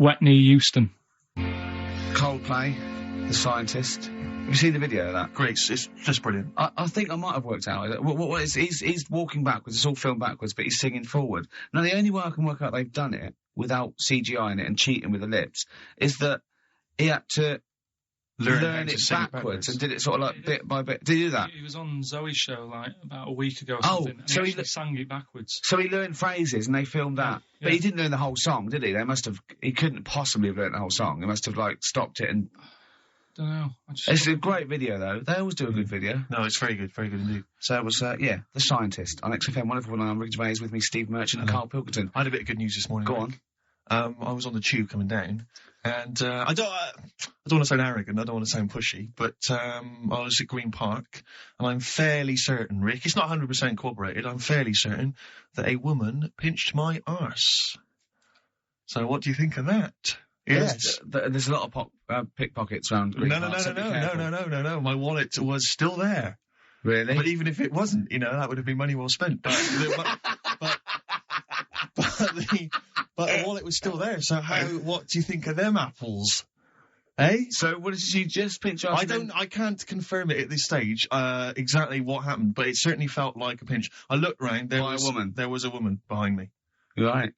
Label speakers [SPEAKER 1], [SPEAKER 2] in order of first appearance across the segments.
[SPEAKER 1] Wetney Euston.
[SPEAKER 2] Coldplay, The Scientist. Have you seen the video of that?
[SPEAKER 3] Great, it's just brilliant.
[SPEAKER 2] I think I might have worked out. What he's walking backwards, it's all filmed backwards, but he's singing forward. Now, the only way I can work out they've done it without CGI in it and cheating with the lips is that he had to learn it backwards and did it sort of like bit by bit. Did he do that?
[SPEAKER 1] He was on Zoe's show like about a week ago or something. And
[SPEAKER 2] so
[SPEAKER 1] he sang it backwards.
[SPEAKER 2] So he learned phrases and they filmed that.
[SPEAKER 1] Yeah.
[SPEAKER 2] But he didn't learn the whole song, did he? He couldn't possibly have learned the whole song. He must have like stopped it and...
[SPEAKER 1] Don't know.
[SPEAKER 2] It's a great video though. They always do a good video.
[SPEAKER 3] No, it's very good indeed.
[SPEAKER 2] So it was, The Scientist on XFM. Wonderful. I'm Rick Gervais with me, Steve Merchant and Karl Pilkington.
[SPEAKER 3] I had a bit of good news this morning.
[SPEAKER 2] Go on.
[SPEAKER 3] I was on the tube coming down, and I don't want to sound arrogant, I don't want to sound pushy, but I was at Green Park, and I'm fairly certain, Rick, it's not 100% corroborated, I'm fairly certain that a woman pinched my arse. So what do you think of that? Yes.
[SPEAKER 2] There's a lot of pickpockets around Green Park.
[SPEAKER 3] No. My wallet was still there.
[SPEAKER 2] Really?
[SPEAKER 3] But even if it wasn't, that would have been money well spent. But the wallet was still there. So what do you think of them apples? Eh?
[SPEAKER 2] So what did she just pinch off?
[SPEAKER 3] I can't confirm it at this stage, exactly what happened, but it certainly felt like a pinch. I looked round, there was a woman behind me.
[SPEAKER 2] Right.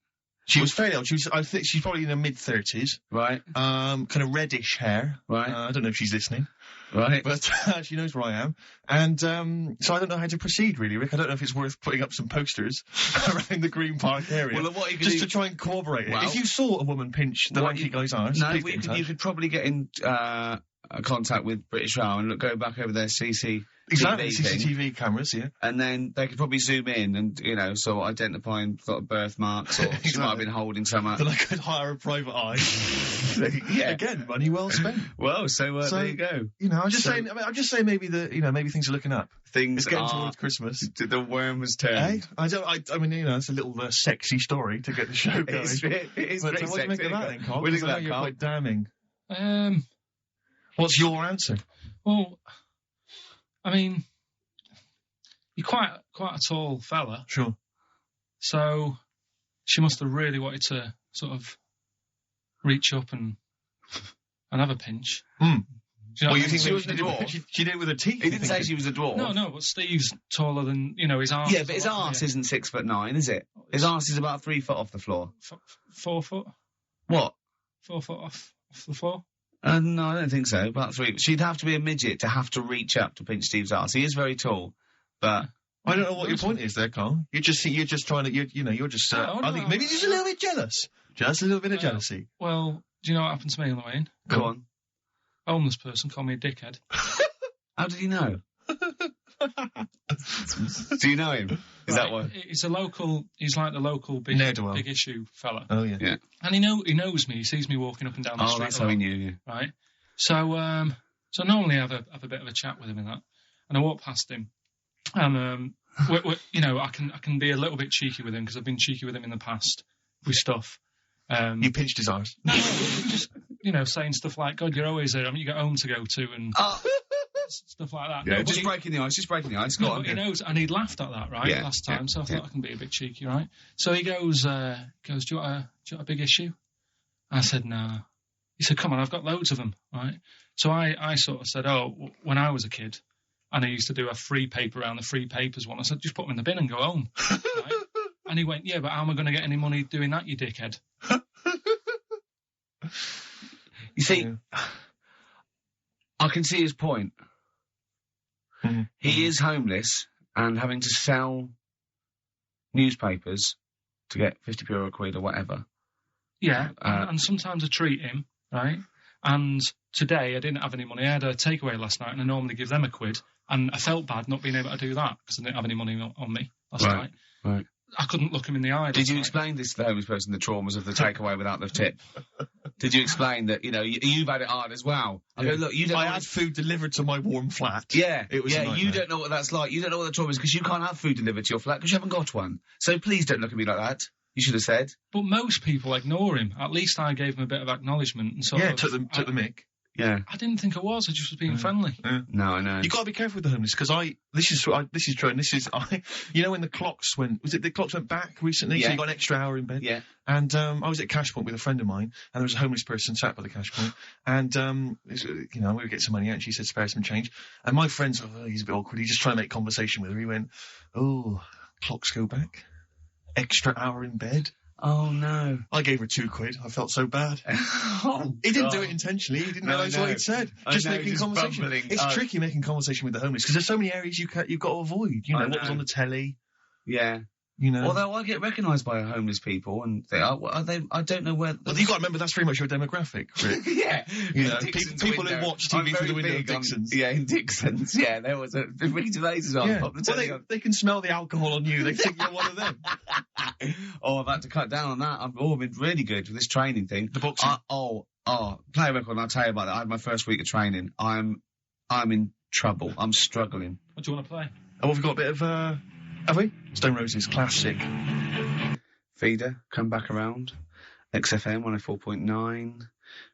[SPEAKER 3] She was fairly old. I think she's probably in her mid-30s.
[SPEAKER 2] Right.
[SPEAKER 3] Kind of reddish hair.
[SPEAKER 2] Right.
[SPEAKER 3] I don't know if she's listening.
[SPEAKER 2] Right.
[SPEAKER 3] But she knows where I am. And so I don't know how to proceed, really, Rick. I don't know if it's worth putting up some posters around the Green Park area.
[SPEAKER 2] Well, what you could
[SPEAKER 3] just to try and corroborate it. If you saw a woman pinch the lanky guy's arse...
[SPEAKER 2] No, you could probably get in contact with British Rail and go back over their CCTV
[SPEAKER 3] CCTV cameras, yeah.
[SPEAKER 2] And then they could probably zoom in and, so identifying sort of birthmarks or she might have been holding some...
[SPEAKER 3] Then I could hire a private eye.
[SPEAKER 2] Yeah.
[SPEAKER 3] Again, money well spent.
[SPEAKER 2] Well, so there you go.
[SPEAKER 3] I'm just saying maybe maybe things are looking up.
[SPEAKER 2] Things
[SPEAKER 3] it's getting towards Christmas.
[SPEAKER 2] The worm has turned.
[SPEAKER 3] I mean, it's a little sexy story to get the show going.
[SPEAKER 2] It is
[SPEAKER 3] but
[SPEAKER 2] pretty
[SPEAKER 3] what do you make of that then, Karl?
[SPEAKER 2] What do you think of that,
[SPEAKER 3] you're
[SPEAKER 2] Karl?
[SPEAKER 3] quite damning. What's your answer?
[SPEAKER 1] Well, I mean, you're quite a tall fella.
[SPEAKER 3] Sure.
[SPEAKER 1] So she must have really wanted to sort of reach up and have a pinch.
[SPEAKER 3] You know,
[SPEAKER 2] you think she was a dwarf?
[SPEAKER 3] She did it with her teeth.
[SPEAKER 2] He didn't say she was a dwarf.
[SPEAKER 1] No, but Steve's taller than, his arse.
[SPEAKER 2] Yeah, but his arse isn't 6'9", is it? His arse is about 3 foot off the floor.
[SPEAKER 1] 4 foot?
[SPEAKER 2] What?
[SPEAKER 1] 4 foot off the floor?
[SPEAKER 2] No, I don't think so. About 3. She'd have to be a midget to have to reach up to pinch Steve's arse. He is very tall, but...
[SPEAKER 3] I don't know what your point is there, Karl. You're just trying to, you're just, I think maybe just a little bit jealous. Just a little bit of jealousy.
[SPEAKER 1] Well, do you know what happened to me on the way in?
[SPEAKER 2] Go on.
[SPEAKER 1] A homeless person called me a dickhead.
[SPEAKER 2] How did he know? Do you know him? Is that what?
[SPEAKER 1] He's like the local big issue fella.
[SPEAKER 3] Oh, yeah.
[SPEAKER 2] Yeah.
[SPEAKER 1] And he knows me. He sees me walking up and down the street.
[SPEAKER 2] Oh, that's how he knew you.
[SPEAKER 1] Right. So I normally have a bit of a chat with him in that. And I walk past him. And, I can be a little bit cheeky with him because I've been cheeky with him in the past with stuff.
[SPEAKER 3] You pinched his arse?
[SPEAKER 1] No, just, saying stuff like, God, you're always there. I mean, you got home to go to and stuff like that.
[SPEAKER 2] Yeah,
[SPEAKER 1] no,
[SPEAKER 2] just breaking the ice. Go on.
[SPEAKER 1] He knows, and he laughed at that, right, last time, so I thought I can be a bit cheeky, right? So he goes, do you want a big issue? I said, no. He said, come on, I've got loads of them, right? So I sort of said, when I was a kid, and I used to do a free paper around the free papers one, I said, just put them in the bin and go home, right? And he went, yeah, but how am I going to get any money doing that, you dickhead?
[SPEAKER 2] You see, I can see his point. Mm-hmm. He is homeless and having to sell newspapers to get 50p or a quid or whatever.
[SPEAKER 1] Yeah, and sometimes I treat him, right? And today I didn't have any money. I had a takeaway last night and I normally give them a quid. And I felt bad not being able to do that because I didn't have any money on me last night.
[SPEAKER 2] Right.
[SPEAKER 1] I couldn't look him in the eye.
[SPEAKER 2] Did you explain this to the homeless person, the traumas of the takeaway without the tip? Did you explain that, you've had it hard as well? I go, look,
[SPEAKER 3] I had food delivered to my warm flat.
[SPEAKER 2] Yeah.
[SPEAKER 3] It was
[SPEAKER 2] you don't know what that's like. You don't know what the trauma is because you can't have food delivered to your flat because you haven't got one. So please don't look at me like that. You should have said.
[SPEAKER 1] But most people ignore him. At least I gave him a bit of acknowledgement. And
[SPEAKER 3] took the mick.
[SPEAKER 2] Yeah.
[SPEAKER 1] I didn't think I was. I just was being friendly.
[SPEAKER 3] Yeah.
[SPEAKER 2] No, I know.
[SPEAKER 3] You got to be careful with the homeless because this is true. And this is you know when the clocks went back recently?
[SPEAKER 2] Yeah.
[SPEAKER 3] So you got an extra hour in bed.
[SPEAKER 2] Yeah.
[SPEAKER 3] And I was at Cash Point with a friend of mine, and there was a homeless person sat by the Cash Point, and we would get some money out, and she said spare some change, and my friend's he's a bit awkward. He just tried to make conversation with her. He went, "Oh, clocks go back, extra hour in bed."
[SPEAKER 2] Oh no!
[SPEAKER 3] I gave her £2. I felt so bad. He didn't do it intentionally. He didn't realise what he'd said. Just making conversation.
[SPEAKER 2] Bumbling.
[SPEAKER 3] It's tricky making conversation with the homeless because there's so many areas you've got to avoid. You know what was on the telly.
[SPEAKER 2] Yeah.
[SPEAKER 3] You know.
[SPEAKER 2] Although I get recognised by homeless people, and are they? I don't know where.
[SPEAKER 3] Well, you got to remember that's very much your demographic, Rick.
[SPEAKER 2] Yeah,
[SPEAKER 3] you know, people who watch TV through the window of Dixon's.
[SPEAKER 2] In Dixon's. Yeah, there was a Ricky Gervais as well.
[SPEAKER 3] Yeah. Well, they can smell the alcohol on you. They think you're one of them.
[SPEAKER 2] I've had to cut down on that. I've been really good with this training thing.
[SPEAKER 3] The boxing.
[SPEAKER 2] Play a record. And I'll tell you about that. I had my first week of training. I'm in trouble. I'm struggling.
[SPEAKER 1] What do you want to play?
[SPEAKER 3] Oh, we've got a bit of have we? Stone Roses, classic.
[SPEAKER 2] Feeder, Come Back Around. XFM 104.9.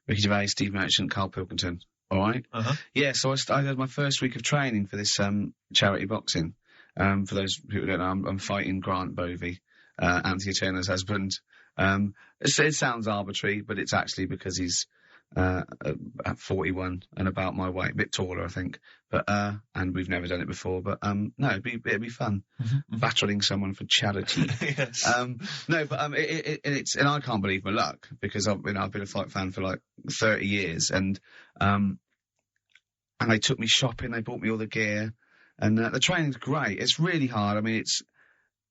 [SPEAKER 2] Ricky Gervais, Steve Merchant, Karl Pilkington. All right?
[SPEAKER 3] Uh-huh.
[SPEAKER 2] Yeah, so I had my first week of training for this charity boxing. For those who don't know, I'm fighting Grant Bovey, Anthea Turner's husband. It sounds arbitrary, but it's actually because he's at 41 and about my weight, a bit taller, I think. But and we've never done it before. But no, it'd be fun battling someone for charity.
[SPEAKER 3] Yes.
[SPEAKER 2] It's and I can't believe my luck because I've been a fight fan for like 30 years, and they took me shopping. They bought me all the gear, and the training's great. It's really hard. I mean, it's.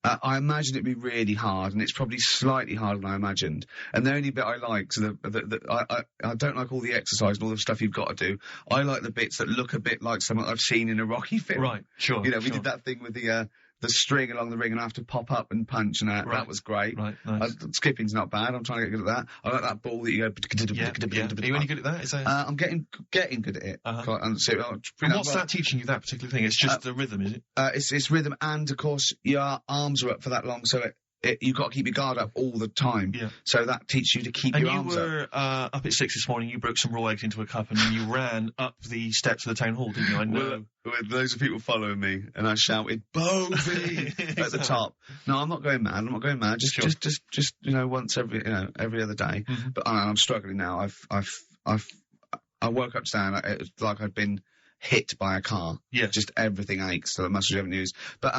[SPEAKER 2] I imagined it'd be really hard, and it's probably slightly harder than I imagined. And the only bit I like, so I don't like all the exercise and all the stuff you've got to do. I like the bits that look a bit like something I've seen in a Rocky film.
[SPEAKER 3] Right, sure.
[SPEAKER 2] You know, we did that thing with the string along the ring and I have to pop up and punch, and that was great.
[SPEAKER 3] Right, nice.
[SPEAKER 2] Skipping's not bad. I'm trying to get good at that. I like that ball that you go.
[SPEAKER 3] Yeah. Are you any good at that?
[SPEAKER 2] I'm getting good at it.
[SPEAKER 3] Uh-huh.
[SPEAKER 2] And
[SPEAKER 3] what's that teaching you, that particular thing? It's just the rhythm, is it?
[SPEAKER 2] It's rhythm, and of course your arms are up for that long, so you've got to keep your guard up all the time.
[SPEAKER 3] Yeah.
[SPEAKER 2] So that teaches you to keep your arms up.
[SPEAKER 3] And you were up at 6 this morning, you broke some raw eggs into a cup and then you ran up the steps of the town hall, didn't you? I know.
[SPEAKER 2] With loads of people following me, and I shouted, Bovey! at the top. No, I'm not going mad. Just once every other day.
[SPEAKER 3] Mm-hmm.
[SPEAKER 2] But I'm struggling now. I woke up today and it's like I'd been hit by a car.
[SPEAKER 3] Yeah. Just
[SPEAKER 2] everything aches, so the muscles you haven't used. But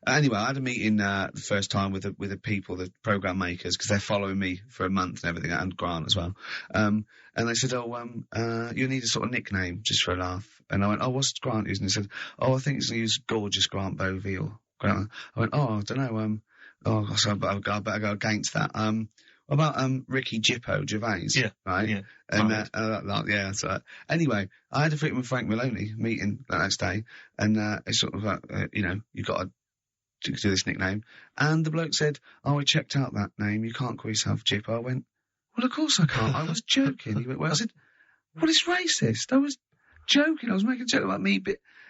[SPEAKER 2] anyway, I had a meeting the first time with the people, the program makers, because they're following me for a month and everything, and Grant as well. And they said, you need a sort of nickname just for a laugh. And I went, what's Grant using? They said, I think he's going to use Gorgeous Grant Bovey or Grant. I went, I don't know. So I better go against that. What about Ricky Jippo Gervais?
[SPEAKER 3] Yeah.
[SPEAKER 2] Right?
[SPEAKER 3] Yeah.
[SPEAKER 2] And yeah. So anyway, I had a freaking with Frank Maloney meeting the next day, and it's sort of like, you've got to do this nickname. And the bloke said, I checked out that name. You can't call yourself Jippo. I went, well, of course I can't. I was joking. He went, well, I said, well, it's racist. I was joking. I was making a joke about me,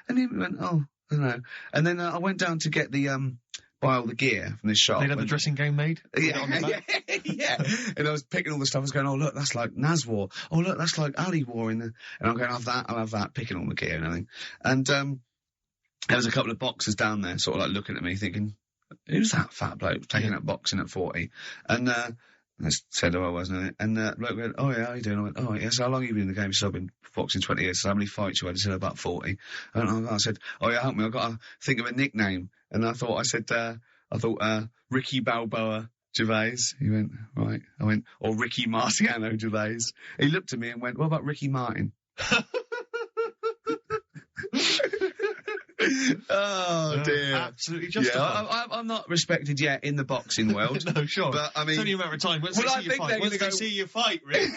[SPEAKER 2] and he went, I don't know. And then I went down to get buy all the gear from this shop.
[SPEAKER 3] They'd have the dressing gown made?
[SPEAKER 2] Yeah. And I was picking all the stuff. I was going, look, that's like Naz wore. Oh, look, that's like Ali wore and I'm going, I'll have that, picking all the gear and everything. And there was a couple of boxers down there sort of like looking at me thinking, who's that fat bloke taking up boxing at 40? And I said, I wasn't it? And the bloke went, oh yeah, how you doing? I went, oh yeah, so how long have you been in the game? He said, I've been boxing 20 years. So how many fights you had? He said, about 40. And I said, oh yeah, help me, I've got to think of a nickname. And I thought Ricky Balboa Gervais. He went, right. I went, or Ricky Marciano Gervais. He looked at me and went, what about Ricky Martin? Oh dear!
[SPEAKER 3] Absolutely justified.
[SPEAKER 2] Yeah, I'm not respected yet in the boxing world.
[SPEAKER 3] No, sure.
[SPEAKER 2] But I mean,
[SPEAKER 3] it's only a matter of time. Once they see you fight, Rick,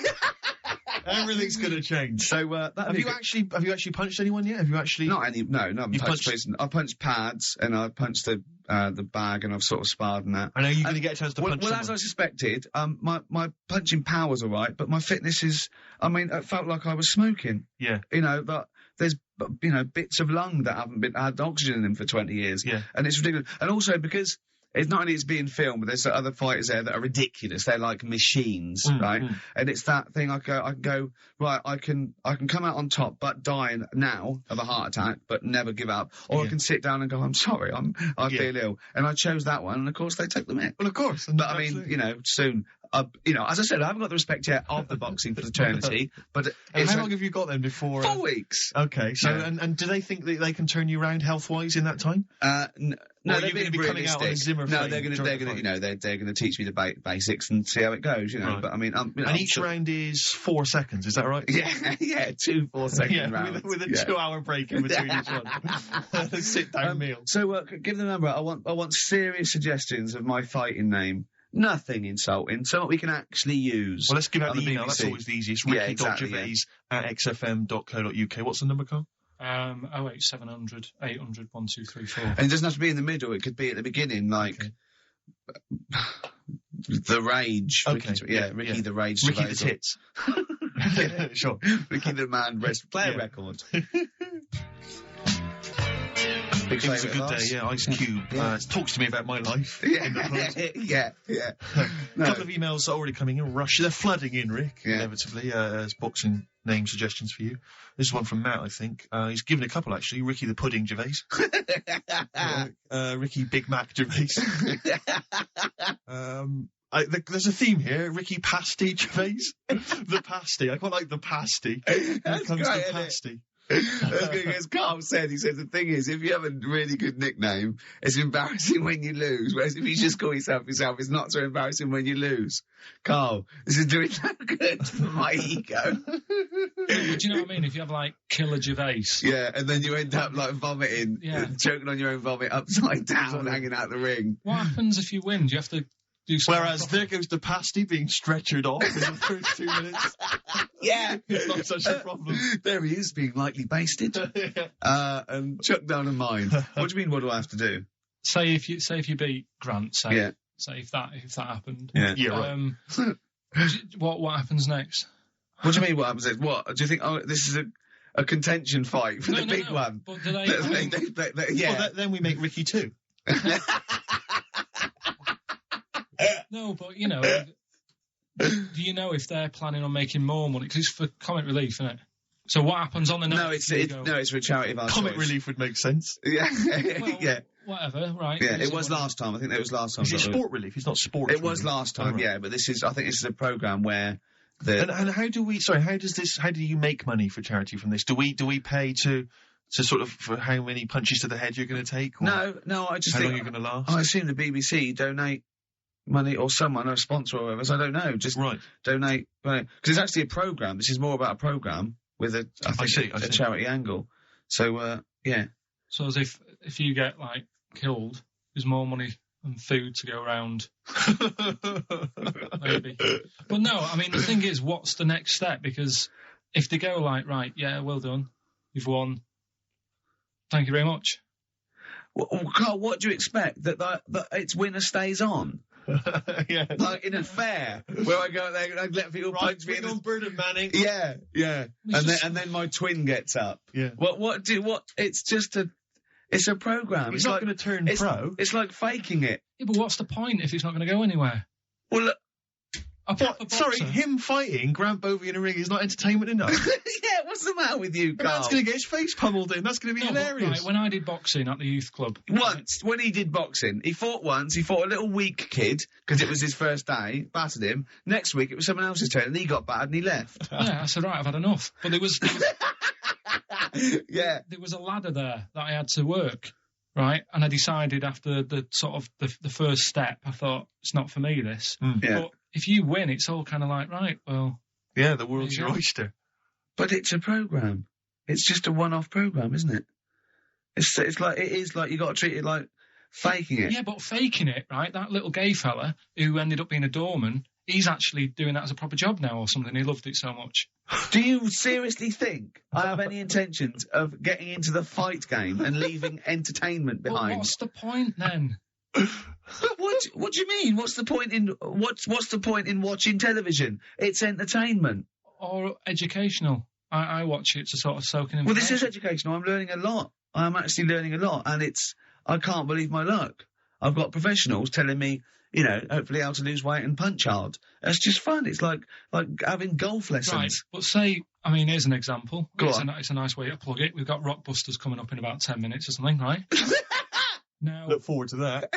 [SPEAKER 3] everything's going to change.
[SPEAKER 2] So
[SPEAKER 3] have you actually punched anyone yet? Have you actually?
[SPEAKER 2] Not any. No, not punched. I punched pads and I punched the bag and I've sort of sparred and that.
[SPEAKER 3] I know you're going to get a chance to punch.
[SPEAKER 2] Well, as I suspected, my punching power's all right, but my fitness is. I mean, it felt like I was smoking.
[SPEAKER 3] Yeah.
[SPEAKER 2] But there's bits of lung that haven't had oxygen in them for 20 years.
[SPEAKER 3] Yeah.
[SPEAKER 2] And it's ridiculous. And also because it's not only it's being filmed, but there's other fighters there that are ridiculous. They're like machines, right? And it's that thing. I can go right. I can come out on top, but die now of a heart attack, but never give up. Or I can sit down and go, I'm sorry, I feel ill, and I chose that one. And of course, they take the mick.
[SPEAKER 3] Well, of course.
[SPEAKER 2] But I mean, soon. As I said, I haven't got the respect yet of the boxing fraternity, but
[SPEAKER 3] how long have you got then before?
[SPEAKER 2] 4 weeks.
[SPEAKER 3] Okay, so and do they think that they can turn you around health-wise in that time?
[SPEAKER 2] No, they're going to be
[SPEAKER 3] coming out on a Zimmer.
[SPEAKER 2] No, they're going to teach me the basics and see how it goes, Right. But I mean,
[SPEAKER 3] and each round is 4 seconds. Is that right?
[SPEAKER 2] Yeah, 2 4-second rounds
[SPEAKER 3] with a 2-hour break in between each one. Sit down meal.
[SPEAKER 2] So give them a number. I want serious suggestions of my fighting name. Nothing insulting, something we can actually use.
[SPEAKER 3] Well, let's give out the email. That's always the easiest. Ricky.Gervais at xfm.co.uk. What's the number, Karl?
[SPEAKER 1] 08700 800 1234.
[SPEAKER 2] And it doesn't have to be in the middle. It could be at the beginning, like the Rage.
[SPEAKER 3] Okay.
[SPEAKER 2] Ricky the Rage.
[SPEAKER 3] Ricky the Tits. Sure.
[SPEAKER 2] Ricky the Man. Player record.
[SPEAKER 3] It was a good day, Ice Cube talks to me about my life.
[SPEAKER 2] Yeah.
[SPEAKER 3] A couple of emails are already coming in. They're flooding in, Rick, inevitably, as boxing name suggestions for you. This is one from Matt, I think. He's given a couple, actually. Ricky the Pudding Gervais. Ricky Big Mac Gervais. There's a theme here. Ricky Pasty Gervais. The Pasty. I quite like the Pasty.
[SPEAKER 2] That's
[SPEAKER 3] comes
[SPEAKER 2] great,
[SPEAKER 3] to Pasty.
[SPEAKER 2] As Karl said, he says the thing is, if you have a really good nickname, it's embarrassing when you lose. Whereas if you just call yourself, it's not so embarrassing when you lose. Karl, this is doing no good for my ego.
[SPEAKER 1] But do you know what I mean? If you have like Killer Gervais,
[SPEAKER 2] and then you end up like vomiting, choking on your own vomit upside down, hanging out the ring.
[SPEAKER 1] What happens if you win? Do you have to do something?
[SPEAKER 3] Whereas there goes the Pasty being stretchered off in the first 2 minutes. It's not such a problem.
[SPEAKER 2] There he is, being lightly basted, and chucked down a mine. What do you mean? What do I have to do?
[SPEAKER 1] Say if you beat Grant, say if that happened. What happens next?
[SPEAKER 2] What do you mean? What happens next? What do you think? Oh, this is a contention fight for the big one.
[SPEAKER 1] But do they?
[SPEAKER 3] Well, then we make Ricky 2.
[SPEAKER 1] No, but do you know if they're planning on making more money? Because it's for comic relief, isn't it? So what happens on the next?
[SPEAKER 2] No, it's for a charity of our
[SPEAKER 3] comic
[SPEAKER 2] choice.
[SPEAKER 3] relief would make sense.
[SPEAKER 1] Whatever, right?
[SPEAKER 2] Yeah, it was last time. I think that was last time.
[SPEAKER 3] Is it sport relief? It's not sport.
[SPEAKER 2] It was last time, but this is. I think this is a program where
[SPEAKER 3] and how do we? Sorry, how do you make money for charity from this? Do we pay to sort of for how many punches to the head you're going to take? Or
[SPEAKER 2] no. I just
[SPEAKER 3] how
[SPEAKER 2] think
[SPEAKER 3] long you're going to last.
[SPEAKER 2] I assume the BBC donate money, or someone, or a sponsor, or whatever. So I don't know. Just donate because it's actually a program. This is more about a program with a charity angle. So
[SPEAKER 1] So as if you get like killed, there's more money and food to go around. Maybe. But no, I mean the thing is, what's the next step? Because if they go like, right, well done, you've won. Thank you very much.
[SPEAKER 2] Well, Karl, what do you expect? That it's winner stays on? Like in a fair where I go there and I let people punch me
[SPEAKER 3] on Burden Manning.
[SPEAKER 2] And then my twin gets up. It's a program.
[SPEAKER 3] He's not going to turn pro.
[SPEAKER 2] It's like faking it.
[SPEAKER 1] Yeah, but what's the point if it's not going to go anywhere?
[SPEAKER 2] Well, look.
[SPEAKER 3] Sorry, him fighting Grant Bovey in a ring is not entertainment enough.
[SPEAKER 2] What's the matter with you, Karl?
[SPEAKER 3] Man's going to get his face pummeled in. That's going to be hilarious.
[SPEAKER 1] Right, when I did boxing at the youth club.
[SPEAKER 2] When he did boxing, he fought once. He fought a little weak kid because it was his first day, battered him. Next week, it was someone else's turn, and he got battered and he left.
[SPEAKER 1] I said, right, I've had enough. But there was
[SPEAKER 2] there
[SPEAKER 1] was a ladder there that I had to work, right? And I decided after the sort of the first step, I thought, it's not for me, this. But if you win, it's all kind of like, right, well...
[SPEAKER 3] Yeah, the world's your oyster.
[SPEAKER 2] But it's a program. It's just a one-off program, isn't it? It's like you got to treat it like faking it.
[SPEAKER 1] Yeah, but faking it, right? That little gay fella who ended up being a doorman, he's actually doing that as a proper job now or something. He loved it so much.
[SPEAKER 2] Do you seriously think I have any intentions of getting into the fight game and leaving entertainment behind?
[SPEAKER 1] Well, what's the point then?
[SPEAKER 2] What do you mean? What's the point in watching television? It's entertainment.
[SPEAKER 1] Or educational. I watch it to sort of soak in information.
[SPEAKER 2] Well, this is educational. I'm learning a lot. I'm actually learning a lot, and I can't believe my luck. I've got professionals telling me, hopefully how to lose weight and punch hard. It's just fun. It's like having golf lessons.
[SPEAKER 1] Right, but say, here's an example.
[SPEAKER 2] Go
[SPEAKER 1] it's
[SPEAKER 2] on.
[SPEAKER 1] It's a nice way to plug it. We've got Rockbusters coming up in about 10 minutes or something, right? Now,
[SPEAKER 3] Look forward to that.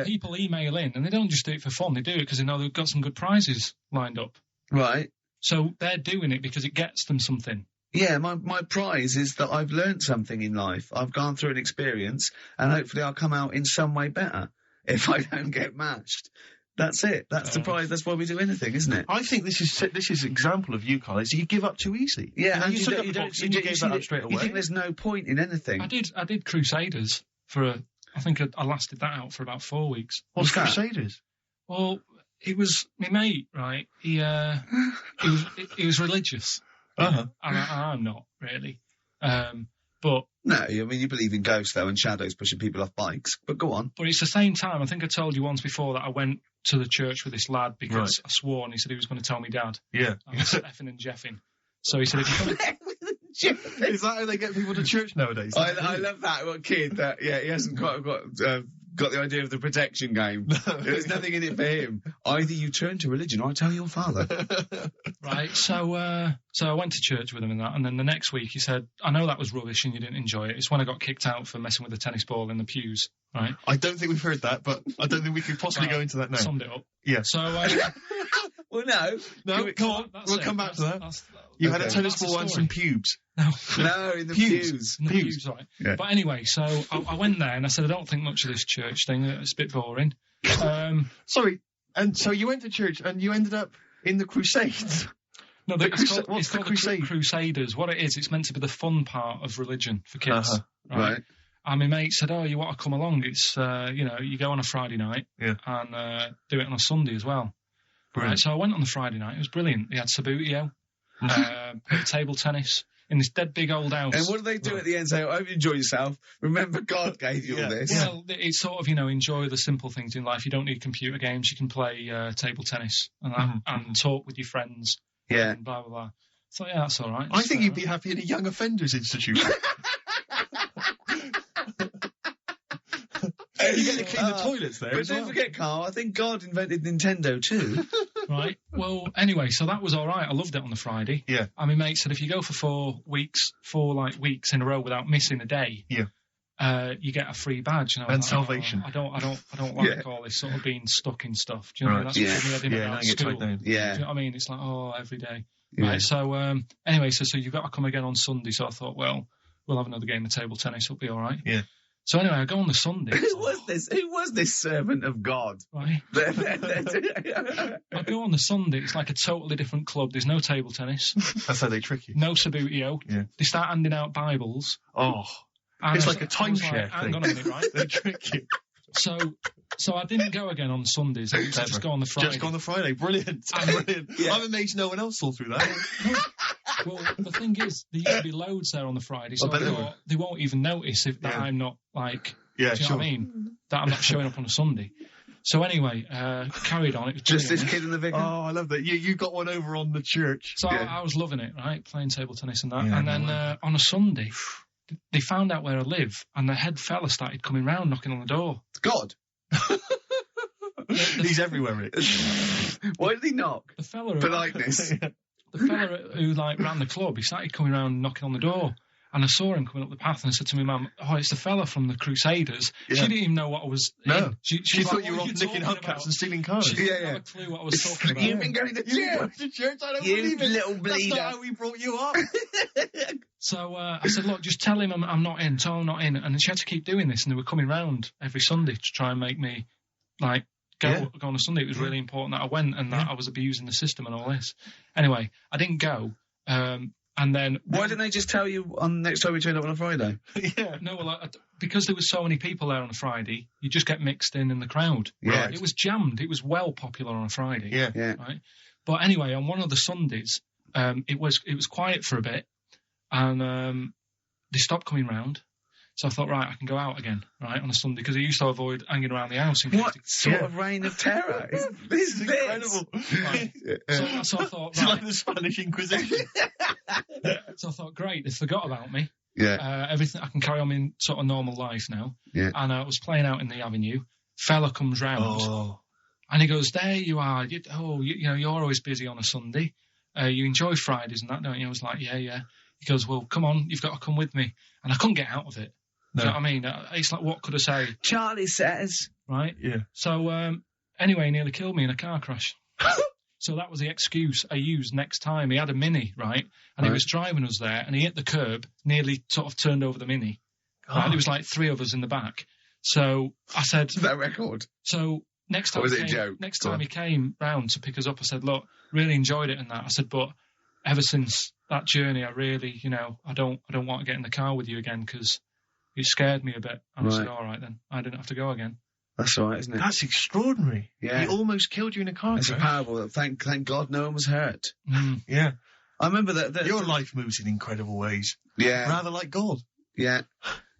[SPEAKER 1] people email in, and they don't just do it for fun. They do it because they know they've got some good prizes lined up.
[SPEAKER 2] Right.
[SPEAKER 1] So they're doing it because it gets them something.
[SPEAKER 2] Yeah, my prize is that I've learned something in life. I've gone through an experience, and hopefully I'll come out in some way better if I don't get mashed. That's it. That's the prize. That's why we do anything, isn't it?
[SPEAKER 3] I think this is an example of you, Karl. Is you give up too easy.
[SPEAKER 2] Yeah,
[SPEAKER 3] you took up the box and you gave that up straight away.
[SPEAKER 2] You think there's no point in anything?
[SPEAKER 1] I did Crusaders I think I lasted that out for about 4 weeks.
[SPEAKER 3] What's
[SPEAKER 2] that?
[SPEAKER 3] Crusaders?
[SPEAKER 1] Well, it was my mate, right? He was religious,
[SPEAKER 3] Uh-huh.
[SPEAKER 1] and I'm not really. But
[SPEAKER 2] No, you believe in ghosts though and shadows pushing people off bikes. But go on.
[SPEAKER 1] But it's the same time. I think I told you once before that I went to the church with this lad because I swore, and he said he was going to tell me dad.
[SPEAKER 3] Yeah.
[SPEAKER 1] I was effing and jeffing. So he said, if you come.
[SPEAKER 3] Is that how they get people to church nowadays?
[SPEAKER 2] I love that. What kid that? Yeah, he hasn't quite got the idea of the protection game. There's nothing in it for him. Either you turn to religion or I tell your father.
[SPEAKER 1] Right. So I went to church with him and that, and then the next week he said, I know that was rubbish and you didn't enjoy it. It's when I got kicked out for messing with a tennis ball in the pews. Right.
[SPEAKER 3] I don't think we've heard that, but I don't think we could possibly go into that now.
[SPEAKER 1] Summed it up.
[SPEAKER 3] Yeah.
[SPEAKER 1] So.
[SPEAKER 2] Well, no.
[SPEAKER 3] Come on. We'll come back to that. You had a tennis ball and some pubes.
[SPEAKER 2] No, in the pews.
[SPEAKER 1] In the pews, right.
[SPEAKER 2] Yeah.
[SPEAKER 1] But anyway, so I went there and I said, I don't think much of this church thing. It's a bit boring.
[SPEAKER 3] Sorry. And so you went to church and you ended up in the Crusades.
[SPEAKER 1] No, it's called the Crusaders. What it is, it's meant to be the fun part of religion for kids.
[SPEAKER 3] Uh-huh.
[SPEAKER 2] Right.
[SPEAKER 1] And my mate said, you want to come along? It's, you go on a Friday night and do it on a Sunday as well. Right, so I went on the Friday night. It was brilliant. They had Sabutio, table tennis in this dead big old house.
[SPEAKER 2] And what do they do at the end? Say, I hope you enjoy yourself. Remember, God gave you all this.
[SPEAKER 1] Well, it's sort of, enjoy the simple things in life. You don't need computer games. You can play table tennis and that, and talk with your friends.
[SPEAKER 2] Yeah.
[SPEAKER 1] And blah, blah, blah. So, yeah, that's all right.
[SPEAKER 3] I think you'd be happy in a young offenders institute. You get to clean the toilets there.
[SPEAKER 2] But don't forget, Karl, I think God invented Nintendo too.
[SPEAKER 1] Right. Well, anyway, so that was all right. I loved it on the Friday.
[SPEAKER 3] Yeah.
[SPEAKER 1] And my mate said if you go for 4 weeks in a row without missing a day, you get a free badge.
[SPEAKER 3] And salvation.
[SPEAKER 1] I don't like all this sort of being stuck in stuff. Do you know what I mean? That's what me about school.
[SPEAKER 3] Tied down.
[SPEAKER 2] Yeah.
[SPEAKER 1] Do you know what I mean? It's like, every day.
[SPEAKER 2] Yeah.
[SPEAKER 1] Right. So anyway, so you've got to come again on Sunday. So I thought, well, we'll have another game of table tennis. It'll be all right.
[SPEAKER 3] Yeah.
[SPEAKER 1] So anyway, I go on the Sunday.
[SPEAKER 2] Who was this servant of God?
[SPEAKER 1] Right. I go on the Sunday. It's like a totally different club. There's no table tennis.
[SPEAKER 3] That's how they trick you.
[SPEAKER 1] No Sabutio.
[SPEAKER 3] Yeah.
[SPEAKER 1] They start handing out Bibles.
[SPEAKER 3] Oh. It's like a timeshare thing.
[SPEAKER 1] Hang on a minute, right?
[SPEAKER 3] They trick you.
[SPEAKER 1] So I didn't go again on Sundays. I used to just go on the Friday.
[SPEAKER 3] Just go on the Friday. Brilliant. Brilliant. Yeah. I'm amazed no one else saw through that.
[SPEAKER 1] Well, the thing is, there used to be loads there on the Friday, so I thought they won't even notice that I'm not like.
[SPEAKER 3] Yeah,
[SPEAKER 1] do you know what I mean? That I'm not showing up on a Sunday. So anyway, carried on. It was
[SPEAKER 2] just this kid in the vicar.
[SPEAKER 3] Oh, I love that. You got one over on the church.
[SPEAKER 1] So I was loving it, right? Playing table tennis and that. Yeah, and then on a Sunday, they found out where I live, and the head fella started coming round, knocking on the door.
[SPEAKER 2] God.
[SPEAKER 3] He's everywhere, Rick.
[SPEAKER 2] Why did he knock?
[SPEAKER 1] The fella.
[SPEAKER 2] Politeness.
[SPEAKER 1] The fella who ran the club, he started coming around knocking on the door. And I saw him coming up the path, and I said to my mum, it's the fella from the Crusaders. Yeah. She didn't even know what I was in. She
[SPEAKER 3] thought you were off nicking hubcaps and stealing cars.
[SPEAKER 1] She didn't have a clue what I was talking about.
[SPEAKER 2] You've been going to church?
[SPEAKER 3] I don't believe it.
[SPEAKER 2] Little bleeder.
[SPEAKER 3] That's not how we brought you up.
[SPEAKER 1] So I said, look, just tell him I'm not in. Tell him I'm not in. And she had to keep doing this, and they were coming round every Sunday to try and make me, go on a Sunday. It was really important that I went and that I was abusing the system and all this. Anyway, I didn't go. And then...
[SPEAKER 2] Why didn't they just tell you on next time we turned up on a Friday?
[SPEAKER 1] Yeah. No, well, because there was so many people there on a Friday, you just get mixed in the crowd.
[SPEAKER 2] Yeah.
[SPEAKER 1] It was jammed. It was well popular on a Friday.
[SPEAKER 2] Yeah.
[SPEAKER 1] Right? But anyway, on one of the Sundays, it was quiet for a bit, and they stopped coming round. So I thought, right, I can go out again, right, on a Sunday, because I used to avoid hanging around the house.
[SPEAKER 2] What sort of reign of terror is
[SPEAKER 3] incredible?
[SPEAKER 1] Right. So I thought,
[SPEAKER 3] it's like the Spanish Inquisition.
[SPEAKER 1] So I thought, great, they forgot about me.
[SPEAKER 2] Yeah.
[SPEAKER 1] Everything, I can carry on in sort of normal life now.
[SPEAKER 2] Yeah.
[SPEAKER 1] And I was playing out in the avenue. Fella comes round.
[SPEAKER 3] Oh.
[SPEAKER 1] And he goes, there you are. You know, you're always busy on a Sunday. You enjoy Fridays and that, don't you? I was like, yeah. He goes, well, come on, you've got to come with me. And I couldn't get out of it.
[SPEAKER 3] No.
[SPEAKER 1] Do you know what I mean? It's like, what could I say?
[SPEAKER 2] Charlie says.
[SPEAKER 1] Right?
[SPEAKER 3] Yeah.
[SPEAKER 1] So, anyway, he nearly killed me in a car crash. So that was the excuse I used next time. He had a Mini, right? And he was driving us there, and he hit the curb, nearly sort of turned over the Mini. Right? There was like 3 of us in the back. So I said...
[SPEAKER 2] That record?
[SPEAKER 1] So next time, he came round to pick us up, I said, look, really enjoyed it and that. I said, but ever since that journey, I really, I don't want to get in the car with you again because it scared me a bit. And I said, all right then, I didn't have to go again.
[SPEAKER 2] That's all right, isn't it?
[SPEAKER 3] That's extraordinary. Yeah. He almost killed you in a car crash.
[SPEAKER 2] It's a parable. Thank God no one was hurt.
[SPEAKER 3] Yeah.
[SPEAKER 2] I remember that...
[SPEAKER 3] Your life moves in incredible ways.
[SPEAKER 2] Yeah.
[SPEAKER 3] Rather like God.
[SPEAKER 2] Yeah.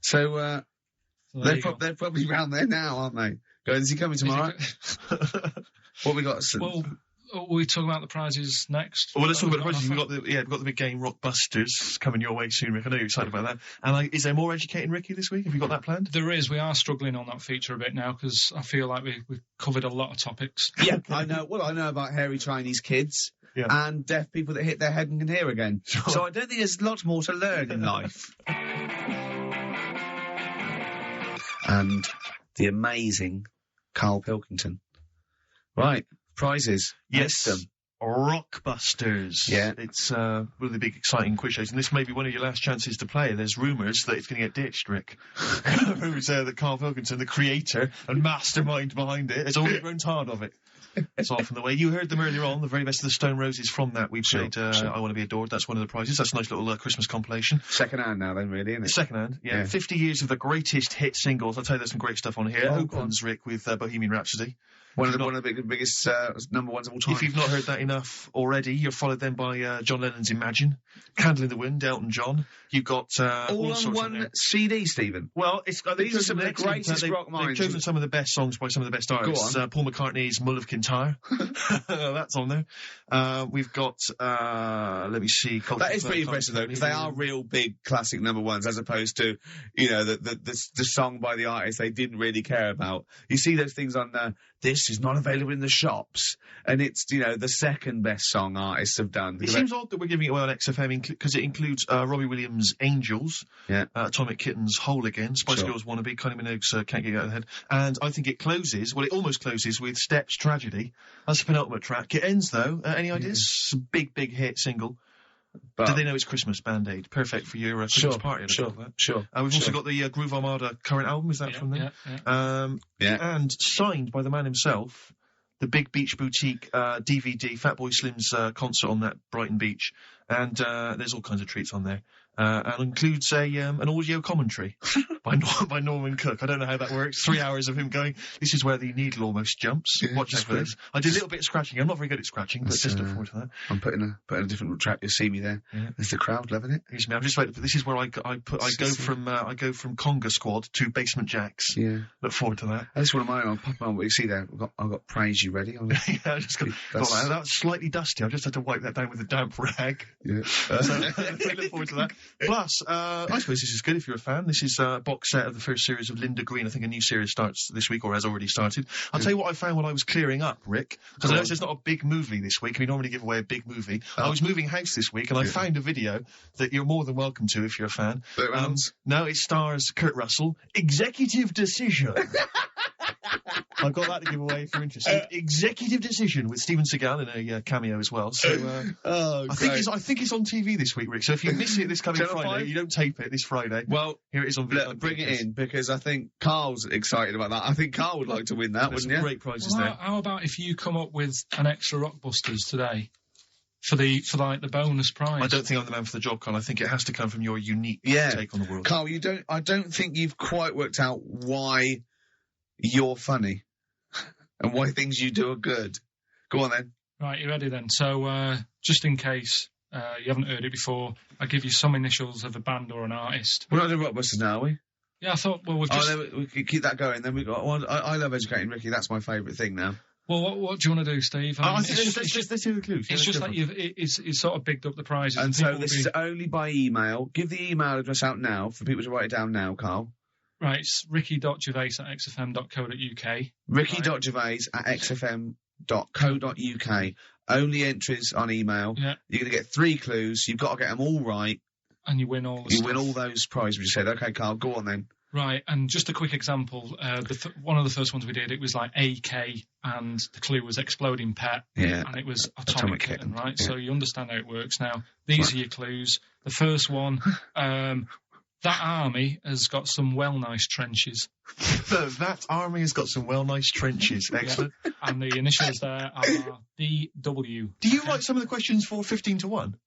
[SPEAKER 2] So, they're probably round there now, aren't they? Is he coming tomorrow? What we got?
[SPEAKER 1] Well, are we talking about the prizes next?
[SPEAKER 3] Well, let's talk about the prizes. We've got the big game, Rockbusters, coming your way soon, Rick. I know you're excited about that. And is there more Educating Ricky this week? Have you got that planned?
[SPEAKER 1] There is. We are struggling on that feature a bit now because I feel like we've covered a lot of topics.
[SPEAKER 2] Yeah, I know. Well, I know about hairy Chinese kids and deaf people that hit their head and can hear again. Sure. So I don't think there's lots more to learn in life. And the amazing Karl Pilkington. Right. Prizes.
[SPEAKER 3] Yes. Rockbusters.
[SPEAKER 2] Yeah.
[SPEAKER 3] It's one of the big exciting quiz shows, and this may be one of your last chances to play. There's rumours that it's going to get ditched, Rick. Rumours that Karl Pilkington, the creator and mastermind behind it, has already grown tired of it. It's off in the way. You heard them earlier on, the very best of the Stone Roses. From that, we played I Want to Be Adored. That's one of the prizes. That's a nice little Christmas compilation.
[SPEAKER 2] Second hand now then, really, isn't it?
[SPEAKER 3] Second hand, yeah. 50 years of the greatest hit singles. I'll tell you there's some great stuff on here. Opens, Rick, with Bohemian Rhapsody.
[SPEAKER 2] One of the biggest number ones of all time.
[SPEAKER 3] If you've not heard that enough already, you're followed then by John Lennon's Imagine, Candle in the Wind, Elton John. You've got all
[SPEAKER 2] on one CD, Stephen.
[SPEAKER 3] Well,
[SPEAKER 2] these are some of the greatest rock minds.
[SPEAKER 3] They've chosen some of the best songs by some of the best artists. Paul McCartney's Mull of Kintyre. That's on there. We've got, let me see.
[SPEAKER 2] That is pretty impressive though, because they are real big classic number ones, as opposed to, the song by the artist they didn't really care about. You see those things on this is not available in the shops, and it's, the second best song artists have done.
[SPEAKER 3] It seems odd that we're giving it away on XFM because it includes Robbie Williams' Angels, Atomic Kitten's Whole Again, Spice Girls Wannabe, Kylie Minogue's Can't Get You Out of the Head, and I think it almost closes with Steps Tragedy. That's the penultimate track. It ends though, any ideas? It's a big hit single. But do they know it's Christmas? Band-Aid. Perfect for your Christmas party.
[SPEAKER 2] Sure.
[SPEAKER 3] We've also got the Groove Armada current album. Is that from them?
[SPEAKER 2] Yeah.
[SPEAKER 3] And signed by the man himself, the Big Beach Boutique DVD, Fatboy Slim's concert on that Brighton beach. And there's all kinds of treats on there. And includes an audio commentary by Norman Cook. I don't know how that works. 3 hours of him going, this is where the needle almost jumps. Watch us for this. I did a little bit of scratching. I'm not very good at scratching, but just look forward to that.
[SPEAKER 2] I'm putting a different track. You'll see me there. Yeah. There's the crowd loving it.
[SPEAKER 3] Here's me. I'm just waiting. This is where I go from Conga Squad to Basement Jacks.
[SPEAKER 2] Yeah.
[SPEAKER 3] Look forward to that.
[SPEAKER 2] That's one of mine. I'll pop on what you see there. I've got Praise You ready.
[SPEAKER 3] I just got that. That's slightly dusty. I just had to wipe that down with a damp rag.
[SPEAKER 2] Yeah.
[SPEAKER 3] So look forward to that. Plus, I suppose this is good if you're a fan. This is a box set of the first series of Linda Green. I think a new series starts this week or has already started. I'll tell you what I found when I was clearing up, Rick, because I know it's not a big movie this week. We normally give away a big movie. I was moving house this week and I found a video that you're more than welcome to if you're a fan. No, it stars Kurt Russell. Executive Decision. I've got that to give away if you're interested. Executive Decision with Steven Seagal in a cameo as well. So I think it's on TV this week, Rick. So if you miss it this coming Friday, you don't tape it this Friday. Well, here it is on video.
[SPEAKER 2] Bring it in, because I think Karl's excited about that. I think Karl would like to win that, wouldn't you?
[SPEAKER 3] Great prizes there.
[SPEAKER 1] How about if you come up with an extra Rockbusters today? For the bonus prize.
[SPEAKER 3] I don't think I'm the man for the job, Karl. I think it has to come from your unique take on the world.
[SPEAKER 2] Karl, I don't think you've quite worked out why you're funny and why things you do are good. Go on then.
[SPEAKER 1] Right, you ready then? So, just in case you haven't heard it before, I'll give you some initials of a band or an artist.
[SPEAKER 2] We're not doing Rockbusters now, are we?
[SPEAKER 1] Yeah, I thought, well, we've just...
[SPEAKER 2] we could keep that going. Then we got I Love Educating Ricky. That's my favourite thing now.
[SPEAKER 1] Well, what do you want to do, Steve?
[SPEAKER 3] Let's do the clues.
[SPEAKER 1] It's just like it's sort of bigged up the prizes.
[SPEAKER 2] And so this is only by email. Give the email address out now for people to write it down now, Carl.
[SPEAKER 1] Right, it's ricky.gervais@xfm.co.uk.
[SPEAKER 2] ricky.gervais@xfm.co.uk. Only entries on email.
[SPEAKER 1] Yeah.
[SPEAKER 2] You're going to get 3 clues. You've got to get them all right.
[SPEAKER 1] And you win all the
[SPEAKER 2] You
[SPEAKER 1] stuff.
[SPEAKER 2] win all those prizes we said. Okay, Carl, go on then.
[SPEAKER 1] Right, and just a quick example. One of the first ones we did, it was like AK, and the clue was exploding pet.
[SPEAKER 2] Yeah.
[SPEAKER 1] And it was atomic kitten, right?
[SPEAKER 2] Yeah.
[SPEAKER 1] So you understand how it works now. These are your clues. The first one, that army has got some nice trenches.
[SPEAKER 3] That army has got some nice trenches. Excellent.
[SPEAKER 1] Yeah. And the initials there are DW.
[SPEAKER 3] Do you write some of the questions for 15 to 1?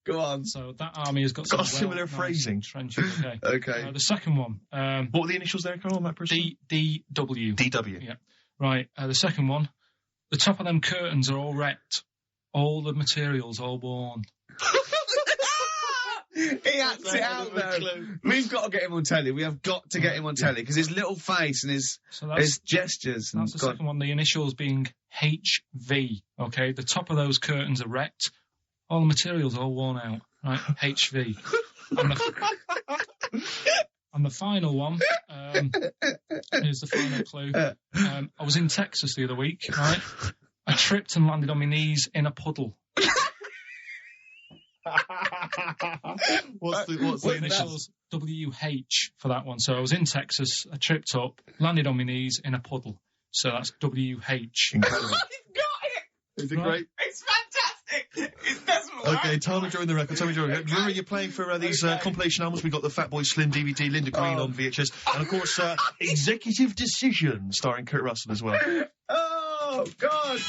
[SPEAKER 2] Go on.
[SPEAKER 1] So that army has got
[SPEAKER 3] a similar phrasing.
[SPEAKER 1] Trenches. Okay.
[SPEAKER 2] Okay.
[SPEAKER 1] The second one.
[SPEAKER 3] What were the initials there, Carl, on that person?
[SPEAKER 1] DW.
[SPEAKER 3] DW.
[SPEAKER 1] Yeah. Right. The second one. The top of them curtains are all wrecked. All the materials all worn.
[SPEAKER 2] He acts it out though. We've got to get him on telly. We have got to get him on telly because his little face and his gestures.
[SPEAKER 1] That's the second one. The initials being HV. Okay. The top of those curtains are wrecked. All the materials all worn out. Right. HV. And the final one, here's the final clue. I was in Texas the other week, right? I tripped and landed on my knees in a puddle.
[SPEAKER 3] What's the
[SPEAKER 1] initials? WH for that one. So I was in Texas, I tripped up, landed on my knees in a puddle. So that's WH.
[SPEAKER 3] Incredible.
[SPEAKER 2] You've got it!
[SPEAKER 3] Is it great?
[SPEAKER 2] It's fantastic! It's desperate.
[SPEAKER 3] Okay, time of drawing the record. Remember you're playing for these compilation albums. We've got the Fatboy Slim DVD, Linda Green on VHS, and of course Executive Decision starring Kurt Russell as well.
[SPEAKER 2] Oh, God!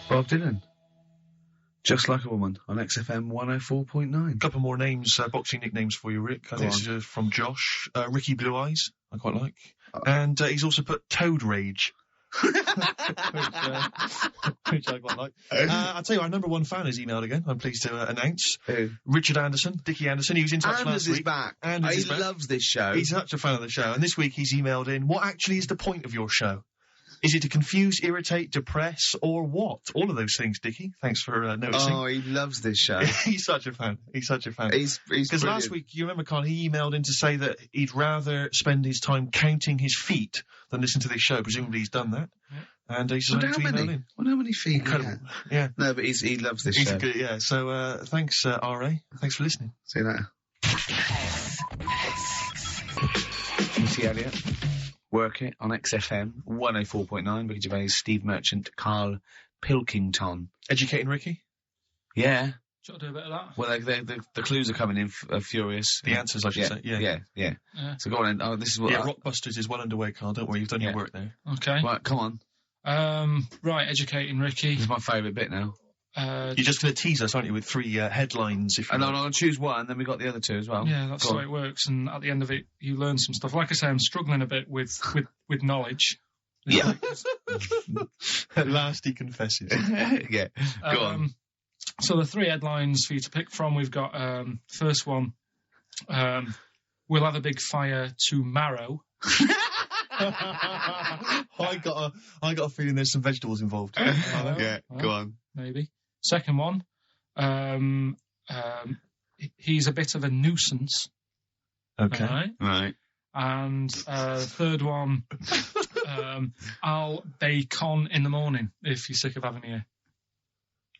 [SPEAKER 2] Bob Dylan. Just Like a Woman on XFM 104.9.
[SPEAKER 3] A couple more names, boxing nicknames for you, Rick. This is from Josh. Ricky Blue Eyes, I quite like. And he's also put Toad Rage. which I quite like. I'll tell you, our number 1 fan has emailed again. I'm pleased to announce.
[SPEAKER 2] Who?
[SPEAKER 3] Richard Anderson, Dickie Anderson. He was in touch last week.
[SPEAKER 2] Back.
[SPEAKER 3] He
[SPEAKER 2] loves this show.
[SPEAKER 3] He's such a fan of the show. And this week he's emailed in, what actually is the point of your show? Is it to confuse, irritate, depress, or what? All of those things, Dickie. Thanks for noticing.
[SPEAKER 2] Oh, he loves this show.
[SPEAKER 3] He's such a fan.
[SPEAKER 2] He's
[SPEAKER 3] because last week, you remember, Karl, he emailed in to say that he'd rather spend his time counting his feet than listen to this show. Presumably he's done that. Yeah. And he's
[SPEAKER 2] how many feet?
[SPEAKER 3] Incredible. Yeah.
[SPEAKER 2] No, but he loves this show.
[SPEAKER 3] Good, yeah. So thanks, R.A. Thanks for listening.
[SPEAKER 2] See you later. Missy Elliott. Work it on XFM 104.9. Ricky Gervais, Steve Merchant, Karl Pilkington.
[SPEAKER 3] Educating Ricky?
[SPEAKER 2] Yeah.
[SPEAKER 1] Should I do a bit of that?
[SPEAKER 2] Well, the clues are coming in furious.
[SPEAKER 3] The answers, I should say.
[SPEAKER 2] Yeah. So go on. Oh, this is what.
[SPEAKER 3] Yeah, Rockbusters is well underway, Karl. Don't worry, you've done your work there.
[SPEAKER 1] Okay.
[SPEAKER 2] Right, come on.
[SPEAKER 1] Right, Educating Ricky.
[SPEAKER 2] This is my favourite bit now.
[SPEAKER 3] You're just going to tease us, aren't you, with 3 headlines? I'm
[SPEAKER 2] going to choose one, then we've got the other 2 as well.
[SPEAKER 1] Yeah, that's the way it works. And at the end of it, you learn some stuff. Like I say, I'm struggling a bit with knowledge.
[SPEAKER 2] Yeah.
[SPEAKER 3] At last he confesses.
[SPEAKER 2] Yeah, go on.
[SPEAKER 1] So the 3 headlines for you to pick from, we've got, first one, we'll have a big fire tomorrow.
[SPEAKER 3] I got a feeling there's some vegetables involved.
[SPEAKER 2] Yeah, go on.
[SPEAKER 1] Maybe. Second one, he's a bit of a nuisance.
[SPEAKER 3] Okay.
[SPEAKER 2] Right.
[SPEAKER 1] And third one, I'll bacon in the morning if you're sick of having me.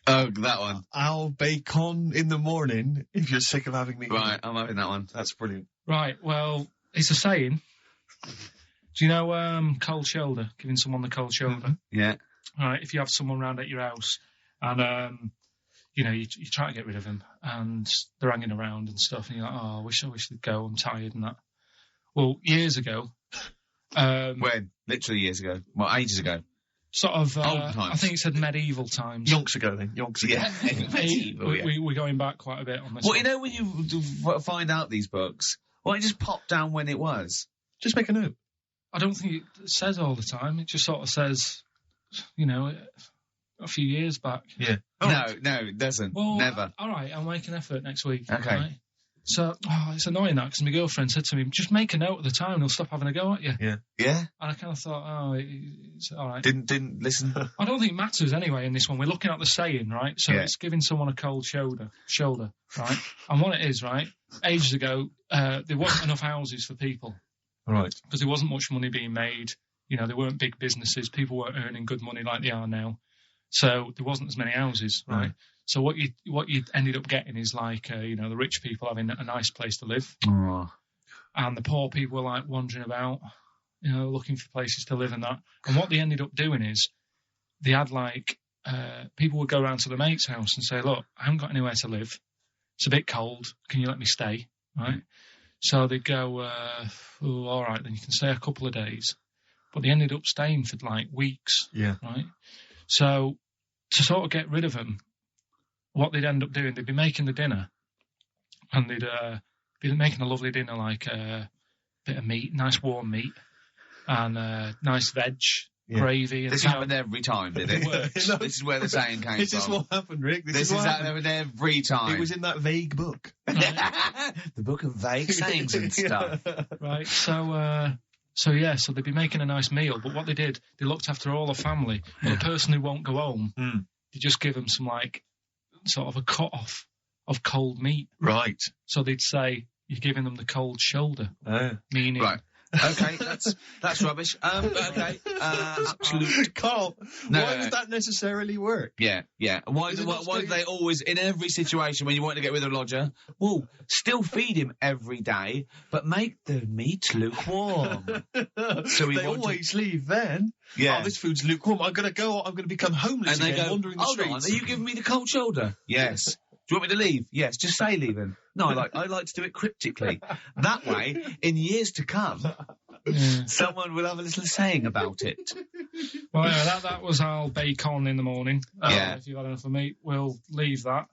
[SPEAKER 2] Oh, that one.
[SPEAKER 3] I'll bacon in the morning if you're sick of having me.
[SPEAKER 2] Right, I'm having that one.
[SPEAKER 3] That's brilliant.
[SPEAKER 1] Right, well, it's a saying. Do you know cold shoulder? Giving someone the cold shoulder?
[SPEAKER 2] Mm-hmm. Yeah.
[SPEAKER 1] Right, if you have someone round at your house and, you try to get rid of them and they're hanging around and stuff and you're like, oh, I wish they'd go, I'm tired and that. Well, years ago.
[SPEAKER 2] When? Literally years ago. Well, ages ago.
[SPEAKER 1] Sort of,
[SPEAKER 2] old times.
[SPEAKER 1] I think it said medieval times.
[SPEAKER 3] Yonks ago, then. Yonks ago.
[SPEAKER 2] Yeah. Medieval,
[SPEAKER 1] we're going back quite a bit on this
[SPEAKER 2] Well,
[SPEAKER 1] one.
[SPEAKER 2] you know when you find out these books, why don't you just pop down when it was?
[SPEAKER 3] Just make a note.
[SPEAKER 1] I don't think it says all the time. It just sort of says, a few years back.
[SPEAKER 3] Yeah.
[SPEAKER 2] Oh. No, it doesn't.
[SPEAKER 1] Well,
[SPEAKER 2] never.
[SPEAKER 1] All right, I'll make an effort next week.
[SPEAKER 2] Okay.
[SPEAKER 1] Right? So, it's annoying that, because my girlfriend said to me, just make a note of the time and he'll stop having a go at you.
[SPEAKER 3] Yeah.
[SPEAKER 2] Yeah.
[SPEAKER 1] And I kind of thought, it's all right.
[SPEAKER 2] Didn't listen.
[SPEAKER 1] I don't think it matters anyway in this one. We're looking at the saying, right? So it's giving someone a cold shoulder, right? And what it is, right? Ages ago, there wasn't enough houses for people.
[SPEAKER 3] Right.
[SPEAKER 1] Because there wasn't much money being made. You know, there weren't big businesses. People weren't earning good money like they are now. So there wasn't as many houses, right? So what you ended up getting is like, the rich people having a nice place to live.
[SPEAKER 2] Oh.
[SPEAKER 1] And the poor people were like wandering about, looking for places to live and that. And what they ended up doing is they had like, people would go around to the mate's house and say, look, I haven't got anywhere to live. It's a bit cold. Can you let me stay? Right? So they'd go, all right, then you can stay a couple of days. But they ended up staying for like weeks.
[SPEAKER 3] Yeah.
[SPEAKER 1] Right? So to sort of get rid of them, what they'd end up doing, they'd be making the dinner, and they'd be making a lovely dinner, like a bit of meat, nice warm meat, and nice veg, gravy. And,
[SPEAKER 2] this happened every time, did it? This is where the saying came from.
[SPEAKER 3] This is what happened, Rick.
[SPEAKER 2] This is happened every time.
[SPEAKER 3] It was in that vague book.
[SPEAKER 1] Right.
[SPEAKER 2] The book of vague sayings and stuff.
[SPEAKER 1] Right, so they'd be making a nice meal, but what they did, they looked after all the family. But the person who won't go home, they just give them some, like, sort of a cut-off of cold meat.
[SPEAKER 3] Right.
[SPEAKER 1] So they'd say, you're giving them the cold shoulder. Meaning...
[SPEAKER 2] Right. Okay, that's rubbish. Okay, absolute.
[SPEAKER 3] Carl, why does that necessarily work?
[SPEAKER 2] Yeah. Why do they always, in every situation when you want to get rid of a lodger, still feed him every day, but make the meat lukewarm. So
[SPEAKER 3] they always leave then.
[SPEAKER 2] Yeah.
[SPEAKER 3] Oh, this food's lukewarm. I'm going to become homeless
[SPEAKER 2] and
[SPEAKER 3] again,
[SPEAKER 2] they go,
[SPEAKER 3] wandering the streets.
[SPEAKER 2] Are you giving me the cold shoulder? Yes. Do you want me to leave? Yes, just say leaving. No, I like to do it cryptically. That way, in years to come, someone will have a little saying about it.
[SPEAKER 1] Well, that was our bacon in the morning.
[SPEAKER 2] Yeah.
[SPEAKER 1] If you've had enough of meat, we'll leave that.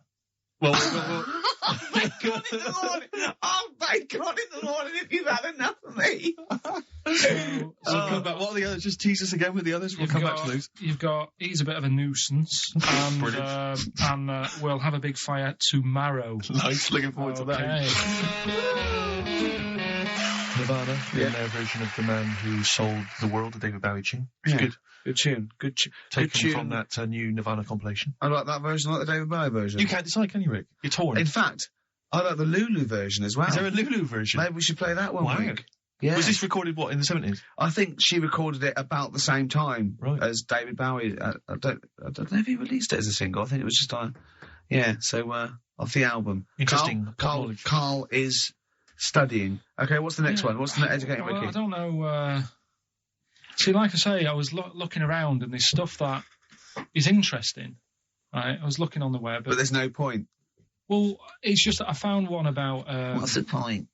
[SPEAKER 3] Well,
[SPEAKER 2] bacon in the morning. Oh, bacon in the morning if you've had enough of me.
[SPEAKER 3] So come back. What are the others? Just tease us again with the others. We'll come back to those.
[SPEAKER 1] He's a bit of a nuisance, and we'll have a big fire tomorrow.
[SPEAKER 3] Nice, looking forward to that. Nirvana, in their version of The Man Who Sold the World, the David Bowie tune. It's
[SPEAKER 2] Good tune.
[SPEAKER 3] Taken from that new Nirvana compilation.
[SPEAKER 2] I like that version, I like the David Bowie version.
[SPEAKER 3] You can't decide, can you, Rick? You're torn.
[SPEAKER 2] In fact, I like the Lulu version as well.
[SPEAKER 3] Is there a Lulu version?
[SPEAKER 2] Maybe we should play that one week. Yeah.
[SPEAKER 3] Was this recorded, in the 70s?
[SPEAKER 2] I think she recorded it about the same time as David Bowie. I don't know if he released it as a single. I think it was just off the album.
[SPEAKER 3] Interesting.
[SPEAKER 2] Karl is studying. Okay, what's the next one? What's the next educating Ricky?
[SPEAKER 1] I don't know. See, like I say, I was looking around, and there's stuff that is interesting. Right? I was looking on the web.
[SPEAKER 2] But there's no point.
[SPEAKER 1] Well, it's just that I found one about...
[SPEAKER 2] what's the point?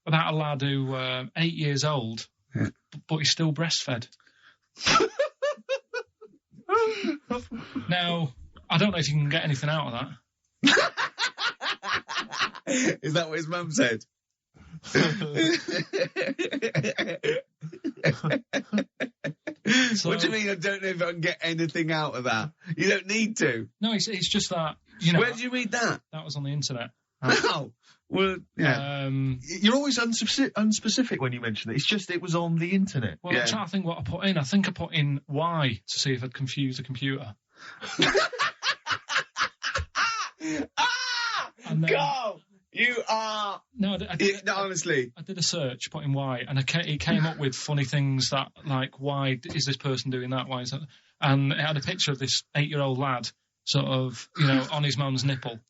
[SPEAKER 1] About a lad who 8 years old, but he's still breastfed. Now, I don't know if you can get anything out of that.
[SPEAKER 2] Is that what his mum said? What do you mean I don't know if I can get anything out of that? You don't need to.
[SPEAKER 1] No, it's just that,
[SPEAKER 2] Where did you read that?
[SPEAKER 1] That was on the internet.
[SPEAKER 2] Oh. Well, yeah.
[SPEAKER 3] You're always unspecific when you mention it. It's just it was on the internet.
[SPEAKER 1] Well, I'm trying to think what I put in. I think I put in Y to see if I'd confuse the computer.
[SPEAKER 2] Go! You are...
[SPEAKER 1] No,
[SPEAKER 2] honestly.
[SPEAKER 1] I did a search, put in Y, and it came up with funny things that, like, why is this person doing that? Why is that? And it had a picture of this 8-year-old lad, sort of, on his mum's nipple.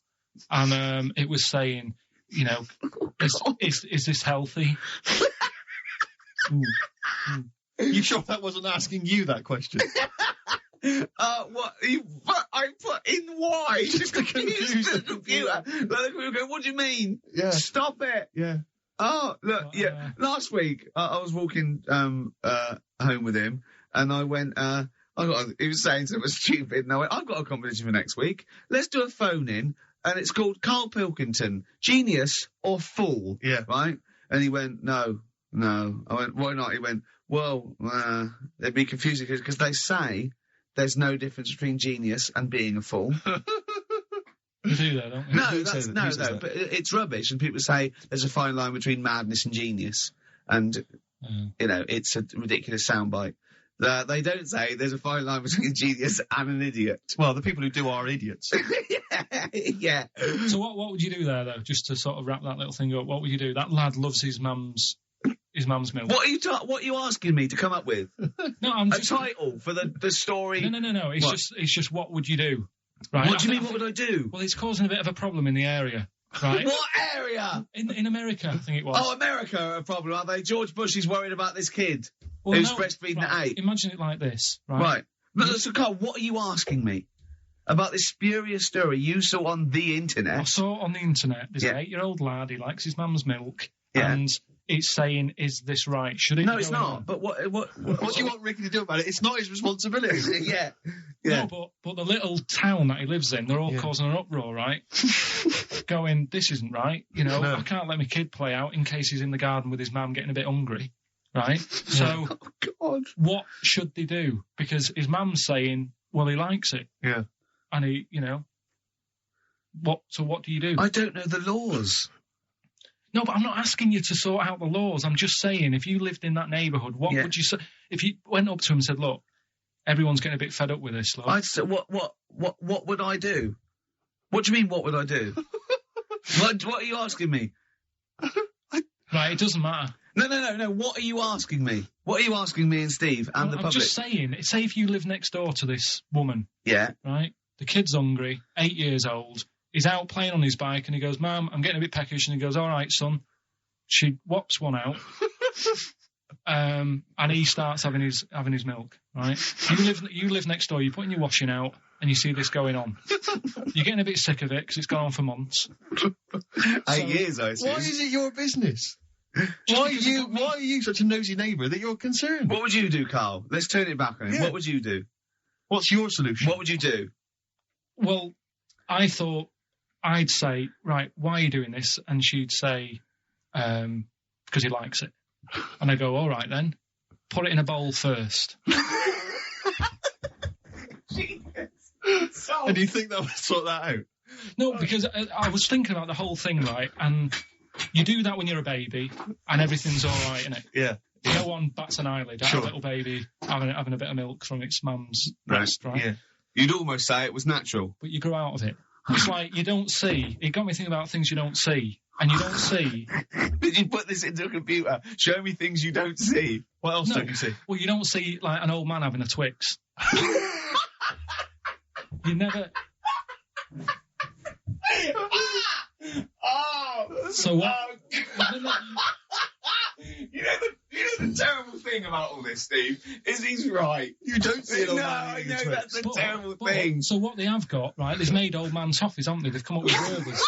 [SPEAKER 1] And it was saying... is this healthy?
[SPEAKER 3] You sure that wasn't asking you that question?
[SPEAKER 2] What? I put in Y just to confuse the computer. What do you mean? Yeah. Stop it.
[SPEAKER 3] Yeah.
[SPEAKER 2] Oh, look, last week, I was walking home with him, and I went, he was saying something stupid, and I went, I've got a competition for next week. Let's do a phone-in. And it's called Karl Pilkington, Genius or Fool.
[SPEAKER 3] Yeah.
[SPEAKER 2] Right? And he went, no. I went, why not? He went, well, it'd be confusing because they say there's no difference between genius and being a fool.
[SPEAKER 1] We do though, don't we?
[SPEAKER 2] No, but it's rubbish, and people say there's a fine line between madness and genius, and it's a ridiculous soundbite. They don't say there's a fine line between a genius and an idiot.
[SPEAKER 3] Well, the people who do are idiots.
[SPEAKER 2] Yeah.
[SPEAKER 1] So what would you do there, though, just to sort of wrap that little thing up? What would you do? That lad loves his mum's milk.
[SPEAKER 2] What are you asking me to come up with?
[SPEAKER 1] No, I'm just...
[SPEAKER 2] A title for the story?
[SPEAKER 1] No. It's just what would you do? Right?
[SPEAKER 2] What do you mean, what would I do?
[SPEAKER 1] Well, it's causing a bit of a problem in the area. Right?
[SPEAKER 2] What area?
[SPEAKER 1] In America, I think it was.
[SPEAKER 2] Oh, America are a problem, are they? George Bush is worried about this kid who's breastfeeding at 8.
[SPEAKER 1] Imagine it like this, right?
[SPEAKER 2] Right. But so, Carl, what are you asking me? About this spurious story you saw on the internet?
[SPEAKER 1] I saw it on the internet. There's an 8-year-old lad, he likes his mum's milk, and it's saying, is this right? Should it
[SPEAKER 2] No,
[SPEAKER 1] be
[SPEAKER 2] it's not. But what do
[SPEAKER 3] you want Ricky to do about it? It's not his responsibility.
[SPEAKER 2] Yeah.
[SPEAKER 1] No, but the little town that he lives in, they're all causing an uproar, right? Going, this isn't right. I can't let my kid play out in case he's in the garden with his mum getting a bit hungry, right? So, what should they do? Because his mum's saying, well, he likes it.
[SPEAKER 3] Yeah.
[SPEAKER 1] And he, so what do you do?
[SPEAKER 2] I don't know the laws.
[SPEAKER 1] No, but I'm not asking you to sort out the laws. I'm just saying, if you lived in that neighbourhood, what would you say? If you went up to him and said, look, everyone's getting a bit fed up with this, look.
[SPEAKER 2] I'd say, what would I do? What do you mean, what would I do? What are you asking me?
[SPEAKER 1] Right, it doesn't matter.
[SPEAKER 2] No. What are you asking me? What are you asking me and Steve and the public?
[SPEAKER 1] I'm just saying, say if you live next door to this woman.
[SPEAKER 2] Yeah.
[SPEAKER 1] Right? The kid's hungry, 8 years old. He's out playing on his bike and he goes, Mum, I'm getting a bit peckish. And he goes, all right, son. She whops one out. And he starts having his milk, right? You live next door, you're putting your washing out and you see this going on. You're getting a bit sick of it because it's gone on for months.
[SPEAKER 2] 8 years, I see.
[SPEAKER 3] Why is it your business? Why are you such a nosy neighbour that you're concerned?
[SPEAKER 2] What would you do, Carl? Let's turn it back on him. Yeah. What would you do?
[SPEAKER 3] What's your solution?
[SPEAKER 2] What would you do?
[SPEAKER 1] Well, I thought I'd say, right, why are you doing this? And she'd say, because he likes it. And I go, all right then, put it in a bowl first.
[SPEAKER 3] And do you think that would sort that out?
[SPEAKER 1] No, because I was thinking about the whole thing, right? And you do that when you're a baby, and everything's all right, innit?
[SPEAKER 3] Yeah.
[SPEAKER 1] No one bats an eyelid at a little baby having a bit of milk from its mum's breast, right?
[SPEAKER 3] Yeah.
[SPEAKER 2] You'd almost say it was natural.
[SPEAKER 1] But you grow out of it. It's like you don't see. It got me thinking about things you don't see. And you don't see.
[SPEAKER 2] Did you put this into a computer? Show me things you don't see.
[SPEAKER 3] What else don't you see?
[SPEAKER 1] Well, you don't see, like, an old man having a Twix. You never... So what?
[SPEAKER 2] You know the terrible thing about all this, Steve, is he's right.
[SPEAKER 3] You don't see it all.
[SPEAKER 2] No, I know that's a terrible thing.
[SPEAKER 1] So what they have got, right, they've made old man toffees, haven't they? They've come up with burgers.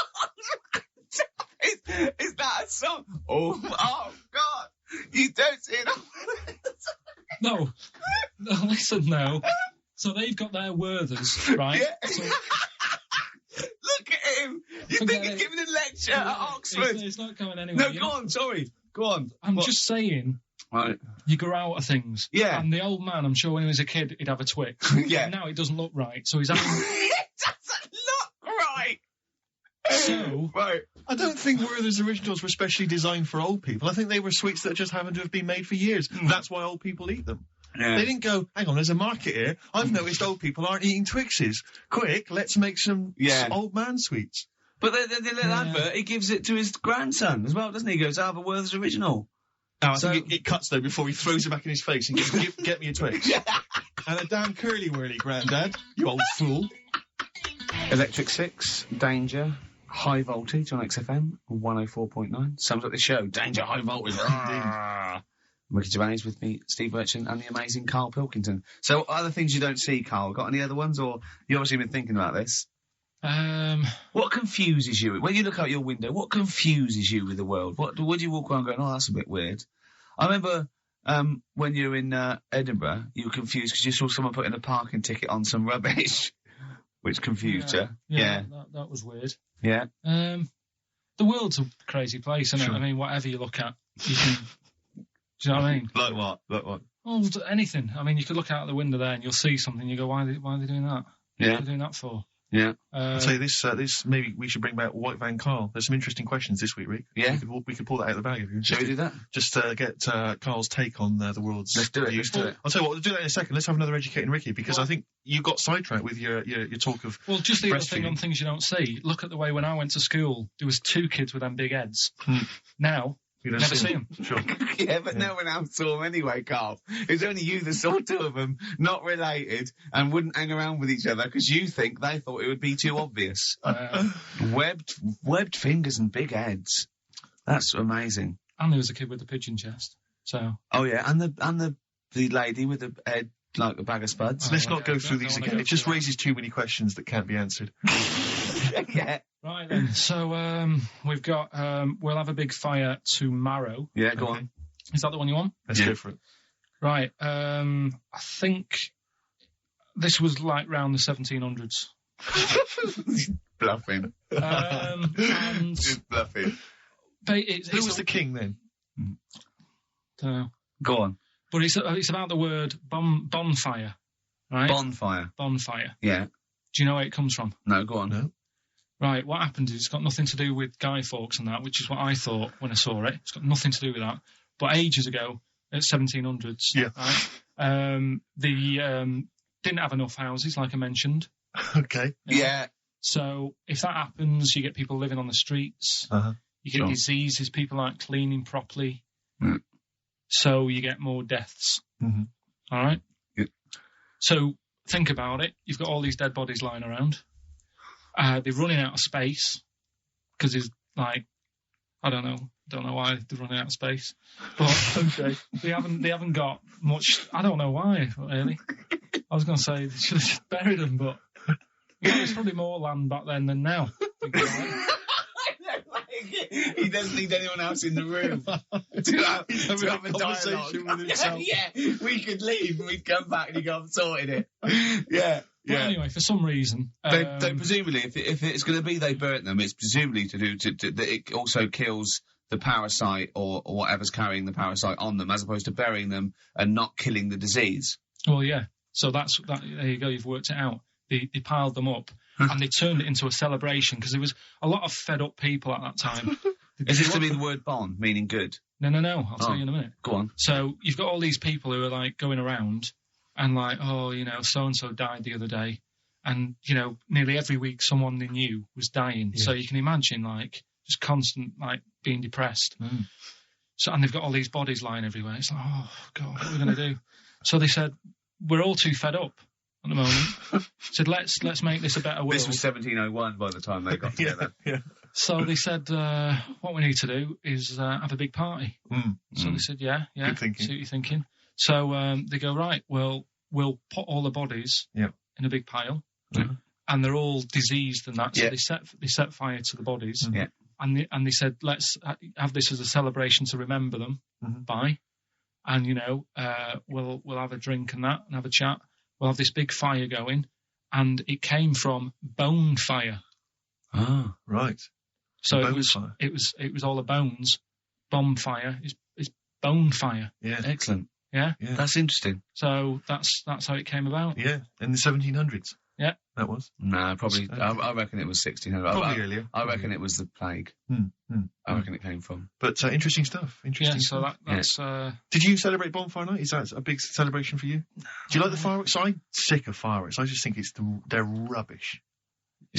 [SPEAKER 2] Is that a song? Oh, God. You don't see it all.
[SPEAKER 1] No, listen now. So they've got their Werthers, right?
[SPEAKER 2] Yeah.
[SPEAKER 1] So,
[SPEAKER 2] look at him. You think he's giving a lecture at Oxford?
[SPEAKER 1] It's not going anywhere.
[SPEAKER 2] No, go on, sorry. Go on.
[SPEAKER 1] I'm just saying,
[SPEAKER 2] right.
[SPEAKER 1] You grow out of things.
[SPEAKER 2] Yeah.
[SPEAKER 1] And the old man, I'm sure when he was a kid, he'd have a Twix.
[SPEAKER 2] Yeah.
[SPEAKER 1] But now it doesn't look right, so he's having...
[SPEAKER 2] It doesn't look right!
[SPEAKER 1] So...
[SPEAKER 2] Right.
[SPEAKER 3] I don't think Werther's originals were specially designed for old people. I think they were sweets that just happened to have been made for years. That's why old people eat them. Yeah. They didn't go, hang on, there's a market here. I've noticed old people aren't eating Twixes. Quick, let's make some old man sweets.
[SPEAKER 2] But the little advert, he gives it to his grandson as well, doesn't he? He goes, I have a Werther's original.
[SPEAKER 3] No, I think it cuts, though, before he throws it back in his face and goes, get me a Twix. Yeah. And a damn curly-whirly, Grandad, you old fool.
[SPEAKER 2] Electric Six, Danger, High Voltage on XFM, 104.9. Sums up the show. Danger, High Voltage. Ricky Gervais with me, Steve Merchant, and the amazing Karl Pilkington. So, other things you don't see, Karl? Got any other ones, or you obviously been thinking about this? What confuses you? When you look out your window, what confuses you with the world? Would you walk around going, oh, that's a bit weird? I remember when you were in Edinburgh, you were confused because you saw someone putting a parking ticket on some rubbish, which confused you.
[SPEAKER 1] Yeah. That was weird.
[SPEAKER 2] Yeah.
[SPEAKER 1] The world's a crazy place, isn't it? I mean, whatever you look at, you can... Do you know what I mean?
[SPEAKER 2] Like what?
[SPEAKER 1] Oh, anything. I mean, you could look out the window there and you'll see something. You go, why are they doing that?
[SPEAKER 2] Yeah.
[SPEAKER 1] What are they doing that for?
[SPEAKER 2] Yeah.
[SPEAKER 3] I'll tell you this, maybe we should bring back White Van Karl. There's some interesting questions this week, Rick.
[SPEAKER 2] Yeah.
[SPEAKER 3] We could pull that out of the bag if you.
[SPEAKER 2] Shall we do that?
[SPEAKER 3] Just get Karl's take on the world's.
[SPEAKER 2] Let's do it.
[SPEAKER 3] views.
[SPEAKER 2] Let's do it.
[SPEAKER 3] I'll tell you what, we'll do that in a second. Let's have another educating Ricky, because I think you got sidetracked with your talk of.
[SPEAKER 1] Well, just the other thing on things you don't see. Look at the way when I went to school, there was 2 kids with them big heads. Now.
[SPEAKER 3] You don't
[SPEAKER 1] never see them.
[SPEAKER 3] Sure.
[SPEAKER 2] Yeah, but no one else saw them anyway, Karl. It was only you that saw 2 of them, not related, and wouldn't hang around with each other because you think they thought it would be too obvious. Webbed fingers and big heads. That's amazing.
[SPEAKER 1] And there was a kid with a pigeon chest. So.
[SPEAKER 2] Oh yeah, and the lady with the head like a bag of spuds.
[SPEAKER 3] Let's not go through these again. It just raises too many questions that can't be answered.
[SPEAKER 2] Yeah.
[SPEAKER 1] Right then. So we've got we'll have a big fire tomorrow.
[SPEAKER 2] Yeah, go on.
[SPEAKER 1] Is that the one you want?
[SPEAKER 3] Let's go for it.
[SPEAKER 1] Right. I think this was like round the 1700s.
[SPEAKER 2] Bluffing.
[SPEAKER 1] And
[SPEAKER 2] Just bluffing.
[SPEAKER 1] Who
[SPEAKER 3] was the king then?
[SPEAKER 1] Don't know.
[SPEAKER 2] Go on.
[SPEAKER 1] But it's about the word bonfire, right? Bonfire.
[SPEAKER 2] Yeah.
[SPEAKER 1] Do you know where it comes from?
[SPEAKER 2] No, go on.
[SPEAKER 3] No.
[SPEAKER 1] Right, what happened is it's got nothing to do with Guy Fawkes and that, which is what I thought when I saw it. It's got nothing to do with that. But ages ago, at 1700s, right, they didn't have enough houses, like I mentioned.
[SPEAKER 3] Okay.
[SPEAKER 2] Yeah.
[SPEAKER 1] So if that happens, you get people living on the streets.
[SPEAKER 3] Uh-huh.
[SPEAKER 1] You get diseases, people aren't cleaning properly.
[SPEAKER 2] Mm.
[SPEAKER 1] So you get more deaths.
[SPEAKER 3] Mm-hmm.
[SPEAKER 1] All right?
[SPEAKER 2] Yeah.
[SPEAKER 1] So think about it. You've got all these dead bodies lying around. They're running out of space because it's like, I don't know why they're running out of space, but okay, they haven't got much. I don't know why really. I was going to say they should have just buried them, but there's probably more land back then than now.
[SPEAKER 2] He doesn't need anyone else in the room to have a conversation with himself. Yeah, we could leave and we'd come back and he'd go, I've sorted it. Yeah.
[SPEAKER 1] But anyway, for some reason,
[SPEAKER 2] they presumably, if it's going to be they burnt them, it's presumably to do that it also kills the parasite or whatever's carrying the parasite on them, as opposed to burying them and not killing the disease.
[SPEAKER 1] Well, yeah. So that's that. There you go. You've worked it out. They piled them up and they turned it into a celebration because there was a lot of fed up people at that time.
[SPEAKER 2] Is this to be the word bon, meaning good?
[SPEAKER 1] No. I'll tell you in a minute.
[SPEAKER 2] Go on.
[SPEAKER 1] So you've got all these people who are like going around and like, oh, so-and-so died the other day. And, nearly every week someone they knew was dying. Yeah. So you can imagine, like, just constant, like, being depressed.
[SPEAKER 2] Mm.
[SPEAKER 1] So, and they've got all these bodies lying everywhere. It's like, oh, God, what are we going to do? So they said, we're all too fed up at the moment. Said, let's make this a better world.
[SPEAKER 2] This was 1701 by the time they got together.
[SPEAKER 3] Yeah.
[SPEAKER 1] So they said, what we need to do is have a big party. So they said, yeah,
[SPEAKER 3] good thinking.
[SPEAKER 1] See what you're thinking. So they go, right, well, we'll put all the bodies in a big pile.
[SPEAKER 2] Mm-hmm.
[SPEAKER 1] And they're all diseased and that, so they set fire to the bodies.
[SPEAKER 2] Yeah.
[SPEAKER 1] And they said, let's have this as a celebration to remember them by. And, we'll have a drink and that and have a chat. We'll have this big fire going. And it came from bone fire.
[SPEAKER 2] Ah, right.
[SPEAKER 1] So it was all the bones. Bonfire is bone fire.
[SPEAKER 3] Yeah.
[SPEAKER 2] Excellent.
[SPEAKER 1] Yeah.
[SPEAKER 2] That's interesting.
[SPEAKER 1] So that's how it came about.
[SPEAKER 3] Yeah. In the 1700s.
[SPEAKER 1] Yeah.
[SPEAKER 3] That was?
[SPEAKER 2] Nah, probably. I reckon it was 1600.
[SPEAKER 3] Probably earlier.
[SPEAKER 2] I reckon it was the plague. I reckon it came from.
[SPEAKER 3] But interesting stuff.
[SPEAKER 1] So that's.
[SPEAKER 3] Did you celebrate Bonfire Night? Is that a big celebration for you? Do you like the fireworks? I'm sick of fireworks. I just think they're rubbish.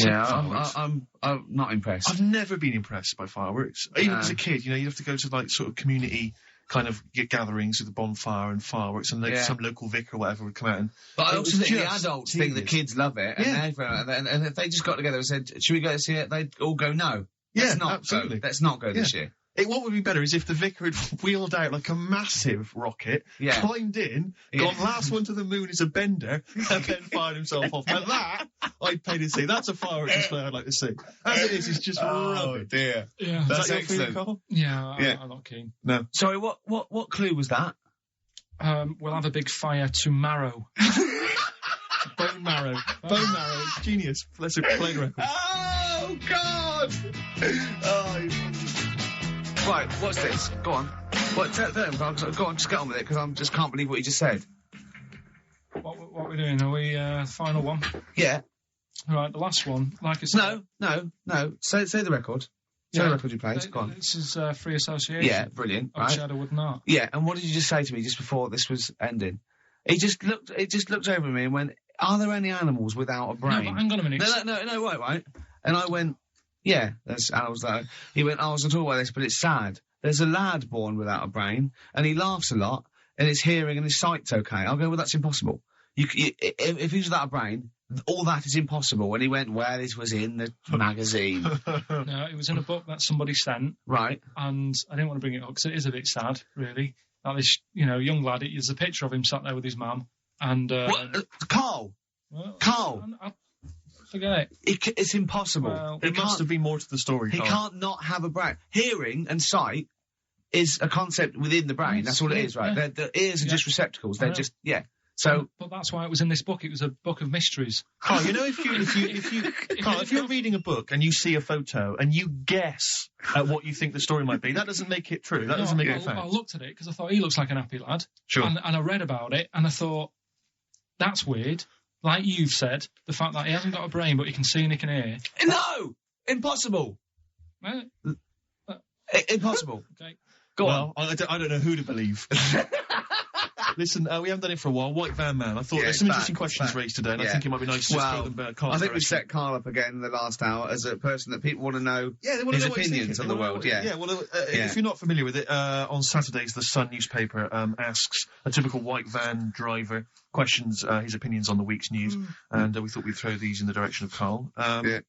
[SPEAKER 2] I'm not impressed.
[SPEAKER 3] I've never been impressed by fireworks. Even as a kid, you'd have to go to like sort of community kind of gatherings with a bonfire and fireworks, and some local vicar or whatever would come out.
[SPEAKER 2] But I also think the adults think the kids love it, and if they just got together and said, "Should we go to see it?" They'd all go, "No,
[SPEAKER 3] absolutely.
[SPEAKER 2] Let's not go this year."
[SPEAKER 3] What would be better is if the vicar had wheeled out like a massive rocket, climbed in, gone last one to the moon as a bender, and then fired himself off. Now that, I'd pay to see. That's a fireworks display I'd like to see. As it is, it's just rubbish.
[SPEAKER 2] Oh dear.
[SPEAKER 1] Yeah.
[SPEAKER 2] That's
[SPEAKER 3] your
[SPEAKER 2] excellent.
[SPEAKER 3] feeling, Karl?
[SPEAKER 1] Yeah, I'm not keen.
[SPEAKER 3] No.
[SPEAKER 2] Sorry, what clue was that?
[SPEAKER 1] We'll have a big fire tomorrow.
[SPEAKER 3] Bone marrow. Bone marrow. Genius. Let's play the record.
[SPEAKER 2] Oh, God! Right, what's this? Go on. Tell him, go on, just get on with it, because I just can't believe what you just said.
[SPEAKER 1] What are we doing? Are we final one?
[SPEAKER 2] Yeah.
[SPEAKER 1] Right, the last one, like I said...
[SPEAKER 2] No. Say the record. Say the record you played. Go on.
[SPEAKER 1] This is free association.
[SPEAKER 2] Yeah, brilliant.
[SPEAKER 1] Of Shadowwood Art.
[SPEAKER 2] Yeah, and what did you just say to me just before this was ending? He just looked over at me and went, "Are there any animals without a brain?"
[SPEAKER 1] No, but hang on a minute.
[SPEAKER 2] No, wait. And I went, "Yeah, there's animals that." He went, "I was talking about this, but it's sad. There's a lad born without a brain, and he laughs a lot, and his hearing and his sight's okay." I'll go, "Well, that's impossible. If he's without a brain, all that is impossible." And he went, "Well, this was in the magazine."
[SPEAKER 1] No, it was in a book that somebody sent.
[SPEAKER 2] Right.
[SPEAKER 1] And I didn't want to bring it up because it is a bit sad, really. Like this, young lad, there's a picture of him sat there with his mum. And,
[SPEAKER 2] Karl!
[SPEAKER 1] Well,
[SPEAKER 2] Karl!
[SPEAKER 1] Forget it.
[SPEAKER 2] It's impossible.
[SPEAKER 3] Well, there must have been more to the story,
[SPEAKER 2] He can't not have a brain. Hearing and sight is a concept within the brain. That's all it is, right?
[SPEAKER 1] Yeah.
[SPEAKER 2] The ears are just receptacles. They're just, So,
[SPEAKER 1] but that's why it was in this book. It was a book of mysteries.
[SPEAKER 3] Karl, if you're reading a book and you see a photo and you guess at what you think the story might be, that doesn't make it true. That doesn't make it fact.
[SPEAKER 1] I looked at it because I thought he looks like an happy lad.
[SPEAKER 3] Sure.
[SPEAKER 1] And I read about it and I thought, that's weird. Like you've said, the fact that he hasn't got a brain but he can see and he can hear.
[SPEAKER 2] No! Impossible! Impossible.
[SPEAKER 1] Okay.
[SPEAKER 3] Go on. I don't know who to believe. Listen, we haven't done it for a while. White Van Man. I thought there's some interesting questions raised today, and I think it might be nice to throw them Karl.
[SPEAKER 2] I think we set Karl up again in the last hour as a person that people want to know his opinions on the world.
[SPEAKER 3] If you're not familiar with it, on Saturdays, the Sun newspaper asks a typical white van driver questions his opinions on the week's news, and we thought we'd throw these in the direction of Karl.
[SPEAKER 2] Good.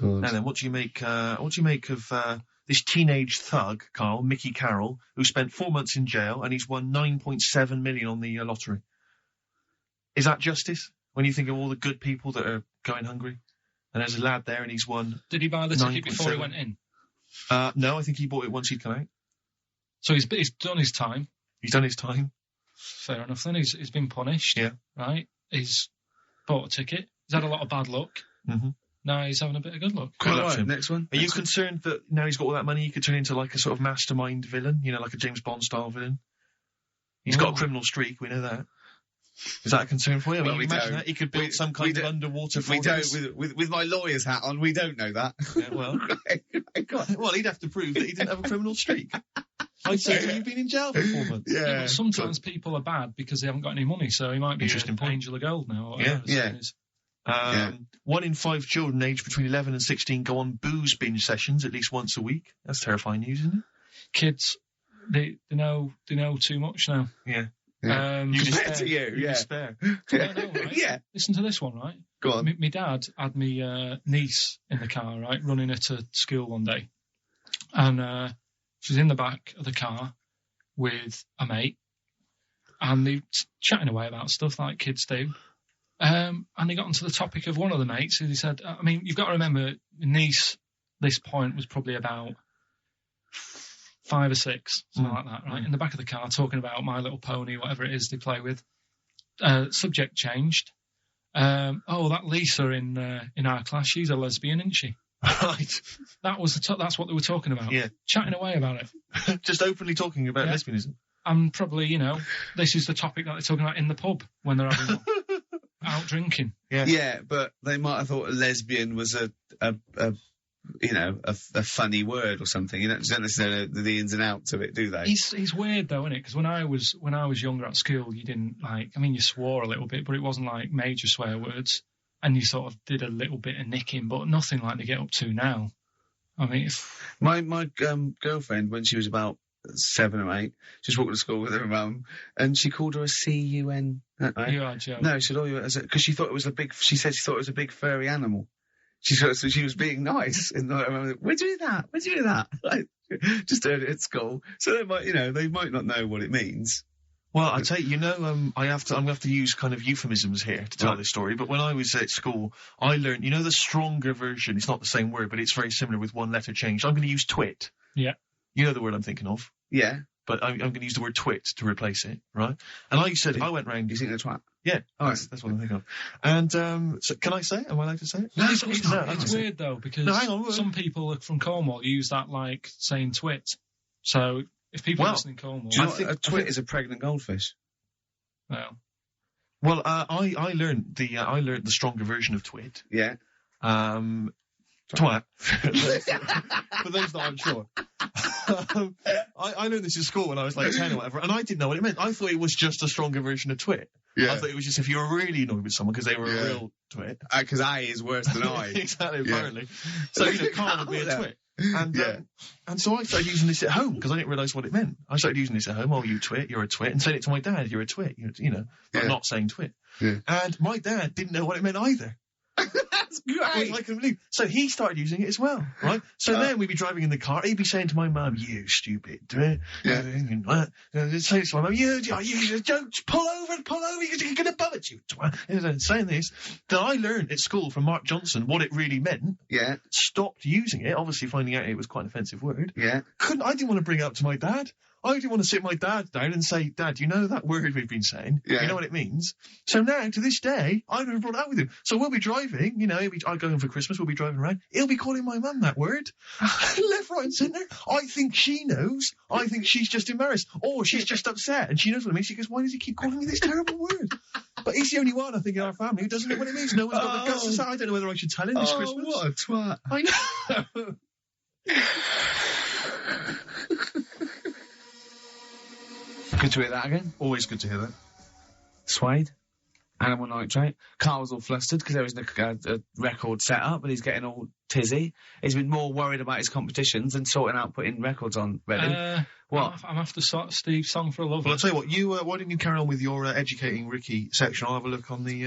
[SPEAKER 3] And then, what do you make of this teenage thug, Karl, Mickey Carroll, who spent 4 months in jail and he's won 9.7 million on the lottery? Is that justice? When you think of all the good people that are going hungry? And there's a lad there and he's won.
[SPEAKER 1] Did he buy the ticket before he went in?
[SPEAKER 3] No, I think he bought it once he'd come out.
[SPEAKER 1] So he's done his time.
[SPEAKER 3] He's done his time.
[SPEAKER 1] Fair enough then. He's been punished.
[SPEAKER 3] Yeah.
[SPEAKER 1] Right? He's bought a ticket. He's had a lot of bad luck.
[SPEAKER 3] Mm-hmm.
[SPEAKER 1] Now he's having a bit of good luck.
[SPEAKER 2] Right, next one.
[SPEAKER 3] Are you concerned that now he's got all that money, he could turn into like a sort of mastermind villain? Like a James Bond style villain? He's got a criminal streak, we know that. Is that a concern for you? I mean, imagine that. He could build some kind of underwater fortress.
[SPEAKER 2] With my lawyer's hat on, we don't know that.
[SPEAKER 3] Yeah, well. Well, he'd have to prove that he didn't have a criminal streak. I'd say you've been in jail for 4 months.
[SPEAKER 1] Yeah, but sometimes people are bad because they haven't got any money, so he might be an angel of gold now. Or whatever.
[SPEAKER 3] 1 in 5 children aged between 11 and 16 go on booze binge sessions at least once a week. That's terrifying news, isn't it?
[SPEAKER 1] Kids, they know too much now.
[SPEAKER 3] Yeah.
[SPEAKER 2] Compared to you,
[SPEAKER 3] despair.
[SPEAKER 1] I know, right?
[SPEAKER 2] Yeah.
[SPEAKER 1] Listen to this one, right?
[SPEAKER 2] Go on.
[SPEAKER 1] My dad had me niece in the car, right, running her to school one day. And she was in the back of the car with a mate. And they were chatting away about stuff like kids do. And they got onto the topic of one of the mates, and he said, I mean, you've got to remember, niece, this point was probably about 5 or 6, something like that, right? In the back of the car, talking about My Little Pony, whatever it is they play with. Subject changed. That Lisa in our class, she's a lesbian, isn't she?
[SPEAKER 3] Right.
[SPEAKER 1] That's what they were talking about.
[SPEAKER 3] Yeah.
[SPEAKER 1] Chatting away about it.
[SPEAKER 3] Just openly talking about lesbianism.
[SPEAKER 1] And probably, this is the topic that they're talking about in the pub when they're having out drinking.
[SPEAKER 2] Yeah, but they might have thought a lesbian was a funny word or something. You don't necessarily know the ins and outs of it, do they?
[SPEAKER 1] He's weird though, isn't it? Because when I was younger at school, you didn't you swore a little bit, but it wasn't like major swear words, and you sort of did a little bit of nicking, but nothing like they get up to now. I mean,
[SPEAKER 2] my girlfriend, when she was about 7 or 8, just walked to school with her mum, and she called her a C-U-N. Right?
[SPEAKER 1] You are joking.
[SPEAKER 2] No, she said, because she thought it was she said she thought it was a big furry animal. So she was being nice. And where'd you do that? Where'd you do that? Just heard it at school. So they might not know what it means.
[SPEAKER 3] Well, I tell you, I'm going to have to use kind of euphemisms here to tell this story. But when I was at school, I learned, the stronger version. It's not the same word, but it's very similar with one letter changed. I'm going to use twit.
[SPEAKER 1] Yeah.
[SPEAKER 3] You know the word I'm thinking of.
[SPEAKER 2] Yeah.
[SPEAKER 3] But I'm going to use the word twit to replace it, right? And I said, I went round.
[SPEAKER 2] You think a twat?
[SPEAKER 3] Yeah.
[SPEAKER 2] Oh,
[SPEAKER 3] that's what I'm thinking of. And, so can I say it? Am I allowed to say it?
[SPEAKER 1] No, it's weird though, because some people from Cornwall use that like saying twit. So if people listen in Cornwall...
[SPEAKER 2] Do you know a twit is a pregnant goldfish?
[SPEAKER 1] Well...
[SPEAKER 3] Well, I learned the stronger version of twit.
[SPEAKER 2] Yeah.
[SPEAKER 3] Twat. For those that aren't sure. I learned this in school when I was like 10 or whatever, and I didn't know what it meant. I thought it was just a stronger version of twit.
[SPEAKER 2] Yeah.
[SPEAKER 3] I thought it was just if you were really annoyed with someone because they were a real twit.
[SPEAKER 2] Because I is worse than I.
[SPEAKER 3] Exactly, apparently. So, Karl would be a twit. And so I started using this at home because I didn't realise what it meant. I started using this at home. Oh, you twit, you're a twit. And saying it to my dad, you're a twit. But not saying twit.
[SPEAKER 2] Yeah.
[SPEAKER 3] And my dad didn't know what it meant either.
[SPEAKER 2] That's great.
[SPEAKER 3] I can believe. So he started using it as well, right? So then we'd be driving in the car. He'd be saying to my mum, "You stupid twit." Saying to my mum, "You don't pull over, you're going to bullet you." Saying this. Then I learned at school from Mark Johnson what it really meant.
[SPEAKER 2] Yeah.
[SPEAKER 3] Stopped using it, obviously finding out it was quite an offensive word.
[SPEAKER 2] Yeah.
[SPEAKER 3] I didn't want to bring it up to my dad. I didn't want to sit my dad down and say, "Dad, you know that word we've been saying?
[SPEAKER 2] Yeah.
[SPEAKER 3] You know what it means?" So now, to this day, I've never brought it up with him. So we'll be driving, I go home for Christmas, we'll be driving around. He'll be calling my mum that word. Left, right and centre. I think she knows. I think she's just embarrassed. Or she's just upset and she knows what it means. She goes, "Why does he keep calling me this terrible word?" But he's the only one, I think, in our family who doesn't know what it means. No one's got the guts to say. I don't know whether I should tell him this Christmas.
[SPEAKER 2] What a twat.
[SPEAKER 3] I know.
[SPEAKER 2] Good to hear that again.
[SPEAKER 3] Always good to hear that.
[SPEAKER 2] Suede. Animal Nitrate. Carl's all flustered because there isn't a record set up, but he's getting all tizzy. He's been more worried about his competitions than sorting out putting records on ready. What?
[SPEAKER 1] I'm after Steve's Song for a Lover.
[SPEAKER 3] Well, I'll tell you what, why didn't you carry on with your educating Ricky section? I'll have a look on the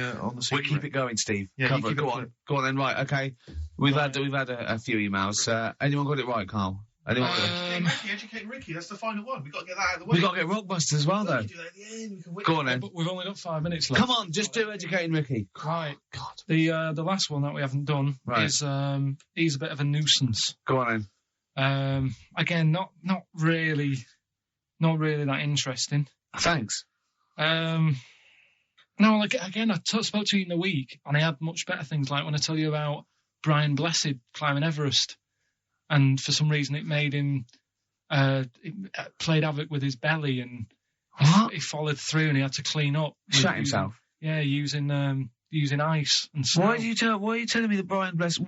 [SPEAKER 2] We'll keep it going, Steve.
[SPEAKER 3] Yeah,
[SPEAKER 2] Cover
[SPEAKER 3] keep
[SPEAKER 2] it. Go on then, right, okay. We've had a few emails. Anyone got it right, Karl?
[SPEAKER 3] Educating Ricky, that's the final one. We've got to get that out of the way.
[SPEAKER 2] We've got to get Rockbusters as well, though. Go on then.
[SPEAKER 1] But we've only got 5 minutes left.
[SPEAKER 2] Come on, just do Educating Ricky.
[SPEAKER 1] Right. God. The last one that we haven't done is he's a bit of a nuisance.
[SPEAKER 2] Go on
[SPEAKER 1] then. Again, not really that interesting.
[SPEAKER 2] Thanks.
[SPEAKER 1] No, again, I spoke to you in the week, and I had much better things, like when I tell you about Brian Blessed climbing Everest. And for some reason, it made him it played havoc with his belly, and he followed through, and he had to clean up.
[SPEAKER 2] Shut himself.
[SPEAKER 1] Using ice and snow.
[SPEAKER 2] Why are you telling me that Brian Blessed?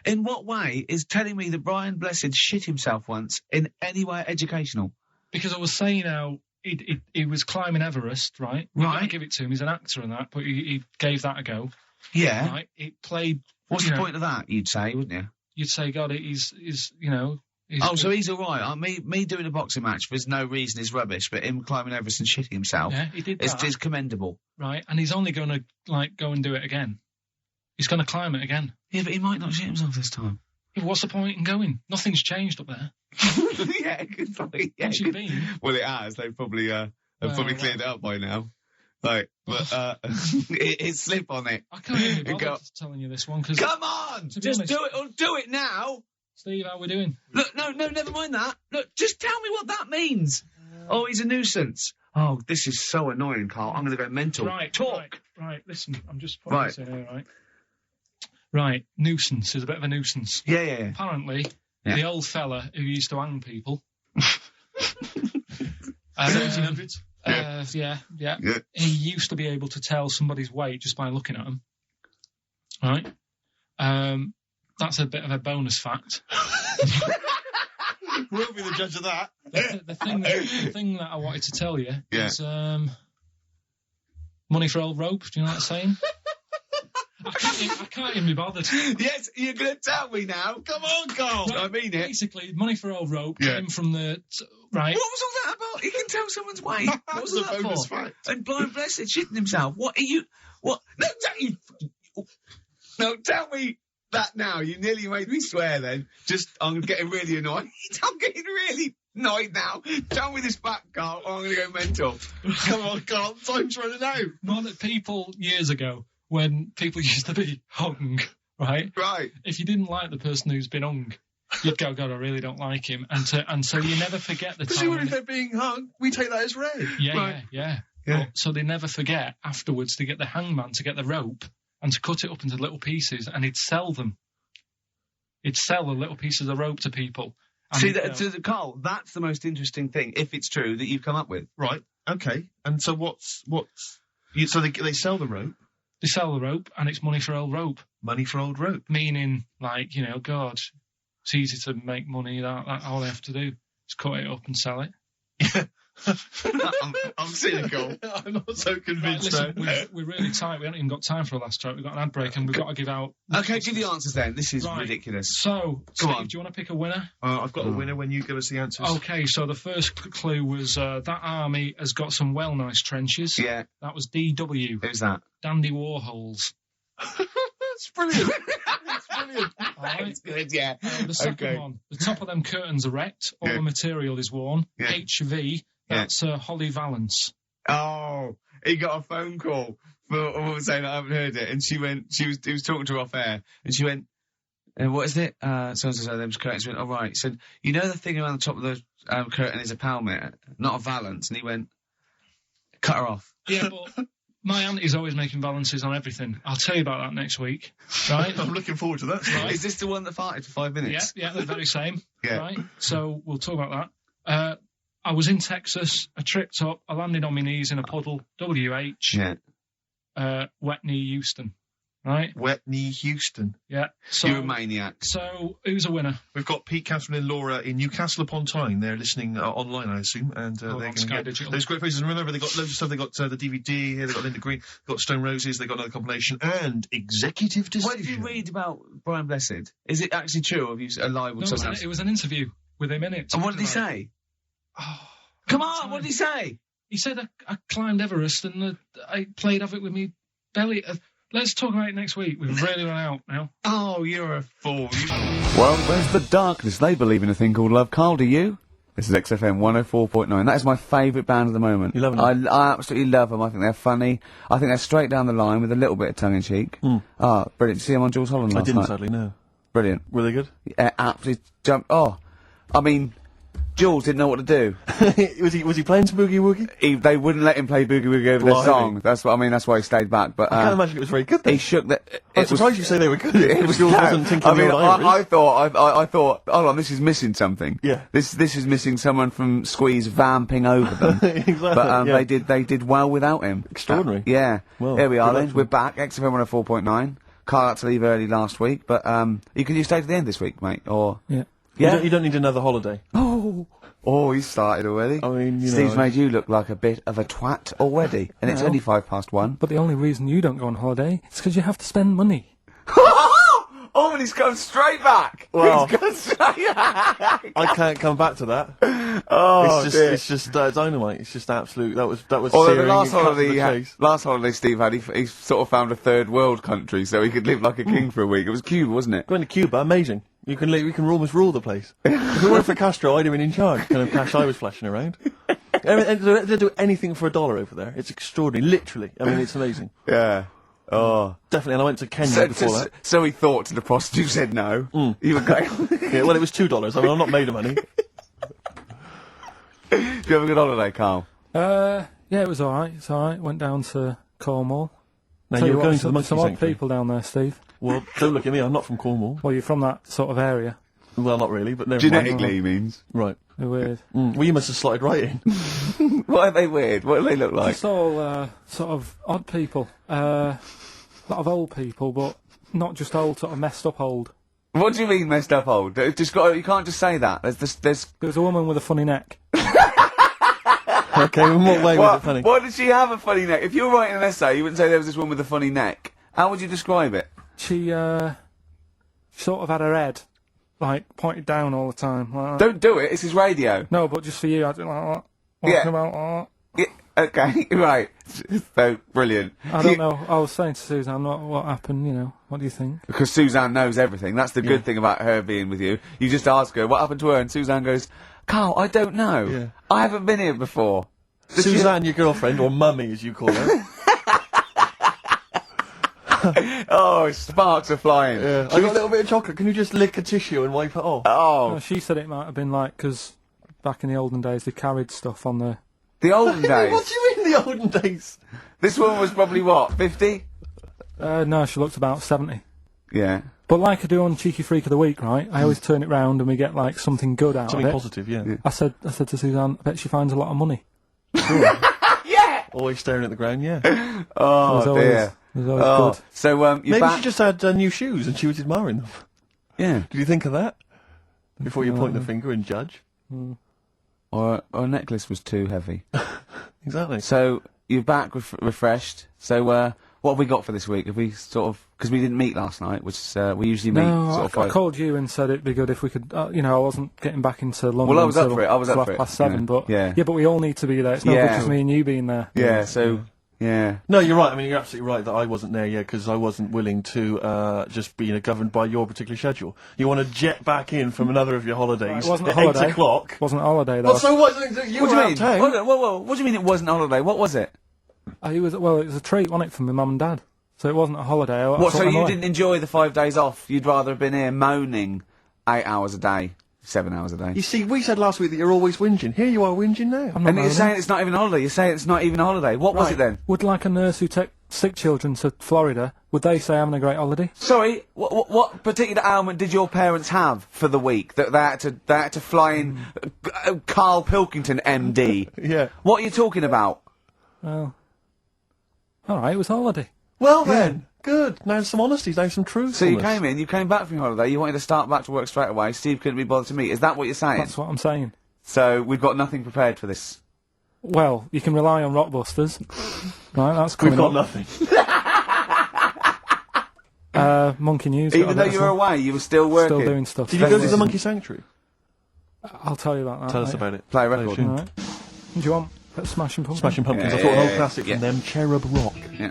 [SPEAKER 2] In what way is telling me that Brian Blessed shit himself once in any way educational?
[SPEAKER 1] Because I was saying how he was climbing Everest, right?
[SPEAKER 2] Right.
[SPEAKER 1] I give it to him. He's an actor and that, but he gave that a go.
[SPEAKER 2] Yeah.
[SPEAKER 1] Right. It played.
[SPEAKER 2] What's the point of that? You'd say, wouldn't you?
[SPEAKER 1] You'd say, God, he's
[SPEAKER 2] so he's all right. Me doing a boxing match for no reason is rubbish, but him climbing Everest and shitting himself,
[SPEAKER 1] he did that.
[SPEAKER 2] Is commendable.
[SPEAKER 1] Right, and he's only going to go and do it again. He's going to climb it again.
[SPEAKER 2] Yeah, but he might not shit himself this time.
[SPEAKER 1] Yeah, what's the point in going? Nothing's changed up there.
[SPEAKER 2] Yeah, good point. Yeah,
[SPEAKER 1] been?
[SPEAKER 2] Well, it has. They've probably cleared it up by now. Like, but it's slip on it.
[SPEAKER 1] I can't even be bothered telling you this one because.
[SPEAKER 2] Come on, just do it. Or do it now.
[SPEAKER 1] Steve, how we doing?
[SPEAKER 2] Look, no, never mind that. Look, just tell me what that means. Oh, he's a nuisance. Oh, this is so annoying, Karl. I'm going to go mental.
[SPEAKER 1] Right,
[SPEAKER 2] talk.
[SPEAKER 1] Right, listen, I'm just putting this in here, right? Right, nuisance is a bit of a nuisance.
[SPEAKER 2] Yeah.
[SPEAKER 1] Apparently, the old fella who used to hang people.
[SPEAKER 3] 1700s.
[SPEAKER 1] Yeah. He used to be able to tell somebody's weight just by looking at them. Right? That's a bit of a bonus fact.
[SPEAKER 3] We'll be the judge of that.
[SPEAKER 1] The thing that I wanted to tell you is money for old rope. Do you know what I'm saying? I can't even be bothered.
[SPEAKER 2] Yes, you're going to tell me now. Come on, Karl.
[SPEAKER 1] Right,
[SPEAKER 2] I mean it.
[SPEAKER 1] Basically, money for old rope came from the... Right.
[SPEAKER 2] What was all that about? He can tell someone's weight. What was that for? Fact. And Brian Blessed shitting himself. What are you... What? No, tell me that now. You nearly made me swear then. I'm getting really annoyed. I'm getting really annoyed now. Tell me this back, Karl, or I'm going to go mental.
[SPEAKER 3] Come on, Karl. Time's running out.
[SPEAKER 1] More that people years ago... when people used to be hung, right?
[SPEAKER 2] Right.
[SPEAKER 1] If you didn't like the person who's been hung, you'd go, God, I really don't like him. And so you never forget the time.
[SPEAKER 3] Presumably if they're being hung, we take that as read.
[SPEAKER 1] Yeah. Well, so they never forget afterwards to get the hangman to get the rope and to cut it up into little pieces, and he'd sell them. He'd sell the little pieces of rope to people.
[SPEAKER 2] See, Karl, that's the most interesting thing, if it's true, that you've come up with.
[SPEAKER 3] Right. Okay. And so what's... So they sell the rope.
[SPEAKER 1] They sell the rope, and it's money for old rope.
[SPEAKER 3] Money for old rope.
[SPEAKER 1] Meaning, like, you know, God, it's easy to make money. That all they have to do is cut it up and sell it.
[SPEAKER 2] I'm cynical.
[SPEAKER 3] I'm not so convinced.
[SPEAKER 1] Right, listen, we're really tight. We haven't even got time for a last stroke. We've got an ad break, and we've got to give out.
[SPEAKER 2] Okay, give the answers then. This is ridiculous.
[SPEAKER 1] So, Steve,
[SPEAKER 2] on.
[SPEAKER 1] do you want to pick a winner?
[SPEAKER 3] I've got a winner when you give us the answers.
[SPEAKER 1] Okay, so the first clue was that army has got some nice trenches.
[SPEAKER 2] Yeah.
[SPEAKER 1] That was DW.
[SPEAKER 2] Who's that?
[SPEAKER 1] Dandy Warhols.
[SPEAKER 3] That's brilliant. That's brilliant.
[SPEAKER 2] That's good, yeah.
[SPEAKER 1] The second one, the top of them curtains are wrecked, all the material is worn.
[SPEAKER 2] Yeah.
[SPEAKER 1] HV, that's Holly Valance.
[SPEAKER 2] Oh, he got a phone call for a woman saying I haven't heard it, and he was talking to her off air, and she went, what is it? So them's curtains. She went, right. He said, you know the thing around the top of the curtain is a palmet, not a valance, and he went, cut her off.
[SPEAKER 1] Yeah, but my auntie's always making valances on everything. I'll tell you about that next week, right?
[SPEAKER 3] I'm looking forward to that.
[SPEAKER 2] Right. Is this the one that farted for 5 minutes?
[SPEAKER 1] Yeah, the very same.
[SPEAKER 2] Yeah.
[SPEAKER 1] Right? So we'll talk about that. I was in Texas, I tripped up, I landed on my knees in a puddle, WH, wet knee Houston, right?
[SPEAKER 3] Wet knee Houston.
[SPEAKER 1] Yeah. So,
[SPEAKER 2] you're a maniac.
[SPEAKER 1] So, who's a winner?
[SPEAKER 3] We've got Pete, Catherine and Laura in Newcastle upon Tyne. They're listening online, I assume, and they're going to get
[SPEAKER 1] Digital.
[SPEAKER 3] those great places. And remember, they've got loads of stuff. They've got the DVD here, they've got Linda Green, they've got Stone Roses, they've got another compilation, and Executive Decision.
[SPEAKER 2] What did you read about Brian Blessed? Is it actually true, or have you alive with someone else?
[SPEAKER 1] It was an interview with him in it.
[SPEAKER 2] And what did he say?
[SPEAKER 1] Oh,
[SPEAKER 2] come on, what did he say?
[SPEAKER 1] He said I climbed Everest and I played Havoc with me belly. Let's talk about it next week. We've really run out now.
[SPEAKER 2] Oh, you're a fool.
[SPEAKER 4] Well, where's the darkness? They believe in a thing called love. Carl, do you? This is XFM 104.9. That is my favourite band at the moment.
[SPEAKER 3] You love them?
[SPEAKER 4] I absolutely love them. I think they're funny. I think they're straight down the line with a little bit of tongue-in-cheek.
[SPEAKER 3] Mm.
[SPEAKER 4] Ah, brilliant. Did you see them on Jules Holland last night?
[SPEAKER 3] I didn't, sadly, no.
[SPEAKER 4] Brilliant.
[SPEAKER 3] Were they good?
[SPEAKER 4] Yeah, absolutely jump. Oh, I mean, Jules didn't know what to do.
[SPEAKER 3] was he playing some Boogie Woogie?
[SPEAKER 4] They wouldn't let him play Boogie Woogie over their song. That's what I mean. That's why he stayed back. But
[SPEAKER 3] I can't imagine it was very good. Then.
[SPEAKER 4] He shook the.
[SPEAKER 3] I'm surprised you say they were good.
[SPEAKER 4] It was
[SPEAKER 3] Jules wasn't thinking
[SPEAKER 4] I mean,
[SPEAKER 3] I
[SPEAKER 4] thought. Hold on, this is missing something.
[SPEAKER 3] Yeah.
[SPEAKER 4] This is missing someone from Squeeze vamping over them.
[SPEAKER 3] Exactly.
[SPEAKER 4] But they did well without him.
[SPEAKER 3] Extraordinary.
[SPEAKER 4] Yeah.
[SPEAKER 3] Well,
[SPEAKER 4] here we are then. We're back. XFM 104.9. Carl had to leave early last week, but you stay to the end this week, mate? Or
[SPEAKER 1] yeah.
[SPEAKER 3] You don't need another holiday.
[SPEAKER 4] Oh, he's started already.
[SPEAKER 3] I mean,
[SPEAKER 4] Steve's made you look like a bit of a twat already, and it's only 1:05.
[SPEAKER 1] But the only reason you don't go on holiday is because you have to spend money.
[SPEAKER 4] Oh, and he's gone straight back.
[SPEAKER 3] Well,
[SPEAKER 4] he's gone straight back.
[SPEAKER 3] I can't come back to that.
[SPEAKER 4] Oh,
[SPEAKER 3] it's just dynamite. It's just absolute. That was.
[SPEAKER 4] Although the last holiday Steve had, he sort of found a third world country so he could live like a king for a week. It was Cuba, wasn't it?
[SPEAKER 3] Going to Cuba, amazing. We can almost rule the place. If it weren't for Castro, I'd have been in charge. Kind of cash I was flashing around. They do anything for $1 over there. It's extraordinary, literally. I mean, it's amazing.
[SPEAKER 4] Yeah. Oh,
[SPEAKER 3] definitely. And I went to Kenya before that.
[SPEAKER 4] So he thought to the prostitute, said no. You were going.
[SPEAKER 3] Yeah, well, it was $2. I mean, I'm not made of money.
[SPEAKER 4] Did you have a good holiday, Carl?
[SPEAKER 1] Yeah, it was all right. It's all right. Went down to Cornwall.
[SPEAKER 3] Now you were going to the monkey
[SPEAKER 1] some odd
[SPEAKER 3] sanctuary.
[SPEAKER 1] people down there, Steve.
[SPEAKER 3] Well, don't look at me. I'm not from Cornwall.
[SPEAKER 1] Well, you're from that sort of area.
[SPEAKER 3] Well, not really, but never
[SPEAKER 4] genetically,
[SPEAKER 3] mind.
[SPEAKER 4] he means.
[SPEAKER 3] Right.
[SPEAKER 1] They're weird.
[SPEAKER 3] Well, you must have slotted right in.
[SPEAKER 4] Why are they weird? What do they look like?
[SPEAKER 1] It's all sort of odd people. A lot of old people, but not just old, sort of messed up old.
[SPEAKER 4] What do you mean messed up old? You can't just say that.
[SPEAKER 1] There's a woman with a funny neck.
[SPEAKER 3] Okay, in what way was it funny?
[SPEAKER 4] Why did she have a funny neck? If you were writing an essay, you wouldn't say there was this woman with a funny neck. How would you describe it?
[SPEAKER 1] She sort of had her head, like, pointed down all the time. Like
[SPEAKER 4] Don't do it, it's his radio.
[SPEAKER 1] No, but just for you, I don't like that.
[SPEAKER 4] Yeah.
[SPEAKER 1] About
[SPEAKER 4] Yeah, okay, right. So, brilliant.
[SPEAKER 1] I don't know. I was saying to Suzanne, what happened, you know. What do you think?
[SPEAKER 4] Because Suzanne knows everything. That's the good thing about her being with you. You just ask her, what happened to her? And Suzanne goes, Carl, I don't know.
[SPEAKER 3] Yeah.
[SPEAKER 4] I haven't been here before.
[SPEAKER 3] Suzanne, your girlfriend, or mummy as you call her.
[SPEAKER 4] Oh, sparks are flying.
[SPEAKER 3] Yeah. I got a little bit of chocolate. Can you just lick a tissue and wipe it off?
[SPEAKER 4] Oh.
[SPEAKER 1] No, she said it might have been like, because back in the olden days, they carried stuff on the...
[SPEAKER 4] The olden days?
[SPEAKER 3] What do you mean the olden days?
[SPEAKER 4] This woman was probably, what, 50?
[SPEAKER 1] No, she looked about 70.
[SPEAKER 4] Yeah.
[SPEAKER 1] But like I do on Cheeky Freak of the Week, right, I always turn it round and we get, like, something good out
[SPEAKER 3] Something
[SPEAKER 1] of it.
[SPEAKER 3] positive, yeah.
[SPEAKER 1] I said to Suzanne, I bet she finds a lot of money.
[SPEAKER 3] Sure.
[SPEAKER 4] Yeah!
[SPEAKER 3] Always staring at the ground, yeah.
[SPEAKER 4] Oh, dear.
[SPEAKER 1] It was always good.
[SPEAKER 4] So, you're
[SPEAKER 3] Maybe
[SPEAKER 4] back.
[SPEAKER 3] she just had new shoes and she was admiring them.
[SPEAKER 4] Yeah.
[SPEAKER 3] Did you think of that? Before you point the finger and judge?
[SPEAKER 4] Or a necklace was too heavy.
[SPEAKER 3] Exactly.
[SPEAKER 4] So, you're back refreshed. So, what have we got for this week? Have we sort of... Because we didn't meet last night, which we usually meet sort of
[SPEAKER 1] I called you and said it'd be good if we could... I wasn't getting back into London
[SPEAKER 4] Well, I was up for it.
[SPEAKER 1] until 7:30, but...
[SPEAKER 4] Yeah.
[SPEAKER 1] Yeah, but we all need to be there. It's no good just me and you being there.
[SPEAKER 4] Yeah, so... Yeah.
[SPEAKER 3] No, you're right. I mean, you're absolutely right that I wasn't there, because I wasn't willing to just be governed by your particular schedule. You want to jet back in from another of your holidays
[SPEAKER 1] It wasn't a
[SPEAKER 3] at
[SPEAKER 1] holiday.
[SPEAKER 3] 8 o'clock.
[SPEAKER 1] It wasn't a holiday, though.
[SPEAKER 3] Well, so what? You
[SPEAKER 4] What
[SPEAKER 3] were
[SPEAKER 4] do you
[SPEAKER 3] out
[SPEAKER 4] mean?
[SPEAKER 3] of town.
[SPEAKER 4] What do you mean it wasn't a holiday? What was it?
[SPEAKER 1] It was a treat, wasn't it, for my mum and dad? So it wasn't a holiday.
[SPEAKER 4] What, so you didn't enjoy the 5 days off? You'd rather have been here moaning 8 hours a day, 7 hours a day?
[SPEAKER 3] You see, we said last week that you're always whinging. Here you are whinging now.
[SPEAKER 1] I'm not
[SPEAKER 4] And you're
[SPEAKER 1] moaning.
[SPEAKER 4] saying it's not even a holiday. You're saying it's not even a holiday. What was it then?
[SPEAKER 1] Would like a nurse who take sick children to Florida, would they say having a great holiday?
[SPEAKER 4] Sorry, what particular ailment did your parents have for the week that they had to fly in Karl Pilkington, MD?
[SPEAKER 3] Yeah.
[SPEAKER 4] What are you talking about?
[SPEAKER 1] Well, alright, it was a holiday.
[SPEAKER 3] Well then, good. Now some honesty, now some truth.
[SPEAKER 4] So you came back from your holiday, you wanted to start back to work straight away, Steve couldn't be bothered to meet. Is that what you're saying?
[SPEAKER 1] That's what I'm saying.
[SPEAKER 4] So we've got nothing prepared for this.
[SPEAKER 1] Well, you can rely on Rockbusters. Right, that's
[SPEAKER 3] We've
[SPEAKER 1] coming
[SPEAKER 3] got
[SPEAKER 1] up.
[SPEAKER 3] nothing.
[SPEAKER 1] Monkey News.
[SPEAKER 4] Even though you were away, you were still working.
[SPEAKER 1] Still doing stuff.
[SPEAKER 3] Did you go to the Monkey Sanctuary?
[SPEAKER 1] I'll tell you about that.
[SPEAKER 3] Tell us
[SPEAKER 1] later.
[SPEAKER 3] about it.
[SPEAKER 4] Play a record.
[SPEAKER 3] Soon.
[SPEAKER 1] Alright. Do you want Smashing Pumpkins?
[SPEAKER 3] Smashing Pumpkins.
[SPEAKER 4] Yeah,
[SPEAKER 3] I thought an old
[SPEAKER 4] yeah,
[SPEAKER 3] classic
[SPEAKER 4] yeah.
[SPEAKER 3] from them, Cherub Rock.
[SPEAKER 4] Yeah.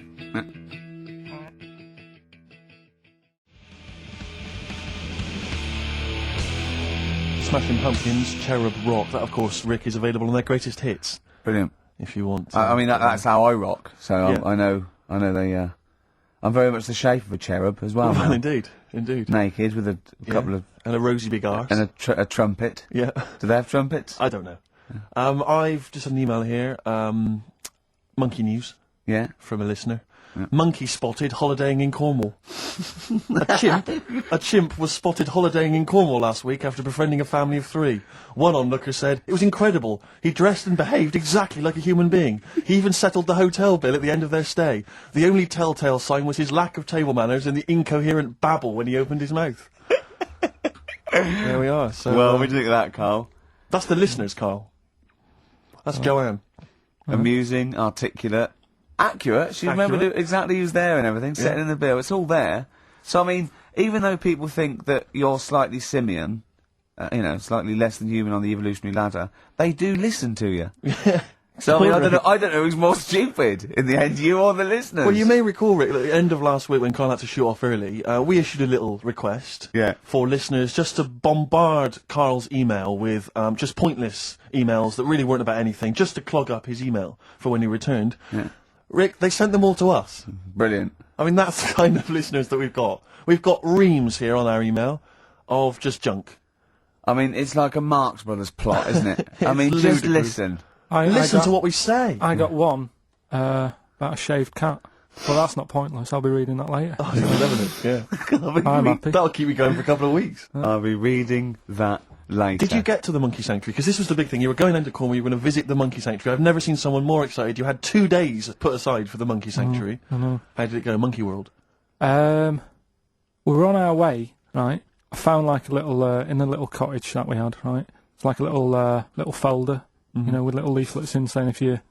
[SPEAKER 3] Smashing Pumpkins, Cherub Rock. That, of course, Rick, is available on their greatest hits.
[SPEAKER 4] Brilliant.
[SPEAKER 3] If you want.
[SPEAKER 4] I mean, that's how I rock. So
[SPEAKER 3] Yeah.
[SPEAKER 4] I know they. I'm very much the shape of a cherub as well.
[SPEAKER 3] Well,
[SPEAKER 4] now.
[SPEAKER 3] indeed.
[SPEAKER 4] Naked with a couple of
[SPEAKER 3] And a rosy big arse.
[SPEAKER 4] and a trumpet.
[SPEAKER 3] Yeah.
[SPEAKER 4] Do they have trumpets?
[SPEAKER 3] I don't know. I've just had an email here. Monkey News
[SPEAKER 4] Yeah.
[SPEAKER 3] from a listener. Monkey spotted holidaying in Cornwall. A chimp was spotted holidaying in Cornwall last week after befriending a family of 3. One onlooker said, "It was incredible. He dressed and behaved exactly like a human being. He even settled the hotel bill at the end of their stay. The only telltale sign was his lack of table manners and the incoherent babble when he opened his mouth." There we are. So,
[SPEAKER 4] Well, what do you think of that, Carl?
[SPEAKER 3] that's the listeners, Carl. That's Joanne.
[SPEAKER 4] Amusing, articulate, accurate. She remembered exactly who's there and everything. Set in the bill. It's all there. So I mean, even though people think that you're slightly simian, slightly less than human on the evolutionary ladder, they do listen to you. So I mean, I don't know who's more stupid in the end, you or the listeners.
[SPEAKER 3] Well, you may recall, Rick, at the end of last week when Karl had to shoot off early, we issued a little request for listeners just to bombard Karl's email with just pointless emails that really weren't about anything, just to clog up his email for when he returned.
[SPEAKER 4] Yeah.
[SPEAKER 3] Rick, they sent them all to us.
[SPEAKER 4] Brilliant.
[SPEAKER 3] I mean, that's the kind of listeners that we've got. We've got reams here on our email of just junk.
[SPEAKER 4] I mean, it's like a Marx Brothers plot, isn't it? I mean, just
[SPEAKER 3] ludicrous.
[SPEAKER 4] listen.
[SPEAKER 3] Listen to what we say.
[SPEAKER 1] I got one about a shaved cat. Well, that's not pointless. I'll be reading that later.
[SPEAKER 3] Oh, you're loving it, yeah.
[SPEAKER 1] I'm happy.
[SPEAKER 3] That'll keep you going for a couple of weeks.
[SPEAKER 4] I'll be reading that later.
[SPEAKER 3] Did you get to the Monkey Sanctuary? Because this was the big thing. You were going down to Cornwall, you were going to visit the Monkey Sanctuary. I've never seen someone more excited. You had 2 days put aside for the Monkey Sanctuary.
[SPEAKER 1] I know.
[SPEAKER 3] How did it go? Monkey World?
[SPEAKER 1] We were on our way, right? I found like a little, in the little cottage that we had, right? It's like a little folder, with little leaflets in saying if you're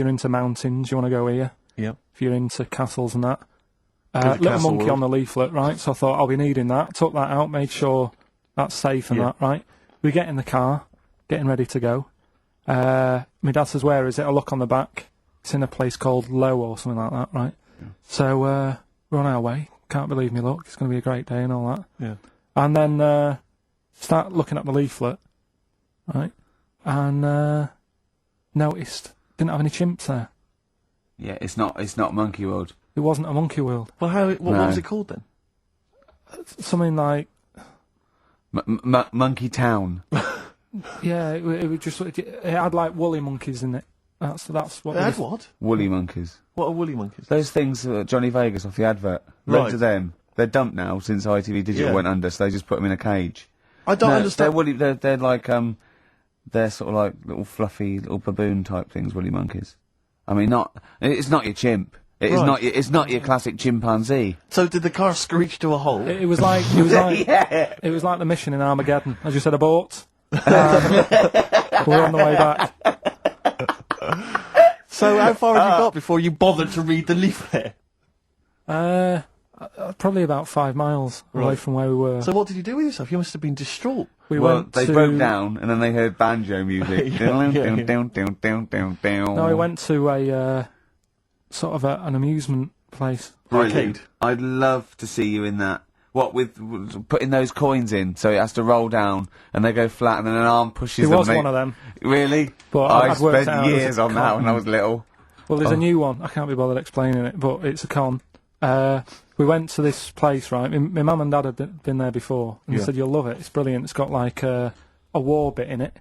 [SPEAKER 1] into mountains, you want to go here.
[SPEAKER 3] Yeah.
[SPEAKER 1] If you're into castles and that.
[SPEAKER 3] There's a
[SPEAKER 1] Little
[SPEAKER 3] castle
[SPEAKER 1] monkey
[SPEAKER 3] world.
[SPEAKER 1] on the leaflet, right? So I thought I'll be needing that. Took that out, made sure that's safe and that, right? We get in the car, getting ready to go. My dad says, "Where is it?" I look on the back. It's in a place called Low or something like that, right? Yeah. So we're on our way. Can't believe me luck. It's going to be a great day and all that.
[SPEAKER 3] Yeah.
[SPEAKER 1] And then start looking at the leaflet, right? And noticed didn't have any chimps there.
[SPEAKER 4] Yeah, it's not Monkey World.
[SPEAKER 1] It wasn't a monkey world.
[SPEAKER 3] Well, what was it called then?
[SPEAKER 1] Something like
[SPEAKER 4] Monkey Town.
[SPEAKER 1] yeah, it was just it had like woolly monkeys in it. That's what.
[SPEAKER 3] It had what?
[SPEAKER 4] Woolly monkeys.
[SPEAKER 3] What are woolly monkeys?
[SPEAKER 4] Those things Johnny Vegas off the advert.
[SPEAKER 3] Right.
[SPEAKER 4] Look to them. They're dumped now since ITV Digital went under, so they just put them in a cage.
[SPEAKER 3] I don't understand.
[SPEAKER 4] They're woolly. They're like they're sort of like little fluffy little baboon type things. Woolly monkeys. I mean, it's not your chimp. It's not your classic chimpanzee.
[SPEAKER 3] So did the car screech to a halt?
[SPEAKER 1] It was like it was like the mission in Armageddon. As you said, abort. We're on the way back.
[SPEAKER 3] So how far had you got before you bothered to read the leaflet?
[SPEAKER 1] Probably about 5 miles away from where we were.
[SPEAKER 3] So what did you do with yourself? You must have been distraught.
[SPEAKER 4] They broke down and then they heard banjo music.
[SPEAKER 1] No, we went to a sort of an amusement place.
[SPEAKER 3] Arcade.
[SPEAKER 4] I'd love to see you in that. What, with putting those coins in, so it has to roll down, and they go flat, and then an arm pushes them.
[SPEAKER 1] It was one of them.
[SPEAKER 4] Really?
[SPEAKER 1] But
[SPEAKER 4] I spent years on that when I was little.
[SPEAKER 1] Well, there's a new one. I can't be bothered explaining it, but it's a con. We went to this place, right? My mum and dad had been there before, and they said, you'll love it. It's brilliant. It's got, like, a war bit in it.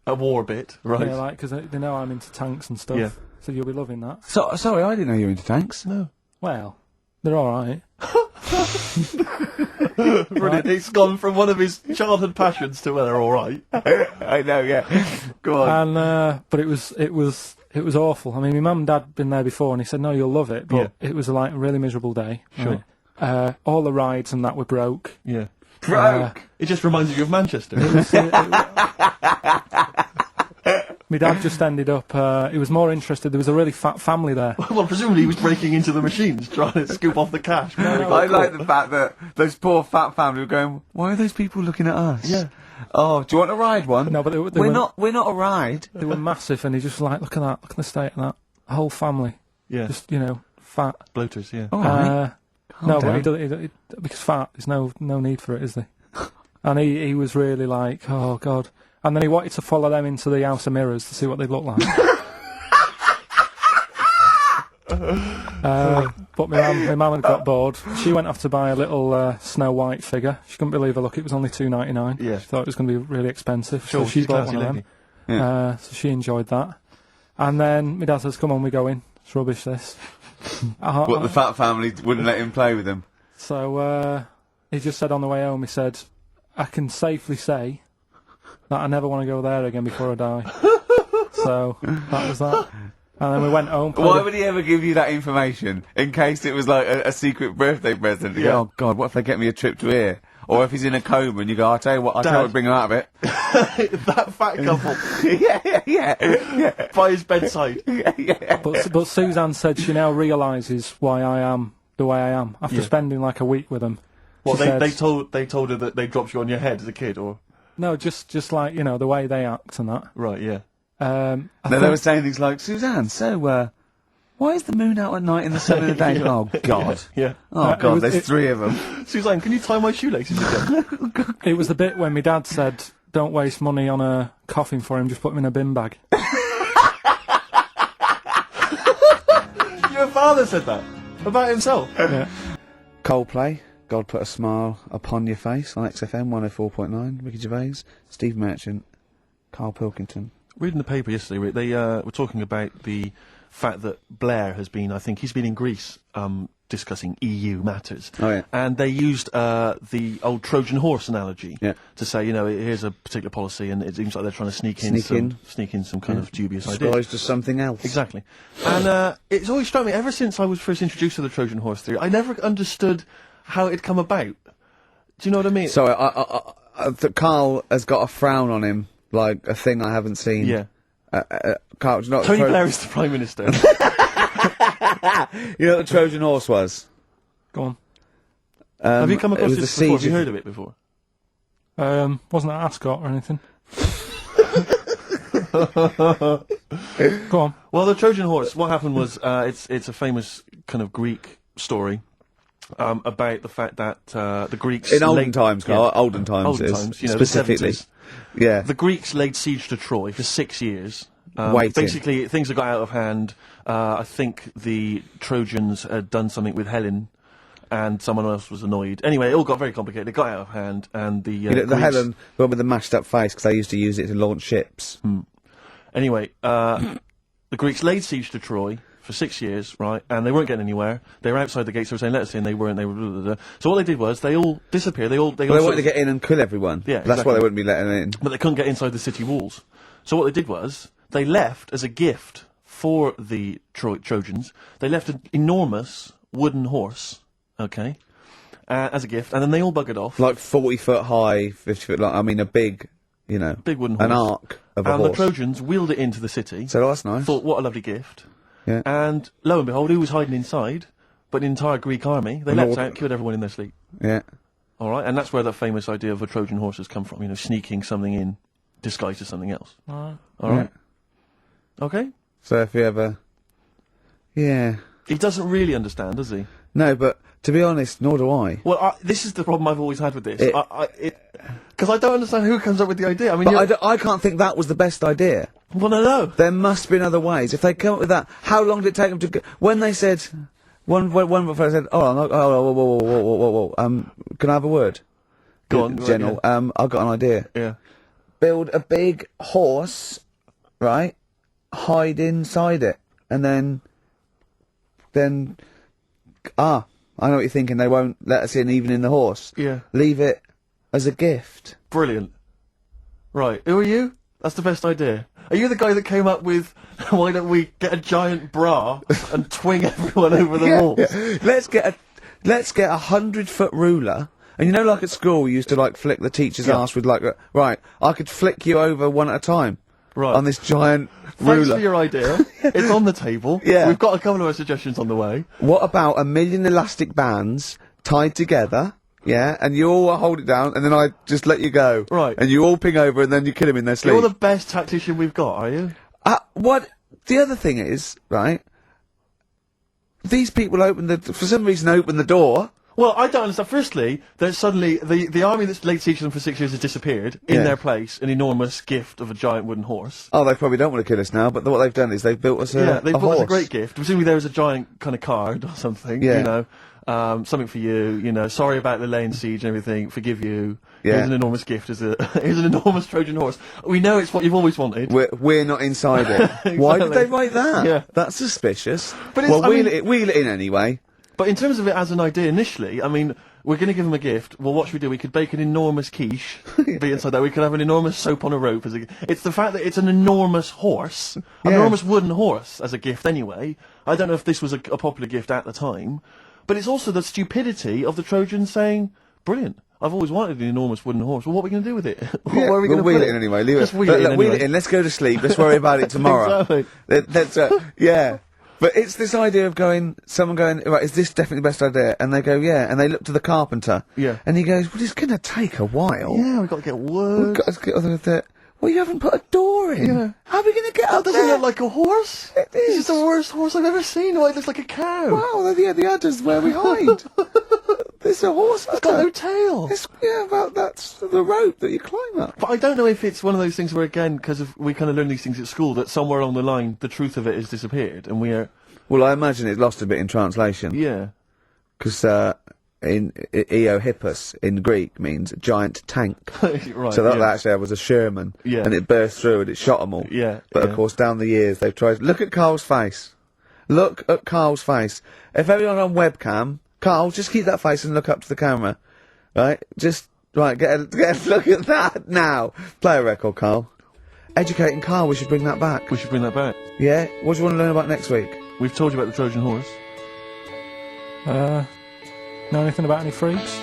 [SPEAKER 3] A war bit, right.
[SPEAKER 1] Yeah, like, because they know I'm into tanks and stuff.
[SPEAKER 3] Yeah.
[SPEAKER 1] So you'll be loving that.
[SPEAKER 4] So, sorry, I didn't know you were into tanks.
[SPEAKER 3] No.
[SPEAKER 1] Well, they're alright.
[SPEAKER 3] Brilliant. It's gone from one of his childhood passions to, well, they're alright.
[SPEAKER 4] I know, yeah. Go on.
[SPEAKER 1] And, but it was awful. I mean, my mum and dad had been there before, and he said, no, you'll love it. But it was, like, a really miserable day.
[SPEAKER 3] Sure.
[SPEAKER 1] Right? All the rides and that were broke.
[SPEAKER 3] Yeah.
[SPEAKER 4] Broke?
[SPEAKER 3] It just reminds you of Manchester.
[SPEAKER 1] My dad just ended up, he was more interested, there was a really fat family there.
[SPEAKER 3] Well, presumably he was breaking into the machines, trying to scoop off the cash.
[SPEAKER 4] I like the fact that those poor fat family were going, why are those people looking at us?
[SPEAKER 3] Yeah.
[SPEAKER 4] Oh, do you want to ride one?
[SPEAKER 1] No, but
[SPEAKER 4] we're not a ride.
[SPEAKER 1] They were massive, and he just like, look at the state of that. The whole family.
[SPEAKER 3] Yeah.
[SPEAKER 1] Just, fat.
[SPEAKER 3] Bloaters, yeah.
[SPEAKER 4] All right.
[SPEAKER 1] No, but because fat, there's no need for it, is there? And he was really like, oh, God. And then he wanted to follow them into the House of Mirrors to see what they'd look like. But my mum had got bored. She went off to buy a little Snow White figure. She couldn't believe her luck. It was only $2.99.
[SPEAKER 3] Yeah.
[SPEAKER 1] She thought it was going to be really expensive.
[SPEAKER 3] Sure,
[SPEAKER 1] so she bought one of them.
[SPEAKER 4] Yeah.
[SPEAKER 1] So she enjoyed that. And then my dad says, come on, we go in. It's rubbish, this.
[SPEAKER 4] What, the fat family wouldn't let him play with them?
[SPEAKER 1] So he just said on the way home, he said, I can safely say that I never want to go there again before I die. So that was that. And then we went home.
[SPEAKER 4] Why would he ever give you that information? In case it was like a secret birthday present. You go, oh God, what if they get me a trip to here? Or if he's in a coma and you go, I'll tell you what, bring him out of it.
[SPEAKER 3] That fat couple.
[SPEAKER 4] yeah.
[SPEAKER 3] By his bedside.
[SPEAKER 4] Yeah.
[SPEAKER 1] But Suzanne said she now realises why I am the way I am after spending like a week with them.
[SPEAKER 3] Well, they told her that they dropped you on your head as a kid, or
[SPEAKER 1] no, just like the way they act and that.
[SPEAKER 3] Right, yeah.
[SPEAKER 4] They were saying things like, Suzanne, so why is the moon out at night and the sun in the day? Oh God.
[SPEAKER 3] Yeah.
[SPEAKER 4] Oh God, there's 3 of them.
[SPEAKER 3] Suzanne, can you tie my shoelaces again?
[SPEAKER 1] It was the bit when my dad said, "Don't waste money on a coffin for him. Just put him in a bin bag."
[SPEAKER 3] Your father said that about himself.
[SPEAKER 1] Yeah.
[SPEAKER 4] Coldplay, God Put a Smile Upon Your Face on XFM 104.9. Ricky Gervais, Steve Merchant, Karl Pilkington.
[SPEAKER 3] Reading the paper yesterday, they were talking about the fact that Blair has been, I think he's been in Greece discussing EU matters.
[SPEAKER 4] Oh, yeah.
[SPEAKER 3] And they used the old Trojan horse analogy to say, here's a particular policy and it seems like they're trying to sneak in some kind of dubious idea.
[SPEAKER 4] Disguised to something else.
[SPEAKER 3] Exactly. And it's always struck me, ever since I was first introduced to the Trojan horse theory, I never understood how it come about. Do you know what I mean?
[SPEAKER 4] So, Karl has got a frown on him, like a thing I haven't seen.
[SPEAKER 3] Yeah.
[SPEAKER 4] Karl, do you know what
[SPEAKER 3] Tony Blair is the Prime Minister.
[SPEAKER 4] You know what the Trojan horse was?
[SPEAKER 1] Go on.
[SPEAKER 3] Have you come across
[SPEAKER 4] it was
[SPEAKER 3] this
[SPEAKER 4] the
[SPEAKER 3] before?
[SPEAKER 4] siege
[SPEAKER 3] Have you heard of it before?
[SPEAKER 1] Wasn't that Ascot or anything? Go on.
[SPEAKER 3] Well, the Trojan horse, what happened was, it's a famous kind of Greek story about the fact that the Greeks...
[SPEAKER 4] In olden times, Karl. Olden times, specifically.
[SPEAKER 3] Yeah. The Greeks laid siege to Troy for 6 years. Basically, things had got out of hand. I think the Trojans had done something with Helen, and someone else was annoyed. Anyway, it all got very complicated. It got out of hand, and the
[SPEAKER 4] the Helen, the one with the mashed up face, because they used to use it to launch ships.
[SPEAKER 3] Anyway, the Greeks laid siege to Troy for 6 years, right? And they weren't getting anywhere. They were outside the gates. They were saying, "Let us in." They weren't. They were. Blah, blah, blah. So what they did was they all disappeared. They
[SPEAKER 4] wanted to get in and kill everyone.
[SPEAKER 3] Yeah,
[SPEAKER 4] that's why they wouldn't be letting in.
[SPEAKER 3] But they couldn't get inside the city walls. So what they did was they left as a gift for the Trojans. They left an enormous wooden horse, okay, as a gift, and then they all buggered off.
[SPEAKER 4] Like 40 foot high, 50 foot long. I mean, a big, you know,
[SPEAKER 3] big wooden horse.
[SPEAKER 4] an arc of a
[SPEAKER 3] and
[SPEAKER 4] horse.
[SPEAKER 3] the Trojans wheeled it into the city.
[SPEAKER 4] So that's nice.
[SPEAKER 3] Thought, what a lovely gift.
[SPEAKER 4] Yeah.
[SPEAKER 3] And lo and behold, who was hiding inside? But the entire Greek army. They leapt out, killed everyone in their sleep.
[SPEAKER 4] Yeah.
[SPEAKER 3] All right, and that's where that famous idea of a Trojan horse has come from. You know, sneaking something in, disguised as something else. All right. Okay.
[SPEAKER 4] So if you ever, yeah.
[SPEAKER 3] He doesn't really understand, does he?
[SPEAKER 4] No, but to be honest, nor do I.
[SPEAKER 3] Well, this is the problem I've always had with this. Because I don't understand who comes up with the idea. I mean,
[SPEAKER 4] I can't think that was the best idea.
[SPEAKER 3] Well, no.
[SPEAKER 4] There must be other ways. If they come up with that, how long did it take them to? When they said, one fellow said, whoa, can I have a word?
[SPEAKER 3] Go on,
[SPEAKER 4] General.
[SPEAKER 3] Yeah.
[SPEAKER 4] I've got an idea.
[SPEAKER 3] Yeah.
[SPEAKER 4] Build a big horse, right? Hide inside it, and then, I know what you're thinking. They won't let us in even in the horse.
[SPEAKER 3] Yeah.
[SPEAKER 4] Leave it as a gift.
[SPEAKER 3] Brilliant. Right. Who are you? That's the best idea. Are you the guy that came up with, why don't we get a giant bra and twing everyone over the walls?
[SPEAKER 4] Yeah. Let's get a 100-foot ruler. And you know, like at school, we used to like flick the teacher's ass with like, right, I could flick you over one at a time.
[SPEAKER 3] Right.
[SPEAKER 4] On this giant ruler.
[SPEAKER 3] Thanks for your idea. It's on the table.
[SPEAKER 4] Yeah.
[SPEAKER 3] We've got a couple of other suggestions on the way.
[SPEAKER 4] What about 1,000,000 elastic bands tied together? Yeah, and you all hold it down, and then I just let you go.
[SPEAKER 3] Right.
[SPEAKER 4] And you all ping over, and then you kill him in their sleep.
[SPEAKER 3] You're the best tactician we've got, are you?
[SPEAKER 4] What? The other thing is, right, these people for some reason open the door.
[SPEAKER 3] Well, I don't understand. Firstly, there's suddenly the army that's laid siege to them for 6 years has disappeared. In their place, an enormous gift of a giant wooden horse.
[SPEAKER 4] Oh, they probably don't want to kill us now, but what they've done is they've built us a
[SPEAKER 3] they've built
[SPEAKER 4] horse.
[SPEAKER 3] us a great gift. Presumably there was a giant kind of card or something.
[SPEAKER 4] Yeah.
[SPEAKER 3] You know, something for you. You know, sorry about the laying siege and everything. Forgive you.
[SPEAKER 4] Yeah.
[SPEAKER 3] Here's an enormous gift. Here's an enormous Trojan horse. We know it's what you've always wanted.
[SPEAKER 4] We're not inside it.
[SPEAKER 3] Exactly.
[SPEAKER 4] Why did they write that?
[SPEAKER 3] Yeah.
[SPEAKER 4] That's suspicious.
[SPEAKER 3] But
[SPEAKER 4] well, wheel it in anyway.
[SPEAKER 3] But in terms of it as an idea initially, I mean, we're going to give them a gift. Well, what should we do? We could bake an enormous quiche, be inside that. We could have an enormous soap on a rope as a gift. It's the fact that it's an enormous horse, an enormous wooden horse as a gift anyway. I don't know if this was a popular gift at the time, but it's also the stupidity of the Trojans saying, brilliant. I've always wanted an enormous wooden horse. Well, what are we going to do with it? Where are we going to
[SPEAKER 4] wheel
[SPEAKER 3] put
[SPEAKER 4] it in anyway. Leave
[SPEAKER 3] Just
[SPEAKER 4] it.
[SPEAKER 3] wheel it in anyway.
[SPEAKER 4] Wheel it in. Let's go to sleep. Let's worry about it tomorrow.
[SPEAKER 3] Exactly.
[SPEAKER 4] Yeah. But it's this idea of someone going, right, is this definitely the best idea? And they go, yeah. And they look to the carpenter.
[SPEAKER 3] Yeah.
[SPEAKER 4] And he goes, well, it's going to take a while.
[SPEAKER 3] Yeah, we've got to get wood.
[SPEAKER 4] We've got to get other that. Well, you haven't put a door in. Yeah. How are we going to get up
[SPEAKER 3] Doesn't
[SPEAKER 4] there?
[SPEAKER 3] it look like a horse?
[SPEAKER 4] It is.
[SPEAKER 3] It's the worst horse I've ever seen. Why, it looks like a cow.
[SPEAKER 4] Wow, the udder's where we hide. There's a horse.
[SPEAKER 3] It's got no tail.
[SPEAKER 4] That's the rope that you climb up.
[SPEAKER 3] But I don't know if it's one of those things where, again, because we kind of learn these things at school, that somewhere along the line, the truth of it has disappeared, and we're...
[SPEAKER 4] Well, I imagine it's lost a bit in translation.
[SPEAKER 3] Yeah.
[SPEAKER 4] Because in Eohippus in Greek means giant tank.
[SPEAKER 3] Right,
[SPEAKER 4] so that actually was a Sherman.
[SPEAKER 3] Yeah.
[SPEAKER 4] And it burst through and it shot them all.
[SPEAKER 3] Yeah.
[SPEAKER 4] But of course, down the years, they've tried. Look at Karl's face. Look at Karl's face. If everyone on webcam, Karl, just keep that face and look up to the camera. Right? Just, right, get a look at that now. Play a record, Karl. Educating Karl, we should bring that back.
[SPEAKER 3] We should bring that back.
[SPEAKER 4] Yeah? What do you want to learn about next week?
[SPEAKER 3] We've told you about the Trojan horse.
[SPEAKER 1] Know anything about any freaks?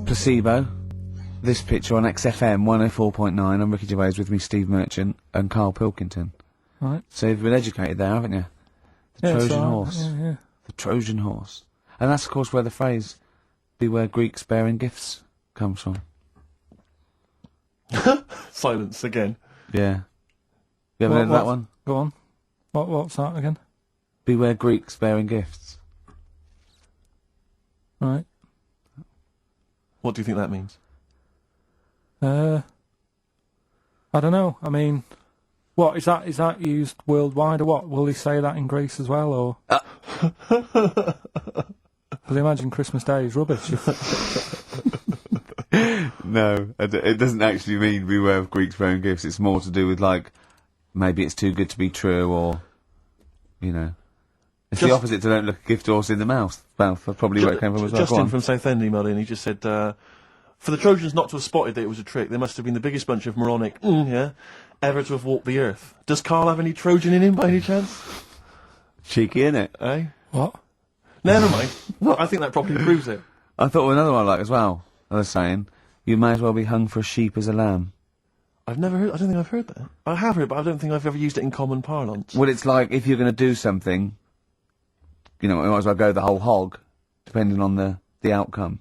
[SPEAKER 4] Placebo. This picture on XFM 104.9. I'm Ricky Gervais, with me Steve Merchant and Karl Pilkington.
[SPEAKER 1] Right.
[SPEAKER 4] So you've been educated there, haven't you? The Trojan horse.
[SPEAKER 1] Yeah.
[SPEAKER 4] The Trojan horse. And that's, of course, where the phrase, beware Greeks bearing gifts, comes from.
[SPEAKER 3] Silence again.
[SPEAKER 4] Yeah. You ever heard of that one?
[SPEAKER 1] Go on. What's that again?
[SPEAKER 4] Beware Greeks bearing gifts.
[SPEAKER 1] Right.
[SPEAKER 3] What do you think that means?
[SPEAKER 1] I don't know. I mean, what is that? Is that used worldwide or what? Will they say that in Greece as well, or? Because I imagine Christmas Day is rubbish.
[SPEAKER 4] No, it doesn't actually mean beware of Greeks bearing gifts. It's more to do with, like, maybe it's too good to be true, or, you know. It's the opposite to don't look a gift horse in the mouth. Probably where it came from as well.
[SPEAKER 3] Justin from Southend emailed in. He just said, For the Trojans not to have spotted that it was a trick, they must have been the biggest bunch of moronic, ever to have walked the earth. Does Karl have any Trojan in him by any chance?
[SPEAKER 4] Cheeky, innit?
[SPEAKER 3] Eh?
[SPEAKER 1] What?
[SPEAKER 3] Never mind. I think that probably proves it.
[SPEAKER 4] I thought of another one I like as well. I was saying, you may as well be hung for a sheep as a lamb.
[SPEAKER 3] I've never heard, I don't think I've heard that. I have heard, but I don't think I've ever used it in common parlance.
[SPEAKER 4] Well, it's like, if you're going to do something, you know, you might as well go the whole hog, depending on the outcome.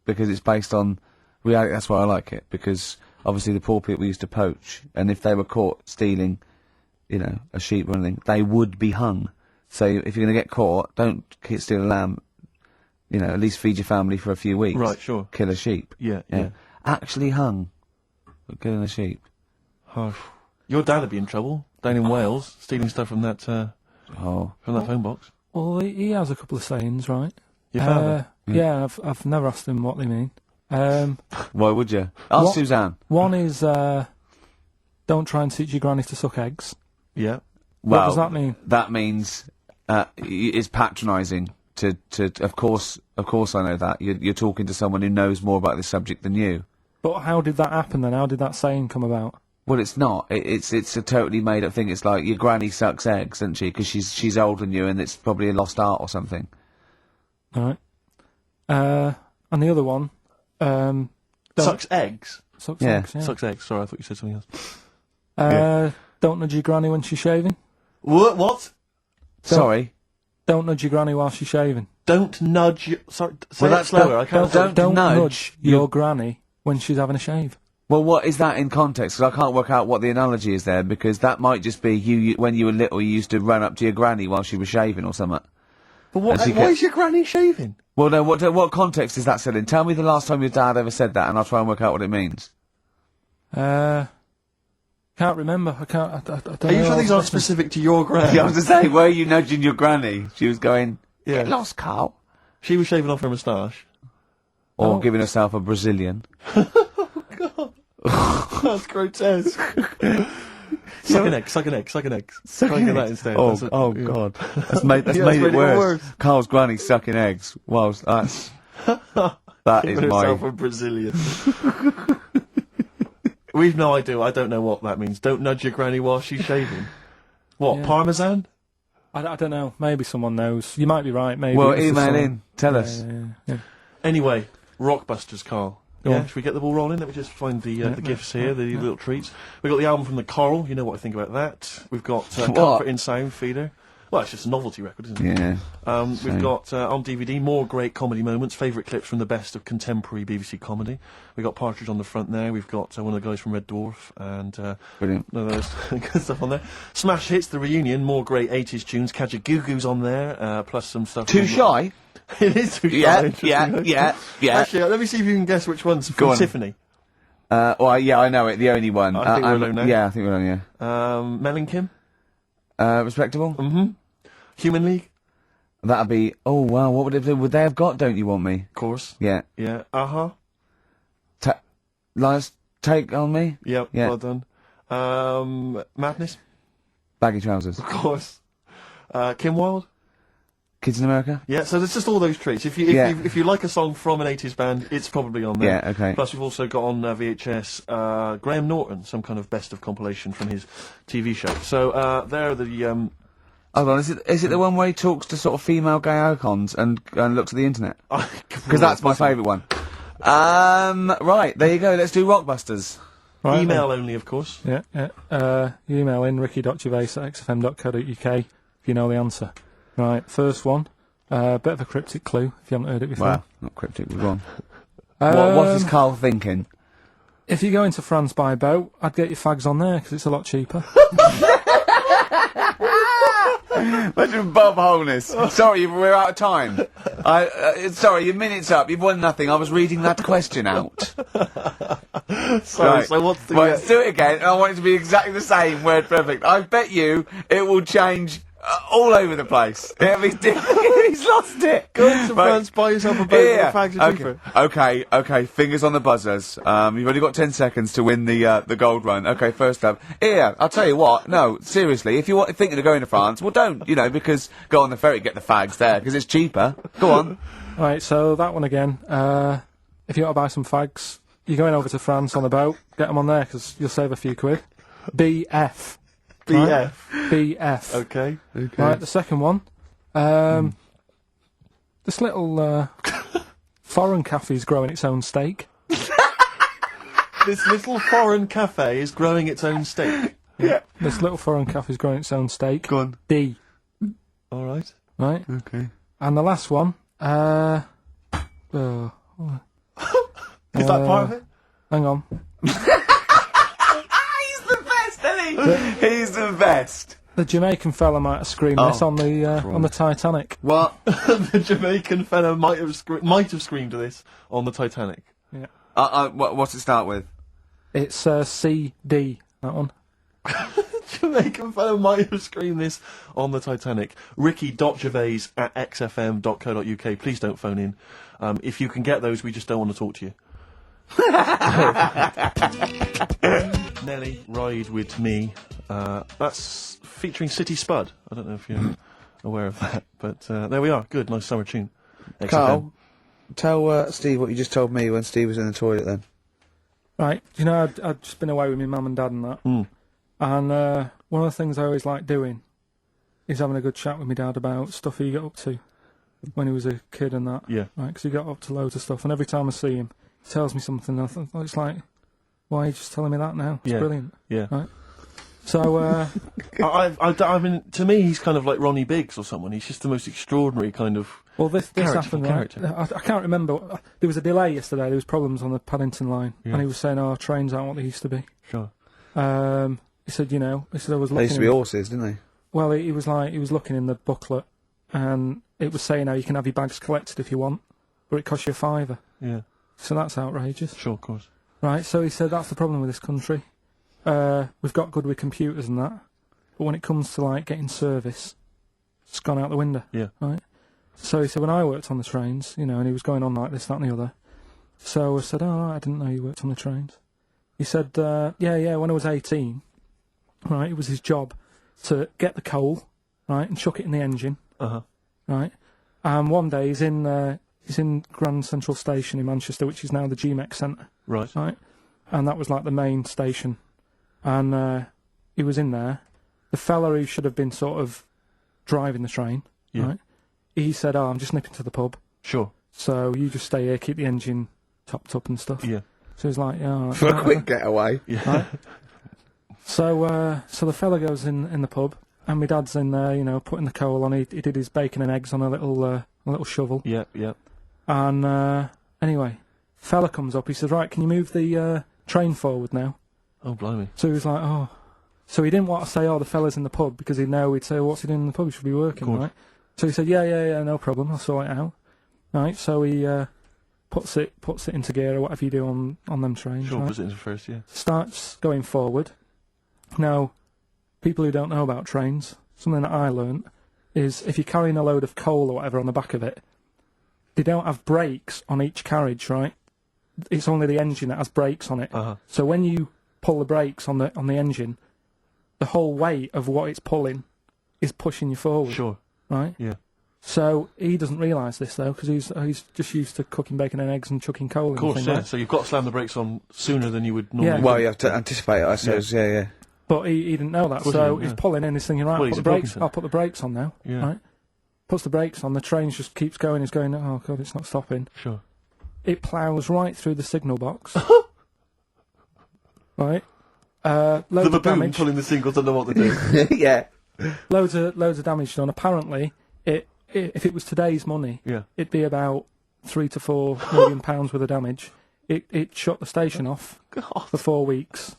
[SPEAKER 4] Because it's based on reality. That's why I like it, because obviously the poor people used to poach, and if they were caught stealing, you know, a sheep or anything, they would be hung. So if you're going to get caught, don't steal a lamb, you know, at least feed your family for a few weeks.
[SPEAKER 3] Right, sure.
[SPEAKER 4] Kill a sheep.
[SPEAKER 3] Yeah.
[SPEAKER 4] Actually hung for killing a sheep.
[SPEAKER 3] Oh. Your dad would be in trouble, down in Wales, stealing stuff from that, from that phone box.
[SPEAKER 1] Well, he has a couple of sayings, right?
[SPEAKER 3] Your father?
[SPEAKER 1] Yeah, I've never asked him what they mean.
[SPEAKER 4] Why would you? Ask Suzanne.
[SPEAKER 1] One is, don't try and teach your granny to suck eggs.
[SPEAKER 3] Yeah.
[SPEAKER 1] What does that mean?
[SPEAKER 4] That means, it's patronising to, of course I know that. You're talking to someone who knows more about this subject than you.
[SPEAKER 1] But how did that happen then? How did that saying come about?
[SPEAKER 4] Well, it's not. It's a totally made up thing. It's like your granny sucks eggs, doesn't she? Because she's older than you, and it's probably a lost art or something.
[SPEAKER 1] Right. And the other one,
[SPEAKER 3] Sucks eggs?
[SPEAKER 1] Sucks
[SPEAKER 4] Yeah.
[SPEAKER 1] eggs, yeah.
[SPEAKER 3] Sucks eggs. Sorry, I thought you said something else.
[SPEAKER 1] Don't nudge your granny when she's shaving.
[SPEAKER 3] What?
[SPEAKER 4] Sorry.
[SPEAKER 1] Don't nudge your granny while she's shaving.
[SPEAKER 3] Don't nudge your... Sorry, say that
[SPEAKER 4] that's
[SPEAKER 3] slower. I can't...
[SPEAKER 1] Don't
[SPEAKER 4] nudge
[SPEAKER 1] nudge your granny when she's having a shave.
[SPEAKER 4] Well, what is that in context? Because I can't work out what the analogy is there, because that might just be you when you were little, you used to run up to your granny while she was shaving or something.
[SPEAKER 3] But why is your granny shaving?
[SPEAKER 4] Well, no, what context is that said in? Tell me the last time your dad ever said that, and I'll try and work out what it means.
[SPEAKER 1] Can't remember. I don't know.
[SPEAKER 3] Are you sure these aren't specific to your granny?
[SPEAKER 4] Yeah, I was to say, were you nudging your granny? She was going, get lost, Karl.
[SPEAKER 3] She was shaving off her moustache.
[SPEAKER 4] Or giving herself a Brazilian.
[SPEAKER 3] That's grotesque. Suck an egg. Try and get that instead.
[SPEAKER 4] God. That's made it worse. Karl's granny sucking eggs. Well, that is
[SPEAKER 3] herself a Brazilian. We've no idea. I don't know what that means. Don't nudge your granny while she's shaving. What, Parmesan?
[SPEAKER 1] I don't know. Maybe someone knows. You might be right. Maybe.
[SPEAKER 4] Well, email in. Tell us.
[SPEAKER 1] Yeah.
[SPEAKER 3] Anyway, Rockbusters, Karl.
[SPEAKER 1] Yeah.
[SPEAKER 3] Should we get the ball rolling? Let me just find the gifts here, the little treats. We've got the album from the Coral. You know what I think about that. We've got Comfort in Sound Feeder. Well, it's just a novelty record, isn't it?
[SPEAKER 4] Yeah.
[SPEAKER 3] We've got on DVD more great comedy moments, favourite clips from the best of contemporary BBC comedy. We've got Partridge on the front there. We've got one of the guys from Red Dwarf and
[SPEAKER 4] Brilliant.
[SPEAKER 3] none of those good stuff on there. Smash Hits, the reunion, more great 80s tunes. Kajagoogoo's on there, plus some stuff.
[SPEAKER 4] Too shy?
[SPEAKER 3] It is too shy.
[SPEAKER 4] Yeah.
[SPEAKER 3] Actually, let me see if you can guess which one's from Tiffany.
[SPEAKER 4] Well, yeah, I know it. The only one.
[SPEAKER 3] I think we're alone now.
[SPEAKER 4] Yeah, I think we're alone, yeah.
[SPEAKER 3] Mel and Kim.
[SPEAKER 4] Respectable?
[SPEAKER 3] Mm-hmm. Human League.
[SPEAKER 4] That'd be, oh wow, what would they have got, Don't You Want Me?
[SPEAKER 3] Of course.
[SPEAKER 4] Yeah.
[SPEAKER 3] Yeah. Uh-huh.
[SPEAKER 4] Lies Take On Me?
[SPEAKER 3] Yep,
[SPEAKER 4] Yeah.
[SPEAKER 3] well done. Madness.
[SPEAKER 4] Baggy Trousers.
[SPEAKER 3] Of course. Kim Wilde.
[SPEAKER 4] Kids in America?
[SPEAKER 3] Yeah, so there's just all those treats. If you like a song from an 80s band, it's probably on there.
[SPEAKER 4] Yeah, okay.
[SPEAKER 3] Plus we've also got on VHS Graham Norton, some kind of best of compilation from his TV show. So there are the...
[SPEAKER 4] Hold on, is it the one where he talks to sort of female gay icons and looks at the internet? Because that's my favourite one. Right, there you go, let's do Rockbusters.
[SPEAKER 1] Right,
[SPEAKER 3] email only, of course.
[SPEAKER 1] Yeah. You email in ricky.gervais@xfm.co.uk if you know the answer. Right, first one. Bit of a cryptic clue if you haven't heard it before.
[SPEAKER 4] Well, not cryptic, we've gone. What is Karl thinking?
[SPEAKER 1] If you go into France by boat, I'd get your fags on there because it's a lot cheaper.
[SPEAKER 4] Imagine Bob Holness. Sorry, we're out of time. Sorry, your minute's up. You've won nothing. I was reading that question out.
[SPEAKER 3] Sorry,
[SPEAKER 4] right.
[SPEAKER 3] so what's the...
[SPEAKER 4] Right, let's do it again, and I want it to be exactly the same, word perfect. I bet you it will change all over the place. It'll be he's lost it.
[SPEAKER 3] Go to France, buy yourself a boat with fags are cheaper.
[SPEAKER 4] Okay, fingers on the buzzers. You've only got 10 seconds to win the gold run. Okay, first up. Here, I'll tell you what, no, seriously, if you're thinking of going to France, well don't, because go on the ferry, get the fags there, because it's cheaper. Go on.
[SPEAKER 1] Right, so that one again. If you want to buy some fags, you're going over to France on a boat, get them on there because you'll save a few quid. BF.
[SPEAKER 3] BF.
[SPEAKER 1] Right? BF.
[SPEAKER 3] Okay.
[SPEAKER 1] Right, the second one. This little foreign cafe's growing its own steak.
[SPEAKER 3] This little foreign cafe is growing its own steak.
[SPEAKER 1] Yeah. This little foreign cafe's growing its own steak.
[SPEAKER 4] Go on.
[SPEAKER 1] D.
[SPEAKER 3] All right.
[SPEAKER 1] Right?
[SPEAKER 4] Okay.
[SPEAKER 1] And the last one,
[SPEAKER 3] Is that part of it?
[SPEAKER 1] hang on.
[SPEAKER 4] He's the best, isn't he? He's the best.
[SPEAKER 1] The Jamaican fella might have screamed this on the Titanic.
[SPEAKER 4] What?
[SPEAKER 3] The Jamaican fella might have screamed this on the Titanic.
[SPEAKER 1] Yeah.
[SPEAKER 4] What's it start with?
[SPEAKER 1] It's CD, that one.
[SPEAKER 3] Jamaican fellow might have screamed this on the Titanic. Ricky.gervais@xfm.co.uk. Please don't phone in. If you can get those, we just don't want to talk to you. Nelly, Ride With Me. That's featuring City Spud. I don't know if you're aware of that, but there we are. Good, nice summer tune. XFM.
[SPEAKER 4] Carl, tell Steve what you just told me when Steve was in the toilet then.
[SPEAKER 1] Right, you know, I'd just been away with my mum and dad and that. And one of the things I always like doing is having a good chat with my dad about stuff he got up to when he was a kid and that.
[SPEAKER 3] Yeah.
[SPEAKER 1] Right, because he got up to loads of stuff, and every time I see him, he tells me something, and I think, it's like, why are you just telling me that now? It's brilliant.
[SPEAKER 3] Yeah.
[SPEAKER 1] Right? So,
[SPEAKER 3] I mean, to me, he's kind of like Ronnie Biggs or someone. He's just the most extraordinary kind of.
[SPEAKER 1] well, this
[SPEAKER 3] character,
[SPEAKER 1] happened, right? I can't remember. There was a delay yesterday. There was problems on the Paddington line, and he was saying, "Oh, trains aren't what they used to be."
[SPEAKER 3] Sure.
[SPEAKER 1] He said, I was looking.
[SPEAKER 4] They used to be horses, didn't they?
[SPEAKER 1] Well, he was looking in the booklet, and it was saying how you can have your bags collected if you want, but it costs you £5.
[SPEAKER 3] Yeah.
[SPEAKER 1] So that's outrageous.
[SPEAKER 3] Sure, of course.
[SPEAKER 1] Right, so he said that's the problem with this country. We've got good with computers and that, but when it comes to, like, getting service, it's gone out the window.
[SPEAKER 3] Yeah.
[SPEAKER 1] Right? So he said, when I worked on the trains, and he was going on like this, that and the other, so I said, oh, I didn't know you worked on the trains. He said, yeah, when I was 18, right, it was his job to get the coal, right, and chuck it in the engine, right, and one day he's in Grand Central Station in Manchester, which is now the GMEX Centre,
[SPEAKER 3] right,
[SPEAKER 1] and that was like the main station, and he was in there. The fella who should have been sort of driving the train, right, he said, oh, I'm just nipping to the pub.
[SPEAKER 3] Sure.
[SPEAKER 1] So you just stay here, keep the engine topped up and stuff.
[SPEAKER 3] Yeah.
[SPEAKER 1] So he's like, yeah.
[SPEAKER 4] For a quick getaway.
[SPEAKER 3] Yeah.
[SPEAKER 1] Right? So the fella goes in the pub, and my dad's in there, putting the coal on. He did his bacon and eggs on a little shovel.
[SPEAKER 3] Yeah, yeah.
[SPEAKER 1] And anyway, fella comes up. He says, right, can you move the train forward now?
[SPEAKER 3] Oh, blimey.
[SPEAKER 1] So he was like, oh. So he didn't want to say, oh, the fella's in the pub, because he'd know, he'd say, what's he doing in the pub? He should be working, right? So he said, yeah, no problem, I'll sort it out. Right, so he puts it into gear, or whatever you do on them trains.
[SPEAKER 3] Sure,
[SPEAKER 1] right?
[SPEAKER 3] puts it into first, yeah.
[SPEAKER 1] Starts going forward. Now, people who don't know about trains, something that I learnt is if you're carrying a load of coal or whatever on the back of it, they don't have brakes on each carriage, right? It's only the engine that has brakes on it. So when you pull the brakes on the engine, the whole weight of what it's pulling is pushing you forward.
[SPEAKER 3] Sure.
[SPEAKER 1] Right?
[SPEAKER 3] Yeah.
[SPEAKER 1] So he doesn't realise this, though, because he's just used to cooking bacon and eggs and chucking coal in.
[SPEAKER 3] Of course,
[SPEAKER 1] thing,
[SPEAKER 3] yeah.
[SPEAKER 1] right?
[SPEAKER 3] So you've got to slam the brakes on sooner than you would normally.
[SPEAKER 1] Yeah.
[SPEAKER 4] Well, you have to anticipate it, I suppose. Yeah.
[SPEAKER 1] But he didn't know that, so he's pulling in, he's thinking, right,
[SPEAKER 3] Well,
[SPEAKER 1] I'll put the brakes on now.
[SPEAKER 3] Yeah.
[SPEAKER 1] Right? Puts the brakes on, the train just keeps going, he's going, oh god, it's not stopping.
[SPEAKER 3] Sure.
[SPEAKER 1] It ploughs right through the signal box. Right? Loads
[SPEAKER 3] The
[SPEAKER 1] of
[SPEAKER 3] baboon
[SPEAKER 1] damage.
[SPEAKER 3] pulling the signals don't know what to do.
[SPEAKER 4] Yeah.
[SPEAKER 1] Loads of damage done. Apparently, if it was today's money,
[SPEAKER 3] Yeah.
[SPEAKER 1] it'd be about £3 to £4 million worth of damage. It shut the station off for 4 weeks.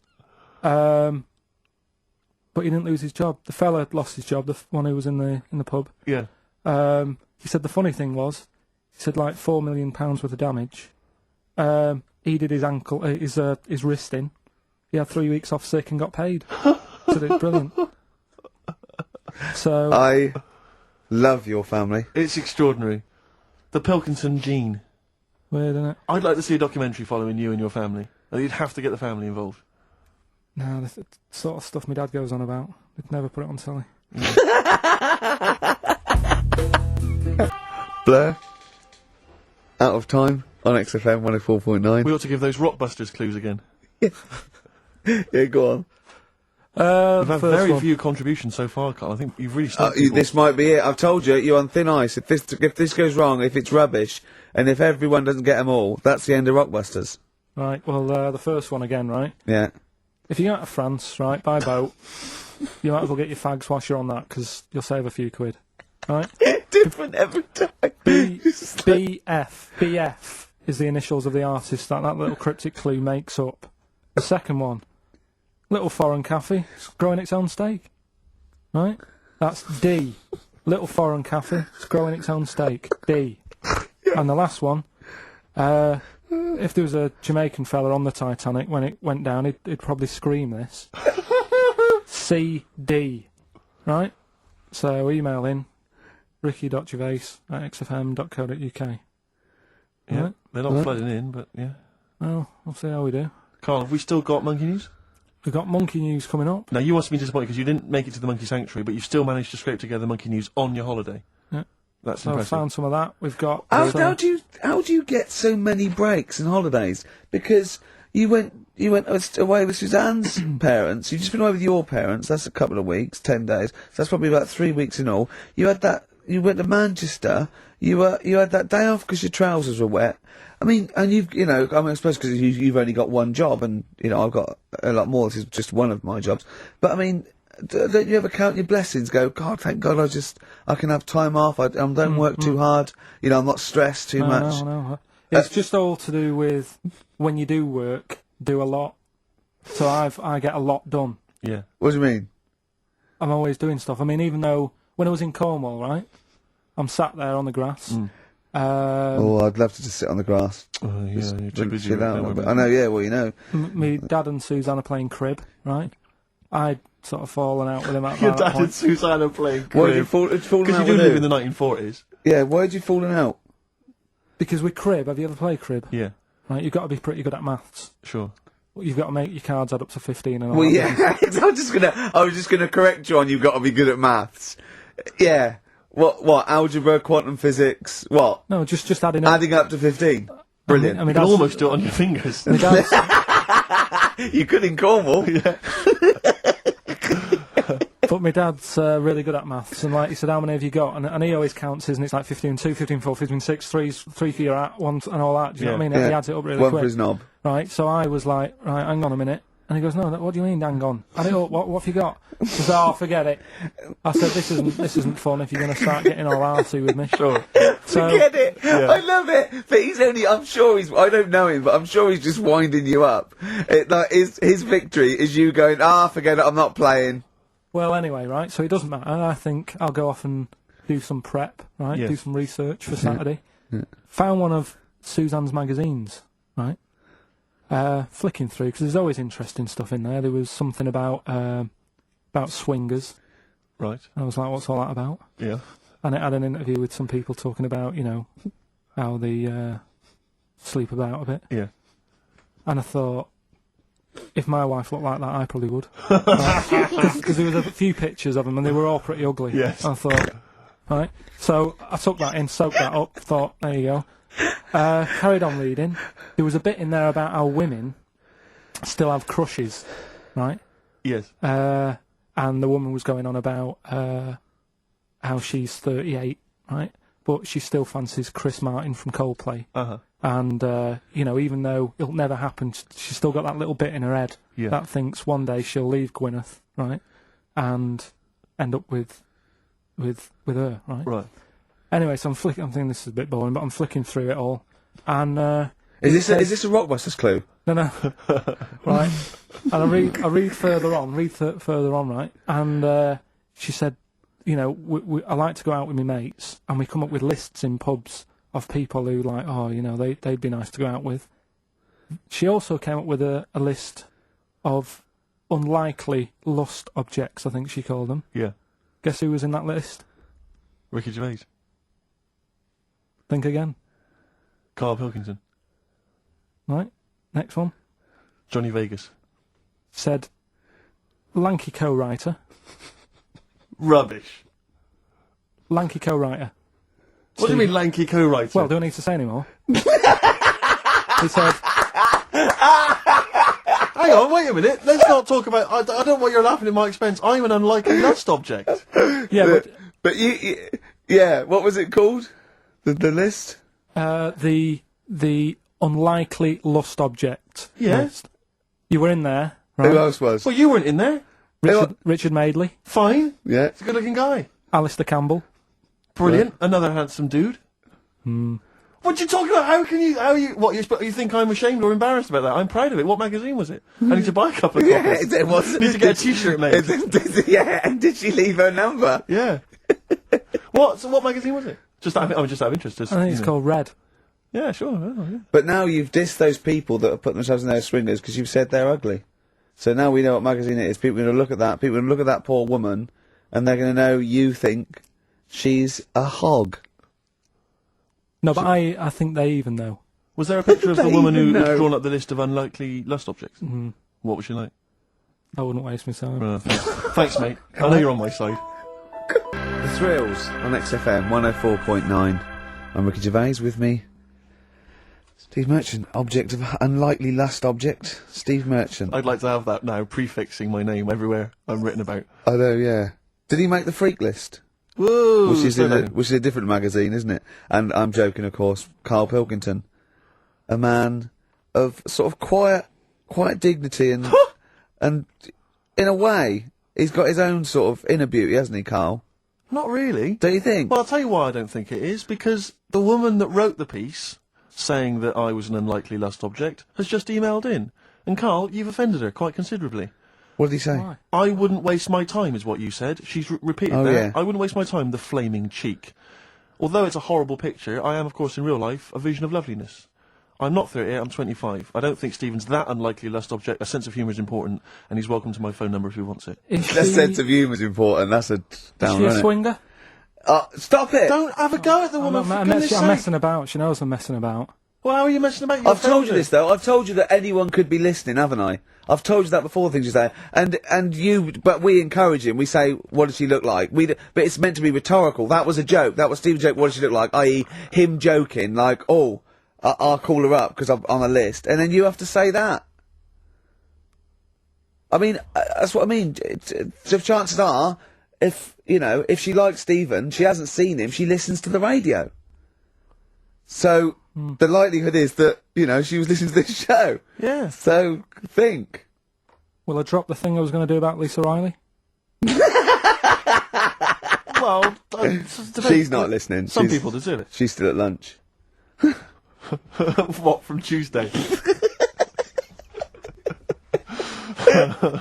[SPEAKER 1] But he didn't lose his job. The fella lost his job, the one who was in the pub.
[SPEAKER 3] Yeah.
[SPEAKER 1] He said the funny thing was, he said like £4 million worth of damage. He did his ankle, his wrist in. He had 3 weeks off sick and got paid. So it's brilliant. So
[SPEAKER 4] I love your family.
[SPEAKER 3] It's extraordinary. The Pilkington gene.
[SPEAKER 1] weird, isn't it?
[SPEAKER 3] I'd like to see a documentary following you and your family. You'd have to get the family involved.
[SPEAKER 1] No, the sort of stuff my dad goes on about. We'd never put it on telly.
[SPEAKER 4] Blur. Out of time. on XFM 104.9.
[SPEAKER 3] We ought to give those Rockbusters clues again.
[SPEAKER 4] Yeah, go on.
[SPEAKER 3] We've had very few contributions so far, Carl. I think you've really started.
[SPEAKER 4] This might be it. I've told you, you're on thin ice. If this goes wrong, if it's rubbish, and if everyone doesn't get them all, that's the end of Rockbusters.
[SPEAKER 1] Right, well, the first one again, right?
[SPEAKER 4] Yeah.
[SPEAKER 1] If you go out to France, right, by boat, you might as well get your fags whilst you're on that, because you'll save a few quid. Right?
[SPEAKER 4] Different every time.
[SPEAKER 1] BF is the initials of the artist that little cryptic clue makes up. The second one, Little Foreign Cafe, it's growing its own steak. Right? That's D. Little Foreign Cafe, it's growing its own steak. D. And the last one, if there was a Jamaican fella on the Titanic when it went down, he'd probably scream this. CD. Right? So email in ricky.gervais@xfm.co.uk.
[SPEAKER 3] Yeah,
[SPEAKER 1] right?
[SPEAKER 3] they're not flooding in, but yeah.
[SPEAKER 1] Well, we'll see how we do.
[SPEAKER 3] Carl, have we still got monkey news?
[SPEAKER 1] We've got monkey news coming up.
[SPEAKER 3] Now, you must be disappointed because you didn't make it to the monkey sanctuary, but you've still managed to scrape together monkey news on your holiday.
[SPEAKER 1] Yeah.
[SPEAKER 3] That's
[SPEAKER 1] So I've
[SPEAKER 3] impressive.
[SPEAKER 1] found some of that. We've got...
[SPEAKER 4] How do you get so many breaks and holidays? Because you went away with Suzanne's parents. You've just been away with your parents. That's a couple of weeks, 10 days. So that's probably about 3 weeks in all. You had that. You went to Manchester. You had that day off because your trousers were wet. I mean, and I suppose because you've only got one job, and I've got a lot more. This is just one of my jobs. But I mean, don't you ever count your blessings? Go, God, thank God, I can have time off. I don't work too hard. I'm not stressed too much.
[SPEAKER 1] No. It's just all to do with when you do work, do a lot. So I get a lot done.
[SPEAKER 3] Yeah.
[SPEAKER 4] What do you mean?
[SPEAKER 1] I'm always doing stuff. I mean, even though when I was in Cornwall, right, I'm sat there on the grass.
[SPEAKER 4] I'd love to just sit on the grass.
[SPEAKER 3] Yeah, you're too busy.
[SPEAKER 4] Chill out a bit. I know, yeah, well,
[SPEAKER 1] Me dad and Suzanne are playing crib, right? I'd sort of fallen out with him at
[SPEAKER 3] Your
[SPEAKER 1] that
[SPEAKER 3] dad
[SPEAKER 1] point.
[SPEAKER 3] and Suzanne are playing
[SPEAKER 4] Why did
[SPEAKER 3] crib.
[SPEAKER 4] you fallen
[SPEAKER 3] Because
[SPEAKER 4] out
[SPEAKER 3] you do
[SPEAKER 4] with
[SPEAKER 3] live
[SPEAKER 4] who?
[SPEAKER 3] in the 1940s.
[SPEAKER 4] Yeah, why did you fallen out?
[SPEAKER 1] Because with crib, have you ever played crib?
[SPEAKER 3] Yeah,
[SPEAKER 1] Right, you've got to be pretty good at maths.
[SPEAKER 3] sure.
[SPEAKER 1] You've got to make your cards add up to 15 and all
[SPEAKER 4] Well,
[SPEAKER 1] that.
[SPEAKER 4] yeah, I was just gonna correct you on you've got to be good at maths. Yeah. What, algebra, quantum physics, what?
[SPEAKER 1] No, just adding up.
[SPEAKER 4] Adding up to 15. Brilliant.
[SPEAKER 1] I mean,
[SPEAKER 3] You can almost do it on your fingers.
[SPEAKER 1] my dad's,
[SPEAKER 4] You could in Cornwall.
[SPEAKER 1] but my dad's really good at maths, and like he said, how many have you got? And he always counts his, and it's like 15 2, 15 4, 15 6, 3 for your at, 1 and all that. Do you know what I mean? He adds it up really
[SPEAKER 4] One
[SPEAKER 1] quick.
[SPEAKER 4] for his knob.
[SPEAKER 1] Right, so I was like, right, hang on a minute. And he goes, no, what do you mean, hang on? Add it up, what have you got? He says, oh, forget it. I said, this isn't fun if you're going to start getting all arsey with me.
[SPEAKER 3] Sure.
[SPEAKER 1] So,
[SPEAKER 4] Forget it. Yeah. I love it. But I don't know him, but I'm sure he's just winding you up. His victory is you going, forget it, I'm not playing.
[SPEAKER 1] well, anyway, right, so it doesn't matter. I think I'll go off and do some prep, right?
[SPEAKER 3] Yes.
[SPEAKER 1] Do some research for Saturday. Found one of Suzanne's magazines, right? Flicking through, because there's always interesting stuff in there. There was something about swingers.
[SPEAKER 3] Right.
[SPEAKER 1] I was like, what's all that about?
[SPEAKER 3] Yeah.
[SPEAKER 1] And it had an interview with some people talking about, how they sleep about a bit.
[SPEAKER 3] Yeah.
[SPEAKER 1] And I thought, if my wife looked like that, I probably would. Because there was a few pictures of them, and they were all pretty ugly.
[SPEAKER 3] Yes.
[SPEAKER 1] I thought, right. So I took that in, soaked that up, thought, there you go. Carried on reading. There was a bit in there about how women still have crushes, right?
[SPEAKER 3] Yes.
[SPEAKER 1] And the woman was going on about how she's 38, right? But she still fancies Chris Martin from Coldplay.
[SPEAKER 3] Uh-huh.
[SPEAKER 1] And, even though it'll never happen, she's still got that little bit in her head that thinks one day she'll leave Gwyneth, right? And end up with her, right?
[SPEAKER 3] Right.
[SPEAKER 1] Anyway, so I'm thinking this is a bit boring, but I'm flicking through it all. And,
[SPEAKER 4] Is this a Rockbusters clue?
[SPEAKER 1] No. Right. And I read further on, right? And she said, I like to go out with my mates, and we come up with lists in pubs of people who they'd be nice to go out with. She also came up with a list of unlikely lust objects, I think she called them.
[SPEAKER 3] Yeah.
[SPEAKER 1] Guess who was in that list?
[SPEAKER 3] Ricky Gervais.
[SPEAKER 1] Think again.
[SPEAKER 3] Karl Pilkington.
[SPEAKER 1] Right. Next one.
[SPEAKER 3] Johnny Vegas.
[SPEAKER 1] Said lanky co-writer.
[SPEAKER 3] Rubbish.
[SPEAKER 1] Lanky co-writer.
[SPEAKER 3] What do you mean lanky co-writer?
[SPEAKER 1] Well, do I need to say any more?
[SPEAKER 5] He said,
[SPEAKER 3] Hang on, wait a minute. Let's not talk about. I don't know why you're laughing at my expense. I'm an unlikely lust object.
[SPEAKER 5] yeah,
[SPEAKER 4] But yeah, what was it called? The list?
[SPEAKER 5] the unlikely lust object
[SPEAKER 3] Yeah.
[SPEAKER 5] list. You were in there, right?
[SPEAKER 4] Who else was?
[SPEAKER 3] Well, you weren't in there.
[SPEAKER 5] Richard Madeley,
[SPEAKER 3] Fine.
[SPEAKER 4] Yeah.
[SPEAKER 3] He's a good-looking guy.
[SPEAKER 5] Alistair Campbell.
[SPEAKER 3] Brilliant. Another handsome dude. What you talking about? You think I'm ashamed or embarrassed about that? I'm proud of it. What magazine was it? I need to buy a couple of copies.
[SPEAKER 4] Yeah, it was.
[SPEAKER 3] Need to get a t-shirt made.
[SPEAKER 4] Yeah, and did she leave her number?
[SPEAKER 3] Yeah. What magazine was it? Just out of interest.
[SPEAKER 5] I think it's called Red.
[SPEAKER 3] Yeah, sure. Yeah.
[SPEAKER 4] But now you've dissed those people that have put themselves in their swingers because you've said they're ugly. So now we know what magazine it is. People are going to look at that. People are going to look at that poor woman, and they're going to know you think she's a hog.
[SPEAKER 5] No, but I think they even know.
[SPEAKER 3] Was there a picture of the woman who
[SPEAKER 4] know.
[SPEAKER 3] had drawn up the list of unlikely lust objects? Mm-hmm. What was she like?
[SPEAKER 5] I wouldn't waste my time.
[SPEAKER 3] Thanks, mate. I know you're on my side.
[SPEAKER 4] The Thrills on XFM 104.9. I'm Ricky Gervais, with me Steve Merchant, object of unlikely lust object. Steve Merchant.
[SPEAKER 3] I'd like to have that now, prefixing my name everywhere I'm written about.
[SPEAKER 4] I know, yeah. Did he make the freak list?
[SPEAKER 3] Whoa!
[SPEAKER 4] Which is a different magazine, isn't it? And I'm joking, of course. Karl Pilkington, a man of sort of quiet dignity and and in a way, he's got his own sort of inner beauty, hasn't he, Karl?
[SPEAKER 3] Not really.
[SPEAKER 4] Don't you think?
[SPEAKER 3] Well, I'll tell you why I don't think it is, because the woman that wrote the piece, saying that I was an unlikely lust object, has just emailed in. And Karl, you've offended her quite considerably.
[SPEAKER 4] What did he say?
[SPEAKER 5] Why?
[SPEAKER 3] I wouldn't waste my time, is what you said. She's repeated that.
[SPEAKER 4] Yeah.
[SPEAKER 3] I wouldn't waste my time, the flaming cheek. Although it's a horrible picture, I am, of course, in real life, a vision of loveliness. I'm not 38, I'm 25. I don't think Stephen's that unlikely lust object. A sense of humour is important, and he's welcome to my phone number if he wants it.
[SPEAKER 4] That sense of humour is important. That's a
[SPEAKER 5] Is
[SPEAKER 4] down
[SPEAKER 5] she a
[SPEAKER 4] isn't it?
[SPEAKER 5] swinger?
[SPEAKER 4] Stop it!
[SPEAKER 3] Don't have a go at the woman, for goodness
[SPEAKER 5] I'm
[SPEAKER 3] sake.
[SPEAKER 5] messing about. She knows I'm messing about.
[SPEAKER 3] Well, how are you messing about?
[SPEAKER 4] I've told you this though. I've told you that anyone could be listening, haven't I? I've told you that before. Things you say, but we encourage him. We say, "What does she look like?" But it's meant to be rhetorical. That was a joke. That was Stephen's joke. What does she look like? I.e., him joking, like, "Oh, I'll call her up because I'm on a list," and then you have to say that. I mean, that's what I mean. So chances are, if she likes Stephen, she hasn't seen him. She listens to the radio. So the likelihood is that, she was listening to this show.
[SPEAKER 3] Yeah.
[SPEAKER 4] So, think.
[SPEAKER 5] Will I drop the thing I was going to do about Lisa Riley?
[SPEAKER 3] Well,
[SPEAKER 4] She's not listening.
[SPEAKER 3] Some people deserve it.
[SPEAKER 4] She's still at lunch.
[SPEAKER 3] What, from Tuesday?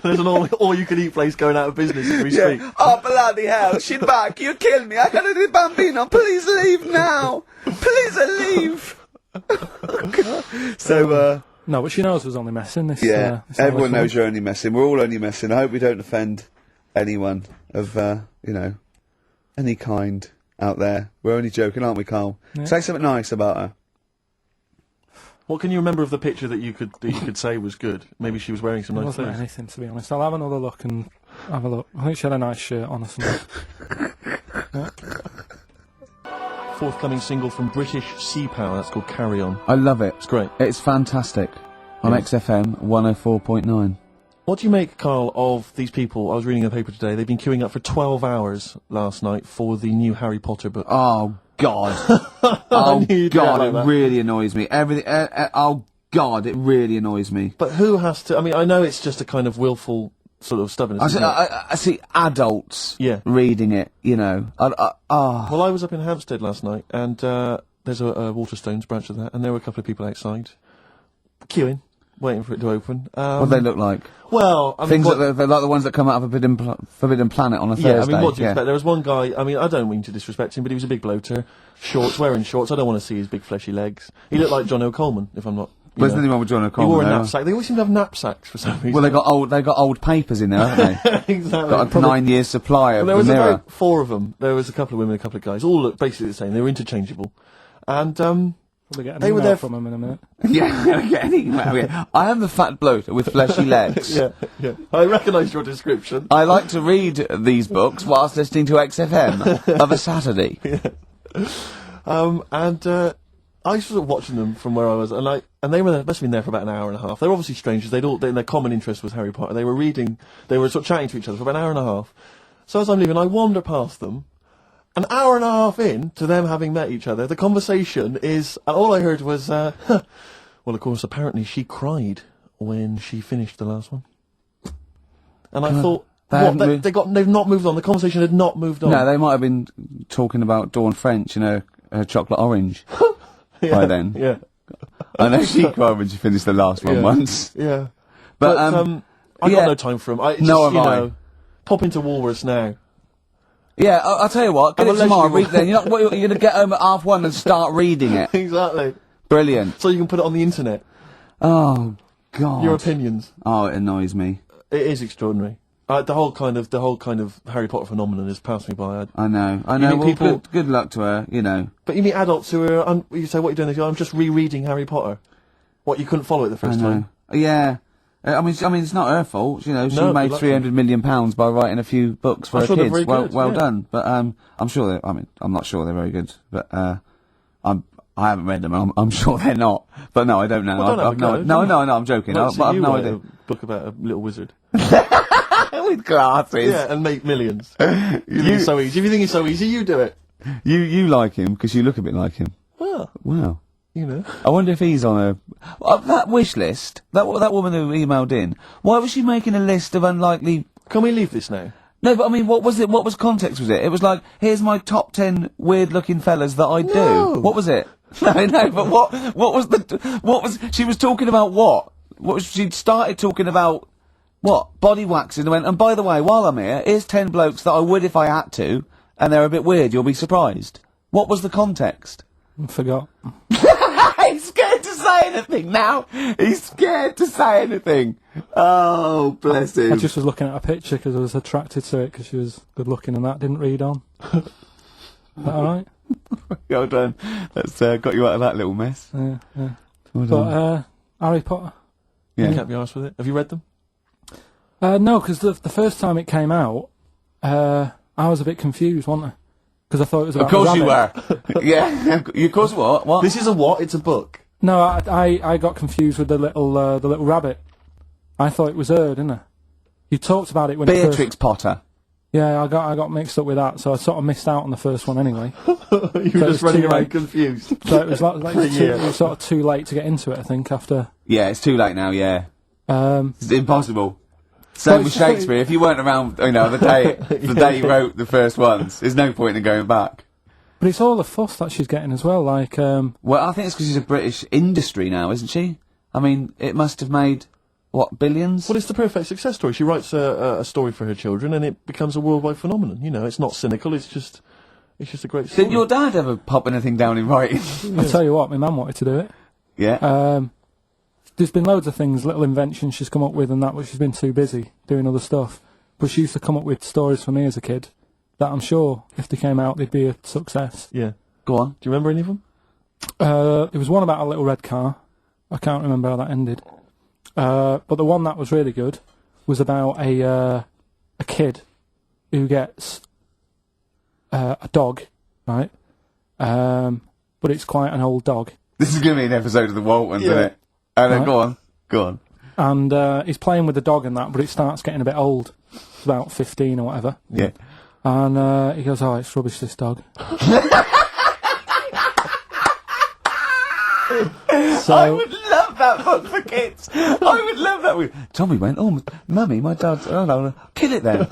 [SPEAKER 3] There's an all-you-can-eat place going out of business as we speak.
[SPEAKER 4] Oh, bloody hell, she's back, you killed me, I gotta do Bambino, please leave now, please leave. So,
[SPEAKER 5] No, but she knows I was only messing. This
[SPEAKER 4] everyone knows you're only messing, we're all only messing. I hope we don't offend anyone of, any kind out there. We're only joking, aren't we, Karl?
[SPEAKER 5] Yeah.
[SPEAKER 4] Say something nice about her.
[SPEAKER 3] What can you remember of the picture that you could say was good? Maybe she was wearing some
[SPEAKER 5] There
[SPEAKER 3] nice
[SPEAKER 5] wasn't
[SPEAKER 3] clothes.
[SPEAKER 5] anything, to be honest. I'll have another look and have a look. I think she had a nice shirt on or something.
[SPEAKER 3] Forthcoming single from British Sea Power, that's called Carry On.
[SPEAKER 4] I love it.
[SPEAKER 3] It's great.
[SPEAKER 4] It's fantastic. On XFM 104.9.
[SPEAKER 3] What do you make, Karl, of these people? I was reading a paper today. They've been queuing up for 12 hours last night for the new Harry Potter book.
[SPEAKER 4] Oh, God.
[SPEAKER 3] I knew you'd
[SPEAKER 4] God,
[SPEAKER 3] get like
[SPEAKER 4] it
[SPEAKER 3] that.
[SPEAKER 4] really annoys me. Everything, oh, God, it really annoys me.
[SPEAKER 3] But who has to... I mean, I know it's just a kind of willful sort of stubbornness. isn't it?
[SPEAKER 4] I see adults
[SPEAKER 3] Yeah.
[SPEAKER 4] reading it,
[SPEAKER 3] Well, I was up in Hampstead last night, and there's a Waterstones branch of that, and there were a couple of people outside, queuing, waiting for it to open.
[SPEAKER 4] what do they look like?
[SPEAKER 3] Well, I mean...
[SPEAKER 4] Things that they're like the ones that come out of Forbidden Planet on a Thursday.
[SPEAKER 3] Yeah, I mean, what do you expect? There was one guy, I mean, I don't mean to disrespect him, but he was a big bloater, wearing shorts, I don't want to see his big fleshy legs. He looked like John O'Coleman, if I'm not...
[SPEAKER 4] There's nothing wrong with John
[SPEAKER 3] He
[SPEAKER 4] O'Connor.
[SPEAKER 3] wore a knapsack. They always seem to have knapsacks for some reason.
[SPEAKER 4] Well, they got old papers in there, haven't they?
[SPEAKER 3] Exactly.
[SPEAKER 4] Got a 9 year supply of
[SPEAKER 3] Well, there
[SPEAKER 4] the
[SPEAKER 3] was
[SPEAKER 4] Mirror.
[SPEAKER 3] about 4 of them. There was a couple of women, a couple of guys. All looked basically the same. They were interchangeable. And,
[SPEAKER 5] Probably get an
[SPEAKER 3] They were
[SPEAKER 5] email
[SPEAKER 3] there
[SPEAKER 5] from him in a minute.
[SPEAKER 4] Yeah, I am the fat bloater with fleshy legs.
[SPEAKER 3] yeah. I recognised your description.
[SPEAKER 4] I like to read these books whilst listening to XFM of a Saturday.
[SPEAKER 3] I was sort of watching them from where I was, and they were must have been there for about an hour and a half. They were obviously strangers. Their common interest was Harry Potter. They were sort of chatting to each other for about an hour and a half. So as I'm leaving, I wander past them. An hour and a half in to them having met each other, the conversation is, and all I heard was, well, of course, apparently she cried when she finished the last one. And I thought, they've not moved on. The conversation had not moved on.
[SPEAKER 4] No, they might have been talking about Dawn French, her chocolate orange by then.
[SPEAKER 3] Yeah.
[SPEAKER 4] I know she cried when she finished the last one once.
[SPEAKER 3] Yeah.
[SPEAKER 4] But
[SPEAKER 3] I got no time for them. Pop into Walrus now.
[SPEAKER 4] Yeah, I'll tell you what, get it tomorrow, read then. You're going to get home at 1:30 and start reading it.
[SPEAKER 3] Exactly.
[SPEAKER 4] Brilliant.
[SPEAKER 3] So you can put it on the internet.
[SPEAKER 4] Oh, God.
[SPEAKER 3] Your opinions.
[SPEAKER 4] Oh, it annoys me.
[SPEAKER 3] It is extraordinary. The whole kind of Harry Potter phenomenon has passed me by.
[SPEAKER 4] I know. Well, good luck to her,
[SPEAKER 3] But you meet adults who are, you say, what are you doing? They go, I'm just rereading Harry Potter. What, you couldn't follow it the first time?
[SPEAKER 4] Yeah. I mean, it's not her fault. She made £300 million by writing a few books for her kids. Well done. But I'm sure. I'm not sure they're very good. But I haven't read them. I'm sure they're not. But no, I don't know. No, I'm joking. But I've no idea.
[SPEAKER 3] A book about a little wizard
[SPEAKER 4] with glasses.
[SPEAKER 3] Yeah, and make millions. It's so easy. If you think it's so easy, you do it.
[SPEAKER 4] You like him because you look a bit like him.
[SPEAKER 3] Well,
[SPEAKER 4] wow.
[SPEAKER 3] I
[SPEAKER 4] wonder if he's on that wish list. That woman who emailed in. Why was she making a list of unlikely?
[SPEAKER 3] Can we leave this now?
[SPEAKER 4] No, but I mean, what was it? What was context? Was it? It was like, here's my top 10 weird-looking fellas that I do. What was it? No. But what was? She was talking about what? She started talking about what? Body waxing. And went. And by the way, while I'm here, here's 10 blokes that I would if I had to, and they're a bit weird. You'll be surprised. What was the context?
[SPEAKER 5] I forgot.
[SPEAKER 4] He's scared to say anything now. He's scared to say anything. Oh, bless him.
[SPEAKER 5] I just was looking at a picture because I was attracted to it because she was good looking and that didn't read on. Is that alright?
[SPEAKER 4] Well done. That's got you out of that little mess.
[SPEAKER 5] Yeah.
[SPEAKER 4] Well
[SPEAKER 5] But Harry Potter.
[SPEAKER 3] Yeah. You can't be honest with it. Have you read them?
[SPEAKER 5] No, because the first time it came out, I was a bit confused, wasn't I? Because I thought it was about
[SPEAKER 4] Of course you were. Yeah. Of course what?
[SPEAKER 3] This is a what? It's a book.
[SPEAKER 5] No, I got confused with the little rabbit. I thought it was her, didn't I? You talked about it when
[SPEAKER 4] Beatrix Potter.
[SPEAKER 5] Yeah, I got mixed up with that, so I sort of missed out on the first one anyway.
[SPEAKER 3] You were just running around confused.
[SPEAKER 5] So it was it was sort of too late to get into it, I think, after...
[SPEAKER 4] Yeah, it's too late now, yeah. It's impossible. Same with Shakespeare. If you weren't around, the day he wrote the first ones, there's no point in going back.
[SPEAKER 5] But it's all the fuss that she's getting as well, like...
[SPEAKER 4] Well, I think it's because she's a British industry now, isn't she? I mean, it must have made... What, billions?
[SPEAKER 3] Well, it's the perfect success story. She writes a story for her children, and it becomes a worldwide phenomenon. It's not cynical. It's just a great story.
[SPEAKER 4] Did your dad ever pop anything down in writing?
[SPEAKER 5] I'll tell you what, my mum wanted to do it.
[SPEAKER 4] Yeah.
[SPEAKER 5] There's been loads of things, little inventions she's come up with and that, but she's been too busy doing other stuff. But she used to come up with stories for me as a kid that I'm sure, if they came out, they'd be a success.
[SPEAKER 3] Yeah.
[SPEAKER 4] Go on.
[SPEAKER 3] Do you remember any of them?
[SPEAKER 5] There was one about a little red car. I can't remember how that ended. But the one that was really good was about a kid who gets a dog, right? But it's quite an old dog.
[SPEAKER 4] This is going to be an episode of the Waltons, isn't it? Right. Go on.
[SPEAKER 5] And he's playing with the dog and that, but it starts getting a bit old. It's about 15 or whatever.
[SPEAKER 4] Yeah.
[SPEAKER 5] And he goes, it's rubbish, this dog. So,
[SPEAKER 4] I would love that book for kids. I would love that. Tommy went, Mummy, my dad's... Oh, no, kill it then.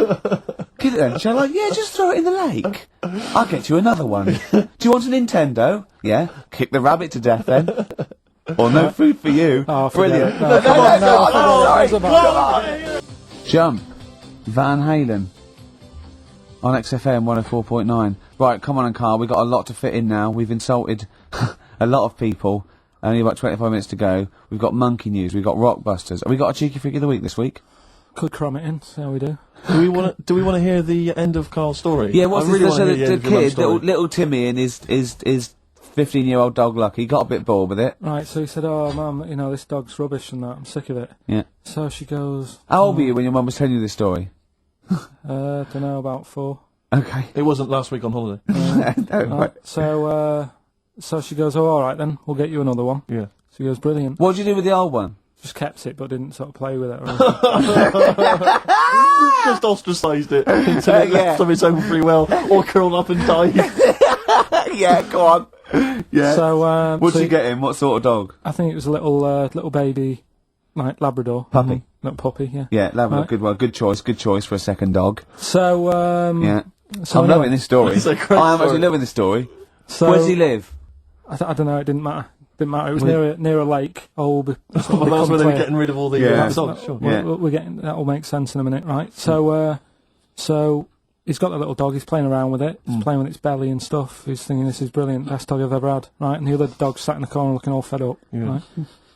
[SPEAKER 4] She's like, yeah, just throw it in the lake. I'll get you another one. Do you want a Nintendo? Yeah. Kick the rabbit to death then. Or no food for you.
[SPEAKER 5] Oh,
[SPEAKER 4] brilliant.
[SPEAKER 5] No, come on.
[SPEAKER 4] Jump. Van Halen. On XFM 104.9. Right, come on, Karl. We've got a lot to fit in now. We've insulted a lot of people. Only about 25 minutes to go. We've got monkey news. We've got rockbusters. Have we got a cheeky freak of the week this week?
[SPEAKER 5] Could cram it in. See how we do.
[SPEAKER 3] Do we want to hear the end of Karl's story?
[SPEAKER 4] Yeah. What's the kid, little Timmy, and his 15-year-old dog Lucky got a bit bored with it.
[SPEAKER 5] Right. So he said, "Oh, Mum, this dog's rubbish and that. I'm sick of it."
[SPEAKER 4] Yeah.
[SPEAKER 5] So she goes.
[SPEAKER 4] How old were you when your mum was telling you this story?
[SPEAKER 5] Don't know, about 4.
[SPEAKER 4] Okay.
[SPEAKER 3] It wasn't last week on holiday.
[SPEAKER 5] So So she goes, oh, all right then, we'll get you another one.
[SPEAKER 3] Yeah.
[SPEAKER 5] She goes, brilliant.
[SPEAKER 4] What did you do with the old one?
[SPEAKER 5] Just kept it, but didn't sort of play with it. Or anything.
[SPEAKER 3] Just ostracised it until it left of its own free will, or curled up and died.
[SPEAKER 4] Yeah, go on. Yeah.
[SPEAKER 5] So,
[SPEAKER 4] what did you get him? What sort of dog?
[SPEAKER 5] I think it was a little baby, like Labrador.
[SPEAKER 4] Puppy.
[SPEAKER 5] Little puppy, yeah.
[SPEAKER 4] Yeah, Labrador,
[SPEAKER 5] Right.
[SPEAKER 4] good one. Good choice for a second dog.
[SPEAKER 5] So,
[SPEAKER 4] Yeah.
[SPEAKER 5] so
[SPEAKER 4] I'm
[SPEAKER 5] anyway,
[SPEAKER 4] loving this story.
[SPEAKER 3] It's a great
[SPEAKER 4] I am
[SPEAKER 3] story.
[SPEAKER 4] actually loving this story.
[SPEAKER 5] So,
[SPEAKER 4] Where does he live?
[SPEAKER 5] I don't know, it didn't matter. It was near a lake.
[SPEAKER 3] Well, that's where they were getting rid of all the dogs. Sure.
[SPEAKER 4] Yeah.
[SPEAKER 5] We're getting, that'll make sense in a minute, right? So, so he's got the little dog, he's playing around with it, he's playing with its belly and stuff, he's thinking this is brilliant, best dog I've ever had, right? And the other dog sat in the corner looking all fed up, right?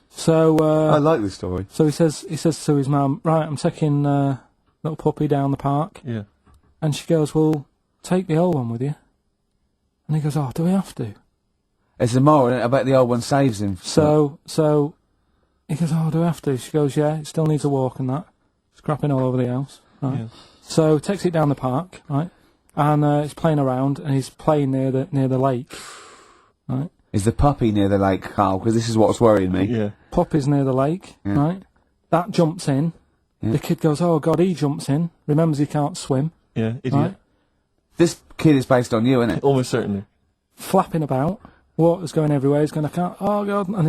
[SPEAKER 5] So,
[SPEAKER 4] I like this story.
[SPEAKER 5] so he says to his mum, right, I'm taking, little puppy down the park.
[SPEAKER 3] Yeah.
[SPEAKER 5] And she goes, well, take the old one with you. And he goes, oh, do we have to?
[SPEAKER 4] It's a moral, isn't it? I bet the old one saves him.
[SPEAKER 5] So he goes, oh, do we have to? She goes, yeah, it still needs a walk and that. It's crapping all over the house, right?
[SPEAKER 3] Yeah.
[SPEAKER 5] So takes it down the park, right? And he's playing around, and he's playing near the lake, right?
[SPEAKER 4] Is the puppy near the lake, Karl? Because this is what's worrying me.
[SPEAKER 3] Yeah.
[SPEAKER 5] Puppy's near the lake, right? That jumps in.
[SPEAKER 4] Yeah.
[SPEAKER 5] The kid goes, oh, God, he jumps in. Remembers he can't swim,
[SPEAKER 3] Yeah. Idiot.
[SPEAKER 5] right?
[SPEAKER 4] This kid is based on you, isn't it?
[SPEAKER 3] Almost certainly.
[SPEAKER 5] Flapping about. Water's going everywhere. He's going, I can't. Oh God! And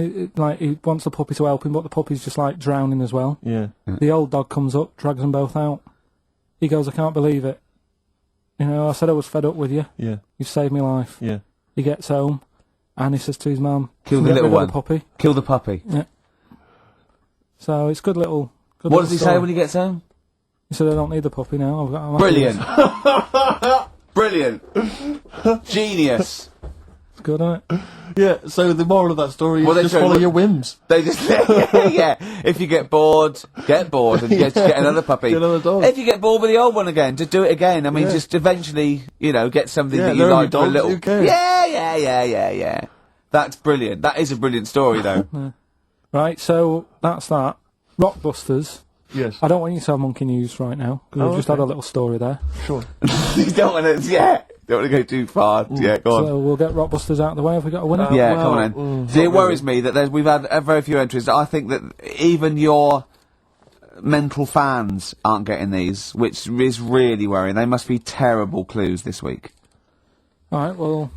[SPEAKER 5] he wants the puppy to help him, but the puppy's just like drowning as well.
[SPEAKER 3] Yeah.
[SPEAKER 5] The old dog comes up, drags them both out. He goes, I can't believe it. You know, I said I was fed up with you.
[SPEAKER 3] Yeah.
[SPEAKER 5] You've saved my life.
[SPEAKER 3] Yeah.
[SPEAKER 5] He gets home, and he says to his mum,
[SPEAKER 4] Kill the
[SPEAKER 5] "Get
[SPEAKER 4] little
[SPEAKER 5] rid of
[SPEAKER 4] one.
[SPEAKER 5] the puppy."
[SPEAKER 4] Kill the puppy.
[SPEAKER 5] Yeah. So it's good little. Good
[SPEAKER 4] What
[SPEAKER 5] little
[SPEAKER 4] does he
[SPEAKER 5] story.
[SPEAKER 4] say when he gets home?
[SPEAKER 5] He said, I don't need the puppy now. I'm happy
[SPEAKER 4] Brilliant. Brilliant. Genius.
[SPEAKER 5] It's good, isn't it?
[SPEAKER 3] Yeah, so the moral of that story
[SPEAKER 4] Well,
[SPEAKER 3] is just
[SPEAKER 4] they-
[SPEAKER 3] follow your whims.
[SPEAKER 4] They just, yeah. If you get bored, and get another puppy.
[SPEAKER 3] Get another dog.
[SPEAKER 4] If you get bored with the old one again, just do it again. I mean,
[SPEAKER 3] Yeah.
[SPEAKER 4] just eventually, get something
[SPEAKER 3] Yeah,
[SPEAKER 4] that you
[SPEAKER 3] learn
[SPEAKER 4] like
[SPEAKER 3] your
[SPEAKER 4] for a
[SPEAKER 3] dogs,
[SPEAKER 4] little.
[SPEAKER 3] who cares?
[SPEAKER 4] Yeah. That's brilliant. That is a brilliant story, though.
[SPEAKER 5] Right, so that's that. Rockbusters.
[SPEAKER 3] Yes.
[SPEAKER 5] I don't want you to have monkey news right now, because we've just had a little story there.
[SPEAKER 3] Sure.
[SPEAKER 4] You don't want to, don't want to go too far. Yeah, go on.
[SPEAKER 5] So we'll get Rockbusters out of the way. Have we got a winner?
[SPEAKER 4] Yeah,
[SPEAKER 3] well,
[SPEAKER 4] come on then. See, it worries me that we've had very few entries. I think that even your mental fans aren't getting these, which is really worrying. They must be terrible clues this week.
[SPEAKER 5] All right, well...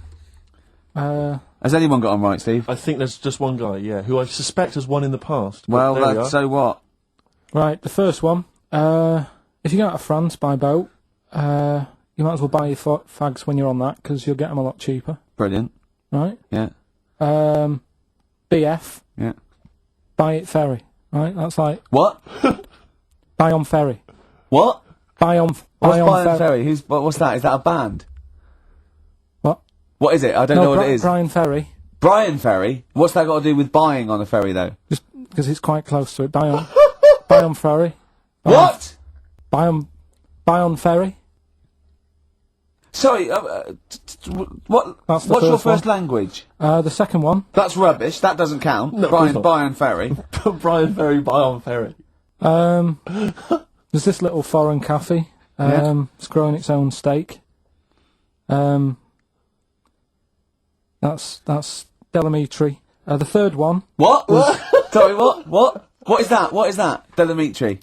[SPEAKER 4] Has anyone got them right, Steve?
[SPEAKER 3] I think there's just one guy, who I suspect has won in the past. but
[SPEAKER 4] Well,
[SPEAKER 3] there we are.
[SPEAKER 4] so what?
[SPEAKER 5] Right, the first one. If you go out of France by boat, you might as well buy your fags when you're on that, because you'll get them a lot cheaper.
[SPEAKER 4] Brilliant.
[SPEAKER 5] Right?
[SPEAKER 4] Yeah.
[SPEAKER 5] BF,
[SPEAKER 4] Yeah.
[SPEAKER 5] buy it ferry. Right? That's like,
[SPEAKER 4] What?
[SPEAKER 5] buy on ferry.
[SPEAKER 4] What?
[SPEAKER 5] Buy on
[SPEAKER 4] What's
[SPEAKER 5] ferry.
[SPEAKER 4] Brian Ferry? What's that? Is that a band?
[SPEAKER 5] What?
[SPEAKER 4] What is it? I don't know what it is.
[SPEAKER 5] Brian Ferry,
[SPEAKER 4] Brian Ferry? What's that got to do with buying on a ferry, though?
[SPEAKER 5] just because it's quite close to it. Buy on, buy on ferry.
[SPEAKER 4] What?
[SPEAKER 5] Buy on ferry.
[SPEAKER 4] Sorry, what?
[SPEAKER 5] That's the
[SPEAKER 4] What's your
[SPEAKER 5] first one.
[SPEAKER 4] first language?
[SPEAKER 5] The second one.
[SPEAKER 4] That's rubbish. That doesn't count.
[SPEAKER 3] No, of course not.
[SPEAKER 4] Brian Ferry.
[SPEAKER 3] Brian Ferry, buy on ferry.
[SPEAKER 5] There's this little foreign cafe. It's growing its own steak. That's Delamitri. The third one.
[SPEAKER 4] What? Sorry, what? What is that? What is that? Delamitri.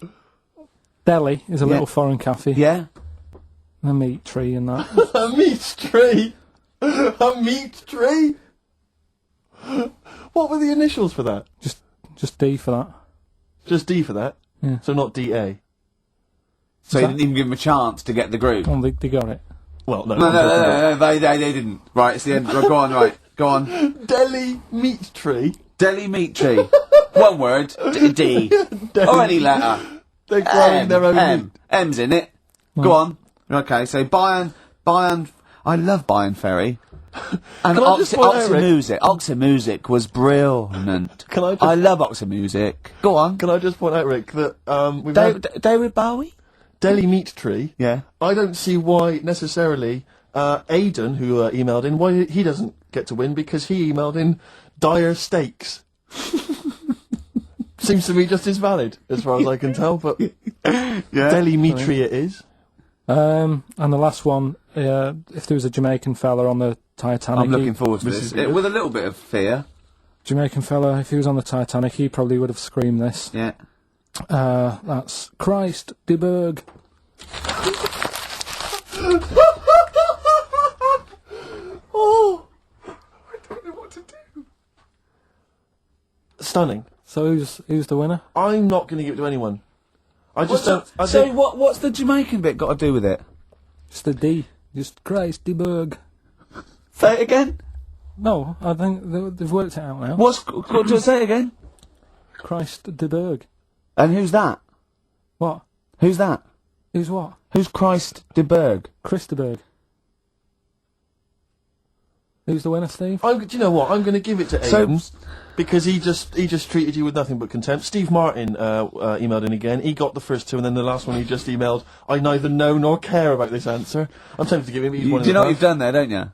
[SPEAKER 5] Deli is a little foreign cafe.
[SPEAKER 4] Yeah?
[SPEAKER 5] The meat tree and that.
[SPEAKER 3] A meat tree! A meat tree! What were the initials for that?
[SPEAKER 5] Just D for that.
[SPEAKER 3] Just D for that?
[SPEAKER 5] Yeah.
[SPEAKER 3] So not DA?
[SPEAKER 4] So you didn't even give him a chance to get the group.
[SPEAKER 5] Oh, they got it.
[SPEAKER 3] Well, no.
[SPEAKER 4] No, they didn't. Right, it's the end. Go on, right. Go on.
[SPEAKER 3] Deli meat tree?
[SPEAKER 4] Deli meat tree. One word. D. Or any letter.
[SPEAKER 3] They're growing their own meat.
[SPEAKER 4] M's in it. Go on. Okay, so Bayern, I love Bayern Ferry. And
[SPEAKER 3] Can I just point out, Rick-
[SPEAKER 4] Oxymusic was brilliant.
[SPEAKER 3] Can I just-
[SPEAKER 4] I love Oxymusic. Go on.
[SPEAKER 3] Can I just point out, Rick, that we've had
[SPEAKER 4] David Bowie?
[SPEAKER 3] Deli meat tree.
[SPEAKER 4] Yeah.
[SPEAKER 3] I don't see why necessarily Aidan, who emailed in, why he doesn't get to win, because he emailed in dire steaks. Seems to me just as valid, as far as I can tell, but
[SPEAKER 4] Yeah.
[SPEAKER 3] Deli meat tree it is.
[SPEAKER 5] And the last one, if there was a Jamaican fella on the Titanic...
[SPEAKER 4] I'm looking forward to this. With a little bit of fear.
[SPEAKER 5] Jamaican fella, if he was on the Titanic, he probably would have screamed this.
[SPEAKER 4] Yeah.
[SPEAKER 5] That's Christ de Burgh.
[SPEAKER 3] Oh! I don't know what to do. Stunning.
[SPEAKER 5] So who's the winner?
[SPEAKER 3] I'm not going to give it to anyone. I just don't...
[SPEAKER 4] What's the Jamaican bit got to do with it?
[SPEAKER 5] Just the D. Just Christ de Burgh.
[SPEAKER 4] Say it again.
[SPEAKER 5] No, I think they've worked it out now.
[SPEAKER 4] Just say it again.
[SPEAKER 5] Christ de Burgh.
[SPEAKER 4] And who's that?
[SPEAKER 5] What?
[SPEAKER 4] Who's that?
[SPEAKER 5] Who's what?
[SPEAKER 4] Who's Christ de Burgh?
[SPEAKER 5] Chris de Burgh. Who's the winner, Steve?
[SPEAKER 3] Do you know what? I'm going to give it to Aiden. Because he just treated you with nothing but contempt. Steve Martin emailed in again. He got the first two, and then the last one he just emailed, I neither know nor care about this answer. I'm tempted to give him...
[SPEAKER 4] Do you know what you've done there, don't you?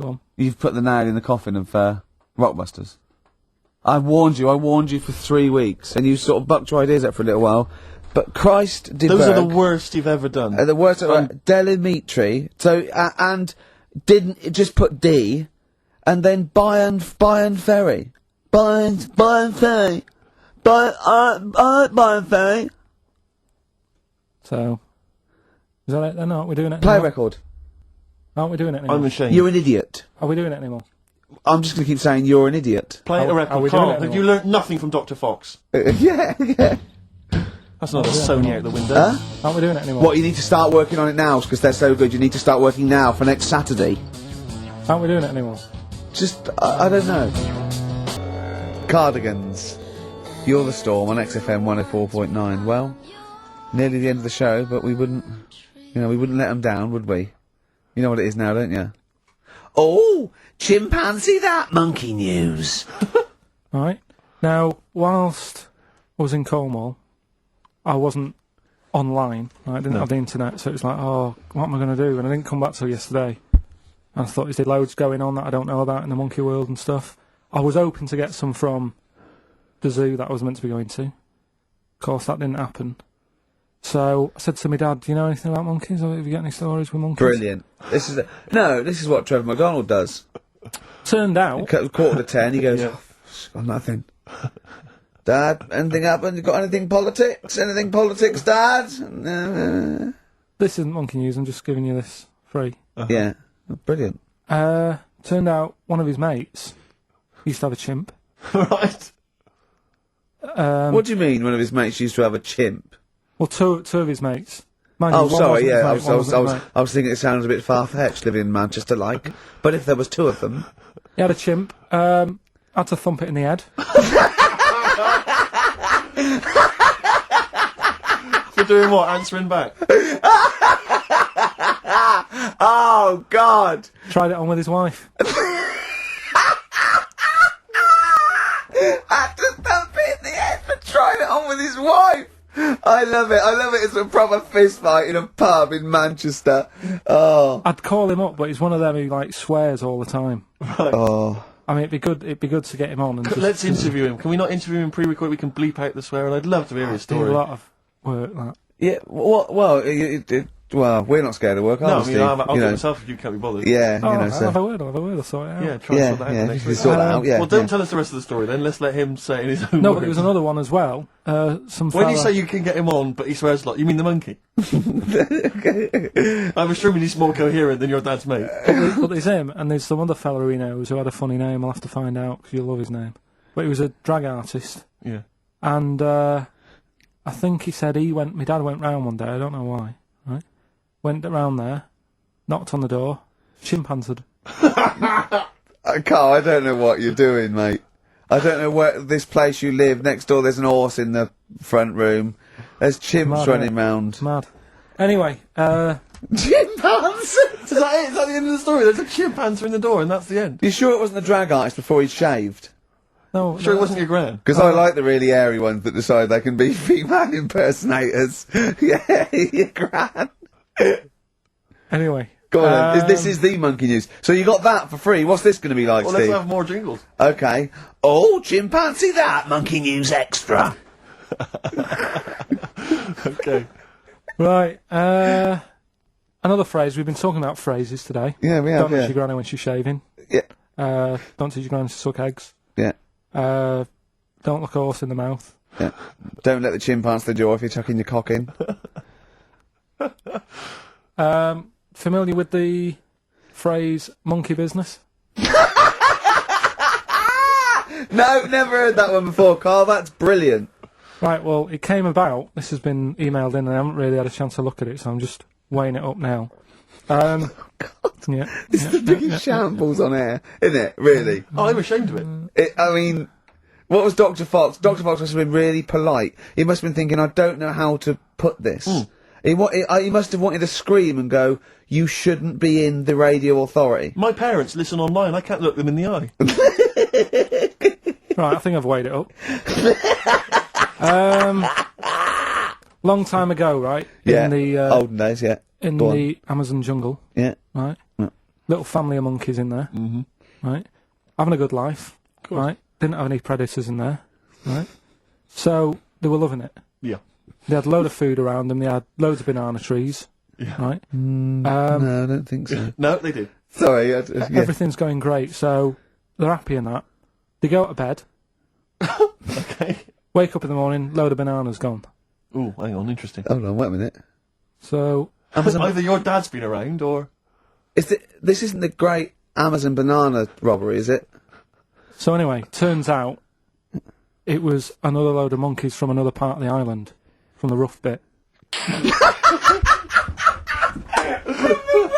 [SPEAKER 5] Go on.
[SPEAKER 4] You've put the nail in the coffin of Rockbusters. I warned you for 3 weeks, and you sort of bucked your ideas up for a little while. But Christ de Burgh...
[SPEAKER 3] Those are the worst you've ever done.
[SPEAKER 4] The worst... Delimitri. So, and didn't... Just put D... And then Bayern Ferry. Bayern Ferry. Bayern Ferry.
[SPEAKER 5] So, is that it then? Aren't we doing it
[SPEAKER 4] Play
[SPEAKER 5] anymore?
[SPEAKER 4] record.
[SPEAKER 5] Aren't we doing it anymore?
[SPEAKER 3] I'm ashamed.
[SPEAKER 4] You're an idiot.
[SPEAKER 5] Are we doing it anymore?
[SPEAKER 4] I'm just going to keep saying you're an idiot.
[SPEAKER 3] Play a record.
[SPEAKER 5] we doing
[SPEAKER 3] Karl,
[SPEAKER 5] it
[SPEAKER 3] have
[SPEAKER 5] anymore?
[SPEAKER 3] you learnt nothing from Dr. Fox?
[SPEAKER 4] Yeah.
[SPEAKER 3] That's not a Sony out the window.
[SPEAKER 4] Huh?
[SPEAKER 5] Aren't we doing it anymore?
[SPEAKER 4] What, you need to start working on it now, because they're so good. You need to start working now for next Saturday.
[SPEAKER 5] Aren't we doing it anymore?
[SPEAKER 4] Just, I don't know. Cardigans. You're the Storm on XFM 104.9. Well, nearly the end of the show, but we wouldn't let them down, would we? You know what it is now, don't you? Oh, chimpanzee that monkey news.
[SPEAKER 5] Right. Now, whilst I was in Cornwall, I wasn't online. Right? I didn't have the internet, so it was like, oh, what am I going to do? And I didn't come back till yesterday. And I thought, is there loads going on that I don't know about in the monkey world and stuff? I was hoping to get some from the zoo that I was meant to be going to. Of course, that didn't happen. So I said to my dad, do you know anything about monkeys? Or have you got any stories with monkeys?
[SPEAKER 4] Brilliant. This is what Trevor McDonald does.
[SPEAKER 5] Turned out...
[SPEAKER 4] 9:45, he goes, got nothing. Dad, anything happened? You got anything politics? Anything politics, Dad?
[SPEAKER 5] This isn't monkey news, I'm just giving you this free.
[SPEAKER 4] Yeah. Brilliant.
[SPEAKER 5] Turned out one of his mates used to have a chimp.
[SPEAKER 3] Right.
[SPEAKER 4] What do you mean one of his mates used to have a chimp?
[SPEAKER 5] Well, two of his mates. Mind
[SPEAKER 4] Oh,
[SPEAKER 5] you, one
[SPEAKER 4] sorry,
[SPEAKER 5] wasn't
[SPEAKER 4] yeah,
[SPEAKER 5] his mate, one wasn't his mate.
[SPEAKER 4] I was thinking it sounds a bit far-fetched living in Manchester, like. But if there was two of them...
[SPEAKER 5] He had a chimp, had to thump it in the head.
[SPEAKER 3] For doing what? Answering back?
[SPEAKER 4] Oh, God!
[SPEAKER 5] Tried it on with his wife.
[SPEAKER 4] Had to thump it in the head for trying it on with his wife! I love it. It's a proper fist fight in a pub in Manchester. Oh.
[SPEAKER 5] I'd call him up, but he's one of them who, like, swears all the time.
[SPEAKER 3] Right.
[SPEAKER 4] Oh.
[SPEAKER 5] I mean, it'd be good to get him on and
[SPEAKER 3] Let's interview him. Can we not interview him pre-record? We can bleep out the swear, and I'd love to hear his
[SPEAKER 5] do
[SPEAKER 3] story.
[SPEAKER 5] a lot of work, that.
[SPEAKER 4] Yeah, well, we're not scared of work,
[SPEAKER 3] No,
[SPEAKER 4] are
[SPEAKER 3] I
[SPEAKER 4] we,
[SPEAKER 3] mean,
[SPEAKER 4] Steve?
[SPEAKER 3] I'll do it myself if you can't be bothered.
[SPEAKER 4] Yeah,
[SPEAKER 5] Oh,
[SPEAKER 4] you know,
[SPEAKER 5] I'll
[SPEAKER 4] so...
[SPEAKER 5] have a word, I'll sort it out.
[SPEAKER 3] Yeah, try and sort that out next
[SPEAKER 4] you
[SPEAKER 3] week.
[SPEAKER 4] sort that out, yeah.
[SPEAKER 3] Well, don't
[SPEAKER 4] yeah.
[SPEAKER 3] tell us the rest of the story then. Let's let him say it in his own
[SPEAKER 5] No,
[SPEAKER 3] words.
[SPEAKER 5] but there was another one as well. Some
[SPEAKER 3] When you
[SPEAKER 5] fella-
[SPEAKER 3] say you can get him on, but he swears a lot, you mean the monkey? I'm assuming he's more coherent than your dad's mate.
[SPEAKER 5] But there's him, and there's some other fella he knows who had a funny name. I'll have to find out, because you'll love his name. But he was a drag artist.
[SPEAKER 3] Yeah.
[SPEAKER 5] And I think he said my dad went round one day, I don't know why, right? Went round there, knocked on the door, chimpanzeed.
[SPEAKER 4] Carl, I don't know what you're doing, mate. I don't know where this place you live. Next door there's an horse in the front room. There's chimps
[SPEAKER 5] Mad,
[SPEAKER 4] running round.
[SPEAKER 5] Mad. Anyway,
[SPEAKER 4] Chimpanzee!
[SPEAKER 3] Is that it? Is that the end of the story? There's a chimpanzee in the door and that's the end.
[SPEAKER 4] You sure it wasn't a drag artist before he shaved?
[SPEAKER 5] no,
[SPEAKER 3] Sure it wasn't your gran?
[SPEAKER 4] Because I like the really airy ones that decide they can be female impersonators. Yeah, your gran.
[SPEAKER 5] Anyway.
[SPEAKER 4] Go on then. This is the monkey news. So you got that for free. What's this going to be like,
[SPEAKER 3] Well,
[SPEAKER 4] Steve?
[SPEAKER 3] let's have more jingles.
[SPEAKER 4] Okay. Oh, chimpanzee that, monkey news extra.
[SPEAKER 3] Okay.
[SPEAKER 5] Right. Another phrase. We've been talking about phrases today.
[SPEAKER 4] Yeah, we have.
[SPEAKER 5] Don't touch your granny when she's shaving.
[SPEAKER 4] Yeah.
[SPEAKER 5] Don't teach your granny to suck eggs.
[SPEAKER 4] Yeah.
[SPEAKER 5] Don't look a horse in the mouth.
[SPEAKER 4] Yeah. Don't let the chin pass the jaw if you're chucking your cock in.
[SPEAKER 5] Familiar with the phrase monkey business?
[SPEAKER 4] No, never heard that one before, Carl. That's brilliant.
[SPEAKER 5] Right, well, it came about. This has been emailed in and I haven't really had a chance to look at it, so I'm just weighing it up now.
[SPEAKER 4] God.
[SPEAKER 5] Yeah.
[SPEAKER 4] It's the biggest shambles on air, isn't it? Really?
[SPEAKER 3] Oh, I'm ashamed of it.
[SPEAKER 4] I mean, what was Dr. Fox? Dr. Fox must have been really polite. He must have been thinking, I don't know how to put this. He must have wanted to scream and go, you shouldn't be in the radio authority.
[SPEAKER 3] My parents listen online. I can't look them in the eye.
[SPEAKER 5] Right, I think I've weighed it up. Long time ago, right?
[SPEAKER 4] Yeah.
[SPEAKER 5] In the
[SPEAKER 4] olden days, yeah.
[SPEAKER 5] in
[SPEAKER 4] Go
[SPEAKER 5] the Amazon jungle,
[SPEAKER 4] Yeah.
[SPEAKER 5] right?
[SPEAKER 4] Yeah.
[SPEAKER 5] Little family of monkeys in there, right? Having a good life, right? Didn't have any predators in there, right? So they were loving it.
[SPEAKER 3] Yeah.
[SPEAKER 5] They had a load of food around them. They had loads of banana trees, right?
[SPEAKER 4] No, I don't think so.
[SPEAKER 3] No, they did.
[SPEAKER 4] Sorry. Yeah.
[SPEAKER 5] Everything's going great, so they're happy in that. They go to bed,
[SPEAKER 3] Okay.
[SPEAKER 5] wake up in the morning, load of bananas gone.
[SPEAKER 3] Ooh, hang on, interesting.
[SPEAKER 4] Hold on, wait a minute.
[SPEAKER 5] So
[SPEAKER 3] Either your dad's been around, or...
[SPEAKER 4] This isn't the great Amazon banana robbery, is it?
[SPEAKER 5] So anyway, turns out it was another load of monkeys from another part of the island, from the rough bit.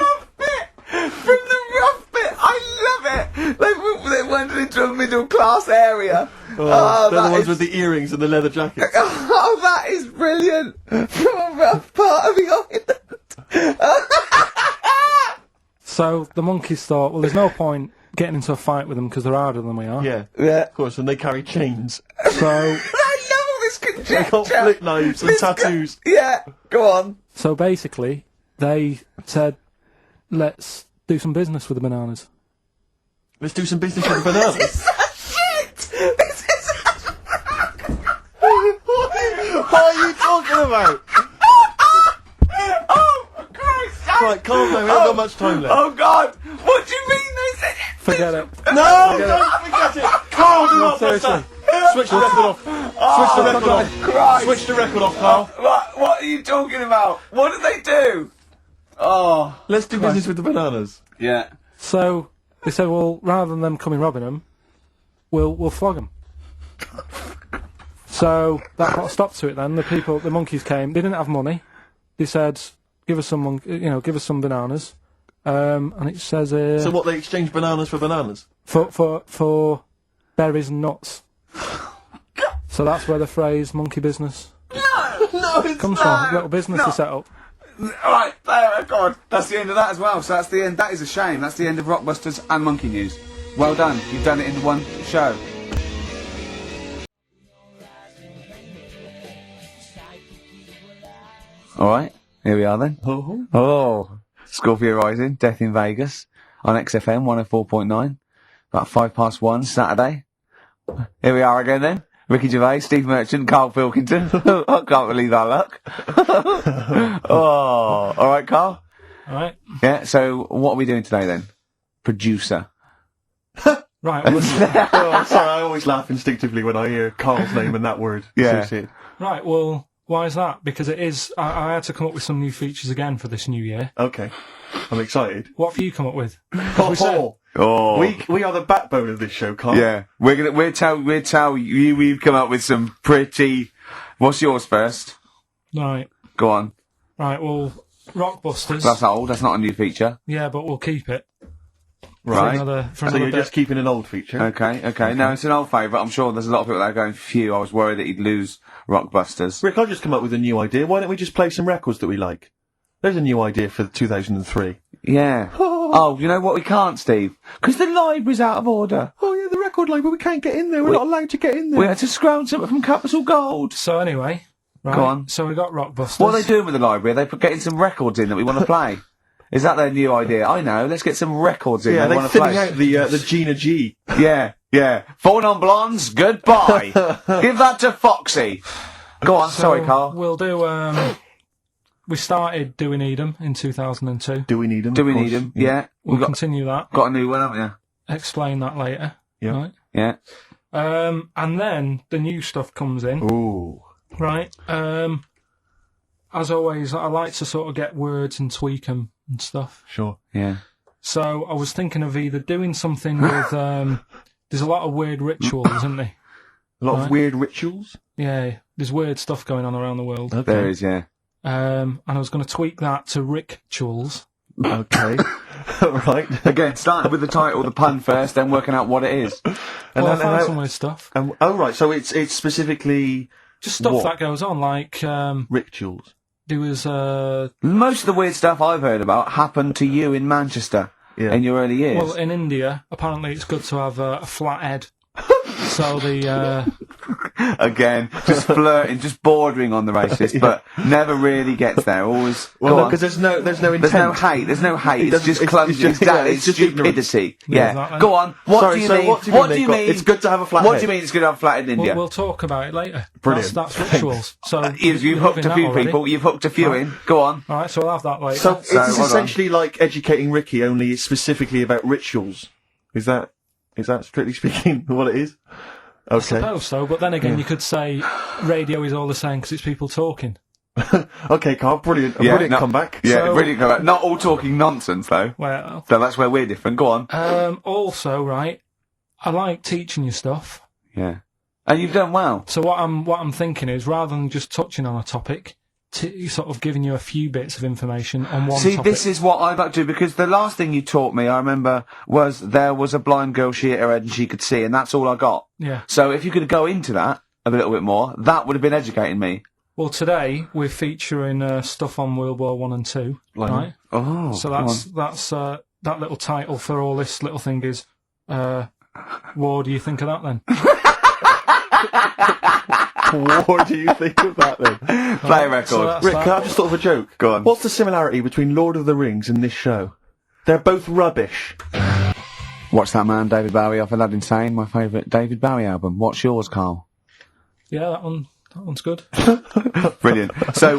[SPEAKER 4] From the rough bit! I love it! They went into a middle class area.
[SPEAKER 3] Oh, they're the ones with the earrings and the leather jackets.
[SPEAKER 4] Oh, that is brilliant! From a rough part of the island.
[SPEAKER 5] So the monkeys thought, well, there's no point getting into a fight with them because they're harder than we are.
[SPEAKER 3] Yeah,
[SPEAKER 4] Yeah.
[SPEAKER 3] of course, and they carry chains.
[SPEAKER 5] So
[SPEAKER 4] I love all this conjecture.
[SPEAKER 3] They got flip knives and tattoos.
[SPEAKER 4] Yeah, go on.
[SPEAKER 5] So basically, they said, let's do some business with the bananas.
[SPEAKER 3] Let's do some business with the bananas.
[SPEAKER 4] Shit! This is
[SPEAKER 3] What are you talking about?
[SPEAKER 4] Oh, Christ!
[SPEAKER 3] Right, calm down, we haven't got much time left.
[SPEAKER 4] Oh, God! What do you mean they said it?
[SPEAKER 5] Forget it.
[SPEAKER 3] No, don't forget it! Carl, do not press
[SPEAKER 5] seriously.
[SPEAKER 3] that! Switch the record off. Switch the record off.
[SPEAKER 4] Christ!
[SPEAKER 3] Switch the record off, Carl.
[SPEAKER 4] What are you talking about? What did they do? Oh.
[SPEAKER 3] Let's do business with the bananas.
[SPEAKER 4] Yeah.
[SPEAKER 5] So they said, well, rather than them coming robbing them, we'll flog them. So that put a stop to it then. The monkeys came. They didn't have money. They said, give us some bananas. And it says
[SPEAKER 3] So what, they exchange bananas for bananas?
[SPEAKER 5] for berries and nuts. So that's where the phrase monkey business
[SPEAKER 4] No, it's
[SPEAKER 5] comes from. Little business they set up.
[SPEAKER 4] Right, there, God. That's the end of that as well. So that's the end. That is a shame. That's the end of Rockbusters and Monkey News. Well done. You've done it in one show. Alright, here we are then. Oh, Scorpio Rising, Death in Vegas, on XFM 104.9, about 1:05 Saturday. Here we are again then. Ricky Gervais, Steve Merchant, Karl Pilkington. I can't believe our luck. Oh, alright, Karl?
[SPEAKER 5] Alright.
[SPEAKER 4] Yeah, so what are we doing today then? Producer.
[SPEAKER 5] Right. Well,
[SPEAKER 3] Oh, sorry, I always laugh instinctively when I hear Carl's name and that word
[SPEAKER 4] Yeah.
[SPEAKER 3] associated.
[SPEAKER 5] right, well, why is that? Because it is... I had to come up with some new features again for this new year.
[SPEAKER 3] Okay, I'm excited.
[SPEAKER 5] What have you come up with?
[SPEAKER 4] Oh.
[SPEAKER 3] We are the backbone of this show, Carl.
[SPEAKER 4] Yeah, we'll tell you we've come up with some pretty... What's yours first?
[SPEAKER 5] Right.
[SPEAKER 4] Go on.
[SPEAKER 5] Right, well, Rockbusters.
[SPEAKER 4] That's old, that's not a new feature.
[SPEAKER 5] Yeah, but we'll keep it.
[SPEAKER 4] Right.
[SPEAKER 5] For
[SPEAKER 3] So
[SPEAKER 5] another
[SPEAKER 3] you're
[SPEAKER 5] bit.
[SPEAKER 3] just keeping an old feature.
[SPEAKER 4] Okay. No, it's an old favourite. I'm sure there's a lot of people that are going, phew, I was worried that he'd lose Rockbusters.
[SPEAKER 3] Rick, I've just come up with a new idea. Why don't we just play some records that we like? There's a new idea for 2003.
[SPEAKER 4] Yeah. Oh, you know what we can't, Steve? Because the library's out of order.
[SPEAKER 3] Oh yeah, the record label, we can't get in there. We're not allowed to get in there.
[SPEAKER 4] We had to scrounge something from Capital Gold.
[SPEAKER 5] So anyway, right.
[SPEAKER 4] Go on.
[SPEAKER 5] So we got Rockbusters.
[SPEAKER 4] What are they doing with the library? Are they getting some records in that we want to play? Is that their new idea? I know. Let's get some records in
[SPEAKER 3] Yeah,
[SPEAKER 4] that we
[SPEAKER 3] they're
[SPEAKER 4] want to play.
[SPEAKER 3] thinning out the Gina G.
[SPEAKER 4] Yeah. 4 non-blondes, goodbye. Give that to Foxy. Go on,
[SPEAKER 5] So
[SPEAKER 4] sorry, Karl.
[SPEAKER 5] We'll do we started Do We Need 'Em in 2002.
[SPEAKER 3] Do we need them?
[SPEAKER 4] Do we need them? Yeah.
[SPEAKER 5] We'll continue that.
[SPEAKER 4] Got a new one, haven't you?
[SPEAKER 5] Explain that later.
[SPEAKER 3] Yeah.
[SPEAKER 5] Right?
[SPEAKER 4] Yeah.
[SPEAKER 5] And then the new stuff comes in.
[SPEAKER 3] Ooh.
[SPEAKER 5] Right. As always, I like to sort of get words and tweak them and stuff.
[SPEAKER 3] Sure.
[SPEAKER 4] Yeah.
[SPEAKER 5] So I was thinking of either doing something with, there's a lot of weird rituals, isn't there?
[SPEAKER 3] A lot of weird rituals?
[SPEAKER 5] Yeah, there's weird stuff going on around the world.
[SPEAKER 3] Okay.
[SPEAKER 4] There is, yeah.
[SPEAKER 5] And I was going to tweak that to rituals.
[SPEAKER 3] Okay. Right.
[SPEAKER 4] Again, starting with the title, the pun first, then working out what it is.
[SPEAKER 5] Well, I found some weird stuff.
[SPEAKER 3] Oh, right, so it's specifically...
[SPEAKER 5] Just stuff that goes on, like...
[SPEAKER 3] rituals.
[SPEAKER 5] There was...
[SPEAKER 4] Most of the weird stuff I've heard about happened to you in Manchester in your early years.
[SPEAKER 5] Well, in India, apparently it's good to have a flat head. So the...
[SPEAKER 4] Again, just flirting, just bordering on the racist, but never really gets there. Always.
[SPEAKER 3] Well, no, because there's no intent.
[SPEAKER 4] There's no hate. It's just clumsy. It's just stupidity. Yeah.
[SPEAKER 5] Exactly.
[SPEAKER 4] Go on. What do you mean?
[SPEAKER 3] What do you mean? It's good to have a flat head.
[SPEAKER 4] What do you mean it's good to have a flat head in India?
[SPEAKER 5] We'll talk about it later.
[SPEAKER 3] Brilliant.
[SPEAKER 5] That's rituals. So
[SPEAKER 4] you've hooked a few people. You've hooked a few in. Go on.
[SPEAKER 5] All right, so I'll have that later.
[SPEAKER 3] So it's essentially like Educating Ricky, only it's specifically about rituals. Is that strictly speaking what it is? Okay.
[SPEAKER 5] I suppose so, but then again, you could say radio is all the same because it's people talking.
[SPEAKER 3] Okay, Karl, brilliant. Brilliant comeback.
[SPEAKER 4] Yeah, brilliant comeback. Not all talking nonsense, though.
[SPEAKER 5] Well...
[SPEAKER 4] So that's where we're different. Go on.
[SPEAKER 5] Also, right, I like teaching you stuff.
[SPEAKER 4] Yeah. And you've done well.
[SPEAKER 5] So what I'm thinking is, rather than just touching on a topic, sort of giving you a few bits of information on one topic.
[SPEAKER 4] See, this is what I'd like to do, because the last thing you taught me, I remember, was there was a blind girl, she hit her head and she could see, and that's all I got.
[SPEAKER 5] Yeah.
[SPEAKER 4] So if you could go into that a little bit more, that would have been educating me.
[SPEAKER 5] Well, today we're featuring stuff on World War I and II, right?
[SPEAKER 4] Oh,
[SPEAKER 5] so that's that little title for all this little thing is, what do you think of that then?
[SPEAKER 3] What do you think of that then?
[SPEAKER 4] Play a record.
[SPEAKER 3] So Rick, I just thought of a joke.
[SPEAKER 4] Go on.
[SPEAKER 3] What's the similarity between Lord of the Rings and this show? They're both rubbish.
[SPEAKER 4] Watch that man, David Bowie off Aladdin Sane, my favourite David Bowie album. What's yours, Karl?
[SPEAKER 5] Yeah, that one's good.
[SPEAKER 4] Brilliant. So,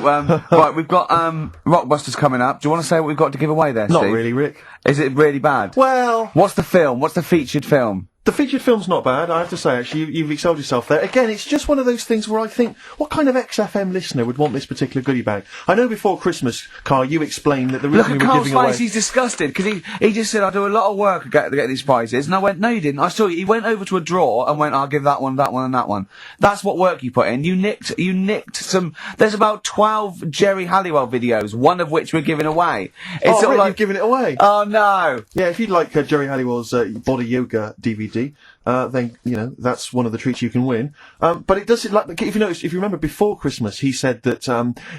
[SPEAKER 4] right, we've got Rockbusters coming up. Do you want to say what we've got to give away there,
[SPEAKER 3] Not
[SPEAKER 4] Steve?
[SPEAKER 3] really, Rick.
[SPEAKER 4] Is it really bad?
[SPEAKER 3] Well...
[SPEAKER 4] What's the film? What's the featured film?
[SPEAKER 3] The featured film's not bad, I have to say, actually. You've excelled yourself there. Again, it's just one of those things where I think, what kind of XFM listener would want this particular goodie bag? I know before Christmas, Karl, you explained that the reason we were
[SPEAKER 4] Carl's
[SPEAKER 3] giving away...
[SPEAKER 4] face, he's disgusted, because he just said, I do a lot of work to get these prizes, and I went, no you didn't. I saw you. He went over to a drawer and went, I'll give that one, and that one. That's what work you put in. You nicked some... There's about 12 Jerry Halliwell videos, one of which we're giving away.
[SPEAKER 3] It's Rick, you've given it away?
[SPEAKER 4] Oh, no.
[SPEAKER 3] Yeah, if you'd like Jerry Halliwell's Body Yoga DVD... then, that's one of the treats you can win. But it does, like, if you remember before Christmas, he said that,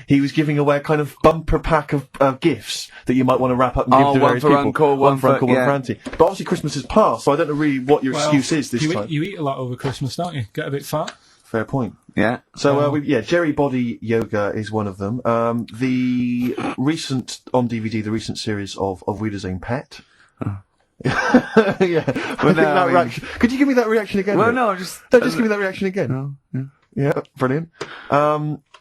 [SPEAKER 3] he was giving away a kind of bumper pack of gifts that you might want to wrap up and give to various people.
[SPEAKER 4] Uncle,
[SPEAKER 3] one for Uncle, one for Auntie. But obviously Christmas has passed, so I don't know really what your excuse is this time.
[SPEAKER 5] You eat a lot over Christmas, don't you? Get a bit fat.
[SPEAKER 3] Fair point.
[SPEAKER 4] Yeah.
[SPEAKER 3] So, Jerry Body Yoga is one of them. The recent, on DVD, the recent series of Wiedersehen Pet. Yeah. Well, that reaction. Could you give me that reaction again?
[SPEAKER 4] Well,
[SPEAKER 3] Rick?
[SPEAKER 4] no, just
[SPEAKER 3] give me that reaction again.
[SPEAKER 4] No,
[SPEAKER 3] Yeah, brilliant.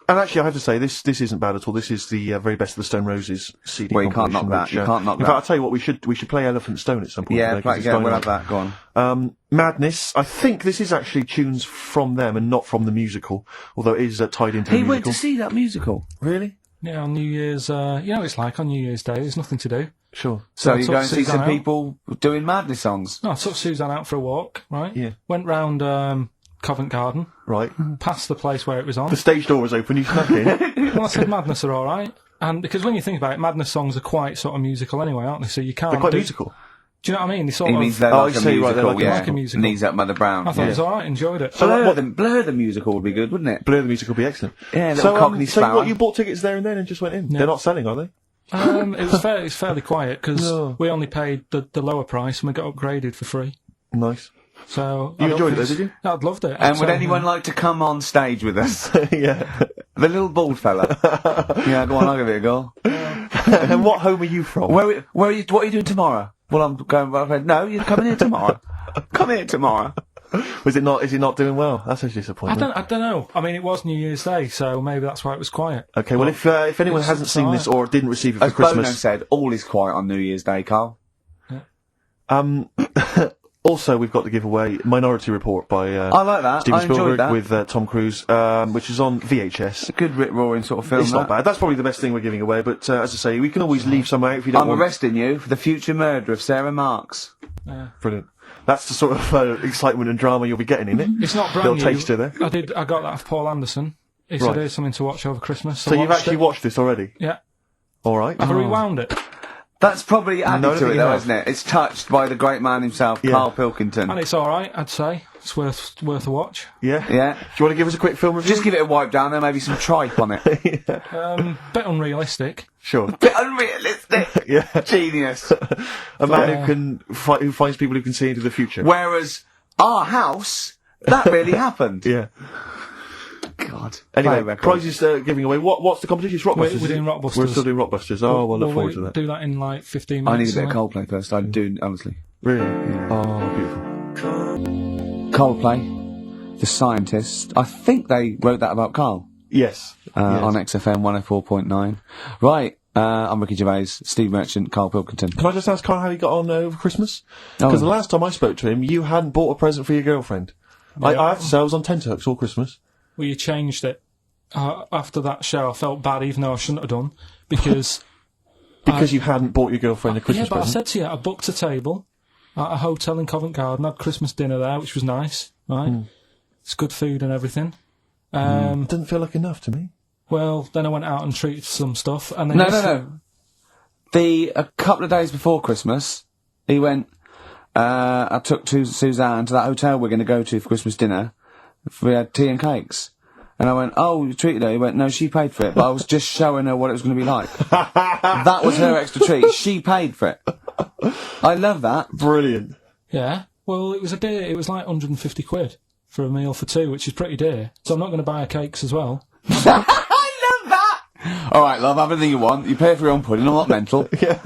[SPEAKER 3] And actually, I have to say, this isn't bad at all. This is the very best of the Stone Roses CD.
[SPEAKER 4] Well, you can't knock that. You can't knock that.
[SPEAKER 3] In fact, I'll tell you what, we should play Elephant Stone at some point.
[SPEAKER 4] Yeah, we'll have that. Go on.
[SPEAKER 3] Madness. I think this is actually tunes from them and not from the musical, although it is tied into the musical.
[SPEAKER 4] He went to see that musical.
[SPEAKER 3] Really?
[SPEAKER 5] Yeah, on New Year's, it's like on New Year's Day, there's nothing to do.
[SPEAKER 3] Sure.
[SPEAKER 4] So you go and see some people doing Madness songs?
[SPEAKER 5] No, I took Suzanne out for a walk, right?
[SPEAKER 3] Yeah.
[SPEAKER 5] Went round Covent Garden.
[SPEAKER 3] Right.
[SPEAKER 5] Past the place where it was on.
[SPEAKER 3] The stage door was open, you snuck in.
[SPEAKER 5] Well, I said Madness are alright. And because when you think about it, Madness songs are quite sort of musical anyway, aren't they? So you can't...
[SPEAKER 3] They're quite musical.
[SPEAKER 5] Do you know what I mean?
[SPEAKER 4] He means they're like a musical,
[SPEAKER 5] like a musical.
[SPEAKER 4] Knees Up Mother Brown.
[SPEAKER 5] I thought it was alright, enjoyed it.
[SPEAKER 4] So Blur the musical would be good, wouldn't it?
[SPEAKER 3] Blur the musical would be excellent.
[SPEAKER 4] Yeah, little Cockney Sparrow.
[SPEAKER 3] So what, you bought tickets there and then and just went in? Yeah. They're not selling, are they?
[SPEAKER 5] It's fairly quiet because we only paid the lower price and we got upgraded for free.
[SPEAKER 3] Nice.
[SPEAKER 5] So
[SPEAKER 3] you enjoyed it, though, did you?
[SPEAKER 5] I'd loved it.
[SPEAKER 4] And would anyone like to come on stage with us?
[SPEAKER 3] Yeah.
[SPEAKER 4] The little bald fella. Yeah, go on, I'll give it a go.
[SPEAKER 3] And what home are you from?
[SPEAKER 4] Where are you? What are you doing tomorrow? Well, I'm going. No, you're coming here tomorrow. Come here tomorrow.
[SPEAKER 3] Is it not doing well? That's a disappointment.
[SPEAKER 5] I don't know. I mean, it was New Year's Day, so maybe that's why it was quiet.
[SPEAKER 3] Okay, well, if anyone hasn't seen this or didn't receive it for
[SPEAKER 4] As Bono
[SPEAKER 3] Christmas...
[SPEAKER 4] said, all is quiet on New Year's Day, Karl.
[SPEAKER 3] Also, we've got to give away Minority Report by
[SPEAKER 4] I like that.
[SPEAKER 3] Steven
[SPEAKER 4] I enjoyed
[SPEAKER 3] Spielberg
[SPEAKER 4] that.
[SPEAKER 3] with Tom Cruise, which is on VHS.
[SPEAKER 4] A good rip-roaring sort of film.
[SPEAKER 3] It's not bad. That's probably the best thing we're giving away, but as I say, we can always leave some out if you don't
[SPEAKER 4] I'm
[SPEAKER 3] want...
[SPEAKER 4] arresting you for the future murder of Sarah Marks.
[SPEAKER 3] Brilliant. That's the sort of excitement and drama you'll be getting in it.
[SPEAKER 5] It's not brand
[SPEAKER 3] Little
[SPEAKER 5] new.
[SPEAKER 3] taster there.
[SPEAKER 5] I got that off Paul Anderson. He said here's something to watch over Christmas.
[SPEAKER 3] So you've actually watched this already?
[SPEAKER 5] Yeah.
[SPEAKER 3] All right.
[SPEAKER 5] I've rewound it.
[SPEAKER 4] That's probably added
[SPEAKER 3] No, I don't
[SPEAKER 4] to
[SPEAKER 3] think
[SPEAKER 4] it,
[SPEAKER 3] you
[SPEAKER 4] though,
[SPEAKER 3] have.
[SPEAKER 4] isn't it? It's touched by the great man himself, Karl Pilkington.
[SPEAKER 5] And it's alright, I'd say. It's worth a watch.
[SPEAKER 3] Yeah?
[SPEAKER 4] Yeah.
[SPEAKER 3] Do you want to give us a quick film review?
[SPEAKER 4] Just give it a wipe down, there maybe some tripe on it.
[SPEAKER 5] Bit unrealistic.
[SPEAKER 3] Sure.
[SPEAKER 4] Bit unrealistic.
[SPEAKER 3] Yeah.
[SPEAKER 4] Genius.
[SPEAKER 3] A man who finds people who can see into the future.
[SPEAKER 4] Whereas our house, that really happened.
[SPEAKER 3] Yeah.
[SPEAKER 4] God.
[SPEAKER 3] Anyway,
[SPEAKER 4] Play record.
[SPEAKER 3] prizes giving away. What's the competition? It's Rockbusters.
[SPEAKER 5] We're doing Rockbusters.
[SPEAKER 3] We're still doing Rockbusters. Oh, we'll look forward to that.
[SPEAKER 5] Do that in like 15
[SPEAKER 4] I
[SPEAKER 5] minutes.
[SPEAKER 4] need a bit of Coldplay first. I do, honestly.
[SPEAKER 3] Really? Oh, beautiful.
[SPEAKER 4] Coldplay, the scientist. I think they wrote that about Karl.
[SPEAKER 3] Yes.
[SPEAKER 4] On XFM 104.9. Right. I'm Ricky Gervais, Steve Merchant, Karl Pilkington.
[SPEAKER 3] Can I just ask Karl how he got on over Christmas? Because the last time I spoke to him, you hadn't bought a present for your girlfriend. I have to say, I was on tenterhooks all Christmas.
[SPEAKER 5] Well, you changed it. After that show, I felt bad, even though I shouldn't have done, because...
[SPEAKER 3] Because you hadn't bought your girlfriend a Christmas
[SPEAKER 5] Yeah, but
[SPEAKER 3] present.
[SPEAKER 5] I said to you, I booked a table at a hotel in Covent Garden, had Christmas dinner there, which was nice, right? It's good food and everything.
[SPEAKER 3] It doesn't feel like enough to me.
[SPEAKER 5] Well, then I went out and treated some stuff, and then...
[SPEAKER 4] No. A couple of days before Christmas, he went, I took Suzanne to that hotel we're going to go to for Christmas dinner. We had tea and cakes. And I went, oh, you treated her? He went, no, she paid for it, but I was just showing her what it was going to be like. That was her extra treat. She paid for it. I love that.
[SPEAKER 3] Brilliant.
[SPEAKER 5] Yeah. Well, it was a dear. It was like 150 quid for a meal for two, which is pretty dear. So I'm not going to buy her cakes as well.
[SPEAKER 4] I love that! Alright, love, have anything you want. You pay for your own pudding, I'm not mental.
[SPEAKER 3] Yeah.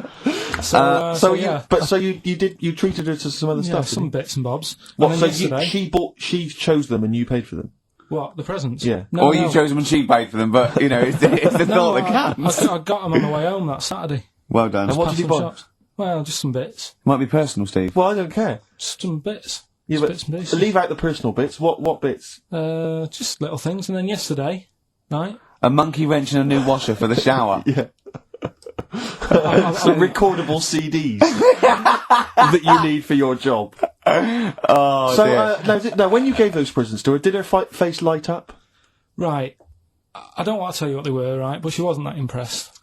[SPEAKER 5] So yeah.
[SPEAKER 3] You treated her to some other
[SPEAKER 5] Yeah,
[SPEAKER 3] stuff,
[SPEAKER 5] some bits and bobs.
[SPEAKER 3] What,
[SPEAKER 5] And
[SPEAKER 3] so
[SPEAKER 5] then yesterday...
[SPEAKER 3] she chose them and you paid for them?
[SPEAKER 5] What, the presents?
[SPEAKER 3] Yeah.
[SPEAKER 5] No,
[SPEAKER 4] You chose them and she paid for them, but, you know, it's the thought that counts.
[SPEAKER 5] I got them on the way home that Saturday.
[SPEAKER 4] Well done.
[SPEAKER 3] And what
[SPEAKER 5] Past
[SPEAKER 3] did you
[SPEAKER 5] some
[SPEAKER 3] buy?
[SPEAKER 5] shops. Well, just some bits.
[SPEAKER 4] Might be personal, Steve.
[SPEAKER 3] Well, I don't care.
[SPEAKER 5] Just some bits.
[SPEAKER 3] Yeah,
[SPEAKER 5] Just
[SPEAKER 3] but
[SPEAKER 5] bits and pieces.
[SPEAKER 3] leave out the personal bits. What bits?
[SPEAKER 5] Just little things. And then yesterday, right?
[SPEAKER 4] A monkey wrench and a new washer for the shower.
[SPEAKER 3] Yeah.
[SPEAKER 5] Some
[SPEAKER 3] recordable CDs that you need for your job.
[SPEAKER 4] Oh, dear.
[SPEAKER 3] Now, when you gave those presents to her, did her face light up?
[SPEAKER 5] Right. I don't want to tell you what they were, right? But she wasn't that impressed.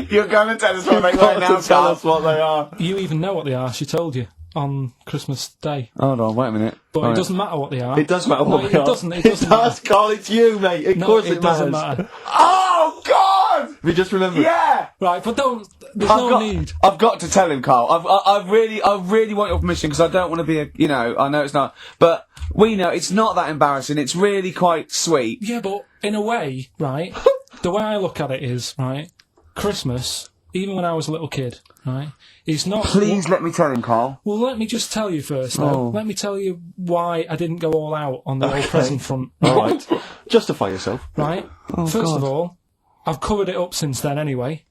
[SPEAKER 4] You're going to tell us what they were now,
[SPEAKER 3] Tell us what they are.
[SPEAKER 5] You even know what they are. She told you on Christmas Day.
[SPEAKER 4] Hold on, wait a minute.
[SPEAKER 5] But it doesn't matter what they are.
[SPEAKER 3] It does matter what
[SPEAKER 5] No,
[SPEAKER 3] they are.
[SPEAKER 5] It does,
[SPEAKER 3] It does, Karl. It's you, mate. Of course it
[SPEAKER 5] doesn't
[SPEAKER 3] matters.
[SPEAKER 5] matter.
[SPEAKER 4] Oh, God!
[SPEAKER 3] Have you just remembered?
[SPEAKER 4] Yeah!
[SPEAKER 5] Right, but there's no need.
[SPEAKER 4] I've got to tell him, Karl. I really want your permission because I don't want to be I know it's not, but we know it's not that embarrassing. It's really quite sweet.
[SPEAKER 5] Yeah, but in a way, right, the way I look at it is, right, Christmas, even when I was a little kid, right, is not...
[SPEAKER 4] Please let me tell him, Karl.
[SPEAKER 5] Well, let me just tell you first, though.
[SPEAKER 4] Oh.
[SPEAKER 5] Let me tell you why I didn't go all out on the old present front.
[SPEAKER 3] All right. Justify yourself.
[SPEAKER 5] Right? First of all, I've covered it up since then anyway,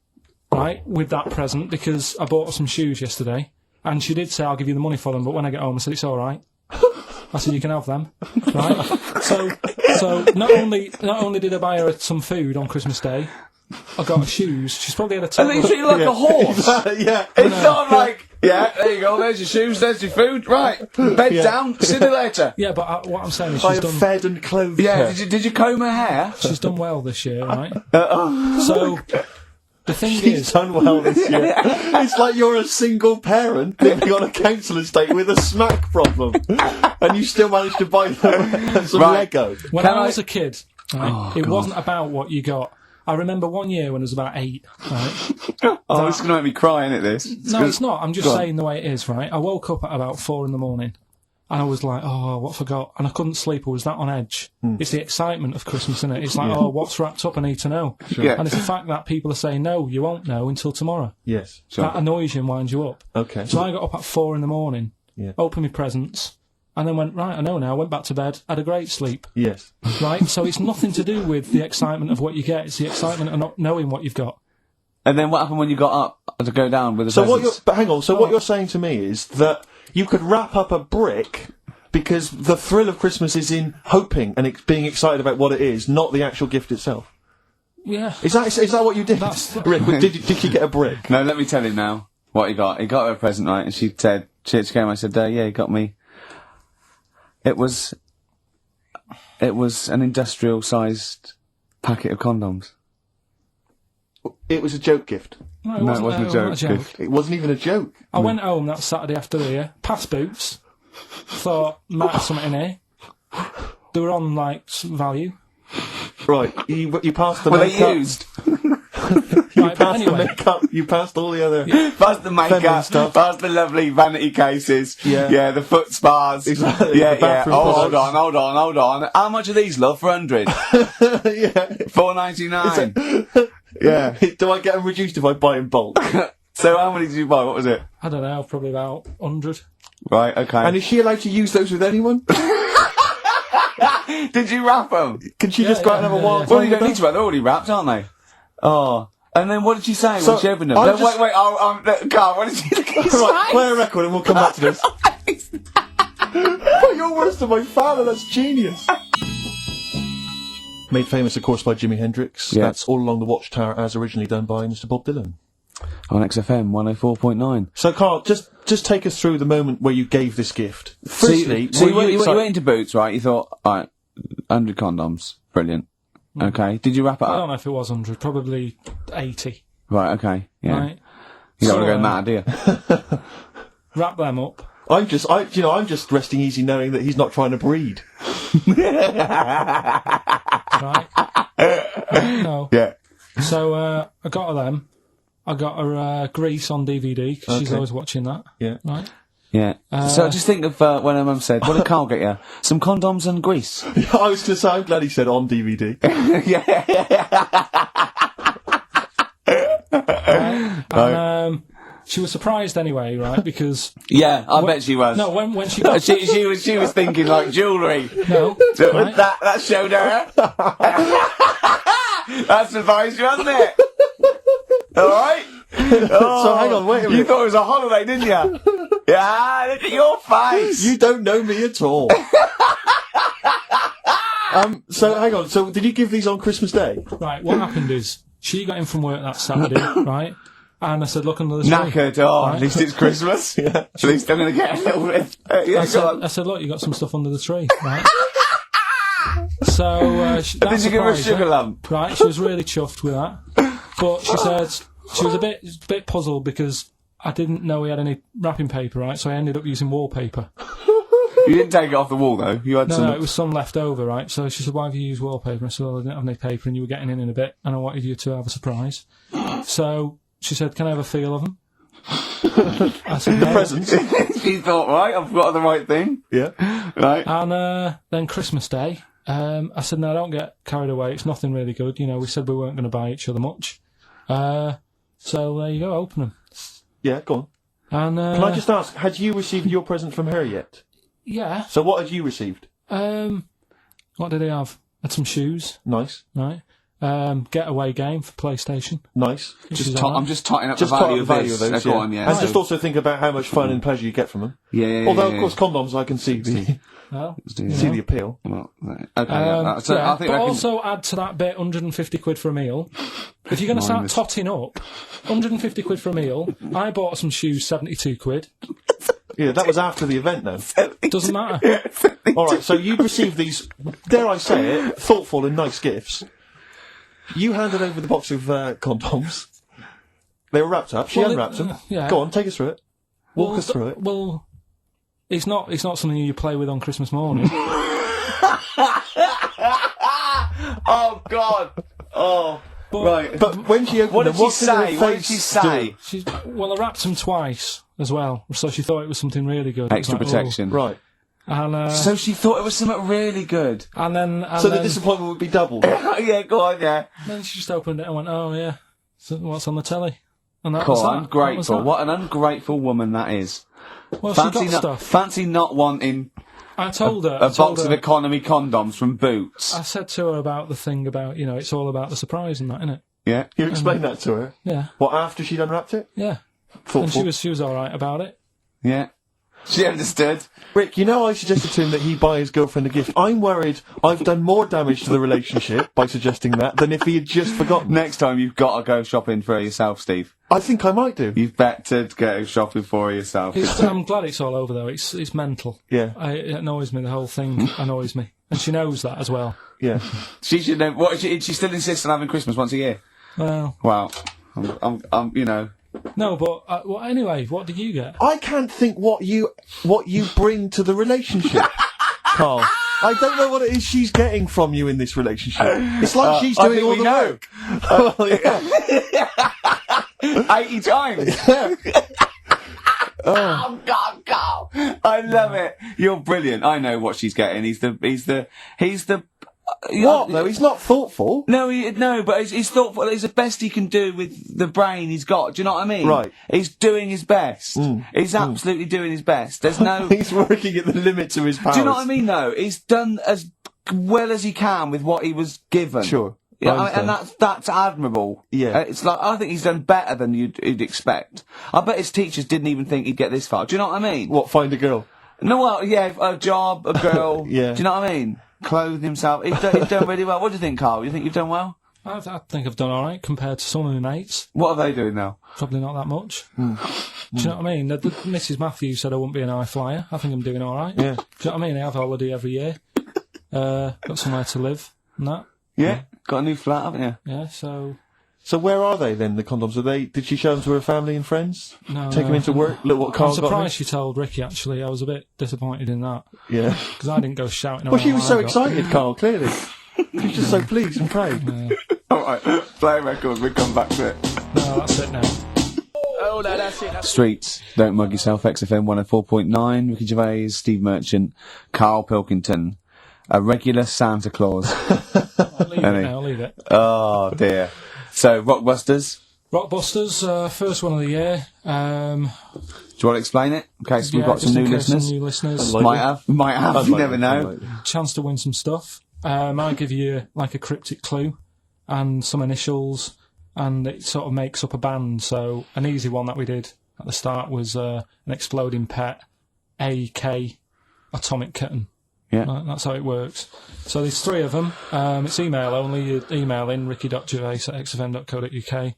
[SPEAKER 5] right, with that present, because I bought her some shoes yesterday, and she did say, I'll give you the money for them, but when I get home, I said, it's all right. I said, you can have them, right? So not only did I buy her some food on Christmas Day, I got her shoes. She's probably had a
[SPEAKER 4] And they treat you like a horse.
[SPEAKER 3] Yeah.
[SPEAKER 4] It's not like, yeah, there you go, there's your shoes, there's your food, right, bed down, see you later.
[SPEAKER 5] Yeah, but what I'm saying is
[SPEAKER 3] I
[SPEAKER 5] she's
[SPEAKER 3] have
[SPEAKER 5] done...
[SPEAKER 3] fed and clothed
[SPEAKER 4] Yeah,
[SPEAKER 3] her.
[SPEAKER 4] did you comb her hair?
[SPEAKER 5] She's done well this year, right? So, the thing
[SPEAKER 3] She's
[SPEAKER 5] is...
[SPEAKER 3] done well this year. It's like you're a single parent living on a council estate with a smack problem, and you still managed to buy them some Lego.
[SPEAKER 5] When I was a kid, right, it wasn't about what you got. I remember one year when I was about 8, right?
[SPEAKER 4] Oh, this is going to make me cry, isn't it, this?
[SPEAKER 5] No, it's not. I'm just saying the way it is, right? I woke up at about 4 in the morning, and I was like, oh, what forgot? And I couldn't sleep. I was that on edge. It's the excitement of Christmas, isn't it? It's like, oh, what's wrapped up? I need to know.
[SPEAKER 4] Sure. Yeah.
[SPEAKER 5] And it's the fact that people are saying, no, you won't know until tomorrow.
[SPEAKER 3] Yes.
[SPEAKER 5] That annoys you and winds you up.
[SPEAKER 3] Okay.
[SPEAKER 5] So I got up at 4 in the morning, opened my presents, and then went, right, I know now, went back to bed, had a great sleep.
[SPEAKER 3] Yes.
[SPEAKER 5] Right? So it's nothing to do with the excitement of what you get, it's the excitement of not knowing what you've got.
[SPEAKER 4] And then what happened when you got up to go down with the
[SPEAKER 3] So
[SPEAKER 4] presents?
[SPEAKER 3] what you're saying to me is that you could wrap up a brick because the thrill of Christmas is in hoping and being excited about what it is, not the actual gift itself.
[SPEAKER 5] Yeah.
[SPEAKER 3] Is that what you did? Rick, did you get a brick?
[SPEAKER 4] No, let me tell him now what he got. He got her a present, right? And she said, she came, I said, yeah, he got me. It was an industrial-sized packet of condoms.
[SPEAKER 3] It was a joke gift.
[SPEAKER 5] No, it wasn't a joke gift.
[SPEAKER 3] It wasn't even a joke.
[SPEAKER 5] I went home that Saturday after the year, past Boots, thought, might have something in here. They were on, like, some value.
[SPEAKER 3] Right, you passed the
[SPEAKER 4] Were
[SPEAKER 3] makeup.
[SPEAKER 4] they used?
[SPEAKER 5] Right, but anyway.
[SPEAKER 3] The makeup, you passed all the other...
[SPEAKER 4] Past the makeup,
[SPEAKER 3] stuff.
[SPEAKER 4] past the lovely vanity cases.
[SPEAKER 3] Yeah.
[SPEAKER 4] The foot spas.
[SPEAKER 3] Exactly.
[SPEAKER 4] Yeah,
[SPEAKER 3] The bathroom
[SPEAKER 4] Oh,
[SPEAKER 3] products.
[SPEAKER 4] hold on. How much are these, love, for 100?
[SPEAKER 3] Yeah.
[SPEAKER 4] $4.99. Yeah.
[SPEAKER 3] Do I get them reduced if I buy in bulk?
[SPEAKER 4] So how many did you buy? What was it?
[SPEAKER 5] I don't know, probably about 100.
[SPEAKER 4] Right, okay.
[SPEAKER 3] And is she allowed to use those with anyone?
[SPEAKER 4] Did you wrap them?
[SPEAKER 3] Can she just go out and have a wild time?
[SPEAKER 4] Well, you don't
[SPEAKER 3] with
[SPEAKER 4] need to wrap. They're already wrapped, aren't they? Oh. And then what did she say
[SPEAKER 3] So,
[SPEAKER 4] when she opened them?
[SPEAKER 3] I'm
[SPEAKER 4] No,
[SPEAKER 3] just-
[SPEAKER 4] wait, Carl, what did she look at his
[SPEAKER 3] Right,
[SPEAKER 4] face?
[SPEAKER 3] play a record and we'll come back to this. But you're worse than my father, that's genius. Made famous, of course, by Jimi Hendrix.
[SPEAKER 4] Yeah.
[SPEAKER 3] That's All Along the Watchtower, as originally done by Mr. Bob Dylan.
[SPEAKER 4] On XFM 104.9.
[SPEAKER 3] So, Carl, just take us through the moment where you gave this gift. Firstly,
[SPEAKER 4] So you
[SPEAKER 3] were
[SPEAKER 4] went into Boots, right? You thought, alright, 100 condoms. Brilliant. Okay. Did you wrap it
[SPEAKER 5] I
[SPEAKER 4] up?
[SPEAKER 5] don't know if it was 100, probably 80.
[SPEAKER 4] Right, okay. Yeah.
[SPEAKER 5] Right?
[SPEAKER 4] You don't
[SPEAKER 5] So,
[SPEAKER 4] want to go mad, do you?
[SPEAKER 5] Wrap them up.
[SPEAKER 3] I'm just resting easy knowing that he's not trying to breed.
[SPEAKER 5] Right? No.
[SPEAKER 4] Yeah.
[SPEAKER 5] So, I got her them. I got her Grease on DVD, because she's
[SPEAKER 3] Okay.
[SPEAKER 5] always watching that.
[SPEAKER 3] Yeah.
[SPEAKER 5] Right?
[SPEAKER 4] Yeah. So just think of when her mum said, what did Carl get you? Some condoms and grease.
[SPEAKER 3] I was going to say, I'm glad he said on DVD.
[SPEAKER 5] And she was surprised anyway, right? Because
[SPEAKER 4] Yeah, I bet she was.
[SPEAKER 5] no, when she got
[SPEAKER 4] she was thinking like jewellery.
[SPEAKER 5] no,
[SPEAKER 4] So
[SPEAKER 5] right?
[SPEAKER 4] that showed her. That surprised you, wasn't it? Alright?
[SPEAKER 3] So hang on, wait a
[SPEAKER 4] You
[SPEAKER 3] minute.
[SPEAKER 4] thought it was a holiday, didn't you? Yeah, look at your face.
[SPEAKER 3] You don't know me at all. So hang on. So did you give these on Christmas Day?
[SPEAKER 5] Right, what happened is she got in from work that Saturday, right? And I said, look under the tree.
[SPEAKER 4] Knackered. Oh,
[SPEAKER 5] Right?
[SPEAKER 4] at least it's Christmas.
[SPEAKER 3] Yeah.
[SPEAKER 4] At least I'm going to get a little bit. Yeah, go on.
[SPEAKER 5] I said, look, you got some stuff under the tree, right? So that
[SPEAKER 4] Did you give her a
[SPEAKER 5] surprised
[SPEAKER 4] sugar lump?
[SPEAKER 5] Right, she was really chuffed with that. But she said she was a bit puzzled because I didn't know we had any wrapping paper, right? So I ended up using wallpaper.
[SPEAKER 4] You didn't take it off the wall though. You had some.
[SPEAKER 5] No, it was some left over, right? So she said, why have you used wallpaper? I said, well, I didn't have any paper and you were getting in a bit and I wanted you to have a surprise. So she said, can I have a feel of them? I said, no.
[SPEAKER 3] Presents.
[SPEAKER 4] She thought, right, I've got the right thing.
[SPEAKER 3] Yeah.
[SPEAKER 4] Right.
[SPEAKER 5] And then Christmas Day, I said, no, don't get carried away. It's nothing really good. You know, we said we weren't going to buy each other much. So there you go, open them.
[SPEAKER 3] Yeah, go on.
[SPEAKER 5] And
[SPEAKER 3] Can I just ask, had you received your present from her yet?
[SPEAKER 5] yeah.
[SPEAKER 3] So what had you received?
[SPEAKER 5] What did they have? Had some shoes,
[SPEAKER 3] Nice.
[SPEAKER 5] right? Getaway game for PlayStation.
[SPEAKER 3] Nice.
[SPEAKER 4] I'm just totting up
[SPEAKER 3] Just
[SPEAKER 4] the
[SPEAKER 3] talk
[SPEAKER 4] value
[SPEAKER 3] the
[SPEAKER 4] of
[SPEAKER 3] value
[SPEAKER 4] this.
[SPEAKER 3] of those,
[SPEAKER 4] Go
[SPEAKER 3] yeah.
[SPEAKER 4] on, yeah.
[SPEAKER 3] And
[SPEAKER 4] So-
[SPEAKER 3] just also think about how much fun and pleasure you get from them.
[SPEAKER 4] yeah.
[SPEAKER 3] Although, of course, condoms, I can see
[SPEAKER 5] Well,
[SPEAKER 3] see the appeal.
[SPEAKER 4] Well, right. Okay. So
[SPEAKER 5] yeah,
[SPEAKER 4] I think
[SPEAKER 5] but
[SPEAKER 4] I can.
[SPEAKER 5] also add to that bit 150 quid for a meal. If you're going to start totting up, 150 quid for a meal. I bought some shoes, 72 quid.
[SPEAKER 3] Yeah, that was after the event, though.
[SPEAKER 5] Doesn't matter.
[SPEAKER 3] All right, so you received these, dare I say it, thoughtful and nice gifts. You handed over the box of condoms. They were wrapped up. She
[SPEAKER 5] Well,
[SPEAKER 3] unwrapped them.
[SPEAKER 5] yeah.
[SPEAKER 3] Go on, take us through it. Walk us through it.
[SPEAKER 5] Well, it's not something you play with on Christmas morning.
[SPEAKER 4] Oh God. Oh.
[SPEAKER 5] But,
[SPEAKER 4] Right.
[SPEAKER 3] But when she opened
[SPEAKER 4] What
[SPEAKER 3] them,
[SPEAKER 4] did she say?
[SPEAKER 3] her
[SPEAKER 4] What did
[SPEAKER 3] face
[SPEAKER 4] she say?
[SPEAKER 5] well, I wrapped them twice as well, so she thought it was something really good. It was
[SPEAKER 4] Extra
[SPEAKER 5] like,
[SPEAKER 4] protection.
[SPEAKER 3] do? Right.
[SPEAKER 5] And,
[SPEAKER 4] So she thought it was something really good.
[SPEAKER 5] and then
[SPEAKER 3] So the disappointment would be doubled.
[SPEAKER 4] Yeah, go on, yeah.
[SPEAKER 5] then she just opened it and went, "Oh yeah, so what's on the telly?" And that was
[SPEAKER 4] Cool,
[SPEAKER 5] that. That was
[SPEAKER 4] ungrateful.
[SPEAKER 5] that.
[SPEAKER 4] What an ungrateful woman that is.
[SPEAKER 5] Well, she got stuff.
[SPEAKER 4] Fancy not wanting
[SPEAKER 5] I told her.
[SPEAKER 4] a box of economy condoms from Boots.
[SPEAKER 5] I said to her about the thing about, it's all about the surprise and that, isn't it?
[SPEAKER 4] Yeah.
[SPEAKER 3] You explained that to her?
[SPEAKER 5] Yeah.
[SPEAKER 3] What, after she'd unwrapped it?
[SPEAKER 5] Yeah.
[SPEAKER 3] Thoughtful.
[SPEAKER 5] And she was alright about it.
[SPEAKER 4] Yeah. She understood.
[SPEAKER 3] Rick, I suggested to him that he buy his girlfriend a gift. I'm worried I've done more damage to the relationship by suggesting that than if he had just forgotten.
[SPEAKER 4] Next time you've got to go shopping for her yourself, Steve.
[SPEAKER 3] I think I might do.
[SPEAKER 4] You've better go shopping for her yourself.
[SPEAKER 5] I'm glad it's all over, though. It's mental.
[SPEAKER 3] Yeah.
[SPEAKER 5] It annoys me. The whole thing annoys me. And she knows that as well.
[SPEAKER 3] Yeah.
[SPEAKER 4] She should know. What, she still insists on having Christmas once a year?
[SPEAKER 5] Well.
[SPEAKER 4] Wow. I'm
[SPEAKER 5] No, but well, anyway, what did you get?
[SPEAKER 3] I can't think what you bring to the relationship, Karl. I don't know what it is she's getting from you in this relationship. It's like she's doing all the work.
[SPEAKER 4] Well, yeah. 80 times. Oh God, Karl! I love it. You're brilliant. I know what she's getting. He's the.
[SPEAKER 3] What though? He's not thoughtful.
[SPEAKER 4] No, but he's thoughtful. It's the best he can do with the brain he's got. Do you know what I mean?
[SPEAKER 3] Right.
[SPEAKER 4] He's doing his best. He's absolutely doing his best. There's no.
[SPEAKER 3] He's working at the limits of his powers.
[SPEAKER 4] Do you know what I mean? Though he's done as well as he can with what he was given.
[SPEAKER 3] Sure.
[SPEAKER 4] Yeah, and that's admirable.
[SPEAKER 3] Yeah.
[SPEAKER 4] It's like, I think he's done better than you'd expect. I bet his teachers didn't even think he'd get this far. Do you know what I mean?
[SPEAKER 3] What, find a girl?
[SPEAKER 4] No, well, yeah, a job, a girl.
[SPEAKER 3] Yeah.
[SPEAKER 4] Do you know what I mean? Clothe himself. He's done really well. What do you think, Karl? You think you've done well?
[SPEAKER 5] I think I've done alright compared to some of my mates.
[SPEAKER 4] What are they doing now?
[SPEAKER 5] Probably not that much. Do you know what I mean? Mrs. Matthews said I wouldn't be an high flyer. I think I'm doing alright.
[SPEAKER 3] Yeah.
[SPEAKER 5] Do you know what I mean? I have a holiday every year. Got somewhere to live and that.
[SPEAKER 4] Yeah. Got a new flat, haven't you?
[SPEAKER 5] Yeah, so...
[SPEAKER 3] So where are they then, the condoms? Did she show them to her family and friends?
[SPEAKER 5] No.
[SPEAKER 3] Take them into work? Look what Karl
[SPEAKER 5] I'm
[SPEAKER 3] got me?
[SPEAKER 5] surprised she told Ricky, actually. I was a bit disappointed in that.
[SPEAKER 3] Yeah.
[SPEAKER 5] Because I didn't go shouting around.
[SPEAKER 3] Well, she was
[SPEAKER 5] what
[SPEAKER 3] so
[SPEAKER 5] I got.
[SPEAKER 3] excited, Karl, clearly. She was just so pleased and proud.
[SPEAKER 5] Yeah.
[SPEAKER 4] Alright, play a record, we'll come back to it.
[SPEAKER 5] No, that's it now.
[SPEAKER 6] Oh, no, that's it.
[SPEAKER 4] Streets, Don't Mug Yourself, XFM 104.9, Ricky Gervais, Steve Merchant, Karl Pilkington, a regular Santa Claus.
[SPEAKER 5] I'll leave it now, I'll leave it.
[SPEAKER 4] Oh dear. So, Rockbusters.
[SPEAKER 5] Rockbusters, first one of the year.
[SPEAKER 4] Do you want to explain it? In case we've got some new listeners.
[SPEAKER 5] Some new listeners.
[SPEAKER 4] Might have, you never know.
[SPEAKER 5] Chance to win some stuff. I give you like a cryptic clue and some initials, and it sort of makes up a band. So an easy one that we did at the start was an exploding pet, AK, atomic kitten.
[SPEAKER 4] Yeah.
[SPEAKER 5] That's how it works. So there's three of them. It's email only. You email in ricky.gervais@xfm.co.uk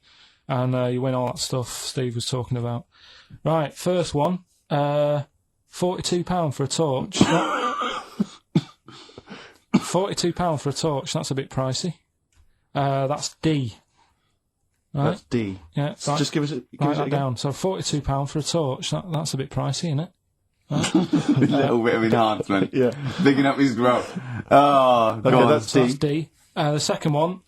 [SPEAKER 5] and you win all that stuff Steve was talking about. Right, first one. £42 for a torch. £42 for a torch. That's a bit pricey. That's D. Right?
[SPEAKER 3] That's D.
[SPEAKER 5] Yeah.
[SPEAKER 3] So
[SPEAKER 5] right.
[SPEAKER 3] just give us it.
[SPEAKER 5] Write that down. So £42 for a torch. That's a bit pricey, isn't it? Right.
[SPEAKER 4] A little bit of enhancement.
[SPEAKER 3] Yeah.
[SPEAKER 4] Digging up his growth. Oh,
[SPEAKER 3] Okay,
[SPEAKER 4] God.
[SPEAKER 3] that's
[SPEAKER 5] That's
[SPEAKER 3] D.
[SPEAKER 5] D. The second one,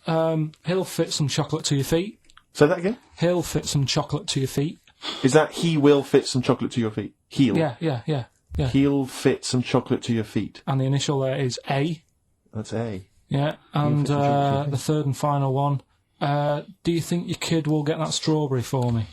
[SPEAKER 5] he'll fit some chocolate to your feet.
[SPEAKER 3] Say that again?
[SPEAKER 5] He'll fit some chocolate to your feet.
[SPEAKER 3] Is that he will fit some chocolate to your feet? He'll.
[SPEAKER 5] Yeah.
[SPEAKER 3] He'll fit some chocolate to your feet.
[SPEAKER 5] And the initial there is A.
[SPEAKER 3] That's A.
[SPEAKER 5] Yeah. And
[SPEAKER 3] fit some chocolate to your
[SPEAKER 5] the third and final one, do you think your kid will get that strawberry for me?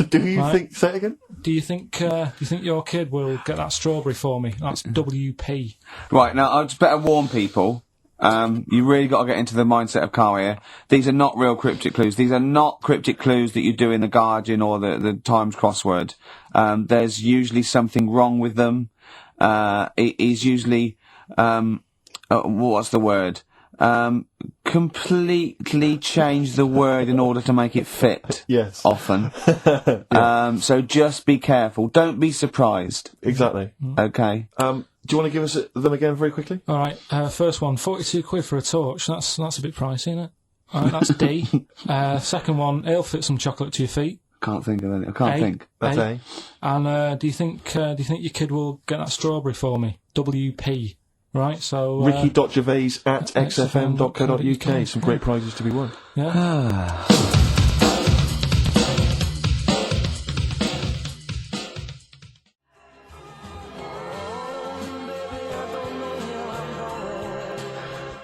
[SPEAKER 3] Do you
[SPEAKER 5] Right.
[SPEAKER 3] think? Say it again.
[SPEAKER 5] Do you think your kid will get that strawberry for me? That's WP.
[SPEAKER 4] Right, now, I'd just better warn people. You really got to get into the mindset of Karl here. These are not real cryptic clues. These are not cryptic clues that you do in the Guardian or the Times crossword. There's usually something wrong with them. It is usually, what's the word? Completely change the word in order to make it fit.
[SPEAKER 3] Yes.
[SPEAKER 4] Often. So just be careful. Don't be surprised.
[SPEAKER 3] Exactly.
[SPEAKER 4] Okay.
[SPEAKER 3] Do you want to give us them again very quickly?
[SPEAKER 5] All right. First one, 42 quid for a torch. That's a bit pricey, isn't it? All right, that's D. Second one, he'll fit some chocolate to your feet.
[SPEAKER 4] Can't think of any. I can't think.
[SPEAKER 3] That's A.
[SPEAKER 5] And do you think your kid will get that strawberry for me? WP. Right. So
[SPEAKER 3] Ricky.gervais@xfm.co.uk. Some great prizes to be won.
[SPEAKER 5] Yeah.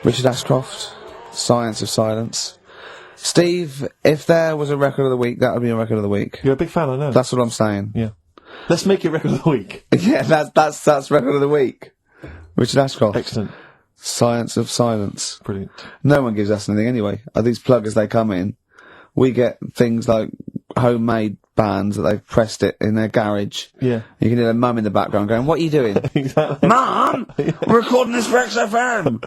[SPEAKER 4] Richard Ashcroft, Science of Silence. Steve, if there was a record of the week, that would be a record of the week.
[SPEAKER 3] You're a big fan, I know.
[SPEAKER 4] That's what I'm saying.
[SPEAKER 3] Yeah. Let's make it record of the week.
[SPEAKER 4] Yeah, that's record of the week. Richard Ashcroft.
[SPEAKER 3] Excellent.
[SPEAKER 4] Science of Silence.
[SPEAKER 3] Brilliant.
[SPEAKER 4] No one gives us anything anyway. These pluggers, they come in. We get things like homemade bands that they've pressed it in their garage.
[SPEAKER 3] Yeah.
[SPEAKER 4] You can hear their mum in the background going, "What are you doing?"
[SPEAKER 3] Exactly.
[SPEAKER 4] Mum! We're recording this for XFM!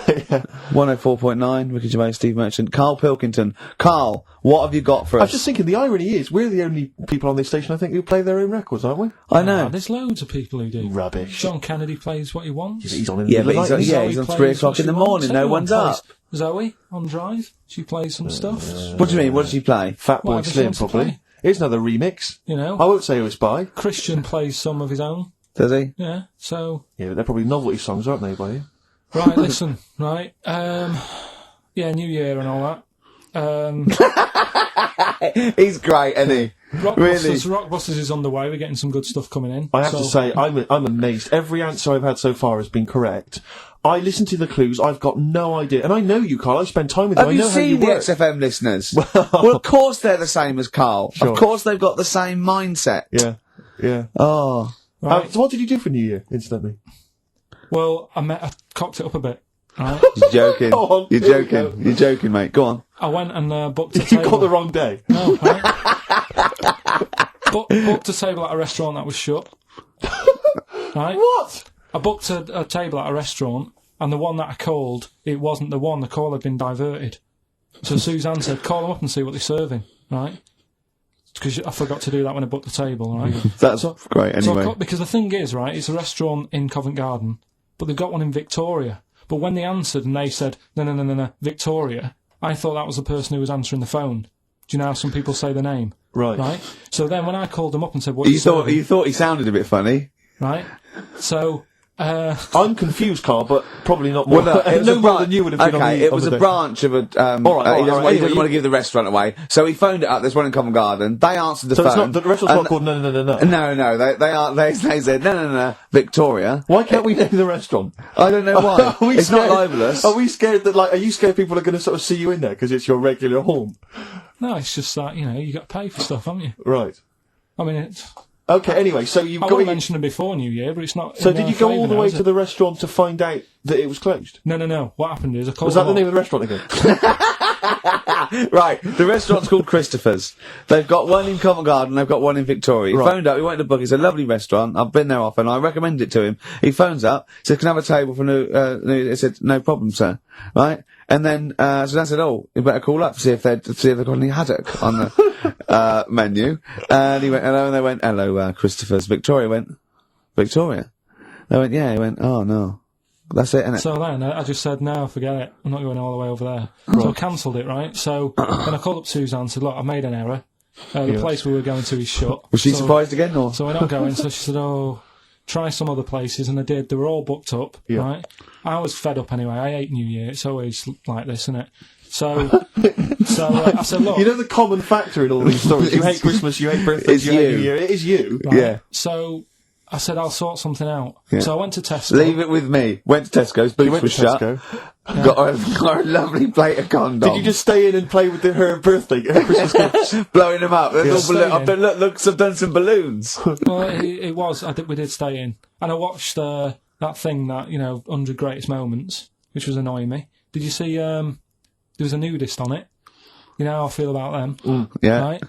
[SPEAKER 3] Yeah.
[SPEAKER 4] 104.9, Ricky Gervais, Steve Merchant, Karl Pilkington. Karl, what have you got for
[SPEAKER 3] I
[SPEAKER 4] us?
[SPEAKER 3] was just thinking, the irony is, we're the only people on this station, I think, who play their own records, aren't we?
[SPEAKER 4] I know.
[SPEAKER 1] There's loads of people who do.
[SPEAKER 3] Rubbish.
[SPEAKER 1] John Kennedy plays what he wants.
[SPEAKER 3] He's on in the
[SPEAKER 4] Yeah, but
[SPEAKER 3] middle of the night.
[SPEAKER 4] he's on
[SPEAKER 1] Zoe
[SPEAKER 4] 3
[SPEAKER 1] plays
[SPEAKER 4] o'clock
[SPEAKER 1] what
[SPEAKER 4] in the
[SPEAKER 1] she
[SPEAKER 4] morning,
[SPEAKER 1] wants.
[SPEAKER 4] no
[SPEAKER 1] Everyone
[SPEAKER 4] one's up.
[SPEAKER 1] plays. Zoe on Drive, she plays some stuff.
[SPEAKER 4] What do you mean? What does she play?
[SPEAKER 3] Fatboy
[SPEAKER 1] Whatever she
[SPEAKER 3] Slim,
[SPEAKER 1] wants to
[SPEAKER 3] probably.
[SPEAKER 1] play.
[SPEAKER 3] Here's another remix.
[SPEAKER 1] You know,
[SPEAKER 3] I won't say who it's by.
[SPEAKER 1] Christian plays some of his own.
[SPEAKER 4] Does he?
[SPEAKER 1] Yeah, so
[SPEAKER 3] Yeah, but they're probably novelty songs, aren't they, by you?
[SPEAKER 1] right, listen, right, yeah, New Year and all that.
[SPEAKER 4] He's great, isn't he?
[SPEAKER 1] Rockbusters is underway. We're getting some good stuff coming in.
[SPEAKER 3] I have to say, I'm amazed. Every answer I've had so far has been correct. I listen to the clues. I've got no idea, and I know you, Karl. I spend time with you.
[SPEAKER 4] Have
[SPEAKER 3] I
[SPEAKER 4] you
[SPEAKER 3] know how you
[SPEAKER 4] seen the
[SPEAKER 3] work.
[SPEAKER 4] XFM listeners? Well, of course they're the same as Karl.
[SPEAKER 3] Sure.
[SPEAKER 4] Of course they've got the same mindset.
[SPEAKER 3] Yeah, yeah.
[SPEAKER 4] Oh.
[SPEAKER 1] Right.
[SPEAKER 3] So what did you do for New Year, incidentally?
[SPEAKER 1] Well, I cocked it up a bit. Right.
[SPEAKER 4] You're joking.
[SPEAKER 3] Go on,
[SPEAKER 4] You're
[SPEAKER 3] here we
[SPEAKER 4] joking.
[SPEAKER 3] go.
[SPEAKER 4] You're joking, mate. Go on.
[SPEAKER 1] I went and booked a
[SPEAKER 3] You
[SPEAKER 1] table.
[SPEAKER 3] got the wrong day.
[SPEAKER 1] No, right? Booked a table at a restaurant that was shut. Right?
[SPEAKER 3] What?
[SPEAKER 1] I booked a table at a restaurant, and the one that I called, it wasn't the one. The call had been diverted. So Suzanne said, "Call them up and see what they're serving." Right? Because I forgot to do that when I booked the table. Right?
[SPEAKER 4] That's
[SPEAKER 1] So-
[SPEAKER 4] great,
[SPEAKER 1] So
[SPEAKER 4] anyway.
[SPEAKER 1] because the thing is, right, it's a restaurant in Covent Garden, but they've got one in Victoria. But when they answered and they said, no, Victoria, I thought that was the person who was answering the phone. Do you know how some people say the name?
[SPEAKER 3] Right.
[SPEAKER 1] So then when I called them up and said, what
[SPEAKER 4] You thought he sounded a bit funny?
[SPEAKER 1] Right? So,
[SPEAKER 3] I'm confused, Karl, but probably not more.
[SPEAKER 4] Well, no, it was
[SPEAKER 3] no
[SPEAKER 4] a
[SPEAKER 3] more
[SPEAKER 4] bran-
[SPEAKER 3] than you would have been on
[SPEAKER 4] Okay,
[SPEAKER 3] the
[SPEAKER 4] it was
[SPEAKER 3] on
[SPEAKER 4] a
[SPEAKER 3] the day.
[SPEAKER 4] branch of a.
[SPEAKER 3] All right,
[SPEAKER 4] he doesn't
[SPEAKER 3] anyway,
[SPEAKER 4] want to give the restaurant away, so he phoned it up. There's one in Covent Garden. They answered the
[SPEAKER 3] So
[SPEAKER 4] phone.
[SPEAKER 3] it's not, the restaurant's not called No.
[SPEAKER 4] No. They said no. Victoria.
[SPEAKER 3] Why can't we name the restaurant?
[SPEAKER 4] I don't know why.
[SPEAKER 3] Are we
[SPEAKER 4] It's not
[SPEAKER 3] scared-
[SPEAKER 4] libelous.
[SPEAKER 3] Are we scared that, are you scared people are going to sort of see you in there because it's your regular home?
[SPEAKER 1] no, it's just that, you got to pay for stuff, haven't you?
[SPEAKER 3] Right.
[SPEAKER 1] I mean, it's...
[SPEAKER 3] Okay, anyway, so you've
[SPEAKER 1] I
[SPEAKER 3] got...
[SPEAKER 1] would mention it before New Year, but it's not...
[SPEAKER 3] So
[SPEAKER 1] in
[SPEAKER 3] did
[SPEAKER 1] our
[SPEAKER 3] you go
[SPEAKER 1] favour
[SPEAKER 3] all the
[SPEAKER 1] now,
[SPEAKER 3] way
[SPEAKER 1] is
[SPEAKER 3] to
[SPEAKER 1] it?
[SPEAKER 3] the restaurant to find out that it was closed?
[SPEAKER 1] No. What happened is I called
[SPEAKER 3] Was that
[SPEAKER 1] them
[SPEAKER 3] the
[SPEAKER 1] up.
[SPEAKER 3] name of the restaurant again?
[SPEAKER 4] Right, the restaurant's called Christopher's. They've got one in Covent Garden, they've got one in Victoria. He
[SPEAKER 3] Right.
[SPEAKER 4] phoned up, he went to book, it's a lovely restaurant, I've been there often, I recommend it to him. He phones up, said, "Can I have a table for he said, "No problem, sir." Right? And then, Suzanne said, "Oh, you better call up, see if they've got any haddock on the, menu." And he went, "Hello," and they went, "Hello, Christopher's." Victoria went, "Victoria?" They went, "Yeah." He went, "Oh, no. That's it, innit?"
[SPEAKER 1] So then I just said, no, forget it. I'm not going all the way over there. So I cancelled it, right? So then I called up Suzanne and said, look, I've made an error. The place we were going to is shut.
[SPEAKER 4] Was she
[SPEAKER 1] So-
[SPEAKER 4] surprised again, or?
[SPEAKER 1] So we're not going. So she said, oh, try some other places. And I did. They were all booked up, right? I was fed up anyway. I hate New Year. It's always like this, isn't it? So I said, look.
[SPEAKER 3] You know the common factor in all these stories? You hate Christmas, you hate birthdays,
[SPEAKER 4] It's
[SPEAKER 3] you hate
[SPEAKER 4] you.
[SPEAKER 3] New Year. It is you.
[SPEAKER 1] Right?
[SPEAKER 4] Yeah.
[SPEAKER 1] So I said, I'll sort something out.
[SPEAKER 4] Yeah.
[SPEAKER 1] So I went to Tesco.
[SPEAKER 4] Leave it with me. Went to Tesco's, boots
[SPEAKER 3] You went
[SPEAKER 4] were
[SPEAKER 3] to
[SPEAKER 4] shut.
[SPEAKER 3] Tesco.
[SPEAKER 4] Got a lovely plate of condoms.
[SPEAKER 3] Did you just stay in and play with her birthday, her Christmas gifts?
[SPEAKER 4] blowing them up? There's all
[SPEAKER 1] Staying
[SPEAKER 4] I've done, look, I've done some balloons.
[SPEAKER 1] Well, it was. We did stay in. And I watched that thing that, 100 Greatest Moments, which was annoying me. Did you see, there was a nudist on it? You know how I feel about them.
[SPEAKER 4] Yeah.
[SPEAKER 1] Right?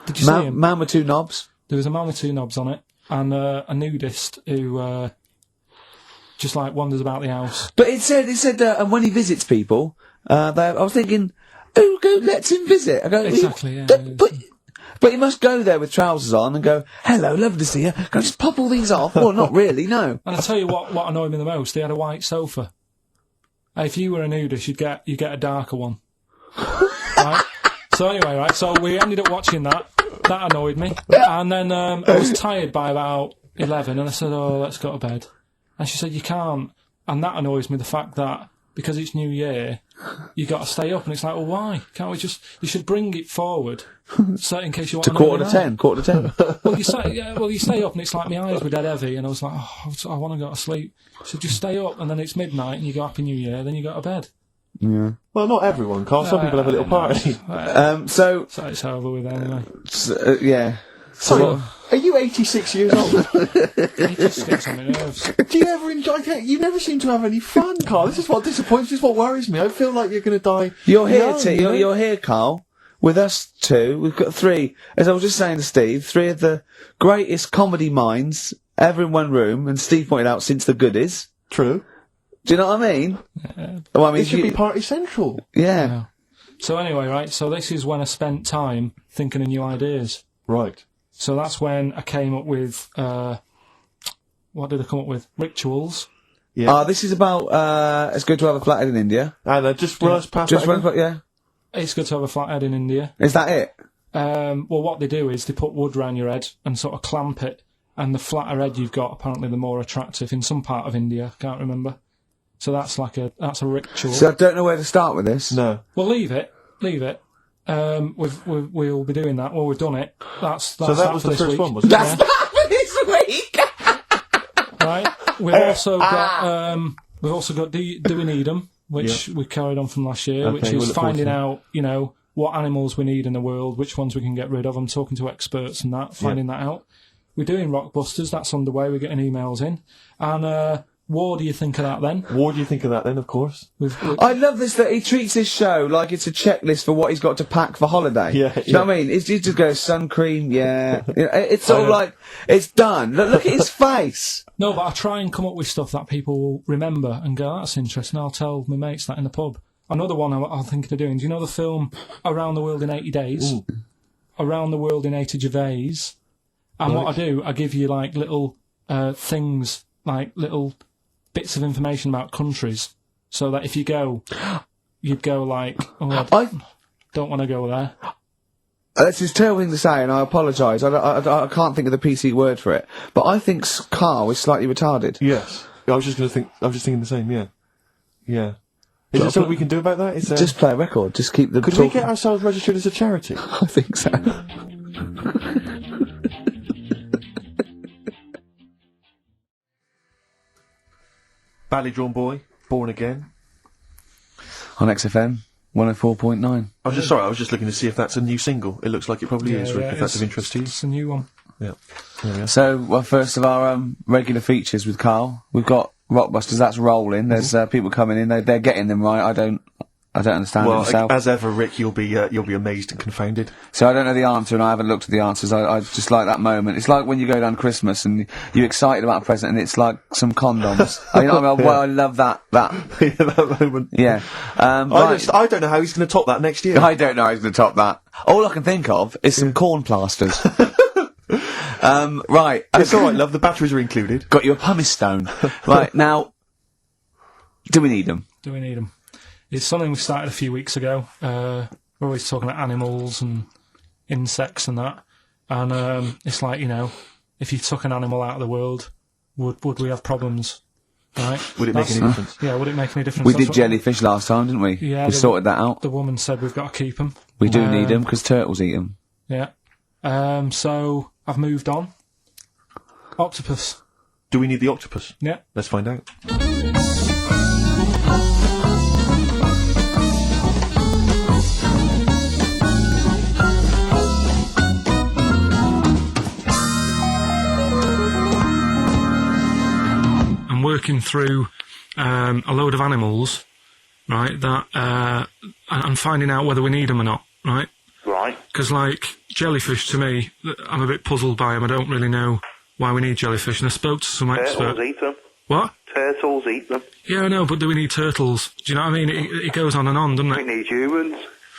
[SPEAKER 1] Did you see him?
[SPEAKER 4] Man with two knobs.
[SPEAKER 1] There was a man with two knobs on it, and a nudist who just wanders about the house.
[SPEAKER 4] But it said, and when he visits people, I was thinking, who lets him visit? I go,
[SPEAKER 1] Exactly, yeah.
[SPEAKER 4] But he must go there with trousers on and go, "Hello, lovely to see you. Can I just pop all these off?" Well, not really, no.
[SPEAKER 1] And I tell you what annoyed me the most. They had a white sofa. If you were a nudist, you'd get a darker one. Right? So anyway, right. So we ended up watching that. That annoyed me. And then I was tired by about 11, and I said, "Oh, let's go to bed." And she said, "You can't." And that annoys me. The fact that because it's New Year, you got to stay up, and it's like, well, why can't we just? You should bring it forward, so in case you want
[SPEAKER 4] To quarter to 10.
[SPEAKER 1] Well, you stay up, and it's like my eyes were dead heavy, and I was like, oh, I want to go to sleep. So just stay up, and then it's midnight, and you go Happy New Year, then you go to bed.
[SPEAKER 4] Yeah.
[SPEAKER 3] Well, not everyone, Carl. Some people have a little party.
[SPEAKER 4] So
[SPEAKER 5] it's over with anyway.
[SPEAKER 4] Yeah.
[SPEAKER 3] Sorry, are you 86 years old?
[SPEAKER 5] It just gets on my nerves.
[SPEAKER 3] Do you ever enjoy? You never seem to have any fun, Carl. This is what disappoints. This is what worries me. I feel like you're going to die.
[SPEAKER 4] You're here,
[SPEAKER 3] young,
[SPEAKER 4] you're here, Karl, with us two. We've got three, as I was just saying to Steve, three of the greatest comedy minds ever in one room, and Steve pointed out since the goodies.
[SPEAKER 3] True.
[SPEAKER 4] Do you know what I mean? Well, I mean,
[SPEAKER 3] it should be party central.
[SPEAKER 4] Yeah.
[SPEAKER 5] So anyway, right, so this is when I spent time thinking of new ideas.
[SPEAKER 3] Right.
[SPEAKER 5] So that's when I came up with, what did I come up with? Rituals.
[SPEAKER 3] Yeah.
[SPEAKER 4] This is about, it's good to have a flathead in India.
[SPEAKER 3] And just run us past
[SPEAKER 4] Just
[SPEAKER 3] that
[SPEAKER 4] run, yeah.
[SPEAKER 5] It's good to have a flathead in India.
[SPEAKER 4] Is that it?
[SPEAKER 5] Well, what they do is they put wood around your head and sort of clamp it, and the flatter head you've got, apparently the more attractive in some part of India, can't remember. So that's a ritual.
[SPEAKER 4] So I don't know where to start with this.
[SPEAKER 3] No.
[SPEAKER 5] Well, leave it. We'll be doing that. Well, we've done it. That's
[SPEAKER 3] so that was the first one, wasn't it?
[SPEAKER 4] That's that for this week!
[SPEAKER 5] Right. We've also got do we need them, which we carried on from last year, which is finding out, what animals we need in the world, which ones we can get rid of. I'm talking to experts and that, finding that out. We're doing Rockbusters. That's underway. We're getting emails in. And, what do you think of that then?
[SPEAKER 3] Of course.
[SPEAKER 4] I love this, that he treats his show like it's a checklist for what he's got to pack for holiday.
[SPEAKER 3] Yeah.
[SPEAKER 4] Do you know what I mean? He just goes, sun cream, yeah. It's sort of like, it's done. Look at his face.
[SPEAKER 5] No, but I try and come up with stuff that people will remember and go, that's interesting. I'll tell my mates that in the pub. Another one I'm thinking of doing, do you know the film Around the World in 80 Days?
[SPEAKER 3] Ooh.
[SPEAKER 5] Around the World in 80 Gervais. And what I do, I give you like little things, like little bits of information about countries, so that if you go, you'd go like, I don't want to go there.
[SPEAKER 4] It's a terrible thing to say, and I apologise. I can't think of the PC word for it. But I think Karl is slightly retarded.
[SPEAKER 3] Yes. I was just thinking the same, yeah. Yeah. Is there something we can do about that?
[SPEAKER 4] Just play a record. Just keep the...
[SPEAKER 3] Could we get ourselves registered as a charity?
[SPEAKER 4] I think so.
[SPEAKER 3] Ballydrawn Boy, Born Again.
[SPEAKER 4] On XFM 104.9.
[SPEAKER 3] I was just looking to see if that's a new single. It looks like it probably is, Rick, if that's of interest to you.
[SPEAKER 5] It's a new one.
[SPEAKER 3] Yeah.
[SPEAKER 4] So, first of our regular features with Karl, we've got Rockbusters, that's rolling. There's people coming in, they're getting them right. I don't understand it myself.
[SPEAKER 3] As ever, Rick, you'll be amazed and confounded.
[SPEAKER 4] So I don't know the answer, and I haven't looked at the answers. I just like that moment. It's like when you go down Christmas and you're excited about a present, and it's like some condoms. I love that.
[SPEAKER 3] That moment.
[SPEAKER 4] Yeah.
[SPEAKER 3] I don't know how he's going to top that next year.
[SPEAKER 4] I don't know how he's going to top that. All I can think of is some corn plasters. Right.
[SPEAKER 3] It's all right, love. The batteries are included.
[SPEAKER 4] Got you a pumice stone. Right now, do we need them?
[SPEAKER 5] Do we need them? It's something we started a few weeks ago. We're always talking about animals and insects and that. And it's like, if you took an animal out of the world, would we have problems? Right?
[SPEAKER 3] Would it make any difference?
[SPEAKER 5] Yeah, would it make any difference?
[SPEAKER 4] We did jellyfish last time, didn't we?
[SPEAKER 5] Yeah.
[SPEAKER 4] We sorted that out.
[SPEAKER 5] The woman said we've got to keep them.
[SPEAKER 4] We do need them, because turtles eat them.
[SPEAKER 5] Yeah. So, I've moved on. Octopus.
[SPEAKER 3] Do we need the octopus?
[SPEAKER 5] Yeah.
[SPEAKER 3] Let's find out.
[SPEAKER 5] I'm working through a load of animals, right, that I'm finding out whether we need them or not, right?
[SPEAKER 7] Right.
[SPEAKER 5] Because, like, jellyfish, to me, I'm a bit puzzled by them. I don't really know why we need jellyfish, and I spoke to some experts.
[SPEAKER 7] Turtles eat them.
[SPEAKER 5] What?
[SPEAKER 7] Turtles eat them.
[SPEAKER 5] Yeah, I know, but do we need turtles? Do you know what I mean? It goes on and on, doesn't
[SPEAKER 7] We
[SPEAKER 5] it?
[SPEAKER 7] need humans.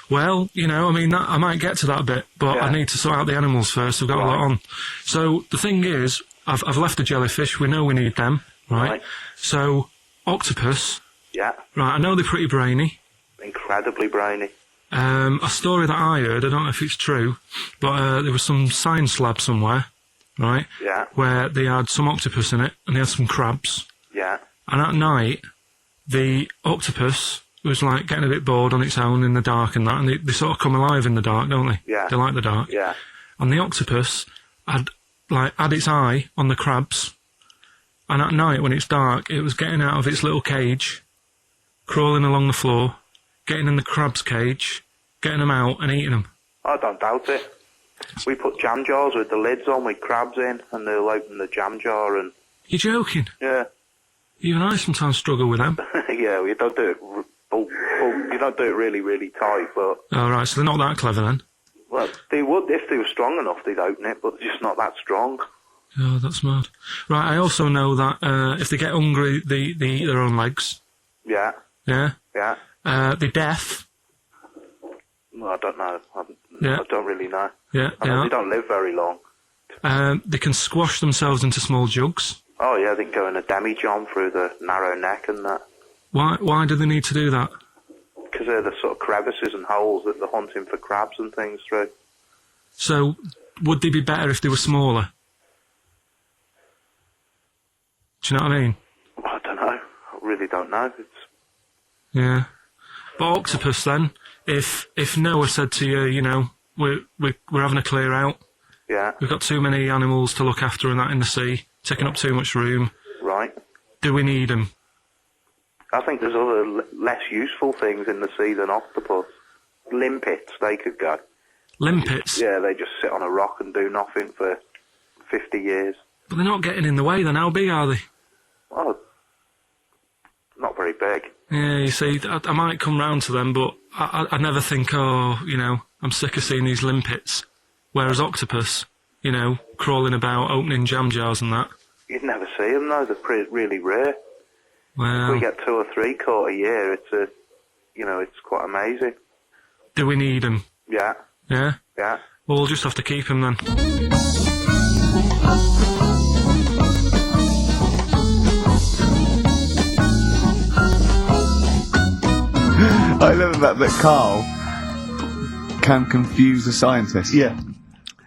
[SPEAKER 5] Well, I might get to that bit, but I need to sort out the animals first. We've got a lot on. So, the thing is, I've left the jellyfish. We know we need them, right? So, octopus.
[SPEAKER 7] Yeah.
[SPEAKER 5] Right, I know they're pretty brainy.
[SPEAKER 7] Incredibly brainy.
[SPEAKER 5] A story that I heard, I don't know if it's true, but there was some science lab somewhere, right?
[SPEAKER 7] Yeah.
[SPEAKER 5] Where they had some octopus in it, and they had some crabs.
[SPEAKER 7] Yeah.
[SPEAKER 5] And at night, the octopus was like getting a bit bored on its own in the dark and that, and they sort of come alive in the dark, don't they?
[SPEAKER 7] Yeah.
[SPEAKER 5] They like the dark.
[SPEAKER 7] Yeah.
[SPEAKER 5] And the octopus had its eye on the crabs, and at night when it's dark, it was getting out of its little cage, crawling along the floor,
[SPEAKER 1] getting in the crab's cage, getting them out and eating them?
[SPEAKER 7] I don't doubt it. We put jam jars with the lids on with crabs in, and they'll open the jam jar and...
[SPEAKER 1] You're joking?
[SPEAKER 7] Yeah.
[SPEAKER 1] Even I sometimes struggle with them.
[SPEAKER 7] Yeah, you don't do it... you don't do it really, really tight, but...
[SPEAKER 1] Oh, right, so they're not that clever then?
[SPEAKER 7] Well, they would, if they were strong enough, they'd open it, but they're just not that strong.
[SPEAKER 1] Oh, that's mad. Right, I also know that if they get hungry, they eat their own legs.
[SPEAKER 7] Yeah.
[SPEAKER 1] Yeah?
[SPEAKER 7] Yeah.
[SPEAKER 1] They're deaf.
[SPEAKER 7] Well, I don't know.
[SPEAKER 1] Yeah.
[SPEAKER 7] I don't really know.
[SPEAKER 1] Yeah,
[SPEAKER 7] I mean, they don't live very long.
[SPEAKER 1] They can squash themselves into small jugs.
[SPEAKER 7] Oh, yeah, they can go in a demi-john through the narrow neck and that.
[SPEAKER 1] Why do they need to do that?
[SPEAKER 7] Because they're the sort of crevices and holes that they're hunting for crabs and things through.
[SPEAKER 1] So, would they be better if they were smaller? Do you know what I mean?
[SPEAKER 7] I don't know. I really don't know.
[SPEAKER 1] Yeah. But octopus then, if Noah said to you, you know, we're having a clear out.
[SPEAKER 7] Yeah.
[SPEAKER 1] We've got too many animals to look after and that in the sea, taking up too much room.
[SPEAKER 7] Right.
[SPEAKER 1] Do we need them?
[SPEAKER 7] I think there's other less useful things in the sea than octopus. Limpets, they could go.
[SPEAKER 1] Limpets?
[SPEAKER 7] Yeah, they just sit on a rock and do nothing for 50 years.
[SPEAKER 1] But they're not getting in the way then. How big are they?
[SPEAKER 7] Oh, not very big.
[SPEAKER 1] Yeah, you see, I might come round to them, but I never think, oh, you know, I'm sick of seeing these limpets. Whereas octopus, you know, crawling about, opening jam jars and that.
[SPEAKER 7] You'd never see them though, they're really rare.
[SPEAKER 1] Well,
[SPEAKER 7] If we get 2 or 3 caught a year, it's quite amazing.
[SPEAKER 1] do we need them?
[SPEAKER 7] Yeah,
[SPEAKER 1] Yeah?
[SPEAKER 7] yeah.
[SPEAKER 1] Well, we'll just have to keep them then.
[SPEAKER 4] I love the fact that Karl can confuse a scientist.
[SPEAKER 3] Yeah.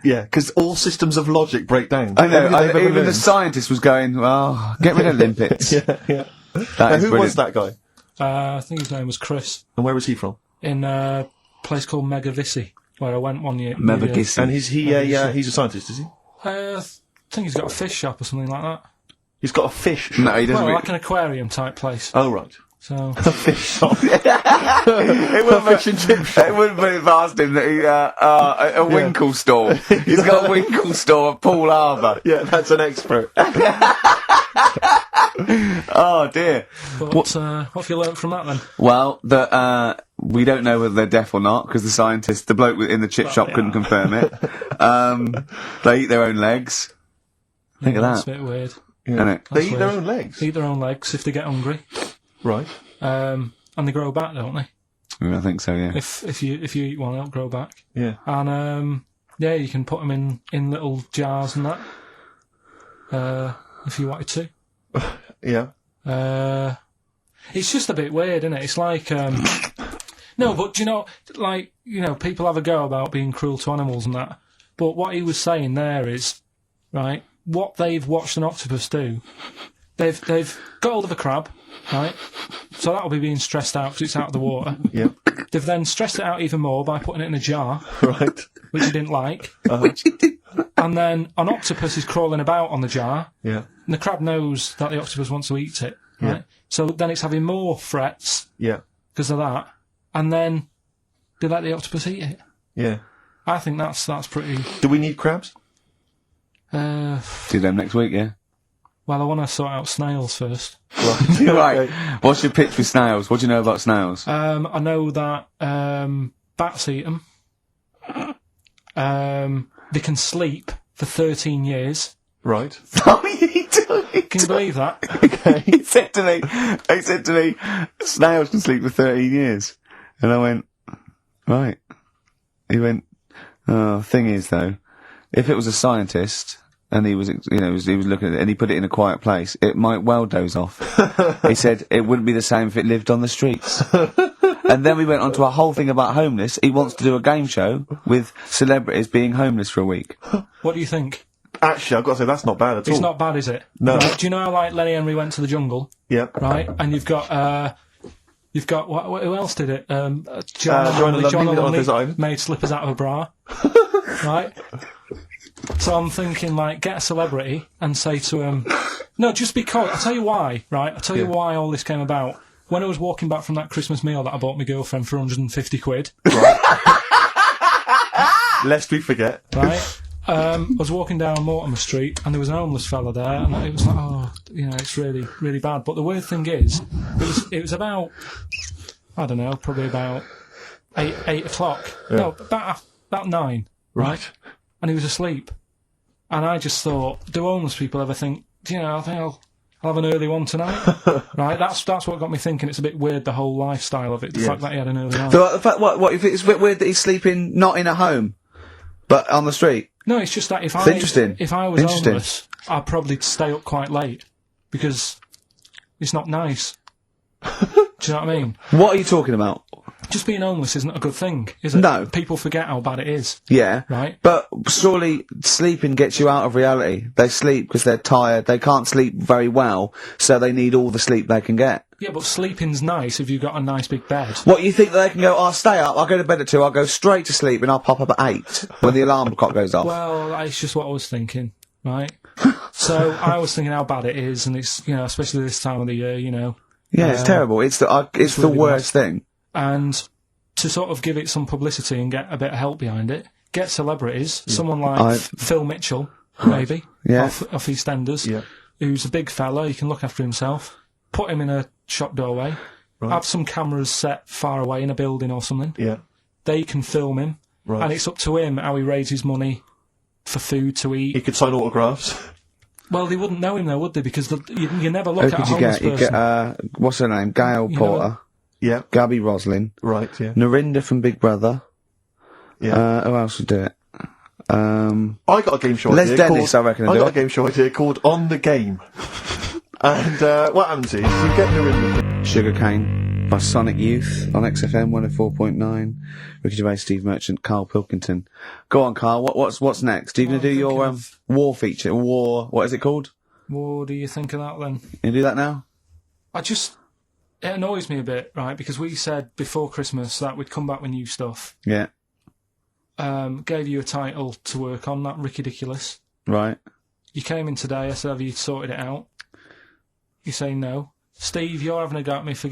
[SPEAKER 3] Yeah, because all systems of logic break down.
[SPEAKER 4] I know,
[SPEAKER 3] Everything they've ever
[SPEAKER 4] even the
[SPEAKER 3] learned.
[SPEAKER 4] scientist was going, well, get rid of limpets.
[SPEAKER 3] Yeah, yeah.
[SPEAKER 4] That
[SPEAKER 3] Now,
[SPEAKER 4] is
[SPEAKER 3] who was
[SPEAKER 4] brilliant.
[SPEAKER 3] that guy?
[SPEAKER 5] I think his name was Chris,
[SPEAKER 3] And where was he from?
[SPEAKER 5] in a place called Megavissi, where I went one year.
[SPEAKER 4] Megavissi.
[SPEAKER 3] And is he he's a scientist, is he?
[SPEAKER 5] I think he's got a fish shop or something like that.
[SPEAKER 3] He's got a fish shop.
[SPEAKER 4] No, he doesn't.
[SPEAKER 5] Well, like an aquarium type place.
[SPEAKER 3] Oh, right.
[SPEAKER 5] So,
[SPEAKER 3] A fish shop.
[SPEAKER 4] It wouldn't
[SPEAKER 3] fish and chip shop.
[SPEAKER 4] It wouldn't be past him that he, a Winkle store. He's got a Winkle store at Poole Harbour.
[SPEAKER 3] Yeah, that's an expert.
[SPEAKER 4] Oh dear.
[SPEAKER 5] but what have you learnt from that then?
[SPEAKER 4] Well, that we don't know whether they're deaf or not because the bloke in the chip shop couldn't confirm it. They eat their own legs. Think of
[SPEAKER 5] That's
[SPEAKER 4] that.
[SPEAKER 5] a bit weird.
[SPEAKER 4] Isn't it?
[SPEAKER 3] They eat their
[SPEAKER 5] weird.
[SPEAKER 3] own legs.
[SPEAKER 5] They eat their own legs if they get hungry,
[SPEAKER 3] Right.
[SPEAKER 5] and they grow back, don't they?
[SPEAKER 4] Yeah, I think so. Yeah.
[SPEAKER 5] If you eat one, they'll grow back.
[SPEAKER 3] Yeah.
[SPEAKER 5] And yeah, you can put them in little jars and that. If you wanted to.
[SPEAKER 3] Yeah.
[SPEAKER 5] It's just a bit weird, isn't it? It's like no, but do you know, like, you know, people have a go about being cruel to animals and that. But what he was saying there is, right, what they've watched an octopus do, they've got hold of a crab, right? So that'll be being stressed out because it's out of the water.
[SPEAKER 3] Yeah.
[SPEAKER 5] They've then stressed it out even more by putting it in a jar,
[SPEAKER 3] Right.
[SPEAKER 5] which he didn't like. And then an octopus is crawling about on the jar,
[SPEAKER 3] Yeah.
[SPEAKER 5] and the crab knows that the octopus wants to eat it, right?
[SPEAKER 3] Yeah.
[SPEAKER 5] So then it's having more frets
[SPEAKER 3] Yeah.
[SPEAKER 5] because of that, and then they let the octopus eat it.
[SPEAKER 3] Yeah.
[SPEAKER 5] I think that's pretty.
[SPEAKER 3] Do we need crabs?
[SPEAKER 4] Do them next week. Yeah.
[SPEAKER 5] Well, I want to sort out snails first.
[SPEAKER 3] Right.
[SPEAKER 4] Right. What's your pitch with snails? What do you know about snails?
[SPEAKER 5] I know that bats eat them. They can sleep for 13 years.
[SPEAKER 3] Right.
[SPEAKER 5] Can you believe that?
[SPEAKER 3] Okay.
[SPEAKER 4] He said to me, snails can sleep for 13 years. And I went, right. He went, oh, thing is though, if it was a scientist and he was, he was looking at it and he put it in a quiet place, it might well doze off. He said it wouldn't be the same if it lived on the streets. And then we went on to a whole thing about homeless. He wants to do a game show with celebrities being homeless for a week.
[SPEAKER 5] What do you think?
[SPEAKER 3] Actually, I've got to say, that's not bad at all.
[SPEAKER 5] It's not bad, is it?
[SPEAKER 3] No.
[SPEAKER 5] Right, do you know how, like, Lenny Henry went to the jungle?
[SPEAKER 3] Yeah.
[SPEAKER 5] Right? And you've got who else did it? John
[SPEAKER 3] Lundy
[SPEAKER 5] made slippers out of a bra. Right? So I'm thinking, like, get a celebrity and say to him, no, just because, I'll tell you why, right? I'll tell you why all this came about. when I was walking back from that Christmas meal that I bought my girlfriend for 150 quid,
[SPEAKER 3] Lest we forget.
[SPEAKER 5] right? I was walking down Mortimer Street and there was an homeless fella there, and it was like, oh, it's really, really bad. But the weird thing is, it was about, I don't know, probably about 8 o'clock.
[SPEAKER 3] Yeah.
[SPEAKER 5] No, about 9.
[SPEAKER 3] Right.
[SPEAKER 5] And he was asleep. And I just thought, do homeless people ever think, I think I'll have an early one tonight? Right, that's what got me thinking. It's a bit weird, the whole lifestyle of it, the fact that he had an early one.
[SPEAKER 4] The fact, what, if it's a bit weird that he's sleeping not in a home, but on the street?
[SPEAKER 5] No, it's just that if I was homeless, I'd probably stay up quite late, because it's not nice. Do you know what I mean?
[SPEAKER 4] What are you talking about?
[SPEAKER 5] Just being homeless isn't a good thing, is it?
[SPEAKER 4] No.
[SPEAKER 5] People forget how bad it is.
[SPEAKER 4] Yeah.
[SPEAKER 5] Right?
[SPEAKER 4] But surely sleeping gets you out of reality. They sleep because they're tired. They can't sleep very well, so they need all the sleep they can get.
[SPEAKER 5] Yeah, but sleeping's nice if you've got a nice big bed.
[SPEAKER 4] What, you think that they can go, I'll stay up, I'll go to bed at 2, I'll go straight to sleep, and I'll pop up at 8 when the alarm clock goes off?
[SPEAKER 5] Well, that's just what I was thinking, right? So I was thinking how bad it is, and it's, especially this time of the year,
[SPEAKER 4] Yeah, it's terrible. It's the
[SPEAKER 5] really
[SPEAKER 4] worst thing.
[SPEAKER 5] And to sort of give it some publicity and get a bit of help behind it, get celebrities, someone like Phil Mitchell, maybe, off EastEnders, who's a big fella, he can look after himself, put him in a shop doorway, have some cameras set far away in a building or something.
[SPEAKER 3] Yeah.
[SPEAKER 5] They can film him, and it's up to him how he raises money for food to eat.
[SPEAKER 3] He could sign autographs.
[SPEAKER 5] Well, they wouldn't know him though, would they? Because you never look
[SPEAKER 4] Who
[SPEAKER 5] at a
[SPEAKER 4] could you
[SPEAKER 5] homeless
[SPEAKER 4] get?
[SPEAKER 5] person.
[SPEAKER 4] You get, what's her name? Gail Porter.
[SPEAKER 3] Yeah.
[SPEAKER 4] Gabby Roslin.
[SPEAKER 3] Right, yeah.
[SPEAKER 4] Narinda from Big Brother.
[SPEAKER 3] Yeah.
[SPEAKER 4] Who else would do it?
[SPEAKER 3] I got a game show
[SPEAKER 4] Les
[SPEAKER 3] idea
[SPEAKER 4] Dennis, I reckon,
[SPEAKER 3] I got a game show idea called On the Game. And what happens is, you get Narinda...
[SPEAKER 4] Sugarcane by Sonic Youth on XFM 104.9. Ricky Gervais, Steve Merchant, Karl Pilkington. Go on, Karl. What's next? Are you going to do your war feature? What is it called?
[SPEAKER 5] What do you think of that then?
[SPEAKER 4] You do that now?
[SPEAKER 5] It annoys me a bit, right? Because we said before Christmas that we'd come back with new stuff.
[SPEAKER 4] Yeah.
[SPEAKER 5] Gave you a title to work on, that Ridiculous.
[SPEAKER 4] Right.
[SPEAKER 5] You came in today, I said, have you sorted it out? You say no. Steve, you're having a go at me for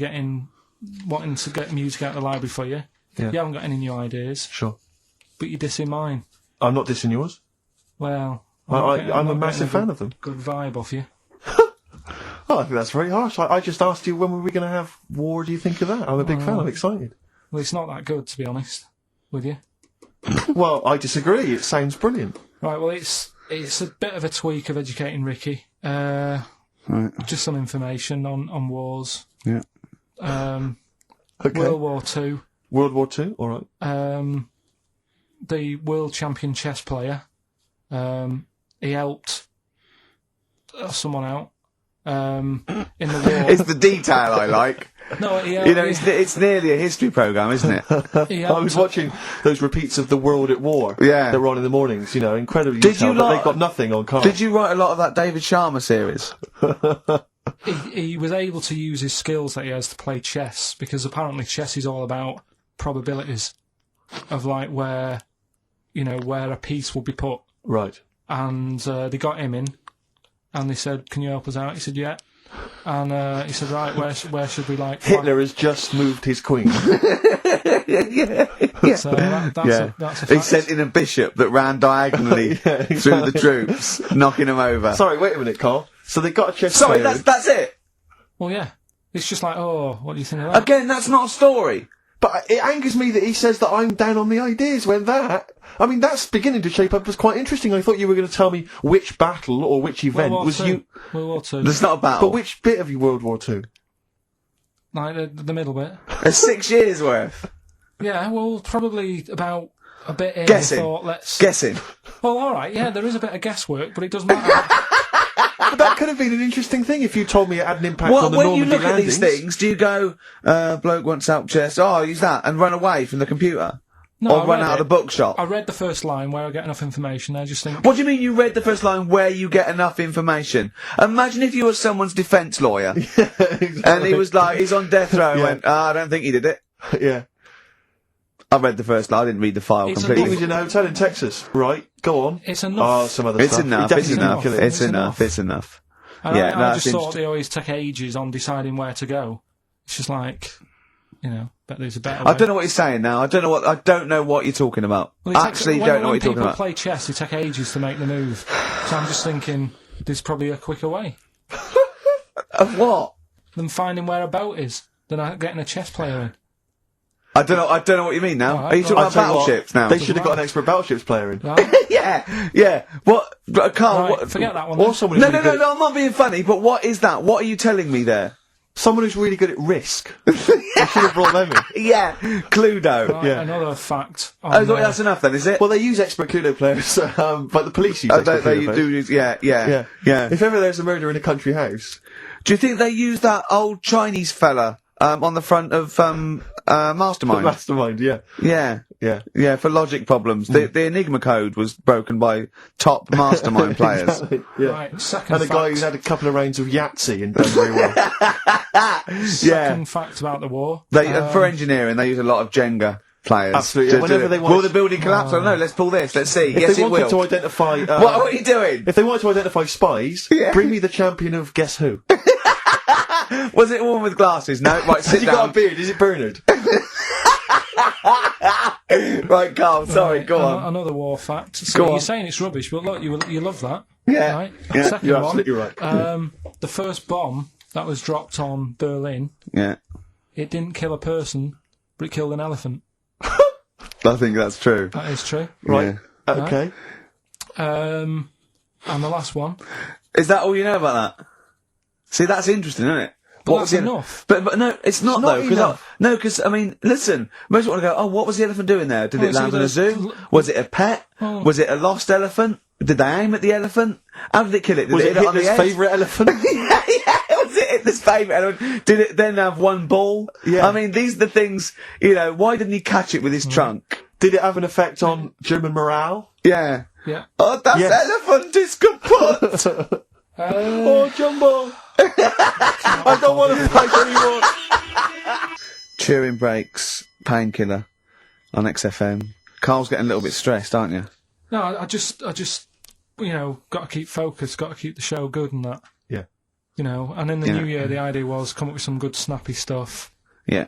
[SPEAKER 5] wanting to get music out of the library for you.
[SPEAKER 3] Yeah.
[SPEAKER 5] You haven't got any new ideas.
[SPEAKER 3] Sure.
[SPEAKER 5] But you're dissing mine.
[SPEAKER 3] I'm not dissing yours.
[SPEAKER 5] Well...
[SPEAKER 3] I'm a massive fan of them.
[SPEAKER 5] Good vibe off you.
[SPEAKER 3] Oh, I think that's very harsh. I just asked you, when were we going to have war? Do you think of that? I'm a big fan. I'm excited.
[SPEAKER 5] Well, it's not that good, to be honest with you.
[SPEAKER 3] Well, I disagree. It sounds brilliant.
[SPEAKER 5] Right, well, it's a bit of a tweak of educating Ricky. Just some information on wars.
[SPEAKER 4] Yeah.
[SPEAKER 3] Okay.
[SPEAKER 5] World War II.
[SPEAKER 3] World War II? All right.
[SPEAKER 5] The world champion chess player, he helped someone out in the war.
[SPEAKER 4] It's the detail I like.
[SPEAKER 5] No,
[SPEAKER 4] it's nearly a history programme, isn't it?
[SPEAKER 3] I was watching those repeats of The World at War
[SPEAKER 4] that
[SPEAKER 3] were on in the mornings, incredibly
[SPEAKER 4] Did
[SPEAKER 3] detailed,
[SPEAKER 4] you
[SPEAKER 3] but they've got nothing on Karl.
[SPEAKER 4] Did you write a lot of that David Sharma series?
[SPEAKER 5] He was able to use his skills that he has to play chess, because apparently chess is all about probabilities of like where a piece will be put.
[SPEAKER 3] Right.
[SPEAKER 4] And
[SPEAKER 5] they got him in, and they said, "Can you help us out?" He said, "Yeah." And he said, "Right, where should we like?"
[SPEAKER 3] Hitler has just moved his queen.
[SPEAKER 4] Yeah.
[SPEAKER 5] So that's a fact.
[SPEAKER 4] He sent in a bishop that ran diagonally through the troops, knocking them over.
[SPEAKER 3] Sorry, wait a minute, Karl. So they got a chess
[SPEAKER 4] Sorry,
[SPEAKER 3] player.
[SPEAKER 4] that's it.
[SPEAKER 5] Well, yeah. It's just like, oh, what do you think of that?
[SPEAKER 4] Again, that's not a story.
[SPEAKER 3] But it angers me that he says that I'm down on the ideas when that's beginning to shape up as quite interesting. I thought you were going to tell me which battle or which event was you...
[SPEAKER 5] World War II.
[SPEAKER 4] There's not a battle.
[SPEAKER 3] But which bit of your World War II?
[SPEAKER 5] Like the middle bit.
[SPEAKER 4] It's 6 years worth.
[SPEAKER 5] Yeah, well, probably about a bit in.
[SPEAKER 4] Guessing. Guessing.
[SPEAKER 5] Well, alright, yeah, there is a bit of guesswork, but it doesn't matter.
[SPEAKER 3] But that could have been an interesting thing if you told me it had an impact on the Normandy
[SPEAKER 4] when you look
[SPEAKER 3] landings.
[SPEAKER 4] at these things, do you go, bloke wants out chess, use that, and run away from the computer?
[SPEAKER 5] No,
[SPEAKER 4] or run out of the bookshop?
[SPEAKER 5] I read the first line where I get enough information, I just think...
[SPEAKER 4] What do you mean you read the first line where you get enough information? Imagine if you were someone's defence lawyer,
[SPEAKER 3] Exactly.
[SPEAKER 4] and he was like, he's on death row, and went, I don't think he did it.
[SPEAKER 3] Yeah.
[SPEAKER 4] I read the first line, I didn't read the file
[SPEAKER 3] He
[SPEAKER 4] completely.
[SPEAKER 3] was in a hotel in Texas, right? Go on.
[SPEAKER 5] It's enough.
[SPEAKER 3] Some other
[SPEAKER 4] It's
[SPEAKER 3] stuff.
[SPEAKER 4] enough,
[SPEAKER 3] He
[SPEAKER 4] it's
[SPEAKER 3] definitely
[SPEAKER 4] enough,
[SPEAKER 3] didn't kill it.
[SPEAKER 4] it's enough, it's enough.
[SPEAKER 5] And
[SPEAKER 4] Yeah,
[SPEAKER 5] I just thought they always take ages on deciding where to go. It's just like, bet there's a better way.
[SPEAKER 4] I don't know what you're saying now. I don't know what you're talking about.
[SPEAKER 5] Well,
[SPEAKER 4] Actually, don't know what you're talking about.
[SPEAKER 5] When people play chess, they take ages to make the move. So I'm just thinking, there's probably a quicker way.
[SPEAKER 4] Of what?
[SPEAKER 5] Than finding where a boat is, than getting a chess player in.
[SPEAKER 4] I don't know what you mean now.
[SPEAKER 5] Right,
[SPEAKER 4] Are you talking about battleships now?
[SPEAKER 3] They should have got an expert battleships player in.
[SPEAKER 5] Right?
[SPEAKER 4] yeah. What, Karl?
[SPEAKER 5] Right,
[SPEAKER 4] What,
[SPEAKER 5] forget that one.
[SPEAKER 3] Or
[SPEAKER 5] then.
[SPEAKER 3] someone who's
[SPEAKER 4] no,
[SPEAKER 3] really good
[SPEAKER 4] I'm not being funny. But what is that? What are you telling me there?
[SPEAKER 3] Someone who's really good at risk. They should have brought them in.
[SPEAKER 4] Yeah, Cluedo.
[SPEAKER 5] Right,
[SPEAKER 3] yeah.
[SPEAKER 5] Another fact.
[SPEAKER 4] Oh, that's enough then, is it?
[SPEAKER 3] Well, they use expert Cluedo players, but the police use expert Cluedo players.
[SPEAKER 4] do use, yeah.
[SPEAKER 3] If ever there's a murder in a country house...
[SPEAKER 4] Do you think they use that old Chinese fella on the front of Mastermind?
[SPEAKER 3] Mastermind, yeah.
[SPEAKER 4] Yeah, for logic problems. The Enigma code was broken by top Mastermind players.
[SPEAKER 3] Exactly, yeah.
[SPEAKER 5] Right, second
[SPEAKER 3] And a guy who's had a couple of rounds of Yahtzee and done very well.
[SPEAKER 5] Second fact about the war.
[SPEAKER 4] For engineering, they use a lot of Jenga players.
[SPEAKER 3] Absolutely, yeah. Whenever they want...
[SPEAKER 4] Will the building collapse? I don't know, let's pull this, let's see.
[SPEAKER 3] If
[SPEAKER 4] Yes,
[SPEAKER 3] they
[SPEAKER 4] it
[SPEAKER 3] wanted
[SPEAKER 4] will.
[SPEAKER 3] to identify...
[SPEAKER 4] What are you doing?
[SPEAKER 3] If they wanted to identify spies, bring me the champion of Guess Who.
[SPEAKER 4] Was it a woman with glasses? No, right, sit
[SPEAKER 3] Has he
[SPEAKER 4] down.
[SPEAKER 3] got a beard? Is it Bernard?
[SPEAKER 4] Right, Karl, sorry, go on.
[SPEAKER 5] Another war fact. So
[SPEAKER 4] Go
[SPEAKER 5] you're
[SPEAKER 4] on.
[SPEAKER 5] saying it's rubbish, but look, you love that.
[SPEAKER 4] Yeah.
[SPEAKER 5] Right?
[SPEAKER 4] Yeah,
[SPEAKER 5] Second
[SPEAKER 3] you're
[SPEAKER 5] one.
[SPEAKER 3] absolutely right.
[SPEAKER 5] The first bomb that was dropped on Berlin,
[SPEAKER 4] Yeah,
[SPEAKER 5] it didn't kill a person, but it killed an elephant.
[SPEAKER 4] I think that's true.
[SPEAKER 5] That is true.
[SPEAKER 3] Right.
[SPEAKER 4] Yeah.
[SPEAKER 3] Okay.
[SPEAKER 5] And the last one.
[SPEAKER 4] Is that all you know about that? See, that's interesting, isn't it?
[SPEAKER 5] But that's enough.
[SPEAKER 4] But no, it's not
[SPEAKER 3] not
[SPEAKER 4] though. Because I mean, listen. Most want to go. Oh, what was the elephant doing there? Did it land in a zoo? Was it a pet?
[SPEAKER 5] Oh.
[SPEAKER 4] Was it a lost elephant? Did they aim at the elephant? How did it kill it? Did
[SPEAKER 3] Was it
[SPEAKER 4] hit on the
[SPEAKER 3] Hitler's
[SPEAKER 4] head?
[SPEAKER 3] favourite elephant?
[SPEAKER 4] yeah. Was it Hitler's favourite elephant? Did it then have one ball?
[SPEAKER 3] Yeah.
[SPEAKER 4] I mean, these are the things. Why didn't he catch it with his trunk?
[SPEAKER 3] Did it have an effect on German morale?
[SPEAKER 4] Yeah.
[SPEAKER 5] Yeah.
[SPEAKER 4] Oh, that elephant is kaput.
[SPEAKER 3] Oh, Jumbo! I don't want to fight anymore.
[SPEAKER 4] Chewing breaks, painkiller on XFM. Karl's getting a little bit stressed, aren't you?
[SPEAKER 5] No, I just, got to keep focused, got to keep the show good and that.
[SPEAKER 3] Yeah.
[SPEAKER 5] And in the new year, the idea was come up with some good snappy stuff.
[SPEAKER 4] Yeah.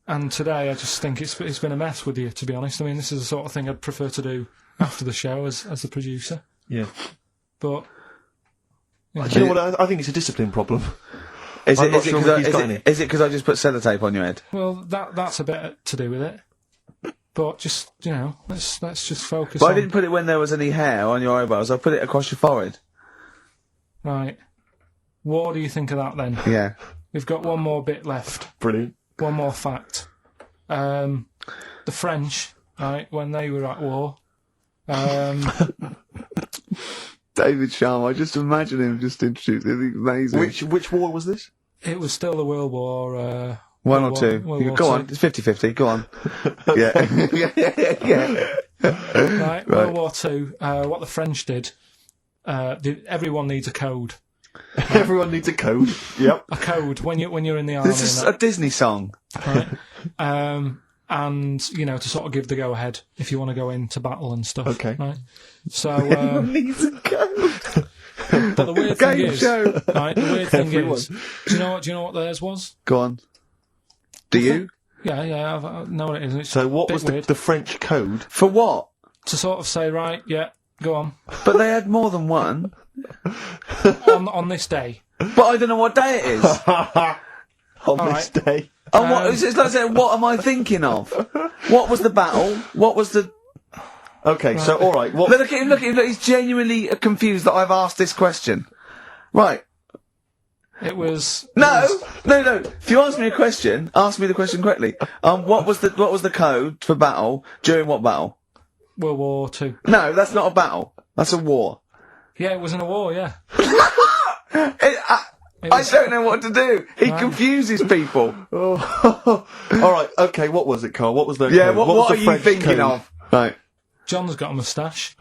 [SPEAKER 5] And today, I just think it's been a mess with you, to be honest. I mean, this is the sort of thing I'd prefer to do after the show as the producer.
[SPEAKER 3] Yeah.
[SPEAKER 5] But...
[SPEAKER 3] Do you know what? I think it's a discipline problem.
[SPEAKER 4] Is it
[SPEAKER 3] any.
[SPEAKER 4] because I just put sellotape on your head?
[SPEAKER 5] Well, that's a bit to do with it. But just, let's just focus
[SPEAKER 4] But
[SPEAKER 5] on...
[SPEAKER 4] I didn't put it when there was any hair on your eyebrows. I put it across your forehead.
[SPEAKER 5] Right. What do you think of that, then?
[SPEAKER 4] Yeah.
[SPEAKER 5] We've got one more bit left.
[SPEAKER 3] Brilliant.
[SPEAKER 5] One more fact. The French, right, when they were at war...
[SPEAKER 4] David Sharma, I just imagine him just introduced it. It's amazing.
[SPEAKER 3] Which war was this?
[SPEAKER 5] It was still the World War...
[SPEAKER 4] One or two. Go on, it's 50-50, go on. yeah.
[SPEAKER 5] Right, World War II, what the French did, everyone needs a code.
[SPEAKER 3] Everyone needs a code. Yep.
[SPEAKER 5] A code when you're in the army.
[SPEAKER 4] This is a Disney song.
[SPEAKER 5] Right. And, to sort of give the go-ahead if you want to go into battle and stuff.
[SPEAKER 3] Okay.
[SPEAKER 5] Right? So,
[SPEAKER 4] Needs a code.
[SPEAKER 5] but the weird thing is,
[SPEAKER 4] show.
[SPEAKER 5] right, the weird thing is, do you know what theirs was?
[SPEAKER 4] Go on. Do you?
[SPEAKER 5] Yeah, I know what it is. It's
[SPEAKER 3] So what was
[SPEAKER 5] weird.
[SPEAKER 3] the French code?
[SPEAKER 4] For what?
[SPEAKER 5] To sort of say, right, yeah, go on.
[SPEAKER 4] But they had more than one.
[SPEAKER 5] on this day.
[SPEAKER 4] But I don't know what day it is.
[SPEAKER 3] On this day.
[SPEAKER 4] Oh, it's like saying, what am I thinking of? What was the battle? What was the...
[SPEAKER 3] Okay, so alright, what...
[SPEAKER 4] Look at him, he's genuinely confused that I've asked this question. Right.
[SPEAKER 5] It was...
[SPEAKER 4] No. If you ask me a question, ask me the question correctly. What was the code for battle during what battle?
[SPEAKER 5] World War II.
[SPEAKER 4] No, that's not a battle. That's a war.
[SPEAKER 5] Yeah, it was in a war, yeah.
[SPEAKER 4] I don't know what to do. He confuses people.
[SPEAKER 3] Alright, okay, what was it, Karl? What was the code?
[SPEAKER 4] Yeah, what
[SPEAKER 3] was
[SPEAKER 4] are
[SPEAKER 3] the
[SPEAKER 4] you
[SPEAKER 3] French
[SPEAKER 4] thinking
[SPEAKER 3] code?
[SPEAKER 4] of? Right.
[SPEAKER 5] John's got a moustache.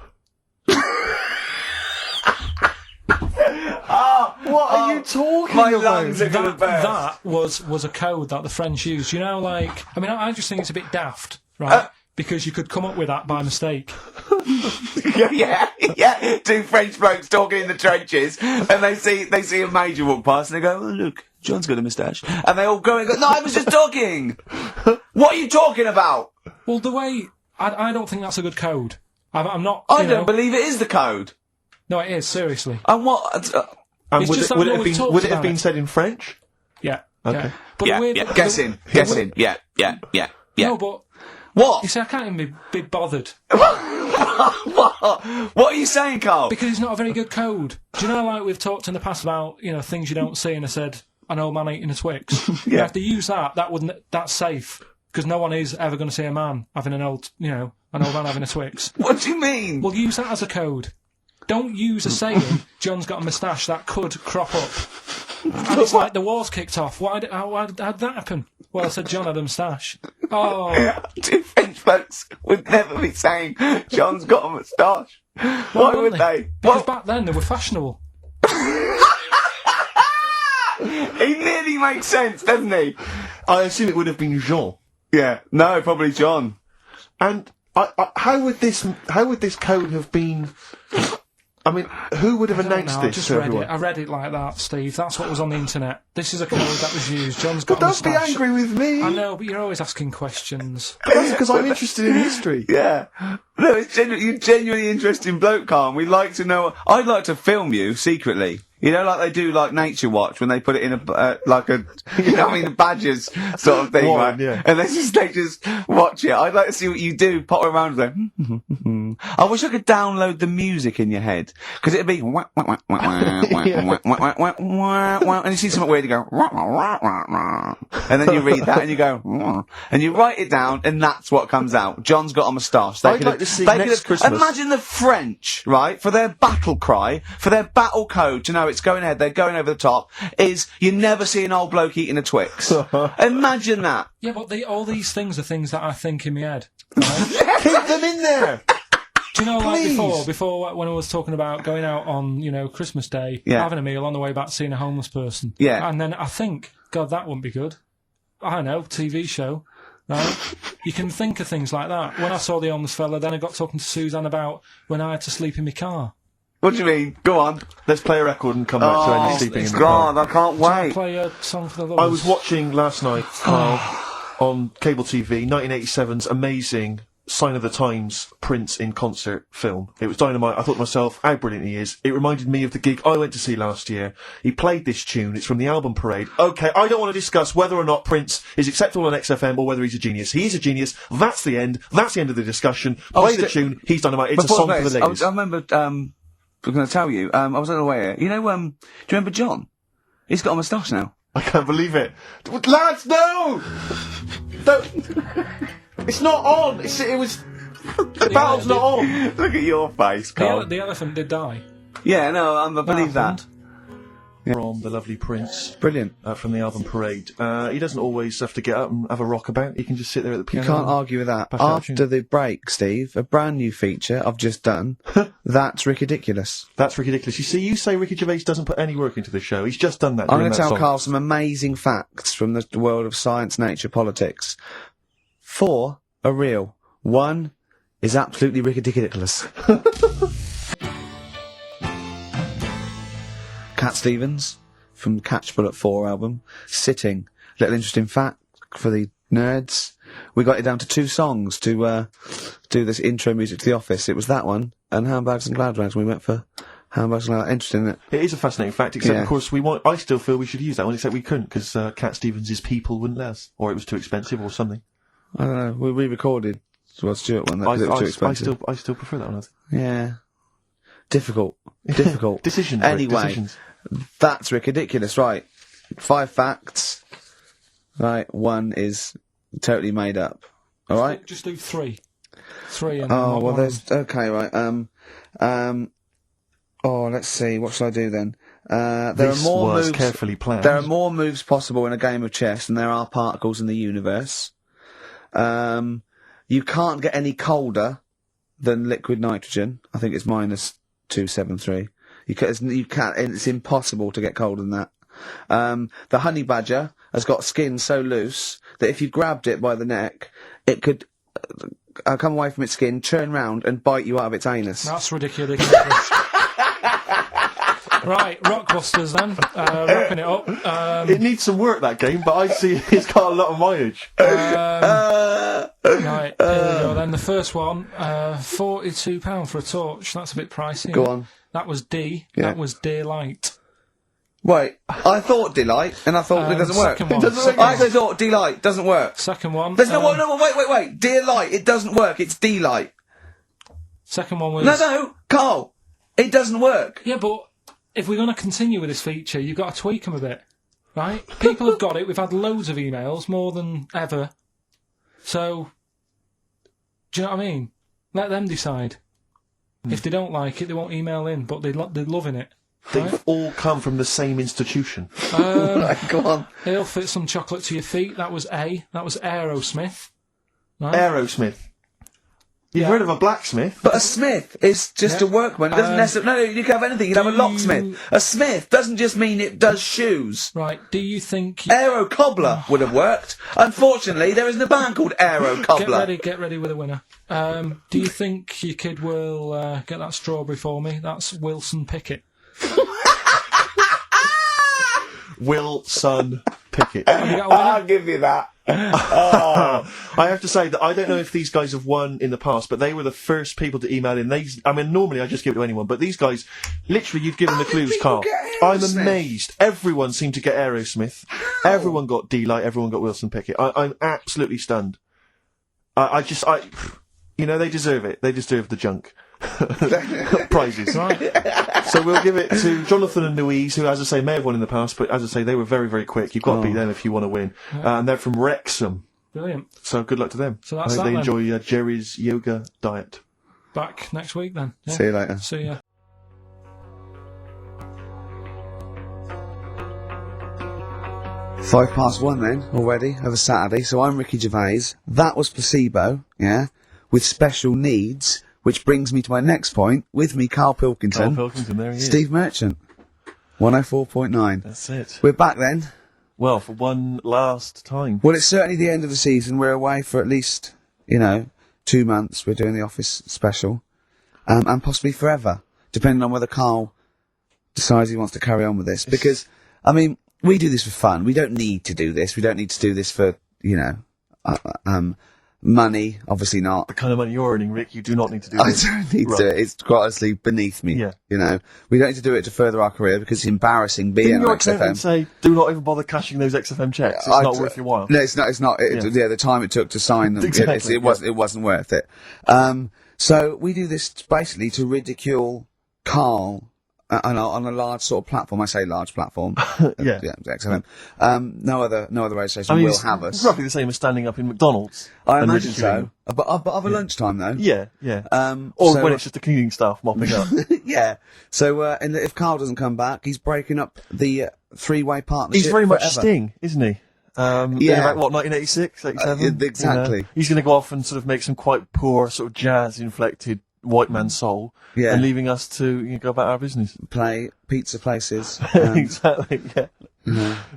[SPEAKER 3] What are you talking
[SPEAKER 4] My
[SPEAKER 3] about?
[SPEAKER 4] lungs are going to burst.
[SPEAKER 5] That was a code that the French used. I just think it's a bit daft, right? Because you could come up with that by mistake.
[SPEAKER 4] yeah. Two French blokes talking in the trenches, and they see a major walk past, and they go, "Oh, look, John's got a moustache. And they all go and go, no, I was just talking! What are you talking about?
[SPEAKER 5] Well, the way... I don't think that's a good code. I'm not...
[SPEAKER 4] I don't believe it is the code.
[SPEAKER 5] No, it is, seriously.
[SPEAKER 4] And what...
[SPEAKER 3] and would it have been said in French?
[SPEAKER 5] Yeah.
[SPEAKER 3] Okay.
[SPEAKER 5] Yeah. But
[SPEAKER 4] Guessing. Yeah.
[SPEAKER 5] No, but...
[SPEAKER 4] What?
[SPEAKER 5] You see, I can't even be bothered.
[SPEAKER 4] What are you saying, Karl?
[SPEAKER 5] Because it's not a very good code. Do you know, like, we've talked in the past about, things you don't see, and I said, an old man eating a Twix.
[SPEAKER 4] Yeah.
[SPEAKER 5] You have to use that's safe. Because no one is ever going to see a man having an old man having a Twix.
[SPEAKER 4] What do you mean?
[SPEAKER 5] Well, use that as a code. Don't use a saying, John's got a moustache, that could crop up. And it's like the war's kicked off. How'd that happen? Well, I said John had a moustache. Oh.
[SPEAKER 4] Two French folks would never be saying John's got a moustache. Why would they?
[SPEAKER 5] Because back then they were fashionable.
[SPEAKER 4] He nearly makes sense, doesn't he?
[SPEAKER 3] I assume it would have been Jean.
[SPEAKER 4] Yeah. No, probably John.
[SPEAKER 3] And how would this code have been? I mean, who would have announced this to everyone?
[SPEAKER 5] I read it like that, Steve. That's what was on the internet. This is a code that was used. John's got a
[SPEAKER 3] Don't be
[SPEAKER 5] moustache.
[SPEAKER 3] angry with me.
[SPEAKER 5] I know, but you're always asking questions.
[SPEAKER 3] But that's because I'm interested in history.
[SPEAKER 4] Yeah. No, you're genuinely interesting bloke, Karl. We'd like to know... I'd like to film you secretly. You know, like they do, like Nature Watch, when they put it in a badgers sort of thing, right?
[SPEAKER 3] Yeah.
[SPEAKER 4] And they just watch it. I'd like to see what you do, pop around and go, I wish I could download the music in your head. Because it'd be, and you see something weird, you go, and then you read that and you go, and you write it down, and that's what comes out. John's got a moustache.
[SPEAKER 3] I'd like to see next Christmas.
[SPEAKER 4] Imagine the French, right, for their battle cry, for their battle code, to know it's going ahead, they're going over the top, is you never see an old bloke eating a Twix. Imagine that.
[SPEAKER 5] Yeah, but all these things are things that I think in my head. Right?
[SPEAKER 3] Keep them in there.
[SPEAKER 5] Do you know,
[SPEAKER 3] Please.
[SPEAKER 5] like before when I was talking about going out on, Christmas Day, having a meal on the way back, seeing a homeless person.
[SPEAKER 4] Yeah.
[SPEAKER 5] And then I think, God, that wouldn't be good. I don't know, TV show. Right? You can think of things like that. When I saw the homeless fella, then I got talking to Suzanne about when I had to sleep in my car.
[SPEAKER 4] What do you mean? Go on.
[SPEAKER 3] Let's play a record and come back to Andy sleeping in the
[SPEAKER 4] God,
[SPEAKER 3] car.
[SPEAKER 4] I can't wait.
[SPEAKER 5] Play a song for the lovers.
[SPEAKER 3] I was watching last night, Karl, on cable TV, 1987's amazing Sign of the Times Prince in concert film. It was dynamite. I thought to myself, how brilliant he is. It reminded me of the gig I went to see last year. He played this tune. It's from the album Parade. Okay, I don't want to discuss whether or not Prince is acceptable on XFM or whether he's a genius. He is a genius. That's the end. That's the end of the discussion. Play the tune. He's dynamite. It's a song for the ladies.
[SPEAKER 4] I remember, I'm going to tell you, I was unaware. You know, do you remember John? He's got a moustache now.
[SPEAKER 3] I can't believe it. Lads, no! It's not on. It was... The battle's not on.
[SPEAKER 4] Look at your face, Karl.
[SPEAKER 5] The elephant did die.
[SPEAKER 4] Yeah, no, I believe that.
[SPEAKER 3] From the lovely Prince.
[SPEAKER 4] Brilliant.
[SPEAKER 3] From the album Parade. He doesn't always have to get up and have a rock about. He can just sit there at the piano.
[SPEAKER 4] You can't argue with that. After the break, Steve, a brand new feature I've just done. That's ridiculous.
[SPEAKER 3] That's ridiculous. You see, you say Ricky Gervais doesn't put any work into the show. He's just done that.
[SPEAKER 4] I'm going to tell Karl some amazing facts from the world of science, nature, politics. 4 are real. 1 is absolutely ridiculous. Cat Stevens from Catch Bullet 4 album, Sitting. Little interesting fact for the nerds. We got it down to 2 songs to do this intro music to The Office. It was that one and Handbags and Cloud Rags. We went for Handbags and Cloud. Interesting, isn't it?
[SPEAKER 3] It is a fascinating fact, except of course I still feel we should use that one, except we couldn't because Cat Stevens' people wouldn't let us, or it was too expensive or something.
[SPEAKER 4] I don't know. We re-recorded Rod Stewart one. That was too expensive.
[SPEAKER 3] I still prefer that one.
[SPEAKER 4] Yeah. Difficult.
[SPEAKER 3] Decisions.
[SPEAKER 4] Anyway,
[SPEAKER 3] decisions.
[SPEAKER 4] That's ridiculous. Right. 5 facts. Right. 1 is totally made up. All right.
[SPEAKER 5] Just do 3. 3 and
[SPEAKER 4] oh well, there's okay. Right. Oh, let's see. What shall I do then? There are more moves.
[SPEAKER 3] Carefully planned.
[SPEAKER 4] There are more moves possible in a game of chess than there are particles in the universe. You can't get any colder than liquid nitrogen. I think it's -273. You can't, it's impossible to get colder than that. The honey badger has got skin so loose that if you grabbed it by the neck, it could come away from its skin, turn round and bite you out of its anus.
[SPEAKER 5] That's ridiculous. Right, Rockbusters then. Wrapping it up.
[SPEAKER 3] It needs some work, that game, but I see it's got a lot of mileage.
[SPEAKER 5] Right, here we go then. The first one, £42 for a torch. That's a bit pricey.
[SPEAKER 4] Go on.
[SPEAKER 5] That was D.
[SPEAKER 4] Yeah.
[SPEAKER 5] That was Daylight.
[SPEAKER 4] Wait, I thought Delight, and I thought it doesn't work.
[SPEAKER 5] second one.
[SPEAKER 4] It doesn't work. I actually thought Delight doesn't work.
[SPEAKER 5] Second one.
[SPEAKER 4] There's no, wait. Dear Light, it doesn't work. It's Delight.
[SPEAKER 5] Second one was...
[SPEAKER 4] No, Carl, it doesn't work.
[SPEAKER 5] Yeah, but if we're going to continue with this feature, you've got to tweak them a bit, right? People have got it. We've had loads of emails, more than ever. So, do you know what I mean? Let them decide. If they don't like it, they won't email in, but they're loving it.
[SPEAKER 3] They've
[SPEAKER 5] Right?
[SPEAKER 3] all come from the same institution.
[SPEAKER 4] Right, go on.
[SPEAKER 5] He'll fit some chocolate to your feet. That was A. That was Aerosmith. Right?
[SPEAKER 3] Aerosmith. You've heard of a blacksmith?
[SPEAKER 4] But a smith is just a workman. It doesn't necessarily... No, you can have anything. You can have a locksmith. A smith doesn't just mean it does shoes.
[SPEAKER 5] Right, do you think...
[SPEAKER 4] Aero Cobbler would have worked. Unfortunately, there isn't a band called Aero Cobbler.
[SPEAKER 5] Get ready with a winner. Do you think your kid will get that strawberry for me? That's Wilson Pickett.
[SPEAKER 3] Wilson Pickett.
[SPEAKER 5] Have you got a winner?
[SPEAKER 4] I'll give you that.
[SPEAKER 3] I have to say that I don't know if these guys have won in the past, but they were the first people to email in. Normally I just give it to anyone, but these guys, literally, you've given the clues, Carl. I'm amazed. Everyone seemed to get Aerosmith. Everyone got D-Light. Everyone got Wilson Pickett. I'm absolutely stunned. They deserve it. They deserve the junk. Prizes.
[SPEAKER 5] Right.
[SPEAKER 3] So we'll give it to Jonathan and Louise, who, as I say, may have won in the past, but as I say, they were very, very quick. You've got to beat them if you want to win. And they're from Wrexham.
[SPEAKER 5] Brilliant.
[SPEAKER 3] So good luck to them.
[SPEAKER 5] So that's
[SPEAKER 3] I hope
[SPEAKER 5] that
[SPEAKER 3] they
[SPEAKER 5] then.
[SPEAKER 3] enjoy Jerry's yoga diet.
[SPEAKER 5] Back next week then. Yeah.
[SPEAKER 4] See you later.
[SPEAKER 5] See ya.
[SPEAKER 4] 1:05 then, already, of a Saturday. So I'm Ricky Gervais. That was Placebo, yeah, with special needs, which brings me to my next point. With me, Karl Pilkington.
[SPEAKER 3] Karl Pilkington, there he is.
[SPEAKER 4] Steve Merchant. 104.9.
[SPEAKER 3] That's it.
[SPEAKER 4] We're back then.
[SPEAKER 3] Well, for one last time.
[SPEAKER 4] Well, it's certainly the end of the season. We're away for at least, 2 months. We're doing the Office special. And possibly forever, depending on whether Karl decides he wants to carry on with this. Because, we do this for fun. We don't need to do this. We don't need to do this for, money. Obviously not.
[SPEAKER 3] The kind of money you're earning, Rick, you do not need to do
[SPEAKER 4] I
[SPEAKER 3] this.
[SPEAKER 4] don't need to do it. It's quite honestly beneath me.
[SPEAKER 3] Yeah.
[SPEAKER 4] We don't need to do it to further our career because it's embarrassing being
[SPEAKER 3] Didn't
[SPEAKER 4] on
[SPEAKER 3] your accountant
[SPEAKER 4] XFM.
[SPEAKER 3] say, do not even bother cashing those XFM checks? It's not worth your while.
[SPEAKER 4] No, it's not. It's not. The time it took to sign them,
[SPEAKER 3] Exactly,
[SPEAKER 4] it wasn't worth it. So we do this basically to ridicule Karl on a large sort of platform. I say large platform.
[SPEAKER 3] Yeah.
[SPEAKER 4] XFM. No other radio station will have us.
[SPEAKER 3] It's roughly the same as standing up in McDonald's.
[SPEAKER 4] I
[SPEAKER 3] and
[SPEAKER 4] imagine
[SPEAKER 3] ridiculing
[SPEAKER 4] so. But of a lunchtime though.
[SPEAKER 3] Yeah, yeah.
[SPEAKER 4] Or
[SPEAKER 3] when it's just the cleaning staff mopping up.
[SPEAKER 4] Yeah. So, if Karl doesn't come back, he's breaking up the three-way partnership.
[SPEAKER 3] He's very much
[SPEAKER 4] forever.
[SPEAKER 3] Sting, isn't he? In about, 1986, 87?
[SPEAKER 4] Exactly.
[SPEAKER 3] He's going to go off and sort of make some quite poor, sort of jazz-inflected white man soul.
[SPEAKER 4] Yeah.
[SPEAKER 3] And leaving us to go about our business.
[SPEAKER 4] Play pizza places.
[SPEAKER 3] Exactly, yeah.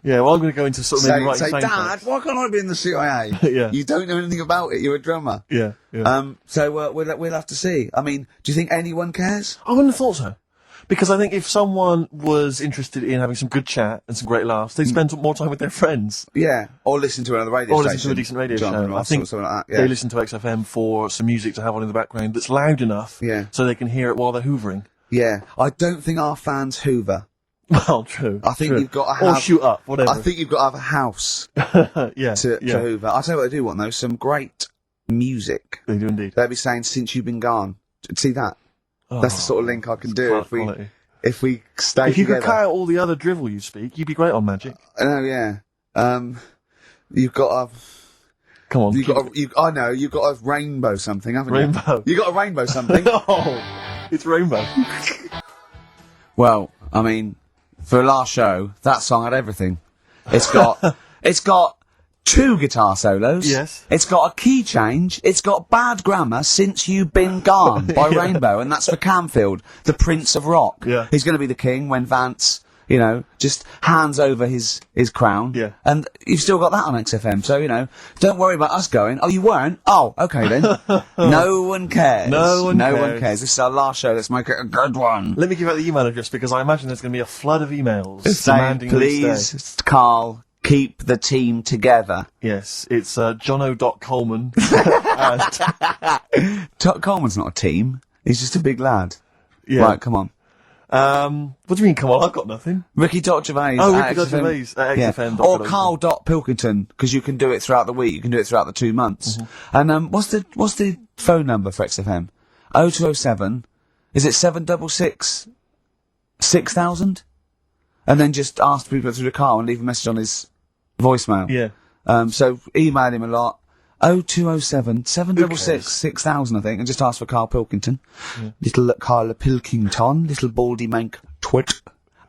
[SPEAKER 3] Yeah, well, I'm going to go into sort of maybe writing
[SPEAKER 4] say, Dad,
[SPEAKER 3] soundtracks.
[SPEAKER 4] why can't I be in the CIA?
[SPEAKER 3] Yeah.
[SPEAKER 4] You don't know anything about it. You're a drummer.
[SPEAKER 3] Yeah, yeah.
[SPEAKER 4] So we'll have to see. Do you think anyone cares?
[SPEAKER 3] I wouldn't have thought so. Because I think if someone was interested in having some good chat and some great laughs, they'd spend more time with their friends.
[SPEAKER 4] Yeah. Or listen to another radio
[SPEAKER 3] Or
[SPEAKER 4] station.
[SPEAKER 3] listen to a decent radio
[SPEAKER 4] Jonathan
[SPEAKER 3] show. I
[SPEAKER 4] Ross
[SPEAKER 3] think
[SPEAKER 4] or something like that. Yeah.
[SPEAKER 3] they listen to XFM for some music to have on in the background that's loud enough so they can hear it while they're hoovering.
[SPEAKER 4] Yeah. I don't think our fans hoover.
[SPEAKER 3] Well, true.
[SPEAKER 4] I think you've got to have...
[SPEAKER 3] Or shoot up, whatever.
[SPEAKER 4] I think you've got to have a house
[SPEAKER 3] yeah,
[SPEAKER 4] to hoover. I'll tell you what they do want, though. Some great music.
[SPEAKER 3] They do indeed.
[SPEAKER 4] They'll be saying, since you've been gone. See that? That's the sort of link I can do if we stay
[SPEAKER 3] If you
[SPEAKER 4] together.
[SPEAKER 3] could cut out all the other drivel you speak, you'd be great on Magic.
[SPEAKER 4] I know, yeah. You've got to...
[SPEAKER 3] Come on.
[SPEAKER 4] I know, you've got a rainbow something, haven't you?
[SPEAKER 3] Rainbow.
[SPEAKER 4] You got a rainbow something.
[SPEAKER 3] Oh, it's Rainbow.
[SPEAKER 4] Well, for a last show, that song had everything. It's got 2 guitar solos.
[SPEAKER 3] Yes.
[SPEAKER 4] It's got a key change. It's got bad grammar, Since You've Been Gone by Rainbow, and that's for Camfield, the Prince of Rock.
[SPEAKER 3] Yeah.
[SPEAKER 4] He's going to be the king when Vance, you know, just hands over his crown.
[SPEAKER 3] Yeah.
[SPEAKER 4] And you've still got that on XFM, so, you know, don't worry about us going, oh, you weren't? Oh, okay then. No one cares.
[SPEAKER 3] No one
[SPEAKER 4] cares. This is our last show, let's make it a good one.
[SPEAKER 3] Let me give out the email address, because I imagine there's going to be a flood of emails
[SPEAKER 4] Saying,
[SPEAKER 3] demanding we stay.
[SPEAKER 4] please, Karl, keep the team together.
[SPEAKER 3] Yes, it's jono.coleman.
[SPEAKER 4] Coleman's not a team. He's just a big lad.
[SPEAKER 3] Yeah.
[SPEAKER 4] Right, come on.
[SPEAKER 3] What do you mean, come on? I've got nothing.
[SPEAKER 4] Ricky.Gervais.
[SPEAKER 3] Oh,
[SPEAKER 4] at
[SPEAKER 3] Ricky.Gervais at
[SPEAKER 4] Yeah.
[SPEAKER 3] XFM.
[SPEAKER 4] Or Karl.Pilkington, because you can do it throughout the week. You can do it throughout the 2 months. And what's the phone number for XFM? 0207. Is it 766 6000? And then just ask people through the car and leave a message on his voicemail.
[SPEAKER 3] Yeah.
[SPEAKER 4] So email him a lot. 0207 766 6000, I think, and just ask for Karl Pilkington. Little Karl Pilkington, little baldy mank twit.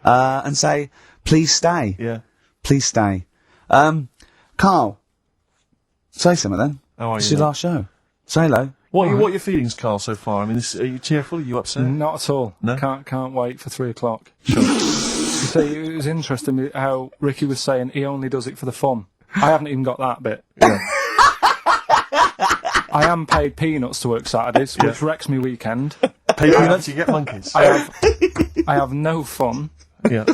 [SPEAKER 4] And say, please stay.
[SPEAKER 3] Yeah.
[SPEAKER 4] Please stay. Karl, say something then.
[SPEAKER 3] How are
[SPEAKER 4] It's
[SPEAKER 3] you?
[SPEAKER 4] your last show. Say hello.
[SPEAKER 3] What are your feelings, Karl, so far? I mean, are you tearful? Are you upset?
[SPEAKER 5] Not at all.
[SPEAKER 3] No?
[SPEAKER 5] Can't wait for 3 o'clock. Sure. You see, it was interesting how Ricky was saying he only does it for the fun. I haven't even got that bit.
[SPEAKER 3] Yeah.
[SPEAKER 5] I am paid peanuts to work Saturdays, which wrecks me weekend.
[SPEAKER 3] Pay peanuts, you get monkeys.
[SPEAKER 5] I have no fun.
[SPEAKER 3] Yeah.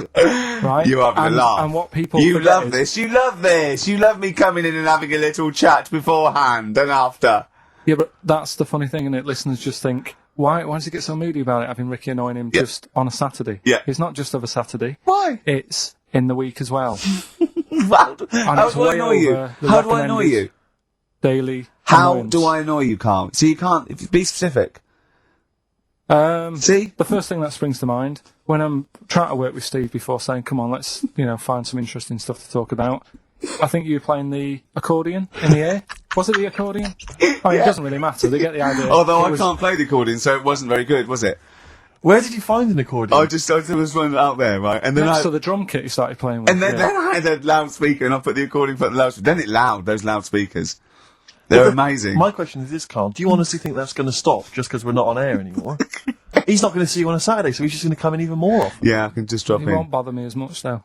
[SPEAKER 5] Right?
[SPEAKER 4] You are
[SPEAKER 5] and,
[SPEAKER 4] laugh.
[SPEAKER 5] and what people
[SPEAKER 4] You
[SPEAKER 5] forget
[SPEAKER 4] love
[SPEAKER 5] is,
[SPEAKER 4] this. You love this. You love me coming in and having a little chat beforehand and after.
[SPEAKER 5] Yeah, but that's the funny thing, isn't it? Listeners just think, why does he get so moody about it, having Ricky annoying him just on a Saturday?
[SPEAKER 4] Yeah.
[SPEAKER 5] It's not just of a Saturday.
[SPEAKER 4] Why?
[SPEAKER 5] It's in the week as well.
[SPEAKER 4] How do I annoy you? How do I annoy you?
[SPEAKER 5] Daily
[SPEAKER 4] How
[SPEAKER 5] annoyance.
[SPEAKER 4] do I annoy you, Karl? So you can't be specific. See?
[SPEAKER 5] The first thing that springs to mind, when I'm trying to work with Steve before saying, come on, let's, find some interesting stuff to talk about, I think you were playing the accordion in the air. Was it the accordion? Oh, it doesn't really matter. They get the idea.
[SPEAKER 4] Although I can't play the accordion, so it wasn't very good, was it?
[SPEAKER 3] Where did you find an accordion?
[SPEAKER 4] There was one out there, right? And then
[SPEAKER 5] Next to the drum kit you started playing with.
[SPEAKER 4] then I had a loudspeaker, and I put the accordion for the loudspeaker. Then it loud, those loudspeakers. They're amazing.
[SPEAKER 3] My question is this, Karl. Do you honestly think that's going to stop just because we're not on air anymore? He's not going to see you on a Saturday, so he's just going to come in even more often.
[SPEAKER 4] Yeah, I can just drop
[SPEAKER 5] He
[SPEAKER 4] in.
[SPEAKER 5] won't bother me as much, though.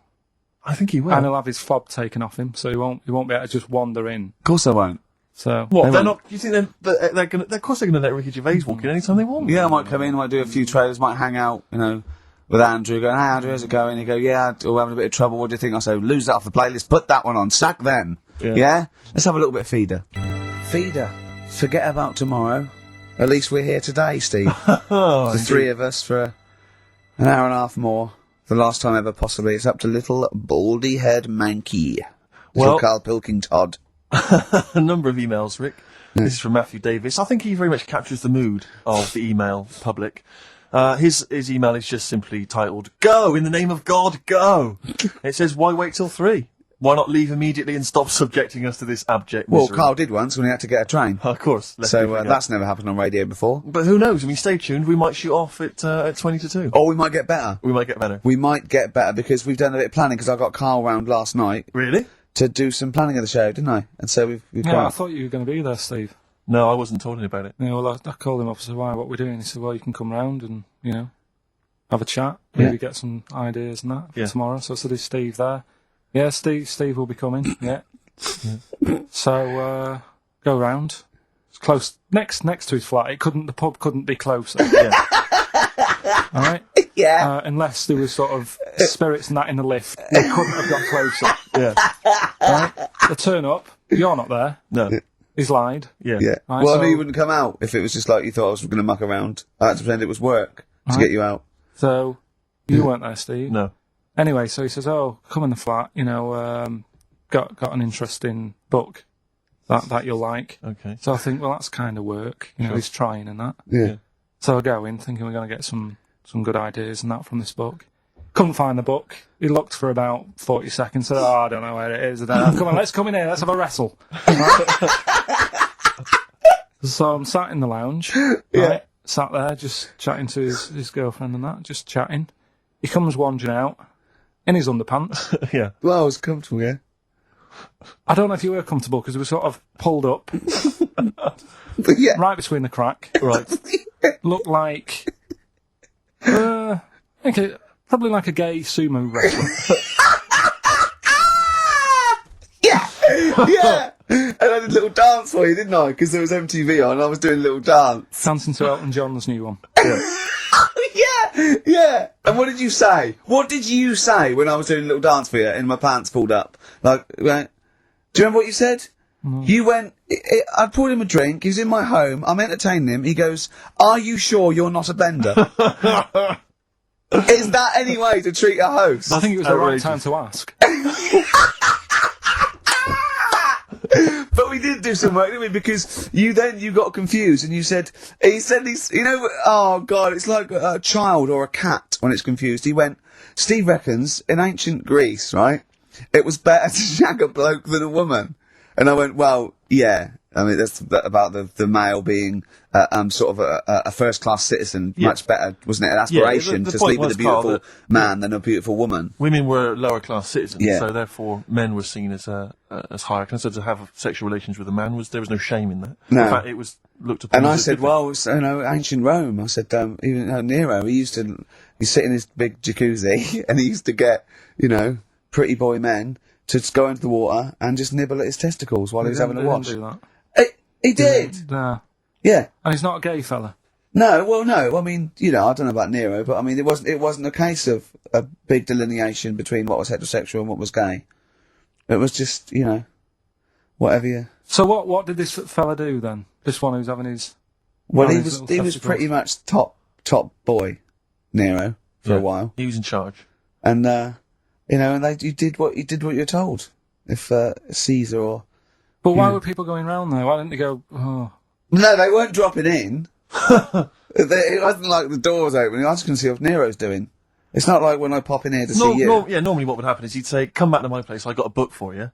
[SPEAKER 3] I think he will.
[SPEAKER 5] And he'll have his fob taken off him, so he won't be able to just wander in.
[SPEAKER 4] Of course I won't.
[SPEAKER 5] So
[SPEAKER 3] What? They're not. Do you think they're going to? Of course, they're going to let Ricky Gervais walk in anytime they want.
[SPEAKER 4] Yeah, I might come in, might do a few trailers, might hang out, with Andrew, going, hey Andrew, how's it going? He'd go, yeah, we're having a bit of trouble, what do you think? I say, lose that off the playlist, put that one on, sack them. Yeah? Let's have a little bit of Feeder. Feeder. Forget about tomorrow. At least we're here today, Steve. The 3 of us for an hour and a half more. The last time ever, possibly. It's up to little baldy head manky. Little Karl Pilkington.
[SPEAKER 3] A number of emails, Rick. This is from Matthew Davis. I think he very much captures the mood of the email public. His email is just simply titled, Go! In the name of God, go! It says, why wait till 3? Why not leave immediately and stop subjecting us to this abject misery?
[SPEAKER 4] Well, Karl did once when he had to get a train.
[SPEAKER 3] Of course.
[SPEAKER 4] So that's never happened on radio before.
[SPEAKER 3] But who knows? I mean, stay tuned. We might shoot off at 20 to 2.
[SPEAKER 4] Or we might get better.
[SPEAKER 3] We might get better.
[SPEAKER 4] We might get better because we've done a bit of planning because I got Karl round last night.
[SPEAKER 3] Really?
[SPEAKER 4] To do some planning of the show, didn't I? And so we've
[SPEAKER 5] I
[SPEAKER 4] got...
[SPEAKER 5] thought you were going to be there, Steve.
[SPEAKER 3] No, I wasn't told about it.
[SPEAKER 5] Yeah, well, I called him up and said, why, what we're doing? He said, well, you can come round and, have a chat, maybe get some ideas and that for tomorrow. So I said, is Steve there? Yeah, Steve will be coming, yeah. So, go round. It's close, next to his flat. The pub couldn't be closer.
[SPEAKER 3] Yeah.
[SPEAKER 5] Alright?
[SPEAKER 4] Yeah.
[SPEAKER 5] Unless there was sort of spirits and that in the lift, they couldn't have got closer.
[SPEAKER 3] Yeah.
[SPEAKER 5] Right? They turn up, you're not there.
[SPEAKER 3] No.
[SPEAKER 5] He's lied.
[SPEAKER 3] Yeah.
[SPEAKER 4] Yeah.
[SPEAKER 5] Right,
[SPEAKER 4] Well, I
[SPEAKER 5] so-
[SPEAKER 4] knew you wouldn't come out if it was just like you thought I was going to muck around. I had to pretend it was work to get you out.
[SPEAKER 5] So, you weren't there, Steve.
[SPEAKER 3] No.
[SPEAKER 5] Anyway, so he says, oh, come in the flat, got an interesting book that you'll like.
[SPEAKER 3] Okay.
[SPEAKER 5] So I think, well, that's kind of work. He's trying and that.
[SPEAKER 4] Yeah.
[SPEAKER 5] So I go in thinking we're going to get some good ideas and that from this book. Couldn't find the book. He looked for about 40 seconds, said, I don't know where it is. Come on, let's come in here, let's have a wrestle. So I'm sat in the lounge, right, sat there just chatting to his girlfriend and that, just chatting. He comes wandering out in his underpants.
[SPEAKER 3] Yeah.
[SPEAKER 4] Well, I was comfortable, yeah.
[SPEAKER 5] I don't know if you were comfortable because he was sort of pulled up
[SPEAKER 4] But yeah.
[SPEAKER 5] right between the crack.
[SPEAKER 3] Right.
[SPEAKER 5] Looked like... okay, Probably like a gay sumo wrestler.
[SPEAKER 4] Yeah! And I did a little dance for you, didn't I? Because there was MTV on and I was doing a little dance.
[SPEAKER 5] Dancing to Elton John's new one.
[SPEAKER 4] Yeah! And what did you say? What did you say when I was doing a little dance for you and my pants pulled up? Like, right? Do you remember what you said? You went, I poured him a drink, he was in my home, I'm entertaining him, he goes, "Are you sure you're not a bender?" Is that any way to treat a host?
[SPEAKER 5] I think it was the right time to ask.
[SPEAKER 4] But we did do some work, didn't we? Because you got confused and he said, oh God, it's like a child or a cat when it's confused. He went, "Steve reckons in ancient Greece, right, it was better to shag a bloke than a woman." And I went, "Well, yeah. I mean, that's about the male being sort of a first-class citizen. Yeah. Much better, wasn't it? An aspiration to sleep with a beautiful man than a beautiful woman.
[SPEAKER 3] Women were lower-class citizens, so therefore men were seen as higher. So to have sexual relations with a man there was no shame in that.
[SPEAKER 4] No.
[SPEAKER 3] In fact, it was looked upon.
[SPEAKER 4] And
[SPEAKER 3] as
[SPEAKER 4] I said, well, ancient Rome. I said, even Nero, he'd sit in his big jacuzzi and he used to get, pretty boy men to just go into the water and just nibble at his testicles while he was having a wash.
[SPEAKER 5] Do that.
[SPEAKER 4] He did.
[SPEAKER 5] Nah.
[SPEAKER 4] Yeah.
[SPEAKER 5] And he's not a gay fella.
[SPEAKER 4] No. I mean, I don't know about Nero, but I mean, it wasn't a case of a big delineation between what was heterosexual and what was gay. It was just, whatever you.
[SPEAKER 5] So what did this fella do then? This one who's having his.
[SPEAKER 4] Well, he was pretty much top boy, Nero, for a while.
[SPEAKER 3] He was in charge.
[SPEAKER 4] And you did what you're told. If Caesar or.
[SPEAKER 5] But why were people going round there? Why didn't they go? Oh.
[SPEAKER 4] No, they weren't dropping in. It wasn't like the doors opening. I was going to see what Nero's doing. It's not like when I pop in here to see you.
[SPEAKER 3] Normally what would happen is he'd say, "Come back to my place, I got a book for you."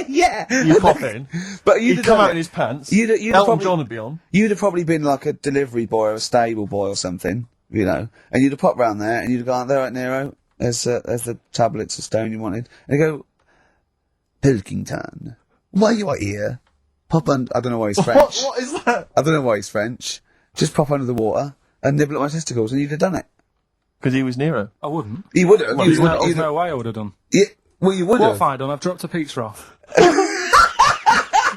[SPEAKER 4] Yeah.
[SPEAKER 3] You pop in.
[SPEAKER 4] But
[SPEAKER 3] he'd come out in his pants. Elton John would be on.
[SPEAKER 4] You'd have probably been like a delivery boy or a stable boy or something, and you'd have popped round there and you'd have gone, "There, right, Nero, there's the tablets of stone you wanted." And you go, "Pilkington, why you are here? Pop under." I don't know why he's French.
[SPEAKER 3] What is that?
[SPEAKER 4] I don't know why he's French. Just pop under the water and nibble at my testicles, and you'd have done it.
[SPEAKER 3] Because he was Nero.
[SPEAKER 5] I wouldn't.
[SPEAKER 4] You would have.
[SPEAKER 5] There's no way I would have done.
[SPEAKER 4] Yeah, well, you would
[SPEAKER 5] What
[SPEAKER 4] have.
[SPEAKER 5] have I done? I've dropped a pizza off.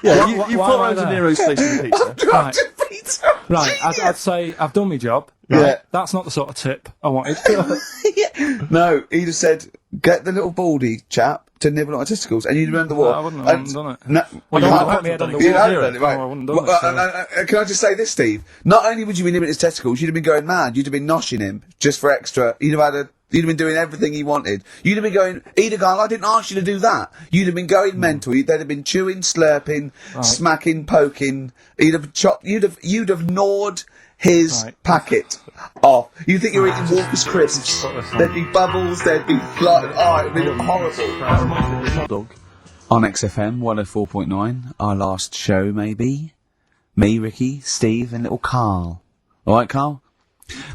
[SPEAKER 3] Yeah, you put round to Nero's place with a pizza.
[SPEAKER 5] Right, I'd say I've done my job.
[SPEAKER 4] Right?
[SPEAKER 5] Yeah. That's not the sort of tip I wanted.
[SPEAKER 4] No, he'd have said, "Get the little baldy chap to nibble at my testicles," and you'd remember what?
[SPEAKER 5] I wouldn't have done it.
[SPEAKER 4] No,
[SPEAKER 3] well,
[SPEAKER 5] you
[SPEAKER 3] you
[SPEAKER 5] wouldn't have me head on the
[SPEAKER 4] you'd
[SPEAKER 5] wall.
[SPEAKER 4] have done it, right?
[SPEAKER 5] No, I wouldn't have done it.
[SPEAKER 4] Can I just say this, Steve? Not only would you be nibbling his testicles, you'd have been going mad. You'd have been noshing him just for extra. You'd have been doing everything he wanted. You'd have been going, he'd have gone, "I didn't ask you to do that." You'd have been going mental. They'd have been chewing, slurping, smacking, poking. You'd have chopped. You'd have gnawed his packet off. You think you're eating Walker's crisps? There'd be bubbles. There'd be blood. Oh, it'd be horrible. On XFM 104.9, our last show maybe. Me, Ricky, Steve, and little Karl. All right, Karl.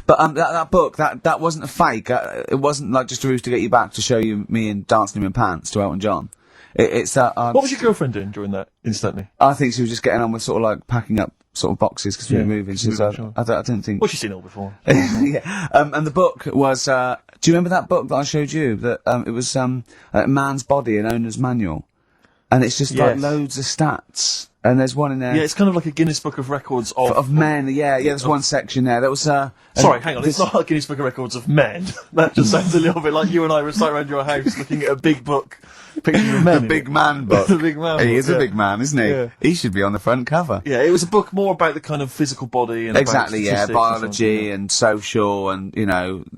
[SPEAKER 4] But that book, that wasn't a fake. It wasn't like just a ruse to get you back to show you me and dancing in my pants to Elton John. It's that.
[SPEAKER 3] What was your girlfriend doing during that instantly?
[SPEAKER 4] I think she was just getting on with sort of like packing up sort of boxes because we were moving. I didn't think.
[SPEAKER 3] Well, she's seen it all before.
[SPEAKER 4] Yeah. And the book was. Do you remember that book that I showed you? That it was Man's Body, an Owner's Manual, and it's just like loads of stats. And there's one in there.
[SPEAKER 3] Yeah, it's kind of like a Guinness Book of Records of
[SPEAKER 4] men. Yeah. There's one section there. That was.
[SPEAKER 3] Sorry, hang on. It's not a Guinness Book of Records of men. That just sounds a little bit like you and I were sat around your house looking at a big book, pictures of men.
[SPEAKER 4] The big man book.
[SPEAKER 3] The big man.
[SPEAKER 4] He is a big man, isn't he?
[SPEAKER 3] Yeah.
[SPEAKER 4] He should be on the front cover.
[SPEAKER 3] Yeah, it was a book more about the kind of physical body and
[SPEAKER 4] exactly.
[SPEAKER 3] About
[SPEAKER 4] biology and social and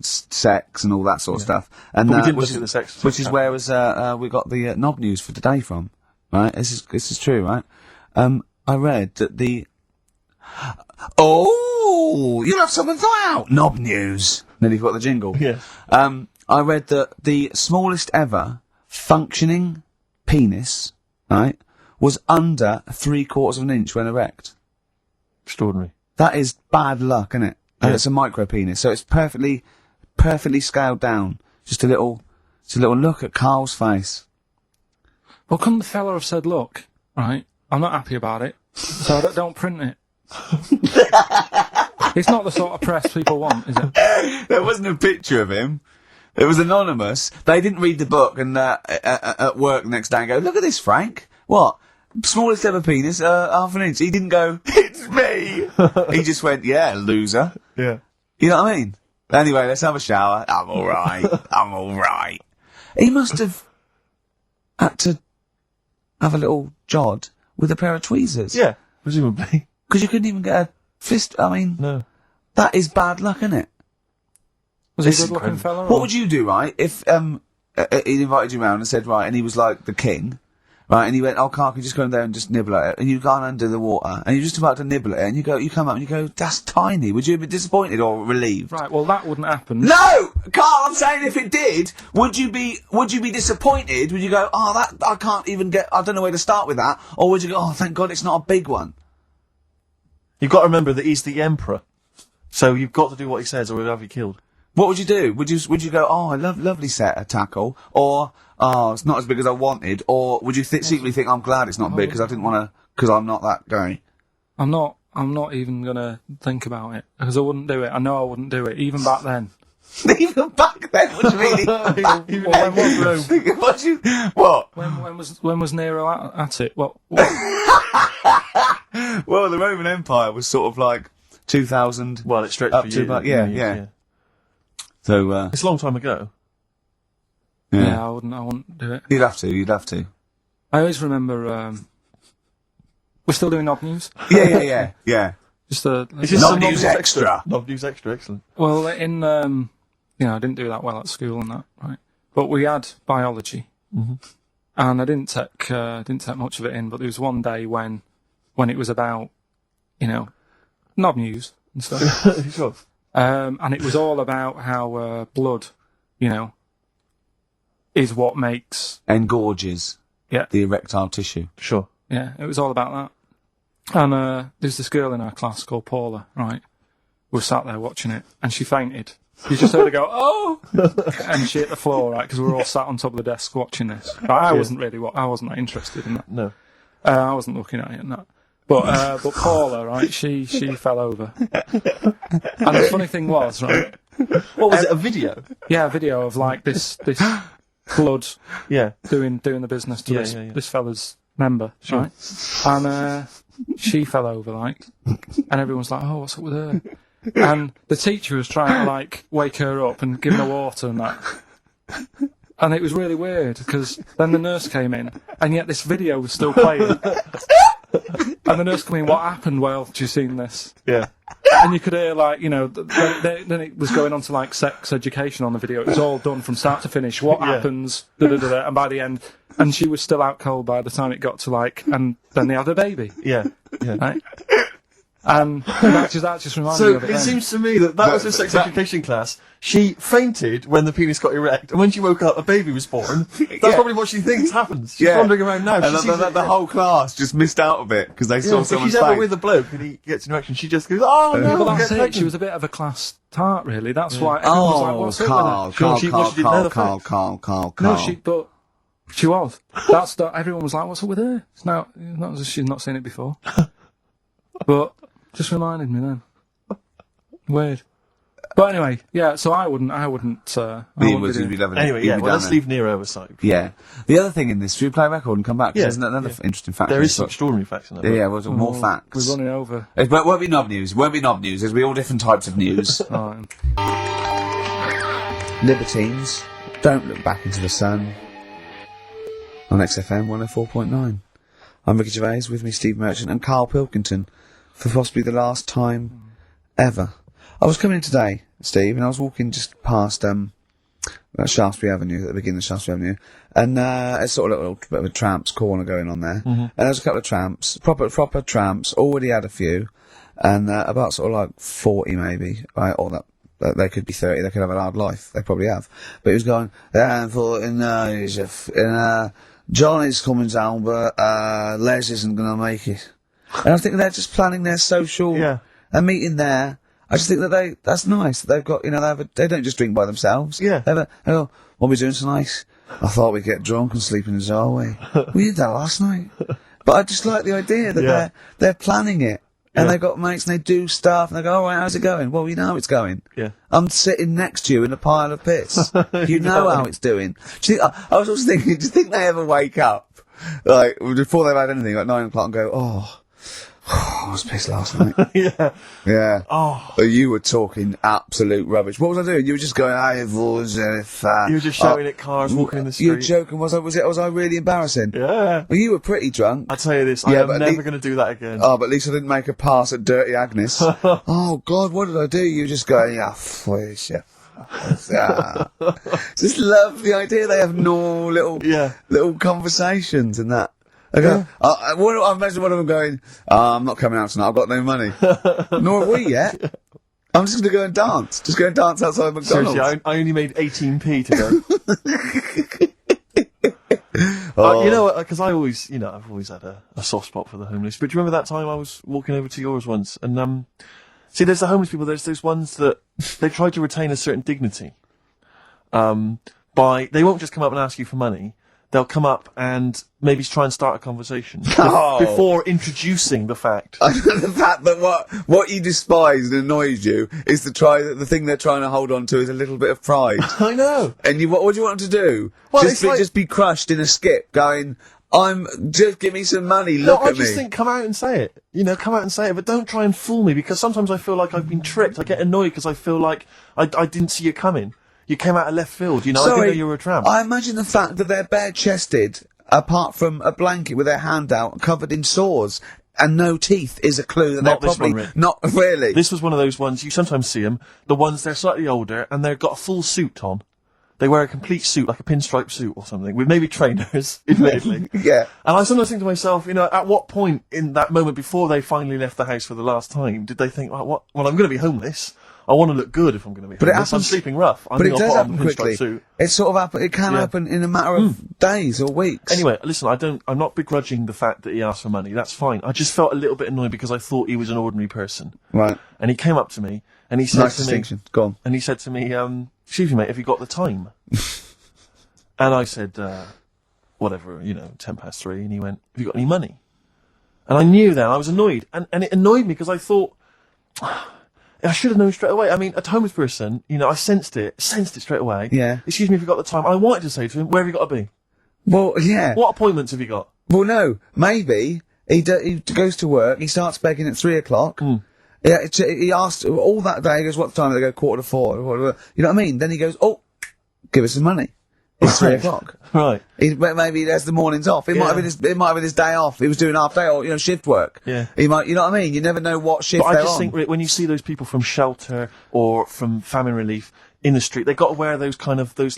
[SPEAKER 4] sex and all that sort of stuff. And
[SPEAKER 3] but we didn't look at the sex.
[SPEAKER 4] Which is where we got the knob news for today from. Right. This is true. Right. I read that you'll have someone fly out! Knob news! Nearly got the jingle.
[SPEAKER 3] Yeah.
[SPEAKER 4] I read that the smallest ever functioning penis, right, was under 3/4 of an inch when erect.
[SPEAKER 3] Extraordinary.
[SPEAKER 4] That is bad luck, isn't it? And
[SPEAKER 3] Yeah.
[SPEAKER 4] it's a micro penis, so it's perfectly scaled down. Just a little look at Karl's face.
[SPEAKER 5] Well, couldn't the fella have said, "Look, right, I'm not happy about it, so don't print it." It's not the sort of press people want, is it?
[SPEAKER 4] There wasn't a picture of him. It was anonymous. They didn't read the book and at work the next day and go, look at this, Frank. What? Smallest ever penis, half an inch. He didn't go, it's me. He just went, yeah, loser.
[SPEAKER 3] Yeah.
[SPEAKER 4] You know what I mean? Anyway, let's have a shower. I'm alright. I'm alright. He must have had to have a little jod with a pair of tweezers.
[SPEAKER 3] Yeah, presumably.
[SPEAKER 4] Because you couldn't even get a fist. I mean,
[SPEAKER 3] No.
[SPEAKER 4] that is bad luck, isn't it?
[SPEAKER 5] Was he a good-looking fella?
[SPEAKER 4] What would you do, right, if he invited you round and said, right, and he was like the king, right, and he went, oh, Karl, can you just go in there and just nibble at it? And you go under the water, and you're just about to nibble at it, and you come up and you go, that's tiny. Would you be disappointed or relieved?
[SPEAKER 5] Right, well, that wouldn't happen.
[SPEAKER 4] No! Karl, I'm saying if it did, would you be disappointed? Would you go, oh, that, I can't even get, I don't know where to start with that? Or would you go, oh, thank God it's not a big one?
[SPEAKER 3] You've got to remember that he's the emperor. So you've got to do what he says or he'll have you killed.
[SPEAKER 4] What would you do? Would you go, oh, I lovely set of tackle, or, oh, it's not as big as I wanted, or would you secretly think, I'm glad it's not big because I didn't want to, because I'm not that guy?
[SPEAKER 5] I'm not even gonna think about it, because I wouldn't do it. I know I wouldn't do it, even back then.
[SPEAKER 4] Even back then? What do you mean?
[SPEAKER 5] Even when was Rome?
[SPEAKER 4] What?
[SPEAKER 5] When was Nero at it? What?
[SPEAKER 4] Well, the Roman Empire was sort of like 2000.
[SPEAKER 3] Well, it stretched
[SPEAKER 4] up
[SPEAKER 3] for
[SPEAKER 4] to
[SPEAKER 3] years.
[SPEAKER 4] about, yeah. So,
[SPEAKER 3] It's a long time ago.
[SPEAKER 5] Yeah, I wouldn't do it.
[SPEAKER 4] You'd have to.
[SPEAKER 5] I always remember, we're still doing Knob News?
[SPEAKER 4] Yeah.
[SPEAKER 5] Just a...
[SPEAKER 3] It's just
[SPEAKER 4] Knob
[SPEAKER 3] some
[SPEAKER 4] News Extra.
[SPEAKER 3] Knob News Extra, excellent.
[SPEAKER 5] Well, in, I didn't do that well at school and that, right? But we had biology.
[SPEAKER 3] Mm-hmm.
[SPEAKER 5] And I didn't take much of it in, but there was one day when it was about, Knob News and stuff.
[SPEAKER 3] Sure.
[SPEAKER 5] And it was all about how, blood, is what makes...
[SPEAKER 4] Engorges.
[SPEAKER 5] Yeah.
[SPEAKER 4] The erectile tissue.
[SPEAKER 3] Sure.
[SPEAKER 5] Yeah, it was all about that. And there's this girl in our class called Paula, right? We were sat there watching it, and she fainted. You just heard her go, oh! And she hit the floor, right? Because we were all sat on top of the desk watching this. But I wasn't that interested in that.
[SPEAKER 3] No.
[SPEAKER 5] I wasn't looking at it and that. But Paula, right? She fell over. And the funny thing was, right?
[SPEAKER 3] What was it? A video?
[SPEAKER 5] Yeah, a video of like this blood.
[SPEAKER 3] Yeah.
[SPEAKER 5] Doing the business to this fella's member,
[SPEAKER 3] Sure.
[SPEAKER 5] right? And she fell over, like, and everyone's like, "Oh, what's up with her?" And the teacher was trying to like wake her up and give her water and that. And it was really weird because then the nurse came in, and yet this video was still playing. And the nurse came in, what happened? Well, have you seen this?
[SPEAKER 3] Yeah.
[SPEAKER 5] And you could hear, like, then it was going on to, like, sex education on the video. It was all done from start to finish. What happens? And by the end, and she was still out cold by the time it got to, like, and then they had a baby.
[SPEAKER 3] Yeah.
[SPEAKER 5] Right? And that just reminded me of it.
[SPEAKER 3] So it seems to me that was a sex education class. She fainted when the penis got erect, and when she woke up, a baby was born. That's probably what she thinks happens. She's wandering around now.
[SPEAKER 4] And the whole class just missed out a bit because they saw someone's
[SPEAKER 3] if she's ever
[SPEAKER 4] face.
[SPEAKER 3] with a bloke and he gets an erection, she just goes, "Oh no!"
[SPEAKER 5] Well, that's it. She was a bit of a class tart, really. That's why everyone was like, "What's up with her?"
[SPEAKER 4] Karl.
[SPEAKER 5] But she was. Everyone was like, "What's up with her?" It's not as if she's not seen it before. But just reminded me then. Weird. But anyway, yeah. So I wouldn't.
[SPEAKER 4] Be loving it.
[SPEAKER 3] Anyway,
[SPEAKER 4] You'd be
[SPEAKER 3] let's
[SPEAKER 4] down
[SPEAKER 3] leave Nero aside.
[SPEAKER 4] Yeah. The other thing in this, should we play a record and come back? 'Cause there's another interesting fact.
[SPEAKER 3] There is some extraordinary facts in that.
[SPEAKER 4] Yeah, well, more facts.
[SPEAKER 5] We're running over.
[SPEAKER 4] It won't be knob news. There's be all different types of news.
[SPEAKER 5] Right.
[SPEAKER 4] Libertines, don't look back into the sun. On XFM 104.9. I'm Ricky Gervais, with me Steve Merchant and Karl Pilkington, for possibly the last time ever. I was coming in today, Steve, and I was walking just past Shaftesbury Avenue, at the beginning of Shaftesbury Avenue, and it's sort of a little bit of a tramp's corner going on there. Mm-hmm. And there was a couple of tramps, proper tramps, already had a few, and about sort of like 40 maybe, right, or that they could be 30, they could have a hard life, they probably have. But he was going, Johnny's coming down, but Les isn't going to make it. And I think they're just planning their social a meeting there. I just think that that's nice. They've got, they don't just drink by themselves.
[SPEAKER 3] Yeah.
[SPEAKER 4] They go, what are we doing tonight? I thought we'd get drunk and sleep in the doorway. We did that last night. But I just like the idea that they're planning it. And they've got mates and they do stuff and they go, all right, how's it going? Well, you know how it's going.
[SPEAKER 3] Yeah.
[SPEAKER 4] I'm sitting next to you in a pile of piss. You know how it's doing. Do you think, I was also thinking, do you think they ever wake up, like, before they've had anything, like 9 o'clock and go, oh, I was pissed last night.
[SPEAKER 3] Yeah.
[SPEAKER 4] Yeah.
[SPEAKER 3] Oh.
[SPEAKER 4] You were talking absolute rubbish. What was I doing? You were just going, I was fat.
[SPEAKER 3] You were just shouting at cars walking in the street.
[SPEAKER 4] You were joking. Was I really embarrassing?
[SPEAKER 3] Yeah.
[SPEAKER 4] Well, you were pretty drunk.
[SPEAKER 3] I'll tell you this, I am never going to do that again.
[SPEAKER 4] Oh, but at least I didn't make a pass at Dirty Agnes. Oh, God, what did I do? You were just going, yeah, please, yeah. Just love the idea they have normal little conversations and that. Okay. I imagine one of them going, I'm not coming out tonight, I've got no money. Nor have we yet. I'm just going to go and dance. Just go and dance outside McDonald's.
[SPEAKER 3] Seriously, I only made 18p today. You know what, because I've always had a soft spot for the homeless. But do you remember that time I was walking over to yours once? And, see, there's the homeless people, there's those ones that they try to retain a certain dignity. They won't just come up and ask you for money. They'll come up and maybe try and start a conversation before introducing the fact.
[SPEAKER 4] The fact that what you despise and annoys you is the thing they're trying to hold on to is a little bit of pride.
[SPEAKER 3] I know.
[SPEAKER 4] And what do you want them to do?
[SPEAKER 3] Well,
[SPEAKER 4] just be crushed in a skip, going, just give me some money, look at me.
[SPEAKER 3] I just think come out and say it. Come out and say it, but don't try and fool me, because sometimes I feel like I've been tricked. I get annoyed because I feel like I didn't see you coming. You came out of left field, I didn't know you were a tramp.
[SPEAKER 4] I imagine the fact that they're bare-chested, apart from a blanket with their hand out, covered in sores, and no teeth, is a clue that they're probably not really.
[SPEAKER 3] This was one of those ones, you sometimes see them, the ones they're slightly older, and they've got a full suit on. They wear a complete suit, like a pinstripe suit or something, with maybe trainers, admittedly.
[SPEAKER 4] Yeah.
[SPEAKER 3] And I sometimes think to myself, at what point in that moment before they finally left the house for the last time, did they think, well, I'm going to be homeless. I want to look good if I'm going to be homeless. I'm sleeping rough.
[SPEAKER 4] But it does happen quickly. It sort of happen. It can happen in a matter of days or weeks.
[SPEAKER 3] Anyway, listen, I'm not begrudging the fact that he asked for money. That's fine. I just felt a little bit annoyed because I thought he was an ordinary person.
[SPEAKER 4] Right.
[SPEAKER 3] And he came up to me and he said
[SPEAKER 4] nice distinction. Go on.
[SPEAKER 3] And he said to me, excuse me, mate, have you got the time? And I said, whatever, 3:10. And he went, have you got any money? And I knew then, I was annoyed. And it annoyed me because I thought, I should have known straight away. I mean, a homeless person, I sensed it straight away.
[SPEAKER 4] Yeah.
[SPEAKER 3] Excuse me if you got the time. I wanted to say to him, where have you got to be?
[SPEAKER 4] Well, yeah.
[SPEAKER 3] What appointments have you got?
[SPEAKER 4] Well, no. Maybe he goes to work, he starts begging at 3 o'clock. Yeah, he asked all that day, he goes, what time? They go 3:45, whatever. You know what I mean? Then he goes, oh, give us some money. It's 3 o'clock.
[SPEAKER 3] Right.
[SPEAKER 4] Maybe he has the mornings off. It might have been his day off. He was doing half day or, shift work.
[SPEAKER 3] Yeah.
[SPEAKER 4] He might, you know what I mean? You never know what shift they're on.
[SPEAKER 3] But I just think when you see those people from shelter or from famine relief in the street, they've got to wear those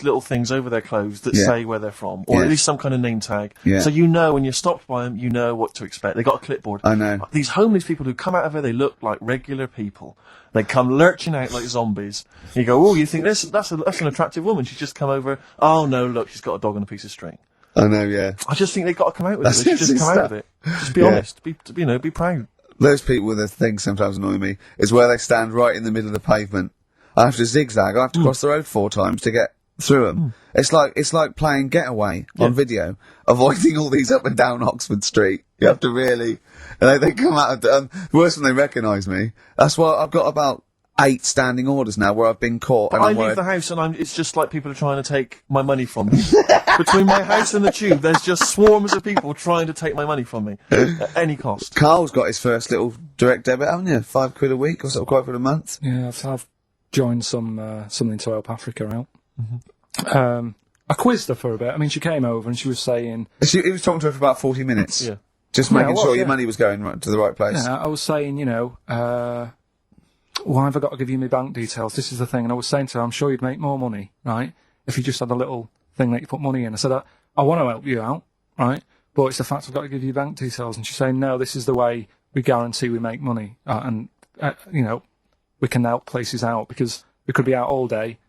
[SPEAKER 3] little things over their clothes that say where they're from, or at least some kind of name tag. Yeah. So when you're stopped by them, you know what to expect. They've got a clipboard.
[SPEAKER 4] I know.
[SPEAKER 3] These homeless people who come out of there, they look like regular people. They come lurching out like zombies. You go, oh, you think that's an attractive woman? She's just come over. Oh no, look, she's got a dog on a piece of string.
[SPEAKER 4] I know, yeah.
[SPEAKER 3] I just think they've got to come out with it. They should just come out with it. Just be honest. Be proud.
[SPEAKER 4] Those people with the things sometimes annoy me is where they stand right in the middle of the pavement. I have to zigzag. I have to cross the road 4 times to get through them. It's like playing Getaway on video, avoiding all these up and down Oxford Street. You have to really. They come out of worse when they recognise me. That's why I've got about 8 standing orders now where I've been caught.
[SPEAKER 3] But I leave the house and it's just like people are trying to take my money from me. Between my house and the tube, there's just swarms of people trying to take my money from me at any cost.
[SPEAKER 4] Carl's got his first little direct debit, haven't you? £5 a week or something, £5 a month.
[SPEAKER 5] Yeah, I've joined something to help Africa out. I quizzed her for a bit. I mean, she came over and she was saying...
[SPEAKER 4] He was talking to her for about 40 minutes.
[SPEAKER 5] Yeah.
[SPEAKER 4] Just making sure your money was going to the right place.
[SPEAKER 5] Yeah, I was saying, why have I got to give you my bank details? This is the thing. And I was saying to her, I'm sure you'd make more money, right, if you just had a little thing that you put money in. I said, I want to help you out, right, but it's the fact I've got to give you bank details. And she's saying, no, this is the way we guarantee we make money. We can help places out because we could be out all day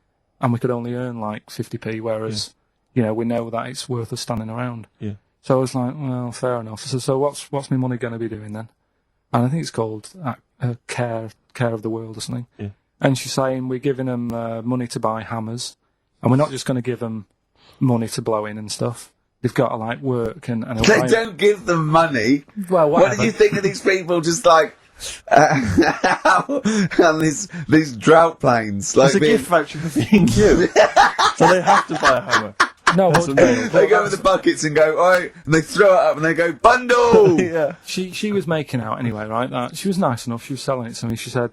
[SPEAKER 5] and we could only earn like 50p, whereas, we know that it's worth us standing around.
[SPEAKER 3] Yeah.
[SPEAKER 5] So I was like, well, fair enough. I said, so what's my money going to be doing then? And I think it's called Care of the World or something.
[SPEAKER 3] Yeah.
[SPEAKER 5] And she's saying we're giving them money to buy hammers, and we're not just going to give them money to blow in and stuff. They've got to work and
[SPEAKER 4] they don't give them money.
[SPEAKER 5] Well, whatever.
[SPEAKER 4] What did you think of these people just and these drought planes. Like
[SPEAKER 3] It's a gift voucher for B&Q. So they have to buy a hammer.
[SPEAKER 5] No,
[SPEAKER 3] That's
[SPEAKER 5] but
[SPEAKER 3] amazing.
[SPEAKER 4] They go with the buckets and go, oi, and they throw it up and they go, bundle!
[SPEAKER 3] Yeah.
[SPEAKER 5] she was making out anyway, right? That she was nice enough. She was selling it to me. She said,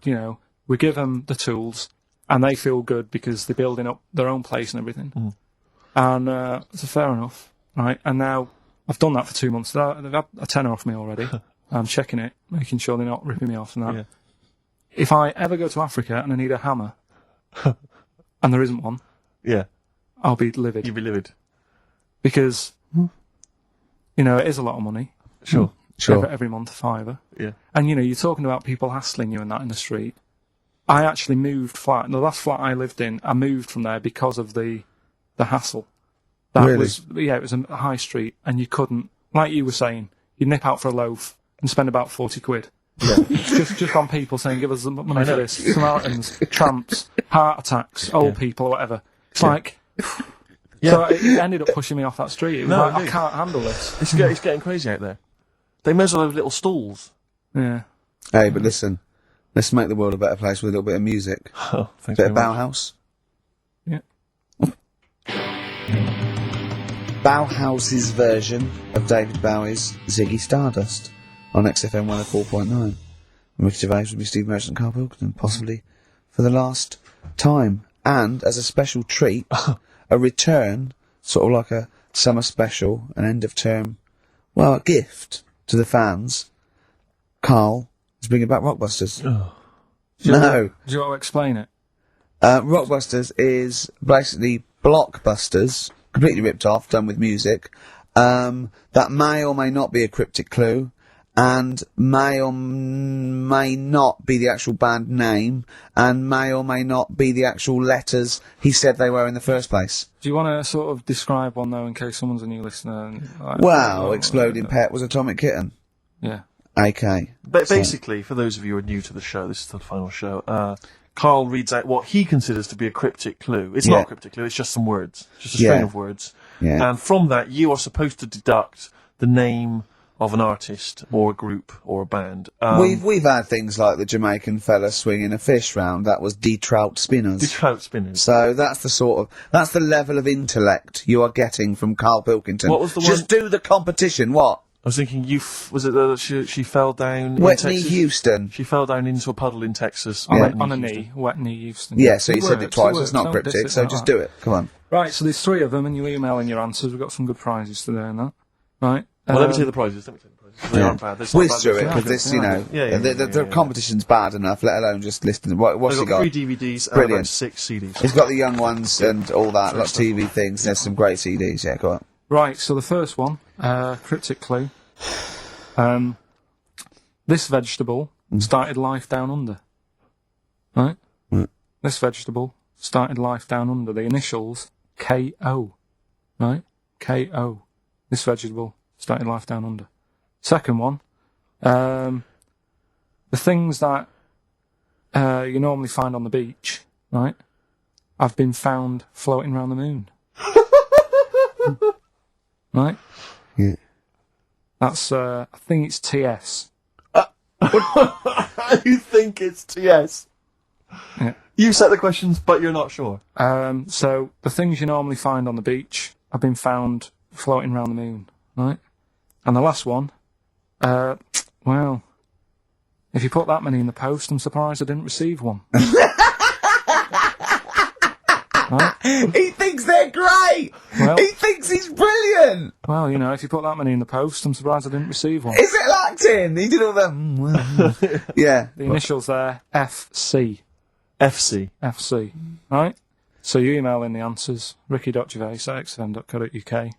[SPEAKER 5] we give them the tools, and they feel good because they're building up their own place and everything. And so fair enough, right? And now I've done that for 2 months. They've had a tenner off me already. I'm checking it, making sure they're not ripping me off and that.
[SPEAKER 3] Yeah.
[SPEAKER 5] If I ever go to Africa and I need a hammer, and there isn't one,
[SPEAKER 3] Yeah.
[SPEAKER 5] I'll be livid.
[SPEAKER 3] You'd be livid.
[SPEAKER 5] Because, it is a lot of money.
[SPEAKER 3] Sure.
[SPEAKER 5] Every month, £5.
[SPEAKER 3] Yeah.
[SPEAKER 5] And, you're talking about people hassling you and that in the street. I actually moved flat. The last flat I lived in, I moved from there because of the hassle. It was a high street, and you couldn't, like you were saying, you'd nip out for a loaf and spend about 40 quid.
[SPEAKER 3] Yeah.
[SPEAKER 5] just on people saying, give us the money for this. Samaritans, tramps, heart attacks, old people, or whatever. It's like...
[SPEAKER 3] Yeah.
[SPEAKER 5] So it ended up pushing me off that street. It was like, I
[SPEAKER 3] indeed.
[SPEAKER 5] can't handle this.
[SPEAKER 3] It's getting crazy out there. They may as well have little stalls.
[SPEAKER 5] Yeah.
[SPEAKER 4] Hey, but listen, let's make the world a better place with a little bit of music.
[SPEAKER 3] Oh, thanks
[SPEAKER 4] Bit
[SPEAKER 3] very
[SPEAKER 4] of
[SPEAKER 3] much.
[SPEAKER 4] Bauhaus.
[SPEAKER 5] Yeah.
[SPEAKER 4] Bauhaus's version of David Bowie's Ziggy Stardust on XFM 104.9. I'm Ricky Gervais with me, Steve Merchant and Karl Pilkington, possibly for the last time. And as a special treat, a return, sort of like a summer special, an end of term, a gift to the fans. Karl is bringing back Rockbusters.
[SPEAKER 5] Do you want to explain it?
[SPEAKER 4] Rockbusters is basically Blockbusters, completely ripped off, done with music, that may or may not be a cryptic clue, and may or may not be the actual band name, and may or may not be the actual letters he said they were in the first place.
[SPEAKER 5] Do you want to sort of describe one, though, in case someone's a new listener? And,
[SPEAKER 4] Exploding Pet was Atomic Kitten.
[SPEAKER 5] Yeah.
[SPEAKER 4] AK.
[SPEAKER 3] But basically, for those of you who are new to the show, this is the final show, Karl reads out what he considers to be a cryptic clue. It's not a cryptic clue, it's just some words. Just a string of words.
[SPEAKER 4] Yeah.
[SPEAKER 3] And from that, you are supposed to deduct the name of an artist or a group or a band.
[SPEAKER 4] We've had things like the Jamaican fella swinging a fish round. That was D-Trout Spinners.
[SPEAKER 3] D-Trout Spinners.
[SPEAKER 4] So that's the level of intellect you are getting from Karl Pilkington.
[SPEAKER 3] What was the
[SPEAKER 4] Just do the competition. What?
[SPEAKER 3] I was thinking, was it that she fell down in
[SPEAKER 4] Whitney
[SPEAKER 3] Texas?
[SPEAKER 4] Houston.
[SPEAKER 3] She fell down into a puddle in Texas.
[SPEAKER 5] On a knee, Whitney Houston.
[SPEAKER 4] Yeah, so you said it twice. It's not cryptic, so just do it. Come on.
[SPEAKER 5] Right, so there's 3 of them, and you email in your answers. We've got some good prizes today and that. Right?
[SPEAKER 3] Well, let me tell you the prizes. They aren't bad.
[SPEAKER 4] Whiz through it, because this, the competition's bad enough, let alone just listing. What's he got?
[SPEAKER 3] 3 DVDs
[SPEAKER 4] Brilliant.
[SPEAKER 3] and about 6 CDs.
[SPEAKER 4] He's got the young ones and all that, lots of TV things. There's some great CDs, yeah, go on.
[SPEAKER 5] Right, so the first one, cryptic clue. This vegetable started life down under. Right? This vegetable started life down under. The initials KO. Right? KO. This vegetable started life down under. Second one, the things that you normally find on the beach, right, have been found floating around the moon. Right?
[SPEAKER 4] Yeah.
[SPEAKER 5] That's, I think it's TS.
[SPEAKER 3] You think it's TS?
[SPEAKER 5] Yeah.
[SPEAKER 3] You set the questions, but you're not sure.
[SPEAKER 5] So, the things you normally find on the beach have been found floating around the moon, right? And the last one, well, if you put that many in the post, I'm surprised I didn't receive one. Right?
[SPEAKER 4] He thinks they're great!
[SPEAKER 5] Well,
[SPEAKER 4] He thinks he's brilliant!
[SPEAKER 5] well, if you put that many in the post, I'm surprised I didn't receive one.
[SPEAKER 4] Is it acting? He did all that. Yeah.
[SPEAKER 5] The initials there, FC.
[SPEAKER 3] FC.
[SPEAKER 5] FC. Right? So you email in the answers, ricky.gervais@xfm.co.uk.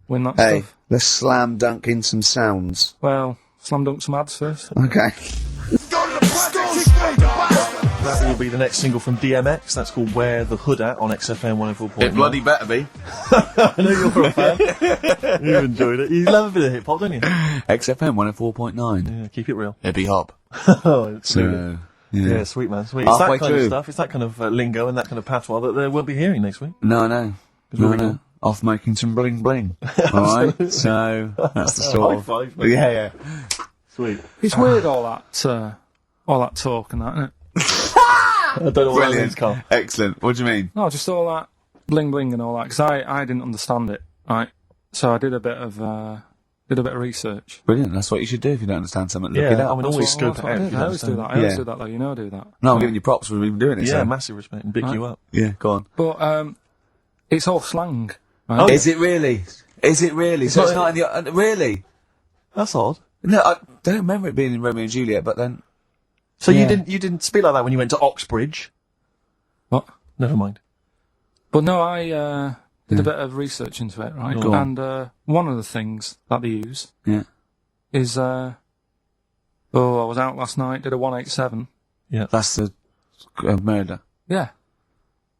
[SPEAKER 5] Win that
[SPEAKER 4] Hey,
[SPEAKER 5] stuff.
[SPEAKER 4] let's slam dunk in some sounds.
[SPEAKER 5] Well, slam dunk some ads first.
[SPEAKER 4] Okay.
[SPEAKER 3] That will be the next single from DMX. That's called Wear the Hood At on XFM 104.9.
[SPEAKER 4] It bloody better be.
[SPEAKER 3] I know you're a fan. You've enjoyed it. You love a bit of hip-hop, don't you?
[SPEAKER 4] XFM 104.9.
[SPEAKER 3] Yeah, keep it real.
[SPEAKER 4] Hippie hop.
[SPEAKER 3] Oh, it's
[SPEAKER 4] So,
[SPEAKER 3] yeah, sweet man, sweet. It's
[SPEAKER 4] Halfway
[SPEAKER 3] that kind
[SPEAKER 4] through.
[SPEAKER 3] of stuff, it's that kind of lingo and that kind of patois that they won't be hearing next week.
[SPEAKER 4] No, no.
[SPEAKER 3] we'll be
[SPEAKER 4] No, no. Off making some bling bling. Alright? So, that's the sort
[SPEAKER 3] High
[SPEAKER 4] of...
[SPEAKER 3] five, mate.
[SPEAKER 4] Yeah, yeah.
[SPEAKER 3] Sweet.
[SPEAKER 5] It's weird all that talk and that, isn't it?
[SPEAKER 3] I don't know what that means,
[SPEAKER 2] Brilliant.
[SPEAKER 3] Karl.
[SPEAKER 2] Excellent. What do you mean?
[SPEAKER 5] No, just all that bling bling and all that, because I didn't understand it, right? So I did a bit of research.
[SPEAKER 4] Brilliant. That's what you should do if you don't understand something. Look
[SPEAKER 3] Yeah,
[SPEAKER 4] it up.
[SPEAKER 3] I mean, always scope it out. if you
[SPEAKER 5] I always do
[SPEAKER 3] understand.
[SPEAKER 5] that. I always
[SPEAKER 4] Yeah.
[SPEAKER 5] do that, though. You know I do that.
[SPEAKER 4] No, I'm giving you props for even doing it.
[SPEAKER 3] Yeah,
[SPEAKER 4] so.
[SPEAKER 3] massive respect and big you up.
[SPEAKER 4] Yeah, go on.
[SPEAKER 5] But it's all slang. Right?
[SPEAKER 3] Oh,
[SPEAKER 4] Is it really? Is it really? So it's not in the... really?
[SPEAKER 3] That's odd.
[SPEAKER 4] No, I don't remember it being in Romeo and Juliet, but then...
[SPEAKER 3] So
[SPEAKER 5] Yeah.
[SPEAKER 3] you didn't speak like that when you went to Oxbridge?
[SPEAKER 5] What?
[SPEAKER 3] Never mind.
[SPEAKER 5] But no, I did a bit of research into it, right?
[SPEAKER 4] Go on.
[SPEAKER 5] And one of the things that they use
[SPEAKER 4] Yeah.
[SPEAKER 5] is I was out last night, did a 187.
[SPEAKER 4] That's the murder.
[SPEAKER 5] Yeah.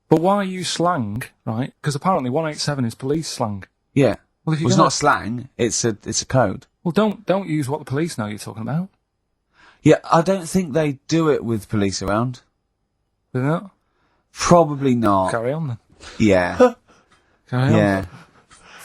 [SPEAKER 5] But why use slang, right? Because apparently 187 is police slang.
[SPEAKER 4] Yeah.
[SPEAKER 5] Well, if
[SPEAKER 4] Well, it's
[SPEAKER 5] gonna-
[SPEAKER 4] not slang, it's a code.
[SPEAKER 5] Well, don't use what the police know you're talking about.
[SPEAKER 4] Yeah, I don't think they do it with police around.
[SPEAKER 5] Do they not?
[SPEAKER 4] Probably not.
[SPEAKER 5] Carry on then.
[SPEAKER 4] Yeah.
[SPEAKER 5] Carry on.
[SPEAKER 4] Yeah.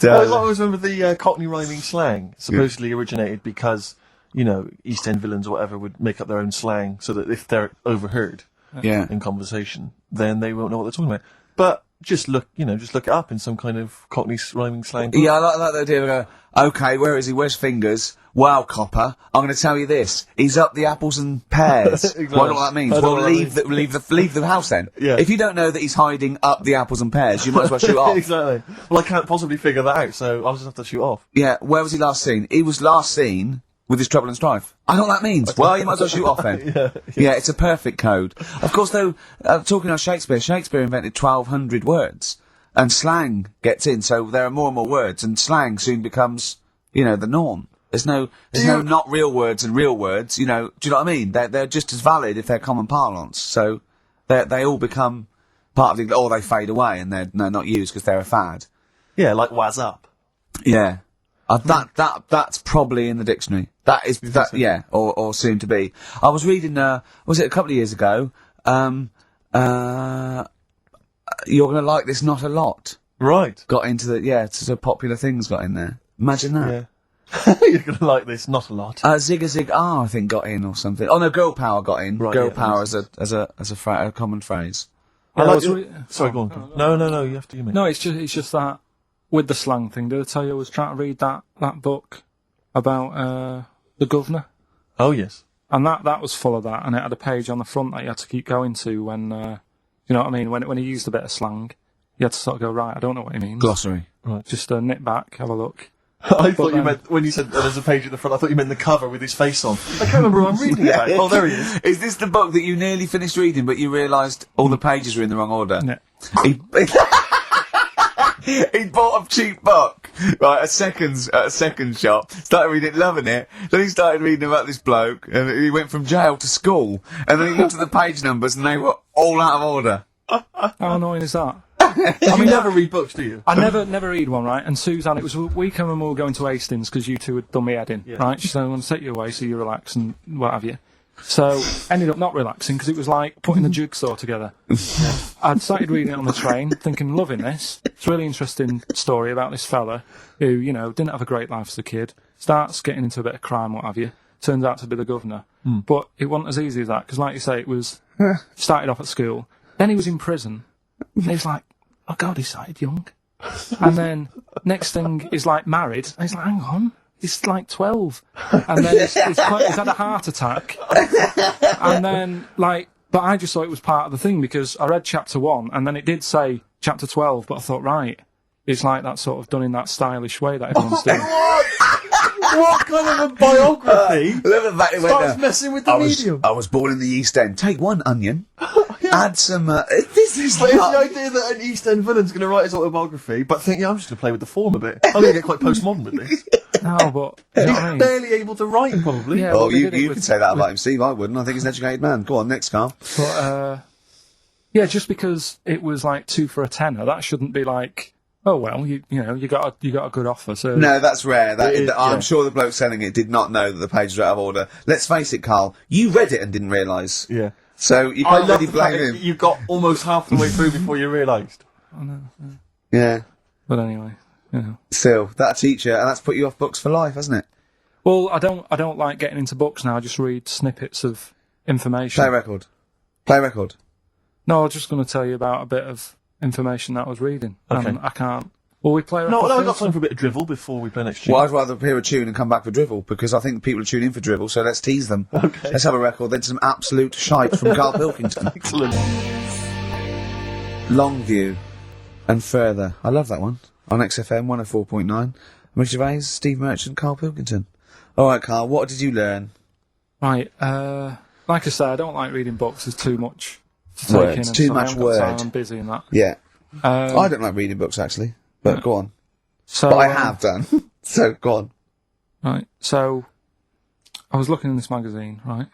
[SPEAKER 3] I always remember the Cockney rhyming slang supposedly originated because, East End villains or whatever would make up their own slang so that if they're overheard
[SPEAKER 4] Yeah.
[SPEAKER 3] in conversation, then they won't know what they're talking about. But just look it up in some kind of Cockney rhyming slang.
[SPEAKER 4] Yeah, I like the idea of going, okay, where is he? Where's Fingers? Wow, copper. I'm going to tell you this. He's up the apples and pears.
[SPEAKER 3] Exactly.
[SPEAKER 4] What do that means?
[SPEAKER 3] I don't
[SPEAKER 4] Well,
[SPEAKER 3] know what that
[SPEAKER 4] leave the house then.
[SPEAKER 3] Yeah.
[SPEAKER 4] If you don't know that he's hiding up the apples and pears, you might as well shoot off.
[SPEAKER 3] Exactly. Well, I can't possibly figure that out, so I'll just have to shoot off.
[SPEAKER 4] Yeah, where was he last seen? He was last seen with his trouble and strife. I know what that means. Well, you might as well shoot off then. Yeah, it's a perfect code. Of course, though, talking of Shakespeare invented 1,200 words. And slang gets in, so there are more and more words, and slang soon becomes, the norm. There's no not real words and real words, do you know what I mean? They're just as valid if they're common parlance. So they all become part of the, or they fade away and they're not used because they're a fad.
[SPEAKER 3] Yeah, like waz up.
[SPEAKER 4] Yeah. That's probably in the dictionary. That is, yeah, or soon to be. I was reading, was it a couple of years ago, You're Gonna Like This Not a Lot.
[SPEAKER 3] Right.
[SPEAKER 4] Got into so popular things got in there. Imagine that.
[SPEAKER 3] Yeah. You're gonna like this, not a lot.
[SPEAKER 4] Zig a Zig I think got in or something. Oh no, Girl Power got in.
[SPEAKER 3] Right,
[SPEAKER 4] Girl
[SPEAKER 3] yeah,
[SPEAKER 4] Power as a common phrase.
[SPEAKER 3] I
[SPEAKER 5] Yeah,
[SPEAKER 3] like
[SPEAKER 5] I was
[SPEAKER 3] Sorry, go on. No, you have to, you mean.
[SPEAKER 5] No, it's just that with the slang thing. Did I tell you I was trying to read that book about the governor?
[SPEAKER 3] Oh, yes.
[SPEAKER 5] And that was full of that, and it had a page on the front that you had to keep going to when, you know what I mean, when he used a bit of slang, you had to sort of go, right, I don't know what he means.
[SPEAKER 4] Glossary.
[SPEAKER 5] Just nip back, have a look.
[SPEAKER 3] I thought you meant, when you said there's a page at the front, I thought you meant the cover with his face on. I can't remember who I'm reading about. Oh, there he is.
[SPEAKER 4] Is this the book that you nearly finished reading, but you realised all the pages were in the wrong order?
[SPEAKER 5] Yeah.
[SPEAKER 4] He bought a cheap book, right, at a second shop, started reading it, loving it, then he started reading about this bloke, and he went from jail to school, and then he looked at the page numbers, and they were all out of order.
[SPEAKER 5] How annoying is that?
[SPEAKER 3] You never read books, do you?
[SPEAKER 5] I never read one, right? And Suzanne, it was a weekend when we were going to Hastings because you two had done me head in, right? She said, I'm going to take you away so you relax and what have you. So, ended up not relaxing because it was like putting the jigsaw together. I'd started reading it on the train, thinking, loving this. It's a really interesting story about this fella who, didn't have a great life as a kid, starts getting into a bit of crime, what have you. Turns out to be the governor. But it wasn't as easy as that because, like you say, it was, started off at school, then he was in prison, and he was like, oh God, he started young. And then, next thing, he's like married, and he's like, hang on. He's like 12. And then he's had a heart attack. And then, but I just thought it was part of the thing because I read chapter 1 and then it did say chapter 12, but I thought, right, it's like that sort of done in that stylish way that everyone's doing.
[SPEAKER 3] What kind of a biography starts messing with the medium?
[SPEAKER 4] I was born in the East End. Take one onion, add some, this is
[SPEAKER 3] But it's the idea that an East End villain's going to write his autobiography, but think, I'm just going to play with the form a bit. I'm going to get quite postmodern with this.
[SPEAKER 5] No, but you know what I
[SPEAKER 3] He's
[SPEAKER 5] mean?
[SPEAKER 3] barely able to write, probably.
[SPEAKER 5] Yeah,
[SPEAKER 4] Oh,
[SPEAKER 5] but they
[SPEAKER 4] you
[SPEAKER 5] did it
[SPEAKER 4] could say that about him, Steve. I wouldn't. I think he's an educated man. Go on, next, Karl.
[SPEAKER 5] But, yeah, just because it was like 2 for a tenner, that shouldn't be like, oh well, you got a good offer. So
[SPEAKER 4] No, that's rare. I'm
[SPEAKER 3] yeah.
[SPEAKER 4] sure the bloke selling it did not know that the pages were out of order. Let's face it, Karl. You read it and didn't realise.
[SPEAKER 3] Yeah.
[SPEAKER 4] So you
[SPEAKER 3] I
[SPEAKER 4] can't
[SPEAKER 3] love
[SPEAKER 4] really
[SPEAKER 3] the fact
[SPEAKER 4] blame
[SPEAKER 3] that
[SPEAKER 4] him.
[SPEAKER 3] you got almost half the way through before you realised.
[SPEAKER 4] Yeah.
[SPEAKER 5] But anyway,
[SPEAKER 4] Still, that'll teach you, and that's put you off books for life, hasn't it?
[SPEAKER 5] Well, I don't like getting into books now. I just read snippets of information.
[SPEAKER 4] Play record.
[SPEAKER 5] No, I was just going to tell you about a bit of information that I was reading.
[SPEAKER 3] Okay.
[SPEAKER 5] And I can't. Will we play record?
[SPEAKER 3] No, I've got time for a bit of drivel before we play next tune.
[SPEAKER 4] Well, I'd rather hear a tune and come back for drivel, because I think people are tuning in for drivel, so let's tease them.
[SPEAKER 3] Okay.
[SPEAKER 4] Let's have a record, then some absolute shite from Karl Pilkington.
[SPEAKER 3] Excellent.
[SPEAKER 4] Longview and Further. I love that one. On XFM 104.9. Mick Gervais, Steve Merchant, Karl Pilkington. Alright, Karl, what did you learn?
[SPEAKER 5] Right, like I say, I don't like reading books. There's too much to take
[SPEAKER 4] Words,
[SPEAKER 5] in. And
[SPEAKER 4] too
[SPEAKER 5] so I
[SPEAKER 4] much
[SPEAKER 5] haven't got time,
[SPEAKER 4] word.
[SPEAKER 5] I'm busy in that.
[SPEAKER 4] Yeah. I don't like reading books, actually. But go on.
[SPEAKER 5] So,
[SPEAKER 4] But I have done. So, go on.
[SPEAKER 5] Right, so I was looking in this magazine, right?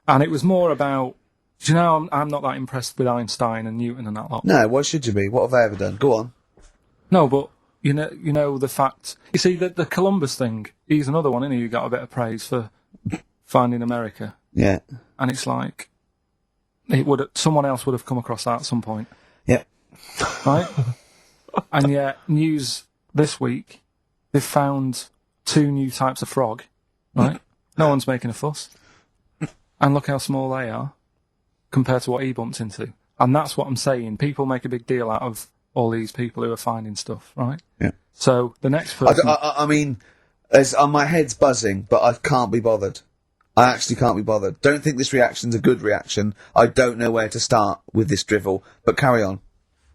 [SPEAKER 5] And it was more about, do you know, I'm not that impressed with Einstein and Newton and that lot.
[SPEAKER 4] No, why should you be? What have they ever done? Go on.
[SPEAKER 5] No, but you know the fact. You see, the Columbus thing. He's another one, isn't he? Who got a bit of praise for finding America.
[SPEAKER 4] Yeah.
[SPEAKER 5] And it's like someone else would have come across that at some point,
[SPEAKER 4] Yep.
[SPEAKER 5] right? And yet, news this week, they've found 2 new types of frog, right? No one's making a fuss, and look how small they are compared to what he bumped into. And that's what I'm saying. People make a big deal out of all these people who are finding stuff, right?
[SPEAKER 4] Yeah.
[SPEAKER 5] So the next person...
[SPEAKER 4] I mean, my head's buzzing, but I can't be bothered. I actually can't be bothered. Don't think this reaction's a good reaction. I don't know where to start with this drivel, but carry on.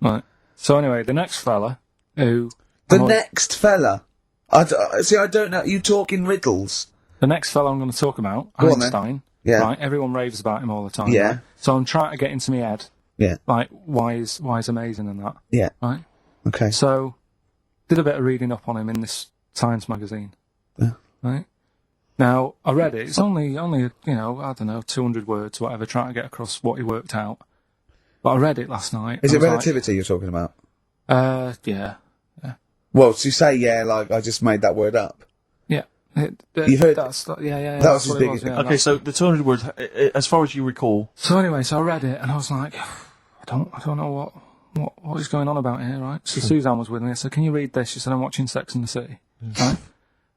[SPEAKER 5] Right. So anyway, the next fella who...
[SPEAKER 4] Next fella? I don't know. You talk in riddles.
[SPEAKER 5] The next fella I'm going to talk about,
[SPEAKER 4] Go on,
[SPEAKER 5] Einstein.
[SPEAKER 4] then. Yeah.
[SPEAKER 5] Right, everyone raves about him all the time.
[SPEAKER 4] Yeah.
[SPEAKER 5] Right? So I'm trying to get into my head,
[SPEAKER 4] Yeah.
[SPEAKER 5] like, why he's amazing and that.
[SPEAKER 4] Yeah.
[SPEAKER 5] Right?
[SPEAKER 4] Okay.
[SPEAKER 5] So, did a bit of reading up on him in this Science magazine.
[SPEAKER 4] Yeah.
[SPEAKER 5] Right? Now, I read it. It's only, I don't know, 200 words, whatever, trying to get across what he worked out. But I read it last night.
[SPEAKER 4] Is it
[SPEAKER 5] and I was
[SPEAKER 4] relativity you're talking about?
[SPEAKER 5] like, yeah.
[SPEAKER 4] Well, so you say, yeah, like I just made that word up.
[SPEAKER 5] Yeah.
[SPEAKER 4] You've heard...
[SPEAKER 5] Yeah.
[SPEAKER 4] That was
[SPEAKER 5] That's
[SPEAKER 4] his
[SPEAKER 5] what
[SPEAKER 4] big...
[SPEAKER 5] it was, yeah,
[SPEAKER 3] Okay, so the 200 words, as far as you recall...
[SPEAKER 5] So anyway, so I read it, and I was like, I don't know what is going on about here, right? So Suzanne was with me. I said, can you read this? She said, I'm watching Sex and the City. Right?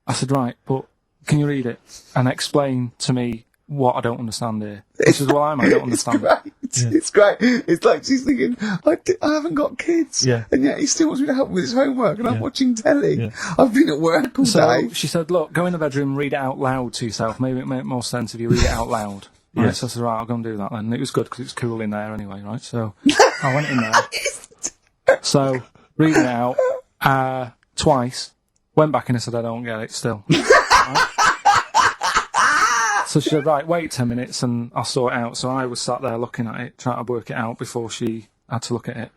[SPEAKER 5] I said, right, but can you read it and explain to me what I don't understand here? She says, well, I don't understand it.
[SPEAKER 4] It's great. It's like she's thinking, I haven't got kids.
[SPEAKER 3] Yeah.
[SPEAKER 4] And yet he still wants me to help with his homework, and I'm watching telly.
[SPEAKER 3] Yeah.
[SPEAKER 4] I've been at work all
[SPEAKER 5] So
[SPEAKER 4] day.
[SPEAKER 5] she said, look, go in the bedroom and read it out loud to yourself. Maybe it make more sense if you read it out loud. Right? So I said, right, I'll go and do that then. And it was good because it's cool in there anyway, right? So I went in there. So, reading it out twice, went back and I said, I don't get it still. Right? So she said, right, wait 10 minutes and I'll sort it out. So I was sat there looking at it, trying to work it out before she had to look at it.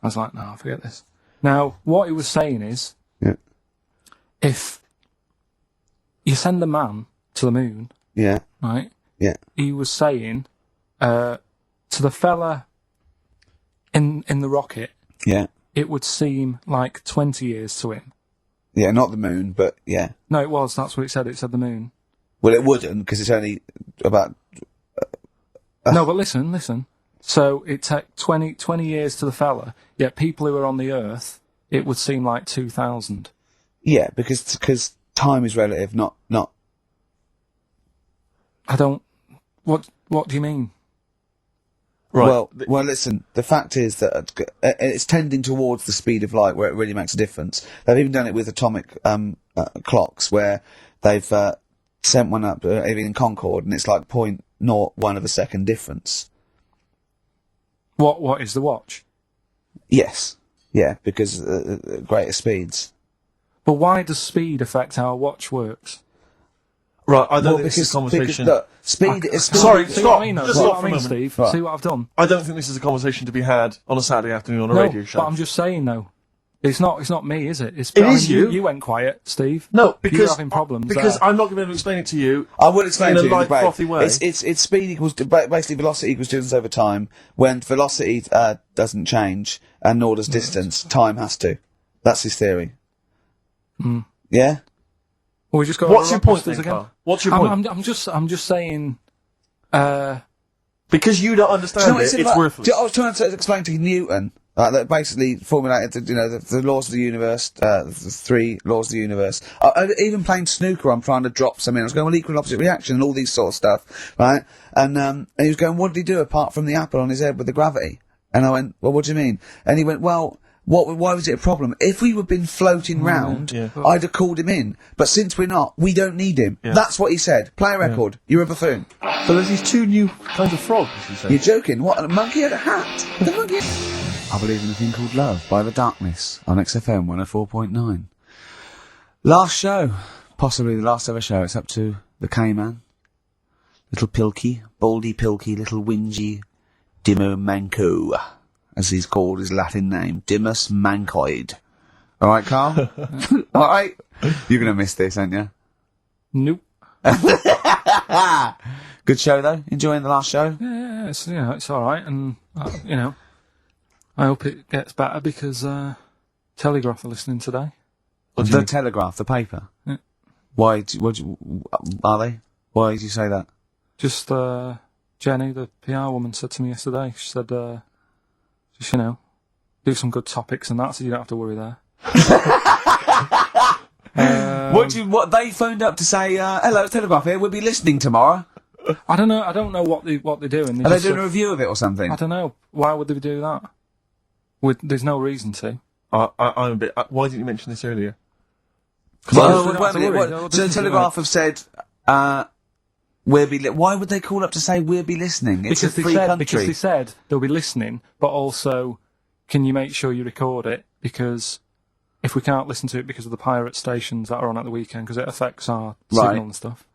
[SPEAKER 5] I was like, no, forget this. Now, what he was saying is, if you send a man to the moon, right?
[SPEAKER 4] Yeah.
[SPEAKER 5] He was saying to the fella in the rocket, it would seem like 20 years to him.
[SPEAKER 4] Yeah, not the moon, but yeah.
[SPEAKER 5] No, it was. That's what it said. It said the moon.
[SPEAKER 4] Well, it wouldn't, because it's only about...
[SPEAKER 5] No, but listen. So it took 20 years to the fella, yet people who are on the Earth, it would seem like 2,000.
[SPEAKER 4] Yeah, because time is relative, not...
[SPEAKER 5] I don't... What do you mean?
[SPEAKER 3] Right.
[SPEAKER 4] Well, listen, the fact is that it's tending towards the speed of light where it really makes a difference. They've even done it with atomic clocks, where they've sent one up, even in Concorde, and it's like 0.01 of a second difference.
[SPEAKER 5] What is the watch?
[SPEAKER 4] Yes. Yeah, because greater speeds.
[SPEAKER 5] But why does speed affect how a watch works?
[SPEAKER 3] Right, I don't think this is a conversation...
[SPEAKER 4] Look, speed is...
[SPEAKER 3] Sorry,
[SPEAKER 5] See
[SPEAKER 3] stop.
[SPEAKER 5] what I mean, though?
[SPEAKER 3] Just
[SPEAKER 5] See
[SPEAKER 3] stop
[SPEAKER 5] what
[SPEAKER 3] for
[SPEAKER 5] I
[SPEAKER 3] a
[SPEAKER 5] mean,
[SPEAKER 3] moment.
[SPEAKER 5] Steve?
[SPEAKER 4] Right.
[SPEAKER 5] See what I've done?
[SPEAKER 3] I don't think this is a conversation to be had on a Saturday afternoon on a radio show.
[SPEAKER 5] But I'm just saying, though. It's not me, is it?
[SPEAKER 3] It is you.
[SPEAKER 5] You went quiet, Steve.
[SPEAKER 3] No, because...
[SPEAKER 5] You're having problems
[SPEAKER 3] Because
[SPEAKER 5] there.
[SPEAKER 3] I'm not going to be able to explain it to you.
[SPEAKER 4] I will explain
[SPEAKER 3] in
[SPEAKER 4] to
[SPEAKER 3] a
[SPEAKER 4] you.
[SPEAKER 3] light, frothy way.
[SPEAKER 4] It's speed equals... Basically, velocity equals distance over time. When velocity doesn't change, and nor does distance, time has to. That's his theory. Yeah?
[SPEAKER 5] Well, we just got
[SPEAKER 3] What's your point then,
[SPEAKER 5] again?
[SPEAKER 3] Karl? What's your point?
[SPEAKER 5] I'm just saying...
[SPEAKER 3] Because you don't understand
[SPEAKER 4] Do you know what
[SPEAKER 3] it's
[SPEAKER 4] like-
[SPEAKER 3] worthless.
[SPEAKER 4] I was trying to explain to Newton, That basically formulated, the laws of the universe, the 3 laws of the universe. Even playing snooker, I'm trying to drop something. I was going, well, equal and opposite reaction and all these sort of stuff, right? And he was going, what did he do apart from the apple on his head with the gravity? And I went, well, what do you mean? And he went, well, why was it a problem? If we had been floating round, I'd have called him in. But since we're not, we don't need him. Yeah. That's what he said. Play a record. You're a buffoon.
[SPEAKER 3] So there's these 2 new kinds of frogs, you say?
[SPEAKER 4] You're joking. What? A monkey had a hat? The monkey... I Believe in a Thing Called Love by The Darkness on XFM 104.9. Last show. Possibly the last ever show. It's up to the K-Man. Little Pilky. Baldy Pilky. Little Whingy. Dimmo Manco. As he's called his Latin name. Dimmus Mancoid. Alright, Karl? Alright? You're gonna miss this, aren't you?
[SPEAKER 5] Nope.
[SPEAKER 4] Good show, though? Enjoying the last show?
[SPEAKER 5] Yeah, it's alright, and, I hope it gets better because, Telegraph are listening today.
[SPEAKER 4] The Telegraph, the paper?
[SPEAKER 5] Yeah.
[SPEAKER 4] Why, are they? Why did you say that?
[SPEAKER 5] Just, Jenny, the PR woman, said to me yesterday, she said, just, do some good topics and that, so you don't have to worry there.
[SPEAKER 4] What they phoned up to say, hello, Telegraph here, we'll be listening tomorrow.
[SPEAKER 5] I don't know what they're doing.
[SPEAKER 4] Are they doing a review of it or something?
[SPEAKER 5] I don't know. Why would they do that? There's no reason to.
[SPEAKER 3] I'm a bit... why didn't you mention this earlier?
[SPEAKER 4] So the Telegraph have said, why would they call up to say we'll be listening? It's a free country.
[SPEAKER 5] Because they said they'll be listening, but also, can you make sure you record it? Because if we can't listen to it because of the pirate stations that are on at the weekend, because it affects our signal and stuff.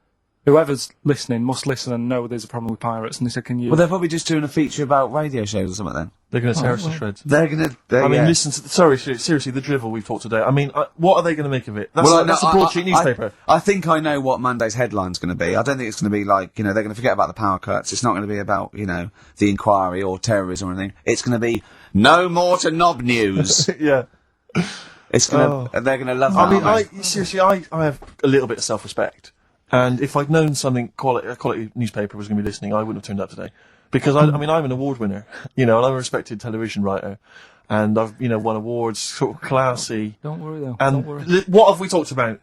[SPEAKER 5] Whoever's listening must listen and know there's a problem with pirates, and they said, can you...
[SPEAKER 4] Well, they're probably just doing a feature about radio shows or something then.
[SPEAKER 3] They're going to tear us to shreds.
[SPEAKER 4] They're going to...
[SPEAKER 3] I mean, listen to... Sorry, seriously, the drivel we've talked today. I mean, what are they going to make of it? That's a broadsheet newspaper.
[SPEAKER 4] I think I know what Monday's headline's going to be. I don't think it's going to be like, they're going to forget about the power cuts. It's not going to be about, the inquiry or terrorism or anything. It's going to be, no more to knob news.
[SPEAKER 3] Yeah.
[SPEAKER 4] It's going to... They're going to love that.
[SPEAKER 3] I mean, seriously, I have a little bit of self-respect. And if I'd known a quality newspaper was going to be listening, I wouldn't have turned up today. Because, I'm an award winner, and I'm a respected television writer. And I've, won awards, sort of classy.
[SPEAKER 5] Don't worry, though.
[SPEAKER 3] And
[SPEAKER 5] don't worry.
[SPEAKER 3] What have we talked about?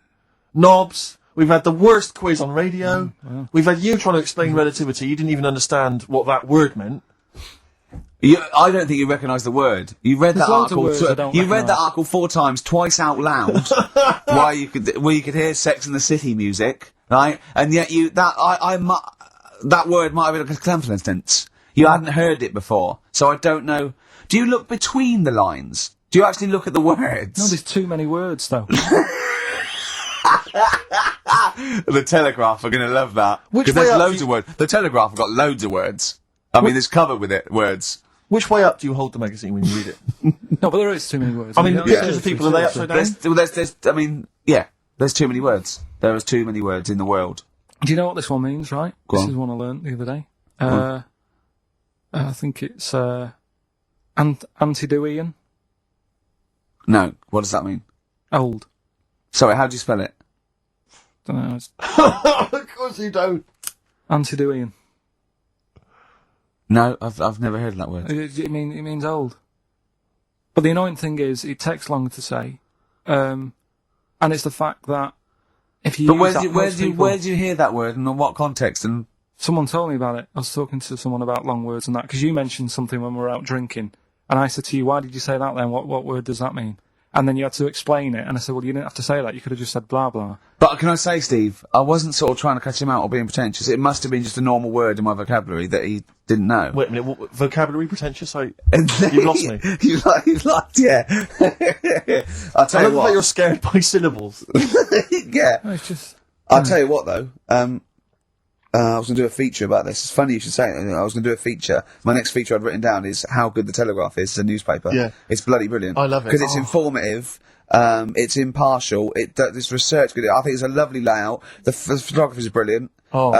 [SPEAKER 3] Knobs. We've had the worst quiz on radio.
[SPEAKER 5] Wow.
[SPEAKER 3] We've had you trying to explain relativity. You didn't even understand what that word meant.
[SPEAKER 4] I don't think you recognise the word. You read that article. You read that article 4 times, twice out loud, where you could hear Sex and the City music, right? And yet that word might have been like a confidence. You hadn't heard it before, so I don't know. Do you look between the lines? Do you actually look at the words?
[SPEAKER 5] No, there's too many words, though.
[SPEAKER 4] The Telegraph are going to love that. Because there's loads of words. The Telegraph have got loads of words. I mean, there's covered with it, words.
[SPEAKER 3] Which way up do you hold the magazine when you read it?
[SPEAKER 5] No, but there is too many words.
[SPEAKER 3] I mean, the pictures of people, are they upside down?
[SPEAKER 4] There's too many words. There is too many words in the world.
[SPEAKER 5] Do you know what this one means, right?
[SPEAKER 4] Go
[SPEAKER 5] this
[SPEAKER 4] on.
[SPEAKER 5] is one I learnt the other day. I think it's, Antidoian.
[SPEAKER 4] No, what does that mean?
[SPEAKER 5] Old.
[SPEAKER 4] Sorry, how do you spell it?
[SPEAKER 5] Don't know.
[SPEAKER 3] Of course you don't.
[SPEAKER 5] Antidoian.
[SPEAKER 4] No, I've never heard of that word.
[SPEAKER 5] It means old. But the annoying thing is, it takes longer to say. And it's the fact that if you
[SPEAKER 4] where do you hear that word and in what context? And
[SPEAKER 5] someone told me about it. I was talking to someone about long words and that, because you mentioned something when we were out drinking. And I said to you, why did you say that then? What word does that mean? And then you had to explain it. And I said, well, you didn't have to say that. You could have just said blah, blah.
[SPEAKER 4] But can I say, Steve, I wasn't sort of trying to catch him out or being pretentious. It must have been just a normal word in my vocabulary that he didn't know.
[SPEAKER 3] Wait a minute, what, vocabulary pretentious? You've lost me.
[SPEAKER 4] You lost, yeah. I'll tell you what.
[SPEAKER 3] That you're scared by syllables.
[SPEAKER 4] Yeah.
[SPEAKER 5] No, it's just...
[SPEAKER 4] I'll tell you what, though. I was going to do a feature about this. It's funny you should say it. I was going to do a feature. My next feature I'd written down is how good the Telegraph is as a newspaper.
[SPEAKER 3] Yeah.
[SPEAKER 4] It's bloody brilliant.
[SPEAKER 3] I love it.
[SPEAKER 4] Because it's informative, it's impartial, it's research good. I think it's a lovely layout. The photography is brilliant.
[SPEAKER 3] Oh.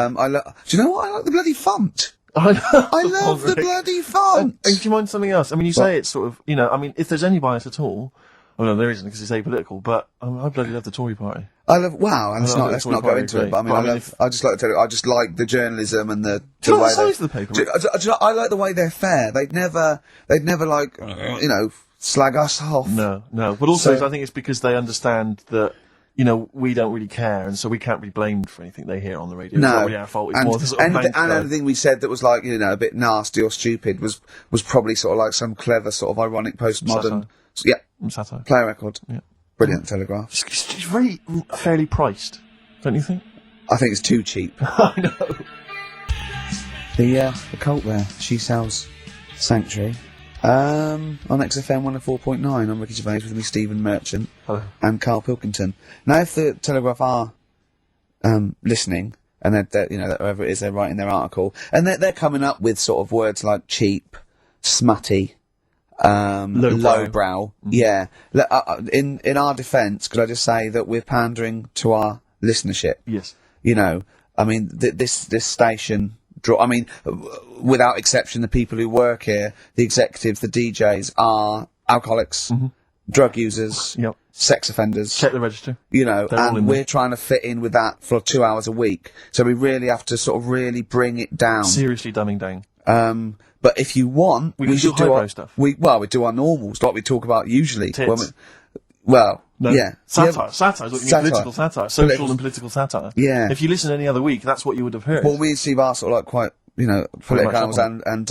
[SPEAKER 4] Do you know what? I like the bloody font. I love the bloody font.
[SPEAKER 3] And do you mind something else? I mean, you say it's sort of, if there's any bias at all, Oh no, there isn't because it's apolitical. But I bloody love the Tory party.
[SPEAKER 2] Let's not go into it. But I just like to tell you, I just like the journalism and the way
[SPEAKER 3] size of the paper.
[SPEAKER 2] I like the way they're fair. They'd never like slag us off.
[SPEAKER 3] No. But also, I think it's because they understand that. We don't really care, and so we can't be blamed for anything they hear on the radio.
[SPEAKER 2] No.
[SPEAKER 3] It's not really our fault. It's more the sort of
[SPEAKER 2] anything we said that was like, a bit nasty or stupid was probably sort of like some clever sort of ironic postmodern.
[SPEAKER 3] Satire.
[SPEAKER 2] Play a record.
[SPEAKER 3] Yeah.
[SPEAKER 2] Brilliant Telegraph.
[SPEAKER 3] It's very fairly priced, don't you think?
[SPEAKER 2] I think it's too cheap.
[SPEAKER 3] I know.
[SPEAKER 2] The cult there, She Sells Sanctuary. On XFM 104.9, I'm Ricky Gervais with me, Stephen Merchant.
[SPEAKER 3] Hello.
[SPEAKER 2] And Karl Pilkington. Now, if the Telegraph are listening, and they're whoever it is, they're writing their article, and they're coming up with sort of words like cheap, smutty, lowbrow. Yeah. In our defence, could I just say that we're pandering to our listenership?
[SPEAKER 3] Yes.
[SPEAKER 2] I mean, this station. Without exception, the people who work here, the executives, the DJs, are alcoholics, drug users, sex offenders.
[SPEAKER 3] Check the register.
[SPEAKER 2] And we're trying to fit in with that for 2 hours a week. So we really have to sort of really bring it down.
[SPEAKER 3] Seriously dumbing down.
[SPEAKER 2] But if you want, we should do our
[SPEAKER 3] stuff.
[SPEAKER 2] We do our normals, like we talk about usually.
[SPEAKER 3] Tits.
[SPEAKER 2] Satire.
[SPEAKER 3] Satire is what you mean, political satire. Social and political satire.
[SPEAKER 2] Yeah.
[SPEAKER 3] If you listen any other week, that's what you would have heard.
[SPEAKER 2] Well, we and Steve are sort of like quite, political animals and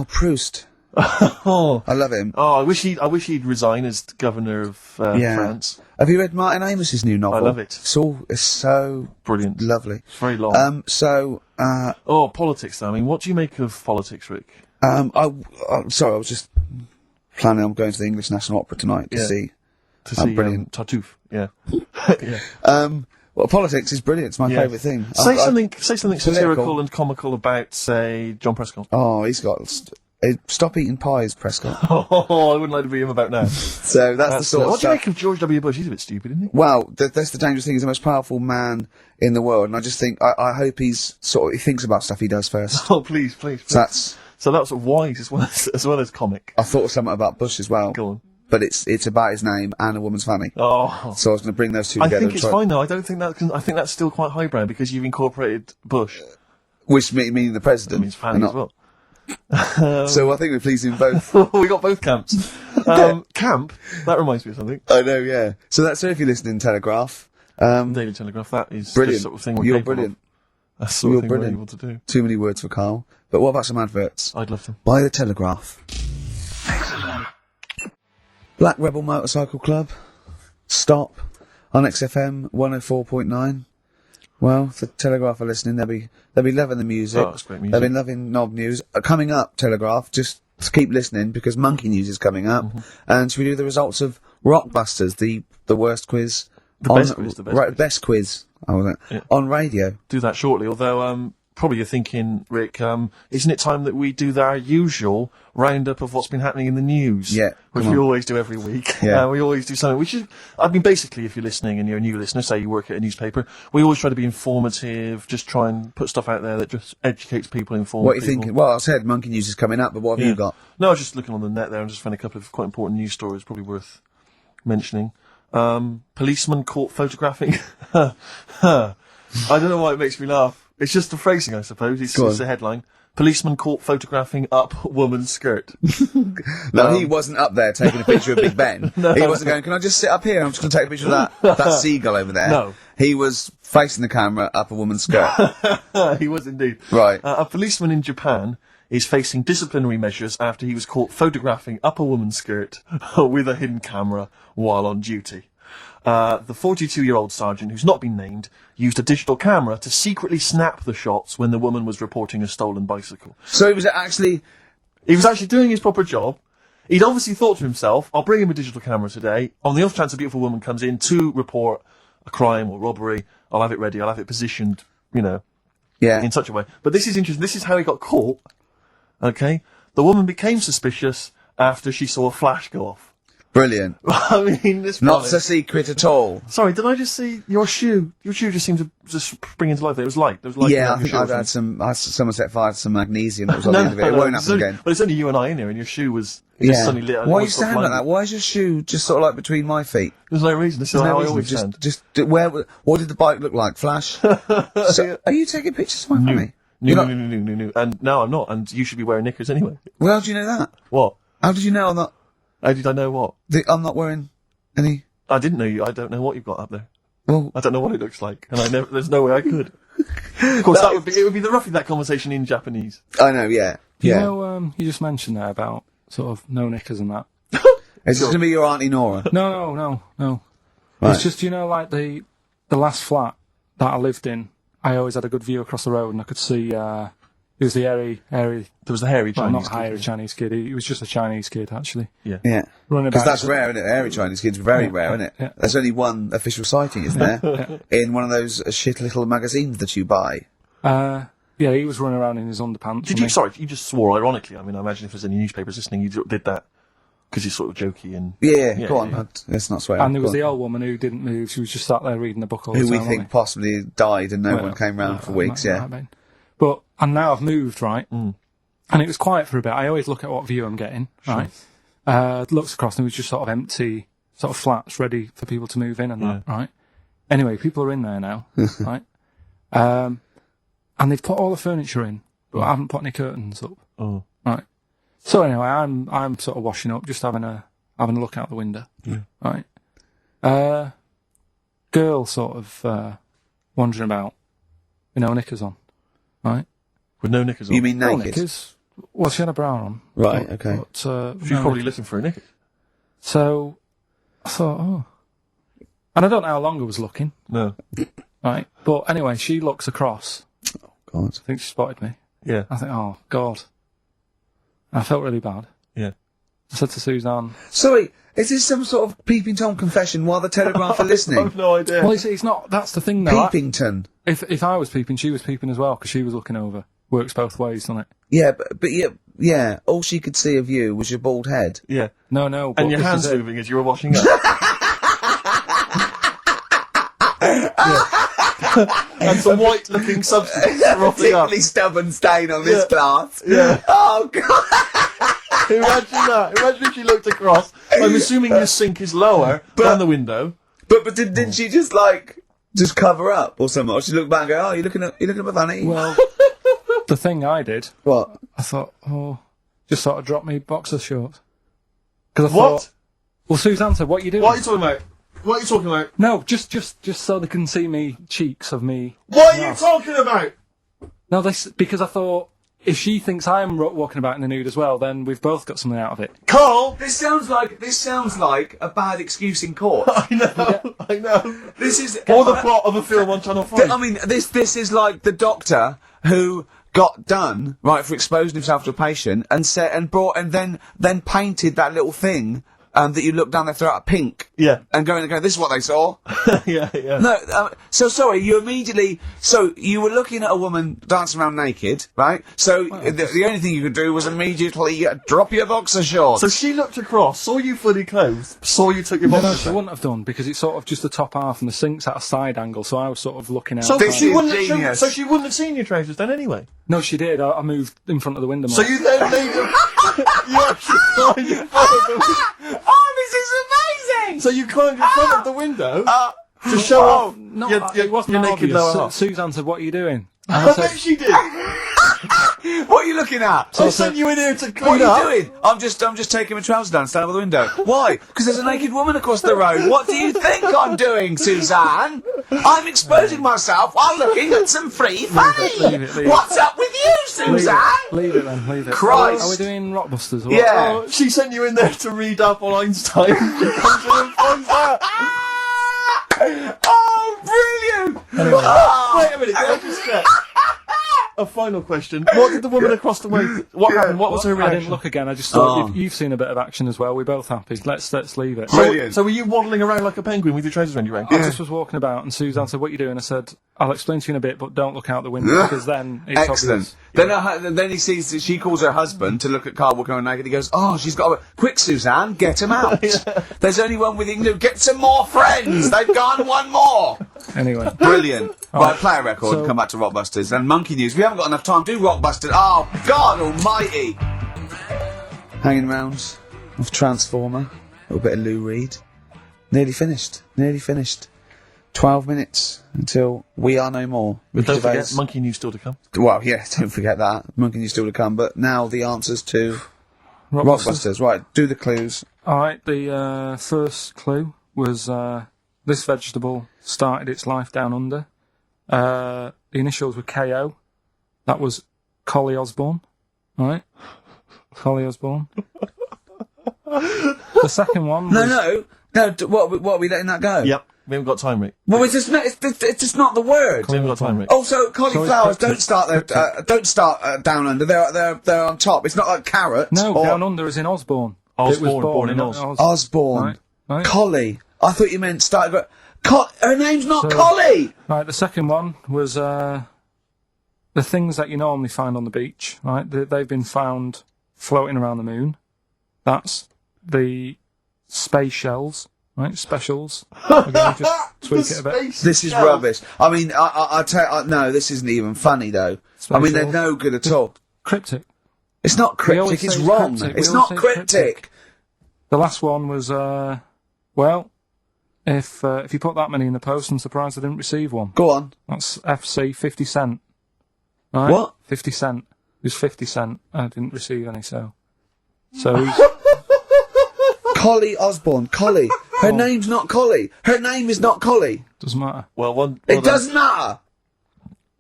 [SPEAKER 2] Proust.
[SPEAKER 3] Oh.
[SPEAKER 2] I love him.
[SPEAKER 3] Oh, I wish he'd resign as governor of France.
[SPEAKER 2] Have you read Martin Amos's new novel?
[SPEAKER 3] I love it.
[SPEAKER 2] It's so
[SPEAKER 3] brilliant.
[SPEAKER 2] Lovely.
[SPEAKER 3] It's very long.
[SPEAKER 2] Politics
[SPEAKER 3] though. I mean, what do you make of politics, Rick?
[SPEAKER 2] I'm sorry, I was just planning on going to the English National Opera tonight to see brilliant.
[SPEAKER 3] Tartuffe. Yeah.
[SPEAKER 2] Well, politics is brilliant. It's my favourite thing.
[SPEAKER 3] Say something satirical and comical about, say, John Prescott.
[SPEAKER 2] Oh, he's got... Stop eating pies, Prescott.
[SPEAKER 3] Oh, I wouldn't like to be him about now.
[SPEAKER 2] So that's the sort of
[SPEAKER 3] What do you make of George W. Bush? He's a bit stupid, isn't he?
[SPEAKER 2] Well, that's the dangerous thing. He's the most powerful man in the world, and I just think, I hope he thinks about stuff he does first.
[SPEAKER 3] Oh, please. So that's wise as well as comic.
[SPEAKER 2] I thought of something about Bush as well.
[SPEAKER 3] Go on.
[SPEAKER 2] But it's about his name and a woman's fanny.
[SPEAKER 3] Oh.
[SPEAKER 2] So I was going to bring those two together.
[SPEAKER 3] I think it's fine though. I think that's still quite highbrow because you've incorporated Bush.
[SPEAKER 2] Which meaning the president.
[SPEAKER 3] That means fanny as well.
[SPEAKER 2] So I think we're pleasing both.
[SPEAKER 3] We got both camps. Camp? That reminds me of something.
[SPEAKER 2] I know, yeah. So if you're listening, Telegraph.
[SPEAKER 3] Daily Telegraph, that is
[SPEAKER 2] brilliant.
[SPEAKER 3] the sort of thing we're
[SPEAKER 2] You're
[SPEAKER 3] capable
[SPEAKER 2] brilliant.
[SPEAKER 3] Of. That's the sort of thing we're able to do.
[SPEAKER 2] Too many words for Karl. But what about some adverts?
[SPEAKER 3] I'd love to.
[SPEAKER 2] Buy the Telegraph. Black Rebel Motorcycle Club. Stop. On XFM 104.9. Well, if the Telegraph are listening, they'll be loving the music.
[SPEAKER 3] Oh, that's great music.
[SPEAKER 2] They've been loving Knob News. Coming up, Telegraph, just keep listening because Monkey News is coming up. And should we do the results of Rockbusters, the worst quiz?
[SPEAKER 3] The
[SPEAKER 2] best quiz. On radio.
[SPEAKER 3] Do that shortly, although, probably you're thinking, Rick, isn't it time that we do our usual roundup of what's been happening in the news?
[SPEAKER 2] Yeah.
[SPEAKER 3] Which we always do every week.
[SPEAKER 2] Yeah.
[SPEAKER 3] We always do something. Basically, if you're listening and you're a new listener, say you work at a newspaper, we always try to be informative, just try and put stuff out there that just educates people, informs people.
[SPEAKER 2] What are you thinking? Well, I said Monkey News is coming up, but what have you got?
[SPEAKER 3] No, I was just looking on the net there and just found a couple of quite important news stories probably worth mentioning. Policeman caught photographing. I don't know why it makes me laugh. It's just the phrasing, I suppose. It's the headline. Policeman caught photographing up woman's skirt.
[SPEAKER 2] No, he wasn't up there taking a picture of Big Ben.
[SPEAKER 3] No.
[SPEAKER 2] He wasn't going, can I just sit up here? I'm just going to take a picture of that seagull over there.
[SPEAKER 3] No.
[SPEAKER 2] He was facing the camera up a woman's skirt.
[SPEAKER 3] He was indeed.
[SPEAKER 2] Right.
[SPEAKER 3] A policeman in Japan is facing disciplinary measures after he was caught photographing up a woman's skirt with a hidden camera while on duty. The 42-year-old sergeant, who's not been named, used a digital camera to secretly snap the shots when the woman was reporting a stolen bicycle.
[SPEAKER 2] So he was actually
[SPEAKER 3] doing his proper job. He'd obviously thought to himself, I'll bring him a digital camera today. On the off chance a beautiful woman comes in to report a crime or robbery, I'll have it ready, I'll have it positioned, in such a way. But this is interesting. This is how he got caught. Okay? The woman became suspicious after she saw a flash go off.
[SPEAKER 4] Brilliant.
[SPEAKER 3] I mean, it's
[SPEAKER 4] Not
[SPEAKER 3] funny.
[SPEAKER 4] so secret at all.
[SPEAKER 3] Sorry, did I just see your shoe? Your shoe just seemed to just spring into life. There was light. There was light.
[SPEAKER 4] Yeah, I
[SPEAKER 3] around
[SPEAKER 4] think
[SPEAKER 3] your
[SPEAKER 4] I've
[SPEAKER 3] shoe.
[SPEAKER 4] had someone set fire to some magnesium that was on the end of it. It won't happen again.
[SPEAKER 3] But it's only you and I in here, and your shoe was just suddenly lit.
[SPEAKER 4] Why are you standing like that? Why is your shoe just sort of like between my feet?
[SPEAKER 3] There's no reason. This is how I always stand.
[SPEAKER 4] What did the bike look like? Flash? So, are you taking pictures of my family?
[SPEAKER 3] No. And no, I'm not. And you should be wearing knickers anyway.
[SPEAKER 4] Well, how do you know that?
[SPEAKER 3] What?
[SPEAKER 4] How did you know I'm not?
[SPEAKER 3] How did I know what?
[SPEAKER 4] I'm not wearing any.
[SPEAKER 3] I didn't know you. I don't know what you've got up there.
[SPEAKER 4] Well,
[SPEAKER 3] I don't know what it looks like, and there's no way I could. Of course, it would be roughly that conversation in Japanese.
[SPEAKER 4] I know, yeah.
[SPEAKER 5] You know, you just mentioned there about sort of no knickers and that.
[SPEAKER 4] Is this going to be your Auntie Nora?
[SPEAKER 5] No.
[SPEAKER 4] Right.
[SPEAKER 5] It's just, like the last flat that I lived in, I always had a good view across the road and I could see, it was the hairy.
[SPEAKER 3] There was the hairy
[SPEAKER 5] Well,
[SPEAKER 3] Chinese
[SPEAKER 5] not hairy Chinese kid. He was just a Chinese kid, actually.
[SPEAKER 4] Yeah.
[SPEAKER 5] Running
[SPEAKER 4] Because
[SPEAKER 5] about.
[SPEAKER 4] that's rare, isn't it? Hairy Chinese kids, very rare, isn't it?
[SPEAKER 5] Yeah.
[SPEAKER 4] There's only one official sighting, isn't there? In one of those shit little magazines that you buy.
[SPEAKER 5] Yeah, he was running around in his underpants.
[SPEAKER 3] Did you? Sorry, you just swore ironically. I mean, I imagine if there's any newspapers listening, you did that because you're sort of jokey and.
[SPEAKER 4] Yeah, go on. Let's not swear.
[SPEAKER 5] And there was the old woman who didn't move. She was just sat there reading the book all the
[SPEAKER 4] who
[SPEAKER 5] time.
[SPEAKER 4] we think possibly died and no one came round for weeks.
[SPEAKER 5] Might have been. But and now I've moved, right?
[SPEAKER 3] Mm.
[SPEAKER 5] And it was quiet for a bit. I always look at what view I'm getting, right? Looks across and it was just sort of empty, sort of flats ready for people to move in and that, right? Anyway, people are in there now, right? And they've put all the furniture in, but I haven't put any curtains up, right? So anyway, I'm sort of washing up, just having a look out the window, right? Girl sort of wandering about with no knickers on, right?
[SPEAKER 3] With no knickers on.
[SPEAKER 4] You mean
[SPEAKER 5] No
[SPEAKER 4] naked?
[SPEAKER 5] knickers. Well, she had a bra on.
[SPEAKER 4] Right, okay.
[SPEAKER 5] But,
[SPEAKER 3] She was probably looking for a knicker.
[SPEAKER 5] So I thought, and I don't know how long I was looking,
[SPEAKER 3] No.
[SPEAKER 5] right? But anyway, she looks across.
[SPEAKER 4] God.
[SPEAKER 5] I think she spotted me.
[SPEAKER 3] Yeah.
[SPEAKER 5] I think, oh God. I felt really bad.
[SPEAKER 3] Yeah.
[SPEAKER 5] I said to Suzanne,
[SPEAKER 4] Sorry, is this some sort of Peeping Tom confession while the Telegraph are listening?
[SPEAKER 3] I've no idea.
[SPEAKER 5] well, it's not. That's the thing, though.
[SPEAKER 4] Peepington.
[SPEAKER 5] If I was peeping, she was peeping as well because she was looking over. Works both ways, doesn't it?
[SPEAKER 4] Yeah, but yeah, all she could see of you was your bald head.
[SPEAKER 3] Yeah.
[SPEAKER 5] No. But
[SPEAKER 3] And your
[SPEAKER 5] this
[SPEAKER 3] hands
[SPEAKER 5] is it.
[SPEAKER 3] moving as you were washing up. And some white-looking substance frothing up.
[SPEAKER 4] Particularly stubborn stain on this glass.
[SPEAKER 3] Yeah.
[SPEAKER 4] Oh, God.
[SPEAKER 3] Imagine that. Imagine if she looked across. I'm assuming your sink is lower than the window.
[SPEAKER 4] But didn't she just cover up or something? Or she looked back and go, oh, you looking at my vanity?
[SPEAKER 5] Well, the thing I did,
[SPEAKER 4] What?
[SPEAKER 5] I thought, just sort of drop me boxer shorts. Because I
[SPEAKER 3] What?
[SPEAKER 5] thought, well, Suzanne said, what are you doing?
[SPEAKER 3] What are you talking about? What are you talking about?
[SPEAKER 5] No, just so they can see me cheeks of me.
[SPEAKER 3] What are you talking about?
[SPEAKER 5] No, because I thought if she thinks I'm walking about in the nude as well, then we've both got something out of it.
[SPEAKER 3] Karl!
[SPEAKER 4] This sounds like a bad excuse in court.
[SPEAKER 3] I know.
[SPEAKER 4] This is
[SPEAKER 3] Or the plot of a film on Channel 5.
[SPEAKER 4] I mean, this is like the doctor who got done right for exposing himself to a patient and then painted that little thing that you look down their throat pink.
[SPEAKER 3] Yeah.
[SPEAKER 4] And going, this is what they saw.
[SPEAKER 3] yeah.
[SPEAKER 4] No, so sorry, you were looking at a woman dancing around naked, right? So the only thing you could do was immediately drop your boxer shorts.
[SPEAKER 3] So she looked across, saw you fully clothed, saw you took your
[SPEAKER 5] No,
[SPEAKER 3] boxers
[SPEAKER 5] she
[SPEAKER 3] off.
[SPEAKER 5] wouldn't have done because it's sort of just the top half and the sink's at a side angle, so I was sort of looking out.
[SPEAKER 3] So
[SPEAKER 4] This
[SPEAKER 3] she
[SPEAKER 4] is
[SPEAKER 3] wouldn't
[SPEAKER 4] genius.
[SPEAKER 3] so she wouldn't have seen your trousers then anyway.
[SPEAKER 5] No, she did. I moved in front of the window.
[SPEAKER 3] So
[SPEAKER 5] more.
[SPEAKER 3] you then made them. You actually climbed in front of the.
[SPEAKER 4] Oh, this is amazing!
[SPEAKER 3] So you climbed in front of the window to show off
[SPEAKER 5] No,
[SPEAKER 3] your
[SPEAKER 5] it wasn't
[SPEAKER 3] your naked
[SPEAKER 5] obvious.
[SPEAKER 3] lower half.
[SPEAKER 5] Suzanne said, "What are you doing?" And
[SPEAKER 3] I
[SPEAKER 5] I said,
[SPEAKER 3] bet she did.
[SPEAKER 4] What are you looking at?
[SPEAKER 3] I sent you in here to
[SPEAKER 4] What
[SPEAKER 3] clean
[SPEAKER 4] are
[SPEAKER 3] up.
[SPEAKER 4] you doing? I'm just taking my trousers down, stand by the window. Why? Because there's a naked woman across the road. What do you think I'm doing, Suzanne? I'm exposing myself while looking at some free fame.
[SPEAKER 5] leave it.
[SPEAKER 4] What's up with you, Suzanne?
[SPEAKER 5] Leave it then. Leave it.
[SPEAKER 4] Christ.
[SPEAKER 5] Are we doing Rockbusters? Or what?
[SPEAKER 4] Yeah.
[SPEAKER 3] Oh, she sent you in there to read up on Einstein. She comes in and finds that.
[SPEAKER 4] Oh, brilliant!
[SPEAKER 3] Wait a minute, can I just check? A final question. What did the woman across the way... What happened? What was her
[SPEAKER 5] I
[SPEAKER 3] reaction?
[SPEAKER 5] didn't look again. I just thought you've seen a bit of action as well. We're both happy. Let's leave it.
[SPEAKER 3] So were you waddling around like a penguin with your trousers around your ankles?
[SPEAKER 5] I just was walking about, and Suzanne said, "What are you doing?" I said, I'll explain to you in a bit, but don't look out the window because then it's
[SPEAKER 4] Excellent.
[SPEAKER 5] obvious.
[SPEAKER 4] Then he sees that she calls her husband to look at Karl walking around naked. He goes, "Oh, she's got a quick, Suzanne, get him out. There's only one with him. Get some more friends. They've gone one more."
[SPEAKER 5] Anyway.
[SPEAKER 4] Brilliant. Right, play a record and come back to Rockbusters. And Monkey News. We haven't got enough time. Do Rockbusters. Oh, God almighty. Hanging round with Transformer. A little bit of Lou Reed. Nearly finished. 12 minutes until we are no more.
[SPEAKER 3] But don't forget, Monkey News still to come.
[SPEAKER 4] Well, yeah, don't forget that. Monkey News still to come. But now the answers to Rockbusters. Right, do the clues.
[SPEAKER 5] Alright, the first clue was this vegetable started its life down under. The initials were KO. That was Collie Osborne. Alright? Collie Osborne. The second one was...
[SPEAKER 4] No, what are we letting that go?
[SPEAKER 3] Yep. We haven't got time, Rick.
[SPEAKER 4] Well, it's just not the word.
[SPEAKER 3] We haven't got time, Rick.
[SPEAKER 4] Also, cauliflowers don't start down under. They're on top. It's not like carrots.
[SPEAKER 5] No, down under is in Osborne.
[SPEAKER 3] Osborne, born in Oz.
[SPEAKER 4] Osborne.
[SPEAKER 5] Right.
[SPEAKER 4] Collie. I thought you meant started. Her name's not Collie.
[SPEAKER 5] Right. The second one was the things that you normally find on the beach. Right. They've been found floating around the moon. That's the space shells. Right, specials. We're going to just tweak it a bit.
[SPEAKER 4] This is rubbish. I mean, I tell you, no, this isn't even funny though. I mean, they're no good at all.
[SPEAKER 5] Cryptic.
[SPEAKER 4] It's not cryptic. It's wrong. It's not cryptic.
[SPEAKER 5] The last one was, well, if you put that many in the post, I'm surprised I didn't receive one.
[SPEAKER 4] Go on.
[SPEAKER 5] That's FC 50 cent. Right?
[SPEAKER 4] What?
[SPEAKER 5] 50 cent. It was 50 cent. I didn't receive any, so he's...
[SPEAKER 4] Collie Osborne. Collie. Her name's not Collie. Her name is not Collie.
[SPEAKER 5] Doesn't matter.
[SPEAKER 4] It doesn't matter.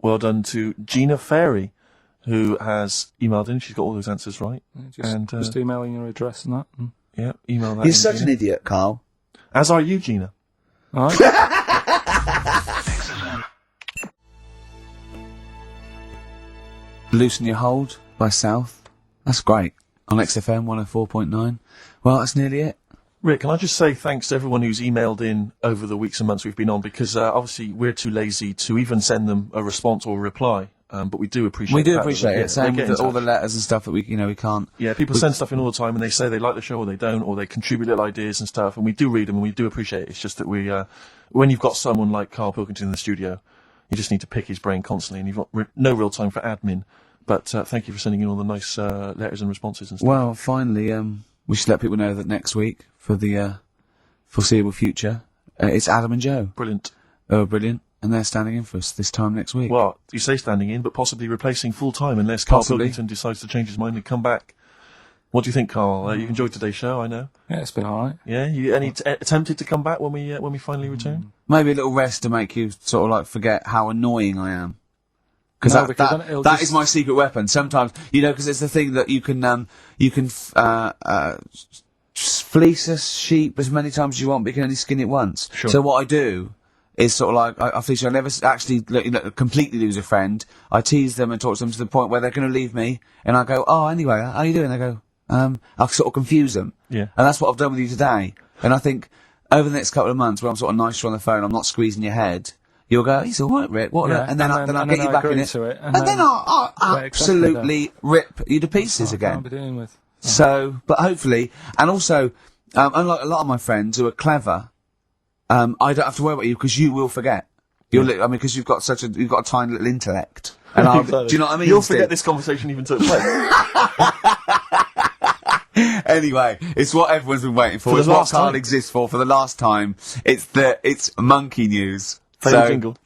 [SPEAKER 3] Well done to Gina Ferry, who has emailed in. She's got all those answers right.
[SPEAKER 5] Just emailing your address and that.
[SPEAKER 3] Yeah, email that.
[SPEAKER 4] You're such an idiot, Karl.
[SPEAKER 3] As are you, Gina.
[SPEAKER 5] All right.
[SPEAKER 4] Loosen Your Hold by South. That's great. On XFM 104.9. Well, that's nearly it.
[SPEAKER 3] Rick, can I just say thanks to everyone who's emailed in over the weeks and months we've been on, because obviously we're too lazy to even send them a response or a reply, but we do appreciate it.
[SPEAKER 4] We do appreciate it. Same with all the letters and stuff that we can't.
[SPEAKER 3] Yeah, people send stuff in all the time and they say they like the show or they don't, or they contribute little ideas and stuff, and we do read them and we do appreciate it. It's just that we, when you've got someone like Karl Pilkington in the studio, you just need to pick his brain constantly and you've got no real time for admin. But thank you for sending in all the nice letters and responses and stuff.
[SPEAKER 4] Well, finally, we should let people know that next week, for the foreseeable future, it's Adam and Joe.
[SPEAKER 3] Brilliant.
[SPEAKER 4] Oh, brilliant. And they're standing in for us this time next week.
[SPEAKER 3] Well, you say standing in, but possibly replacing full-time unless Karl Pilkington decides to change his mind and come back. What do you think, Karl? You enjoyed today's show, I know.
[SPEAKER 5] Yeah, it's been alright.
[SPEAKER 3] Yeah? You tempted to come back when we finally return?
[SPEAKER 4] Maybe a little rest to make you sort of like forget how annoying I am. Because that is my secret weapon. Sometimes, because it's the thing that you can fleece a sheep as many times as you want, but you can only skin it once.
[SPEAKER 3] Sure.
[SPEAKER 4] So what I do is sort of like, I fleece you. I never actually completely lose a friend. I tease them and talk to them to the point where they're going to leave me, and I go, "Oh, anyway, how you doing?" They go, I'll sort of confuse them.
[SPEAKER 3] Yeah.
[SPEAKER 4] And that's what I've done with you today. And I think over the next couple of months, when I'm sort of nicer on the phone, I'm not squeezing your head. You'll go, "He's all right, Rick." What?
[SPEAKER 5] Yeah,
[SPEAKER 4] and then I'll get you back in it, and then I'll absolutely rip you to pieces again.
[SPEAKER 5] Can't be dealing with. Yeah.
[SPEAKER 4] So, but hopefully, and also, unlike a lot of my friends who are clever, I don't have to worry about you because you will forget. Because you've got a tiny little intellect. And do you know what I mean?
[SPEAKER 3] You'll forget this conversation even took place.
[SPEAKER 4] Anyway, it's what everyone's been waiting for. It's what Karl exists for the last time. It's Monkey News.
[SPEAKER 3] Jingle.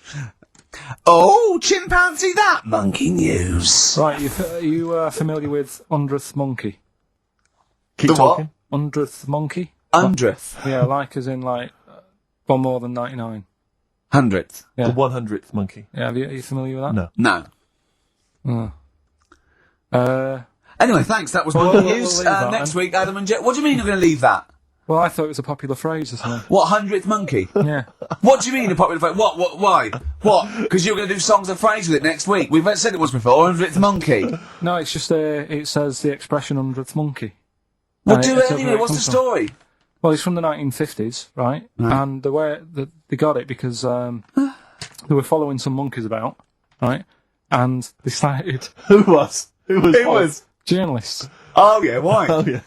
[SPEAKER 4] Oh, chimpanzee that! Monkey News.
[SPEAKER 5] Right, are you familiar with 100th Monkey?
[SPEAKER 3] Keep talking.
[SPEAKER 5] 100th Monkey?
[SPEAKER 4] 100th?
[SPEAKER 5] Yeah, like as in like, one more than 99.
[SPEAKER 4] 100th?
[SPEAKER 3] Yeah. The 100th monkey.
[SPEAKER 5] Yeah, are you familiar with that?
[SPEAKER 3] No.
[SPEAKER 4] Anyway, thanks, that was Monkey News. Next week, Adam and Joe. What do you mean you're going to leave that?
[SPEAKER 5] Well, I thought it was a popular phrase or something.
[SPEAKER 4] What, 100th monkey?
[SPEAKER 5] Yeah.
[SPEAKER 4] What do you mean a popular phrase? What, why? What? Because you're going to do songs and phrase with it next week. We've said it once before, 100th monkey.
[SPEAKER 5] No, it's just, it says the expression 100th monkey.
[SPEAKER 4] Well, do it anyway, what's the story?
[SPEAKER 5] Well, it's from the 1950s, right? And the way that they got it because, who were following some monkeys about, right? And they started
[SPEAKER 3] Who was?
[SPEAKER 4] It was.
[SPEAKER 5] journalists
[SPEAKER 4] Oh yeah, why?
[SPEAKER 3] Oh, yeah.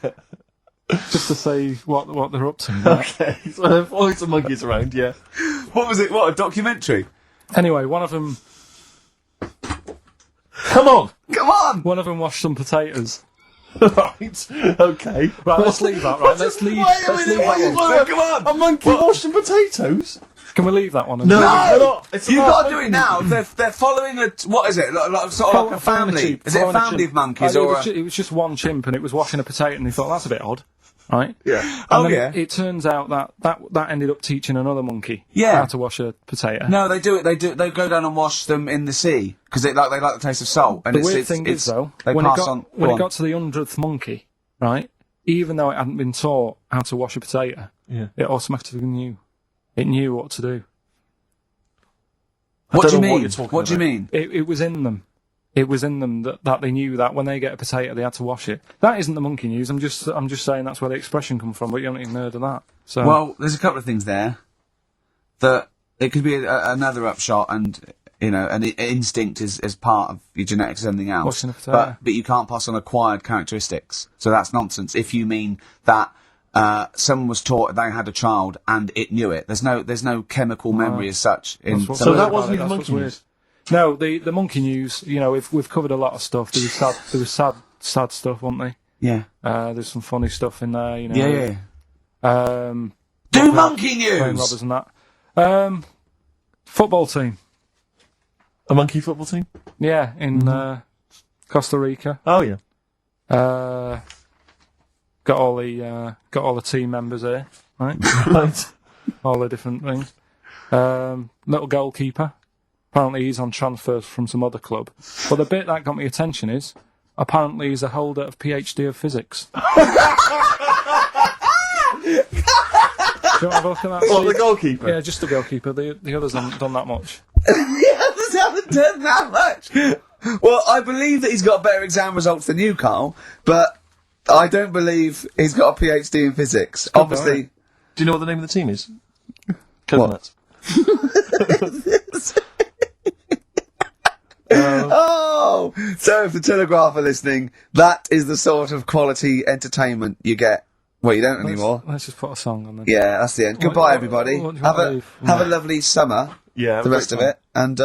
[SPEAKER 5] just to see what they're up to. Right?
[SPEAKER 3] Okay. So there are some monkeys around, yeah.
[SPEAKER 4] What was it? What, a documentary?
[SPEAKER 5] Anyway, one of them
[SPEAKER 3] Come on!
[SPEAKER 4] Come on!
[SPEAKER 5] washed some potatoes.
[SPEAKER 3] Right. Okay.
[SPEAKER 5] Right, let's leave that. Right, let's leave that one.
[SPEAKER 4] Come on!
[SPEAKER 3] A monkey washing potatoes?
[SPEAKER 5] Can we leave that one?
[SPEAKER 3] No, they're not. It's
[SPEAKER 4] You've
[SPEAKER 3] about
[SPEAKER 4] got to do it now. They're following what is it? Sort of like a family. Is it a family of monkeys or?
[SPEAKER 5] It was just one chimp, and it was washing a potato, and he thought that's a bit odd, right?
[SPEAKER 3] Yeah.
[SPEAKER 5] And then
[SPEAKER 4] yeah.
[SPEAKER 5] It turns out that ended up teaching another monkey
[SPEAKER 4] Yeah.
[SPEAKER 5] how to wash a potato.
[SPEAKER 4] No, they do it. They go down and wash them in the sea because they like the taste of salt. And
[SPEAKER 5] The weird thing is though,
[SPEAKER 4] they
[SPEAKER 5] when
[SPEAKER 4] pass
[SPEAKER 5] it
[SPEAKER 4] on.
[SPEAKER 5] got it got to the 100th monkey, right? Even though it hadn't been taught how to wash a potato,
[SPEAKER 3] Yeah.
[SPEAKER 5] it automatically knew. It knew what to do.
[SPEAKER 4] What do you
[SPEAKER 3] know what
[SPEAKER 4] mean?
[SPEAKER 3] you're talking
[SPEAKER 4] What do you
[SPEAKER 3] about.
[SPEAKER 4] mean?
[SPEAKER 5] It was in them. It was in them that they knew that when they get a potato, they had to wash it. That isn't the monkey news. I'm just saying that's where the expression comes from. But you haven't even heard of that. So
[SPEAKER 4] Well, there's a couple of things there that it could be another upshot, and an instinct is part of your genetics and everything else.
[SPEAKER 5] Washing a potato.
[SPEAKER 4] But you can't pass on acquired characteristics. So that's nonsense. If you mean that someone was taught they had a child and it knew it, there's no chemical memory as such.
[SPEAKER 3] So that wasn't even monkey news.
[SPEAKER 5] No, the monkey news. We've covered a lot of stuff. There was sad stuff, wasn't there?
[SPEAKER 4] Yeah.
[SPEAKER 5] There's some funny stuff in there.
[SPEAKER 4] Yeah.
[SPEAKER 5] Do
[SPEAKER 4] monkey
[SPEAKER 5] playing
[SPEAKER 4] news.
[SPEAKER 5] robbers and that. Football team.
[SPEAKER 3] A monkey football team?
[SPEAKER 5] Yeah, in Costa Rica.
[SPEAKER 3] Oh, yeah.
[SPEAKER 5] Got all the team members here, right?
[SPEAKER 3] Right.
[SPEAKER 5] All the different things. Little goalkeeper. Apparently he's on transfer from some other club. But the bit that got me attention is, apparently he's a holder of PhD of physics. Do you want to have a look at that?
[SPEAKER 3] What, the goalkeeper?
[SPEAKER 5] Yeah, just the goalkeeper. The others haven't done that much.
[SPEAKER 4] The others haven't done that much. Well, I believe that he's got better exam results than you, Karl, but I don't believe he's got a PhD in physics. Obviously.
[SPEAKER 3] Do you know what the name of the team is? Coconuts.
[SPEAKER 4] Oh! So if the Telegraph are listening, that is the sort of quality entertainment you get. Well, you don't anymore.
[SPEAKER 5] Let's just put a song on then.
[SPEAKER 4] Yeah, that's the end. Goodbye, everybody.
[SPEAKER 5] what do you want to leave?
[SPEAKER 4] Have a lovely summer.
[SPEAKER 3] Yeah.
[SPEAKER 4] The rest of it. And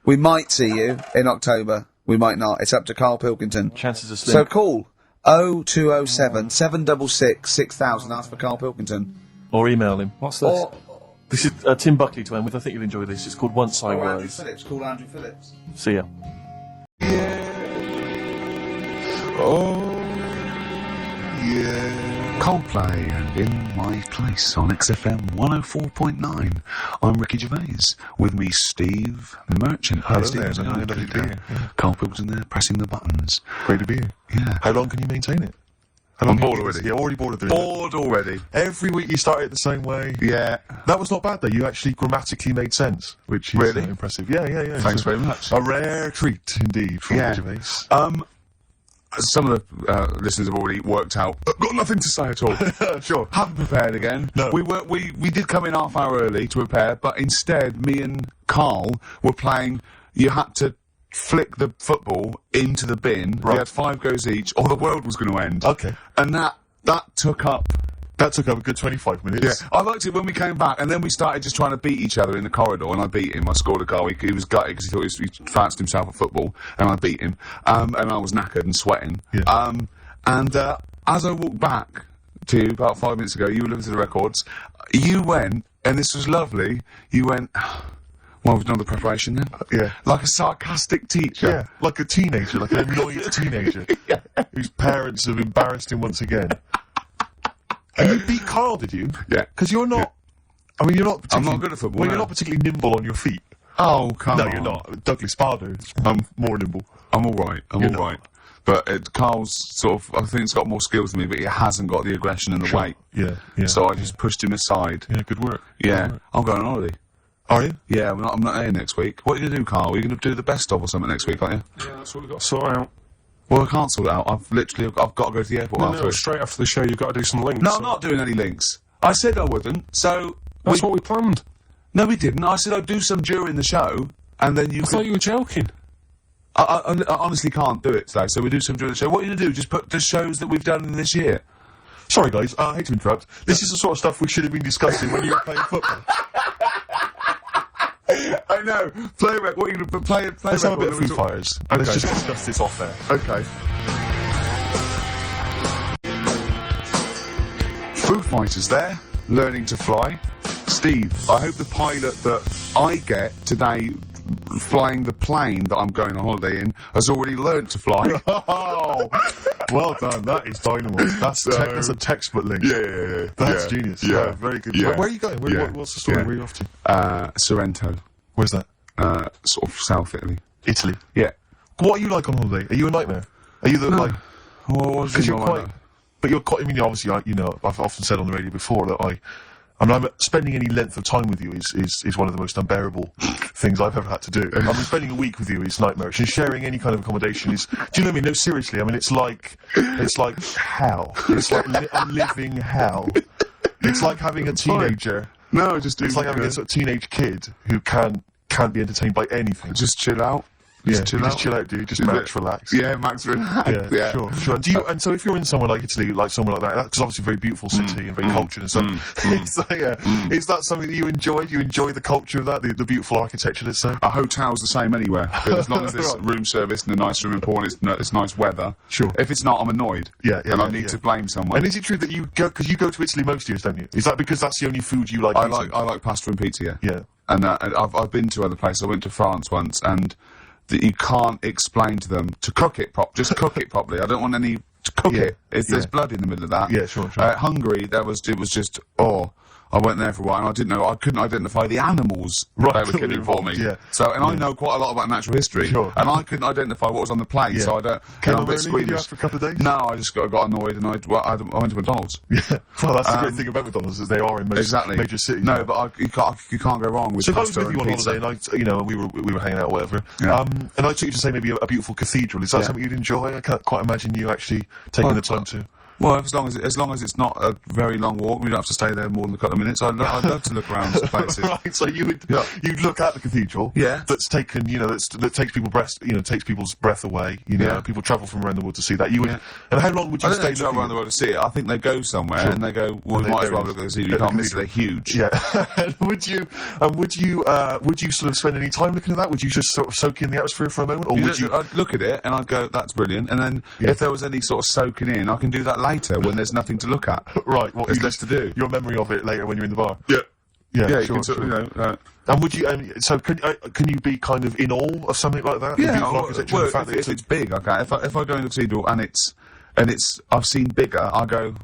[SPEAKER 4] we might see you in October. We might not. It's up to Karl Pilkington.
[SPEAKER 3] Chances are slim.
[SPEAKER 4] So call 0207 766 6000. Ask for Karl Pilkington.
[SPEAKER 3] Or email him.
[SPEAKER 5] What's this?
[SPEAKER 4] Or
[SPEAKER 3] This is Tim Buckley to end with. I think you'll enjoy this. It's called Once I
[SPEAKER 4] Andrew
[SPEAKER 3] Was.
[SPEAKER 4] Phillips. Call Andrew Phillips.
[SPEAKER 3] See ya.
[SPEAKER 8] Coldplay and In My Place on XFM 104.9. I'm Ricky Gervais. With me, Steve Merchant.
[SPEAKER 9] Hello
[SPEAKER 8] Steve,
[SPEAKER 9] there,
[SPEAKER 8] how's it
[SPEAKER 9] lovely
[SPEAKER 8] going?
[SPEAKER 9] to be here. Yeah.
[SPEAKER 8] Karl Pilkington there, pressing the buttons.
[SPEAKER 9] Great to be here.
[SPEAKER 8] Yeah.
[SPEAKER 9] How long can you maintain it? How
[SPEAKER 8] I'm
[SPEAKER 9] long can
[SPEAKER 8] bored
[SPEAKER 9] you-
[SPEAKER 8] already.
[SPEAKER 9] You're already bored of doing
[SPEAKER 8] Bored already.
[SPEAKER 9] it. Every week you start it the same way.
[SPEAKER 8] Yeah.
[SPEAKER 9] That was not bad though. You actually grammatically made sense, which is
[SPEAKER 8] Really?
[SPEAKER 9] impressive. Yeah.
[SPEAKER 8] Thanks
[SPEAKER 9] It's
[SPEAKER 8] very much.
[SPEAKER 9] A rare treat indeed for
[SPEAKER 8] Yeah.
[SPEAKER 9] Gervais.
[SPEAKER 8] Some of the listeners have already worked out. Got nothing to say at all.
[SPEAKER 9] Sure.
[SPEAKER 8] Haven't prepared again.
[SPEAKER 9] No.
[SPEAKER 8] We did come in half hour early to prepare, but instead me and Karl were playing. You had to flick the football into the bin.
[SPEAKER 9] Right.
[SPEAKER 8] We had 5 goes each, or the world was going to end.
[SPEAKER 9] Okay.
[SPEAKER 8] And that took up.
[SPEAKER 9] That took up a good 25 minutes.
[SPEAKER 8] Yeah, I liked it when we came back, and then we started just trying to beat each other in the corridor, and I beat him. I scored a goal. He was gutted because he thought he fancied himself at football, and I beat him. And I was knackered and sweating.
[SPEAKER 9] Yeah.
[SPEAKER 8] As I walked back to you about 5 minutes ago, you were looking through the records. You went, and this was lovely. You went. Well, we've done the preparation then.
[SPEAKER 9] Yeah.
[SPEAKER 8] Like a sarcastic teacher.
[SPEAKER 9] Yeah, like a teenager, like an annoyed teenager, whose parents have embarrassed him once again. And you beat Karl, did you?
[SPEAKER 8] Yeah.
[SPEAKER 9] Because you're not. I mean, you're not.
[SPEAKER 8] I'm
[SPEAKER 9] particularly-
[SPEAKER 8] not good at football,
[SPEAKER 9] Well,
[SPEAKER 8] no.
[SPEAKER 9] you're not particularly nimble on your feet.
[SPEAKER 8] Oh, come
[SPEAKER 9] No,
[SPEAKER 8] on.
[SPEAKER 9] you're not. Douglas Bader is more nimble.
[SPEAKER 8] I'm all right.
[SPEAKER 9] You're
[SPEAKER 8] all right. But Carl's sort of, I think he's got more skills than me, but he hasn't got the aggression and the weight.
[SPEAKER 9] Yeah.
[SPEAKER 8] So I just pushed him aside.
[SPEAKER 9] Yeah, good work.
[SPEAKER 8] Yeah.
[SPEAKER 9] Good work.
[SPEAKER 8] I'm going on holiday.
[SPEAKER 9] Are you?
[SPEAKER 8] Yeah, I'm not here next week. What are you going to do, Karl? Are you going to do the best of or something next week, aren't you?
[SPEAKER 1] Yeah, that's what we've got to sort out.
[SPEAKER 8] Well, I can't sort it out. I've got to go to the airport
[SPEAKER 1] No,
[SPEAKER 8] afterwards.
[SPEAKER 1] straight after the show, you've got to do some links.
[SPEAKER 8] No, I'm not doing any links. I said I wouldn't, so...
[SPEAKER 1] That's what we planned.
[SPEAKER 8] No, we didn't. I said I'd do some during the show, and then
[SPEAKER 9] I thought you were joking.
[SPEAKER 8] I honestly can't do it today, so we do some during the show. What are you going to do? Just put the shows that we've done in this year?
[SPEAKER 9] Sorry, guys. I hate to interrupt. This is the sort of stuff we should have been discussing when you were playing football.
[SPEAKER 8] I know. Play what are you going to play?
[SPEAKER 9] Let's have a bit of Foo Fighters.
[SPEAKER 8] Okay.
[SPEAKER 9] Let's just discuss this off there.
[SPEAKER 8] Okay. Foo Fighters there, learning to fly. Steve, I hope the pilot that I get today flying the plane that I'm going on holiday in has already learned to fly.
[SPEAKER 9] Oh, well done. That is dynamite. That's a textbook link.
[SPEAKER 8] Yeah.
[SPEAKER 9] That's genius.
[SPEAKER 8] Yeah.
[SPEAKER 9] Very good.
[SPEAKER 8] Yeah.
[SPEAKER 9] Where are you going? What's the story? Where are you off to?
[SPEAKER 8] Sorrento.
[SPEAKER 9] Where's that?
[SPEAKER 8] Sort of South Italy.
[SPEAKER 9] Italy.
[SPEAKER 8] Yeah.
[SPEAKER 9] What are you like on holiday? Are you a nightmare? Are you
[SPEAKER 8] Well,
[SPEAKER 9] because you're quite, but you're quite. I mean, obviously, I've often said on the radio before that I'm spending any length of time with you is one of the most unbearable things I've ever had to do. I mean, spending a week with you is nightmarish, and sharing any kind of accommodation is. Do you know what I mean? No, seriously. I mean, it's like hell. It's like a living hell. It's like having a teenager.
[SPEAKER 8] No,
[SPEAKER 9] it's like having a sort of teenage kid who can't be entertained by anything.
[SPEAKER 8] Just chill out.
[SPEAKER 9] Just chill out, dude. Just max relax.
[SPEAKER 8] Yeah, max relax.
[SPEAKER 9] Yeah, sure. And so if you're in somewhere like Italy, like somewhere like that, because obviously a very beautiful city and very cultured and stuff. Is that something that you enjoy? Do you enjoy the culture of that, the beautiful architecture, let's say?
[SPEAKER 8] A hotel's the same anywhere. But as long as there's room service and a nice room and porn, it's nice weather.
[SPEAKER 9] Sure.
[SPEAKER 8] If it's not, I'm annoyed. And I need to blame someone.
[SPEAKER 9] And is it true that you go to Italy most years, don't you? Is that because that's the only food you like?
[SPEAKER 8] I like pasta and pizza.
[SPEAKER 9] Yeah.
[SPEAKER 8] And I've been to other places. I went to France once, and that you can't explain to them to cook it just cook it properly. I don't want any to cook it. There's blood in the middle of that.
[SPEAKER 9] Yeah, sure.
[SPEAKER 8] Hungary, it was just I went there for a while and I couldn't identify the animals they were killing for me.
[SPEAKER 9] Yeah.
[SPEAKER 8] So, I know quite a lot about natural history.
[SPEAKER 9] Sure.
[SPEAKER 8] And I couldn't identify what was on the plate, so I don't.
[SPEAKER 9] Came
[SPEAKER 8] I'm a
[SPEAKER 9] home
[SPEAKER 8] bit
[SPEAKER 9] early,
[SPEAKER 8] squeamish.
[SPEAKER 9] did you ask for a couple of days?
[SPEAKER 8] No, I just got annoyed and I went to McDonald's.
[SPEAKER 9] Yeah. Well, that's the great thing about McDonald's is they are in most major cities.
[SPEAKER 8] No, but you can't go wrong with
[SPEAKER 9] pasta and pizza. So I was with you on holiday and we were hanging out or whatever. Yeah. And I took you to say maybe a beautiful cathedral. Is that something you'd enjoy? I can't quite imagine you actually taking the time to.
[SPEAKER 8] Well, as long as it's not a very long walk, we don't have to stay there more than a couple of minutes. I'd love to look around places.
[SPEAKER 9] Right, so you'd look at the cathedral.
[SPEAKER 8] Yeah.
[SPEAKER 9] That's taken, that takes people's breath away. People travel from around the world to see that. And how long would you stay
[SPEAKER 8] travel around the world to see it? I think they go somewhere and they go, well, we might as well look at the cathedral. You can't miss it. They're huge.
[SPEAKER 9] Yeah. And would you sort of spend any time looking at that? Would you just sort of soak in the atmosphere for a moment, or would you?
[SPEAKER 8] I'd look at it and I'd go, that's brilliant. And then if there was any sort of soaking in, I can do that later when there's nothing to look at.
[SPEAKER 9] Right.
[SPEAKER 8] There's less to do.
[SPEAKER 9] Your memory of it later when you're in the bar.
[SPEAKER 8] Yeah.
[SPEAKER 9] Yeah,
[SPEAKER 8] sure,
[SPEAKER 9] and would you? So can you be kind of in awe of something like that?
[SPEAKER 8] Yeah. If it's big, okay. If I go in the cathedral and it's I've seen bigger, I go,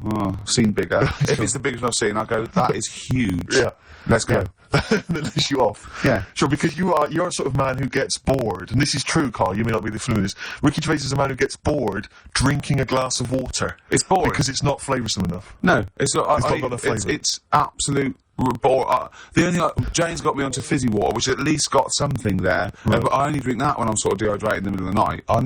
[SPEAKER 8] seen bigger. If it's the biggest I've seen, I go, that is huge.
[SPEAKER 9] Yeah.
[SPEAKER 8] Let's go.
[SPEAKER 9] That lets you off.
[SPEAKER 8] Yeah.
[SPEAKER 9] Sure, because you're a sort of man who gets bored, and this is true, Karl, you may not be the familiar with this. Ricky Gervais is a man who gets bored drinking a glass of water.
[SPEAKER 8] It's boring.
[SPEAKER 9] Because it's not flavoursome enough.
[SPEAKER 8] No, it's not.
[SPEAKER 9] It's not got enough flavour.
[SPEAKER 8] It's absolute bore. The only Jane's got me onto fizzy water, which at least got something there.
[SPEAKER 9] Right.
[SPEAKER 8] But I only drink that when I'm sort of dehydrated in the middle of the night. I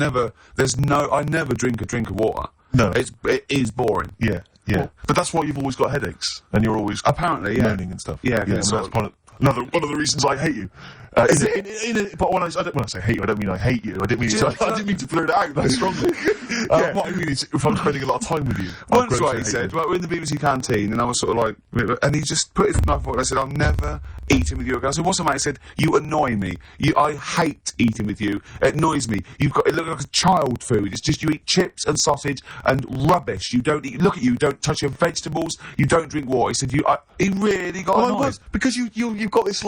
[SPEAKER 8] never drink a drink of water.
[SPEAKER 9] No.
[SPEAKER 8] It is boring.
[SPEAKER 9] Yeah. Yeah, but that's why you've always got headaches, and you're always
[SPEAKER 8] apparently
[SPEAKER 9] moaning and stuff.
[SPEAKER 8] Yeah,
[SPEAKER 9] that's one of the reasons I hate you. But when I say hate you, I don't mean I hate you. I didn't mean to blurt it out that strongly. What I mean is, if I'm spending a lot of time with you.
[SPEAKER 8] Once, right, he said, well, we're in the BBC canteen, and I was sort of like, and he just put his knife forward. I said, I'll never eating with you again. I said, what's the matter? He said, you annoy me. I hate eating with you. It annoys me. It looks like a child food. It's just you eat chips and sausage and rubbish. You don't eat. Look at you. Don't touch your vegetables. You don't drink water. He said, he really got annoyed
[SPEAKER 9] because you've got this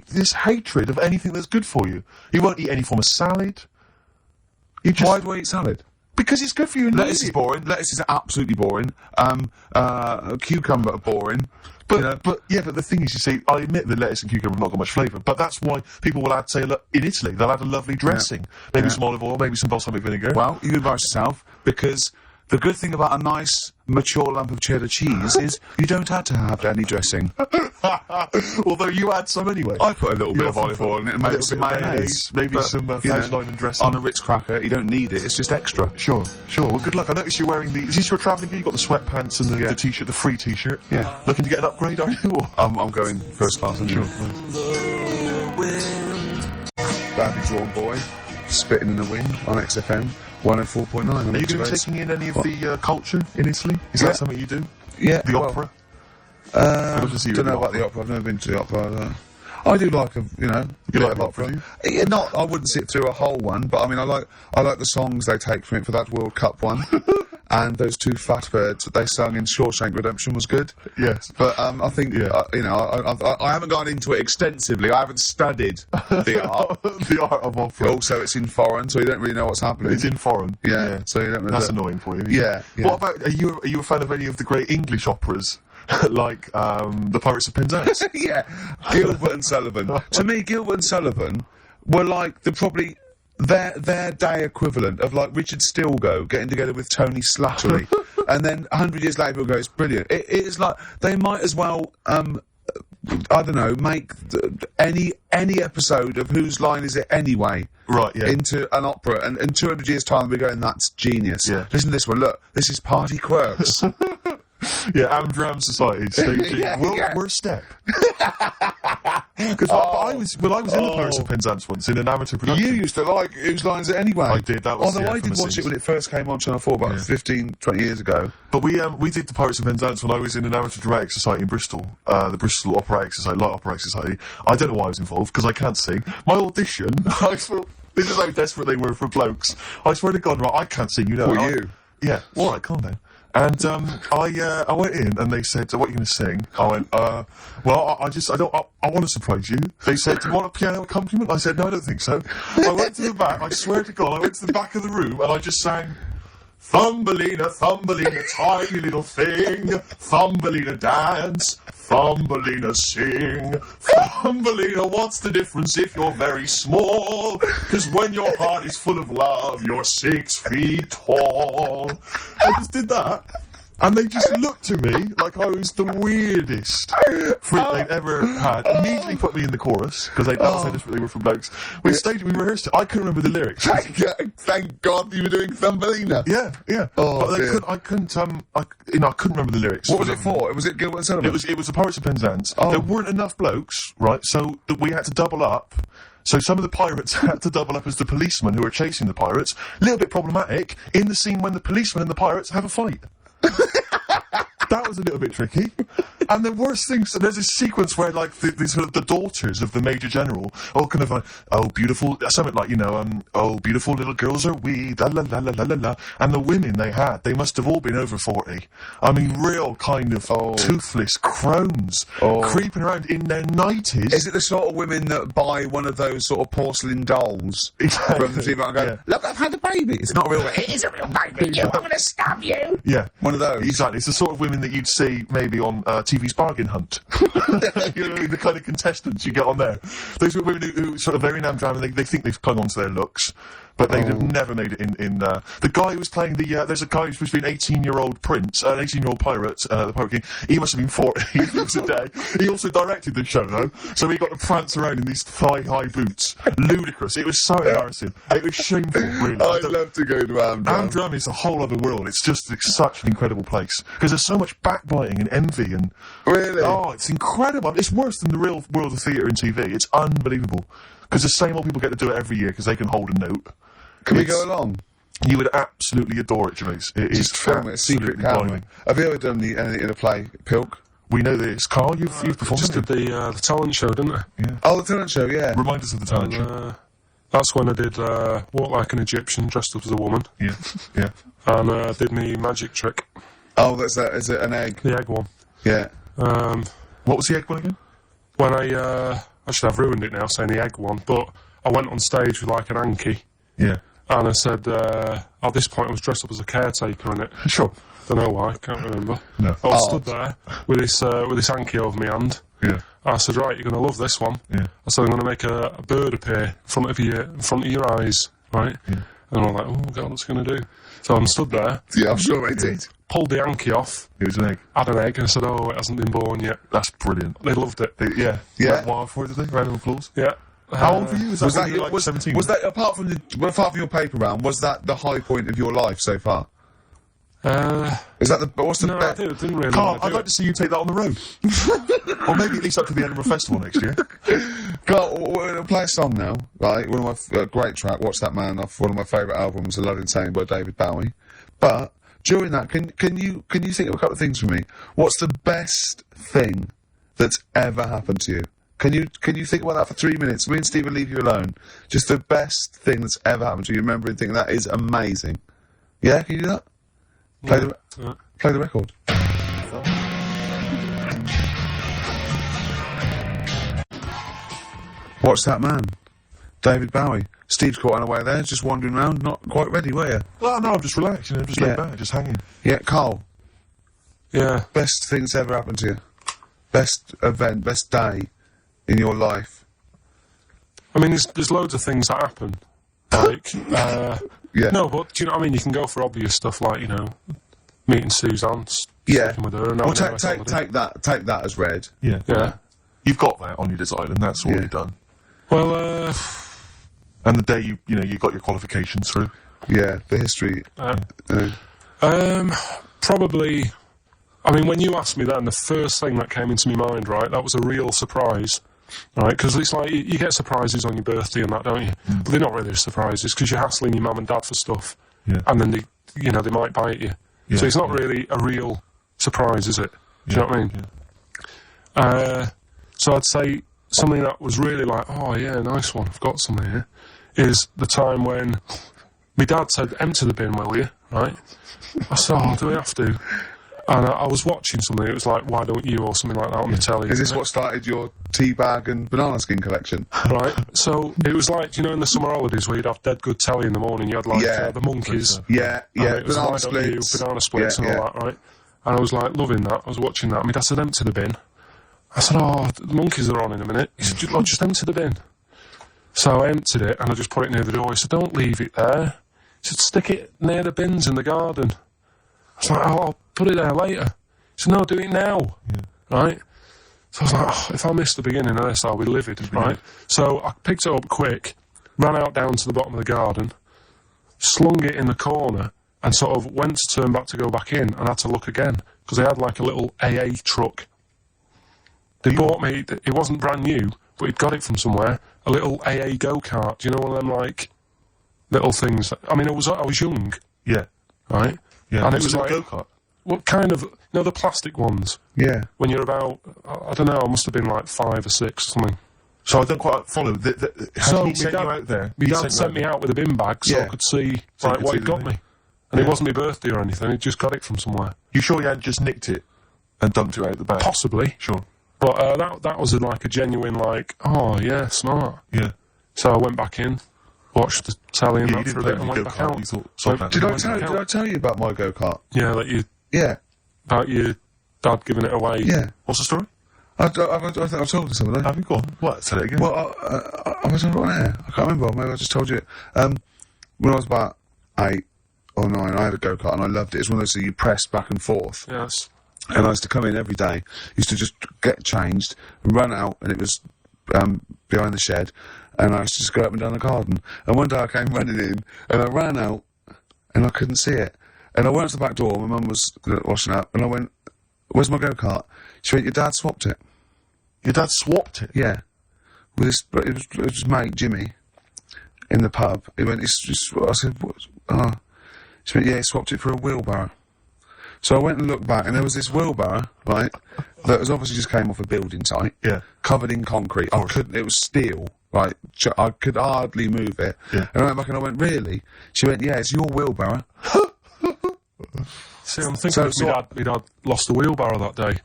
[SPEAKER 9] this hatred of anything that's good for you. You won't eat any form of salad.
[SPEAKER 8] Why do I eat salad?
[SPEAKER 9] Because it's good for you.
[SPEAKER 8] Lettuce is boring. Lettuce is absolutely boring. Cucumber are boring.
[SPEAKER 9] But the thing is, you see, I admit that lettuce and cucumber have not got much flavour, but that's why people will add, say, look, in Italy, they'll add a lovely dressing. Maybe some olive oil, maybe some balsamic vinegar.
[SPEAKER 8] Well, you can advise yourself, because the good thing about a nice, mature lump of cheddar cheese is you don't have to have any dressing.
[SPEAKER 9] Although you add some anyway.
[SPEAKER 8] I put a little bit of olive oil in it and maybe some mayonnaise.
[SPEAKER 9] Maybe some flageline and dressing.
[SPEAKER 8] On a Ritz cracker, you don't need it, it's just extra.
[SPEAKER 9] Sure. Well, good luck. I noticed you're wearing is this your travelling gear? You got the sweatpants and the t-shirt, the free t-shirt.
[SPEAKER 8] Yeah.
[SPEAKER 9] Looking to get an upgrade, are you? Or?
[SPEAKER 8] I'm going first class, I'm sure. Badly drawn boy, spitting in the wind on XFM 104.9.
[SPEAKER 9] Are you going to be taking in any of the culture in Italy? Is that something you do?
[SPEAKER 8] Yeah.
[SPEAKER 9] The opera?
[SPEAKER 8] Don't know about the opera. I've never been to the opera. I do like a bit of opera. Yeah, I wouldn't sit through a whole one, but I mean, I like the songs they take from it for that World Cup one. And those two fat birds that they sung in Shawshank Redemption was good.
[SPEAKER 9] Yes.
[SPEAKER 8] But I think, I haven't gone into it extensively. I haven't studied the art.
[SPEAKER 9] The art of opera.
[SPEAKER 8] Also, it's in foreign, so you don't really know what's happening.
[SPEAKER 9] It's in foreign.
[SPEAKER 8] Yeah. So you don't really
[SPEAKER 9] That's annoying for you.
[SPEAKER 8] Yeah.
[SPEAKER 9] What about, are you a fan of any of the great English operas? Like the Pirates of Penzance?
[SPEAKER 8] Yeah. Gilbert and Sullivan. To me, Gilbert and Sullivan were like probably their day equivalent of like Richard Stilgoe getting together with Tony Slattery. And then 100 years later people go, it's brilliant. It is like, they might as well, I don't know, make any episode of Whose Line Is It Anyway?
[SPEAKER 9] Right, yeah.
[SPEAKER 8] Into an opera, and in 200 years' time we're going, that's genius.
[SPEAKER 9] Yeah.
[SPEAKER 8] Listen to this one, look, this is Party Quirks.
[SPEAKER 9] Yeah, Amdram Society. We're a step. Because I was in the Pirates of Penzance once in an amateur production.
[SPEAKER 8] You used to like Whose Line Is It Anyway?
[SPEAKER 9] I did. That was.
[SPEAKER 8] Although I did watch it when it first came on Channel 4 about 15, 20 years ago.
[SPEAKER 9] But we did the Pirates of Penzance when I was in an amateur dramatic society in Bristol, the Bristol Operatic Society, Light Operatic Society. I don't know why I was involved because I can't sing. My audition, I thought, this is how desperate they were for blokes. I swear to God, right, I can't sing. You know.
[SPEAKER 8] Well, you.
[SPEAKER 9] Yeah. All right, calm down. And I went in and they said, "So what are you going to sing?" I went, "Well, I want to surprise you." They said, "Do you want a piano accompaniment?" I said, "No, I don't think so." I went to the back. I swear to God, I went to the back of the room and I just sang, "Thumbelina, Thumbelina, tiny little thing, Thumbelina dance, Thumbelina sing, Thumbelina, what's the difference if you're very small? 'Cause when your heart is full of love, you're 6 feet tall." I just did that. And they just looked at me like I was the weirdest freak they'd ever had. Immediately put me in the chorus, because that was how desperate they were for blokes. We rehearsed it. I couldn't remember the lyrics.
[SPEAKER 8] Thank God you were doing Thumbelina.
[SPEAKER 9] Yeah.
[SPEAKER 8] Oh,
[SPEAKER 9] but I couldn't remember the lyrics.
[SPEAKER 8] What was it for? Was it Gilbert and Sullivan?
[SPEAKER 9] It was the Pirates of Penzance. There weren't enough blokes, right, so that we had to double up. So some of the pirates had to double up as the policemen who were chasing the pirates. A little bit problematic in the scene when the policemen and the pirates have a fight. That was a little bit tricky. And the worst thing, so there's a sequence where, like, the daughters of the Major General all kind of like, oh, beautiful, something like, oh, beautiful little girls are we, la la la la la la la. And the women they must have all been over 40. I mean, real kind of toothless crones creeping around in their 90s.
[SPEAKER 8] Is it the sort of women that buy one of those sort of porcelain dolls from the TV and go, look, I've had a baby. It's not real. It is a real baby. I'm going to stab you.
[SPEAKER 9] Yeah.
[SPEAKER 8] One of those.
[SPEAKER 9] Exactly. It's the sort of women that you'd see maybe on TV's Bargain Hunt. The kind of contestants you get on there. Those are women who sort of very Amdram and they think they've clung on to their looks, but they'd have never made it in the guy who was playing there's a guy who's supposed to be an 18-year-old prince, an 18-year-old pirate, the Pirate King. He must have been 40 years a day. He also directed the show, though, so he got to prance around in these thigh-high boots. Ludicrous. It was so embarrassing. It was shameful, really.
[SPEAKER 8] I'd love to go to Amdram.
[SPEAKER 9] Amdram is a whole other world. It's just such an incredible place. Because there's so much backbiting and envy and...
[SPEAKER 8] Really?
[SPEAKER 9] Oh, it's incredible. It's worse than the real world of theatre and TV. It's unbelievable. Because the same old people get to do it every year because they can hold a note.
[SPEAKER 8] Can we go along?
[SPEAKER 9] You would absolutely adore it, Gervais. It is
[SPEAKER 8] film it, secret camera. Have you ever done anything in a play, Pilk?
[SPEAKER 9] We know this. Karl, you've performed.
[SPEAKER 10] Just did the talent show, didn't I?
[SPEAKER 9] Yeah.
[SPEAKER 8] Oh, the talent show, yeah.
[SPEAKER 9] Remind us of the talent show.
[SPEAKER 10] That's when I did Walk Like an Egyptian, dressed up as a woman.
[SPEAKER 9] Yeah, yeah.
[SPEAKER 10] And did me magic trick.
[SPEAKER 8] Oh, that's that. Is it an egg?
[SPEAKER 10] The egg one.
[SPEAKER 8] Yeah.
[SPEAKER 9] What was the egg one again?
[SPEAKER 10] When I should have ruined it now saying the egg one, but I went on stage with like an Anki.
[SPEAKER 9] Yeah.
[SPEAKER 10] And I said, at this point I was dressed up as a caretaker in it.
[SPEAKER 9] Sure.
[SPEAKER 10] Don't know why, can't remember.
[SPEAKER 9] No.
[SPEAKER 10] I was stood there with this Anki over my hand.
[SPEAKER 9] Yeah.
[SPEAKER 10] I said, right, you're going to love this one.
[SPEAKER 9] Yeah.
[SPEAKER 10] I said, I'm going to make a bird appear in front of your eyes, right?
[SPEAKER 9] Yeah.
[SPEAKER 10] And I'm like, oh God, what's going to do? So I'm stood there.
[SPEAKER 8] Yeah, I'm sure they did.
[SPEAKER 10] Pulled the hanky off.
[SPEAKER 9] It was an egg.
[SPEAKER 10] Had an egg and said, oh, it hasn't been born yet.
[SPEAKER 9] That's brilliant.
[SPEAKER 10] They loved it.
[SPEAKER 9] Yeah.
[SPEAKER 8] Yeah.
[SPEAKER 9] Wild for it, did they? Round of applause.
[SPEAKER 10] Yeah.
[SPEAKER 9] How old were you?
[SPEAKER 8] Was that
[SPEAKER 9] when you were, like, 17?
[SPEAKER 8] Was that apart from your paper round? Was that the high point of your life so far? Is that what's the
[SPEAKER 10] no,
[SPEAKER 8] best?
[SPEAKER 10] I didn't really.
[SPEAKER 9] Carl, I'd like to see you take that on the road. Or maybe at least up to the Edinburgh Festival next year.
[SPEAKER 8] Carl, we're going to play a song now, right? One of my great track, Watch That Man, off one of my favourite albums, A Love Insane by David Bowie. But during that, can you think of a couple of things for me? What's the best thing that's ever happened to you? Can you think about that for 3 minutes? Me and Steve will leave you alone. Just the best thing that's ever happened to you. Remember and think that is amazing. Yeah, can you do that? Play the record. Watch That Man. David Bowie. Steve's caught unaware there, just wandering around, not quite ready, were you?
[SPEAKER 9] Well, no, I'm just relaxed, just laid back, just hanging.
[SPEAKER 8] Yeah, Karl.
[SPEAKER 10] Yeah.
[SPEAKER 8] Best thing that's ever happened to you? Best event, best day in your life?
[SPEAKER 10] I mean, there's loads of things that happen. Like,
[SPEAKER 8] yeah.
[SPEAKER 10] No, but do you know what I mean? You can go for obvious stuff like, you know, meeting Suzanne,
[SPEAKER 8] yeah.
[SPEAKER 10] with her. And
[SPEAKER 8] well, take that as read.
[SPEAKER 9] Yeah.
[SPEAKER 10] Yeah.
[SPEAKER 9] You've got that on your design, and that's all you've done.
[SPEAKER 10] Well,
[SPEAKER 9] and the day you got your qualifications through.
[SPEAKER 8] Yeah, the history.
[SPEAKER 10] Probably. I mean, when you asked me that, and the first thing that came into my mind, right, that was a real surprise, right? Because it's like you get surprises on your birthday and that, don't you? But they're not really surprises because you're hassling your mum and dad for stuff, and then they might bite you. Yeah. So it's not really a real surprise, is it? Do you know what I mean? Yeah. So I'd say something that was really like, oh yeah, nice one, I've got something here, is the time when my dad said, empty the bin, will you? Right? I said, oh, do we have to? And I was watching something, it was like, why don't you, or something like that on the telly.
[SPEAKER 8] Is this what started your tea bag and banana skin collection?
[SPEAKER 10] Right, so it was like, in the summer holidays where you'd have dead good telly in the morning, you had like the Monkeys.
[SPEAKER 8] Yeah,
[SPEAKER 10] it was banana splits. Banana splits and all that, right? And I was like, loving that, I was watching that. My dad said, empty the bin. I said, oh, the Monkeys are on in a minute. He said, just empty the bin. So I emptied it and I just put it near the door. He said, don't leave it there. He said, stick it near the bins in the garden. I was like, oh, I'll put it there later. He said, no, do it now. Yeah. Right? So I was like, oh, if I miss the beginning of this, I'll be livid, right? So I picked it up quick, ran out down to the bottom of the garden, slung it in the corner, and sort of went to turn back to go back in and had to look again, because they had like a little AA truck. They bought me, it wasn't brand new, but he'd got it from somewhere, a little AA go-kart. Do you know one of them, like, little things? I mean, I was young.
[SPEAKER 9] Yeah.
[SPEAKER 10] Right?
[SPEAKER 9] Yeah.
[SPEAKER 10] And it was
[SPEAKER 9] a
[SPEAKER 10] like,
[SPEAKER 9] go-kart?
[SPEAKER 10] what kind of, the plastic ones?
[SPEAKER 8] Yeah.
[SPEAKER 10] When you're about, I don't know, I must have been like 5 or 6 or something.
[SPEAKER 9] So I don't quite follow. How did he send you out there?
[SPEAKER 10] My dad sent me out with a bin bag so I could see what he'd got me. And it wasn't my birthday or anything, he just got it from somewhere.
[SPEAKER 9] You sure you hadn't just nicked it and dumped it out the bag?
[SPEAKER 10] Possibly.
[SPEAKER 9] Sure.
[SPEAKER 10] But that was like a genuine, like, oh yeah, smart.
[SPEAKER 9] Yeah.
[SPEAKER 10] So I went back in, watched the telly and that for a bit and went back out.
[SPEAKER 9] You thought,
[SPEAKER 8] did I tell you about my go-kart?
[SPEAKER 10] Yeah, about your dad giving it away.
[SPEAKER 8] Yeah.
[SPEAKER 9] What's the story?
[SPEAKER 8] I think I've told you something.
[SPEAKER 9] Have you gone? What? Say it again.
[SPEAKER 8] Well, I was on air. I can't remember. Maybe I just told you it. When I was about 8 or 9, I had a go-kart and I loved it. It's one of those that you press back and forth.
[SPEAKER 10] Yes.
[SPEAKER 8] And I used to come in every day. Used to just get changed, run out, and it was behind the shed. And I used to just go up and down the garden. And one day I came running in, and I ran out, and I couldn't see it. And I went to the back door. My mum was washing up, and I went, "Where's my go-kart?" She went, "Your dad swapped it."
[SPEAKER 9] Your dad swapped it?
[SPEAKER 8] Yeah. With it was his mate Jimmy in the pub. He went, I said, "What?" Oh. She went, "Yeah, he swapped it for a wheelbarrow." So I went and looked back, and there was this wheelbarrow, right, that was obviously just came off a building site, covered in concrete. It was steel, right? I could hardly move it. Yeah. And I went back and I went, "Really?" She went, "Yeah, it's your wheelbarrow."
[SPEAKER 10] See, I'm thinking my dad lost the wheelbarrow that day.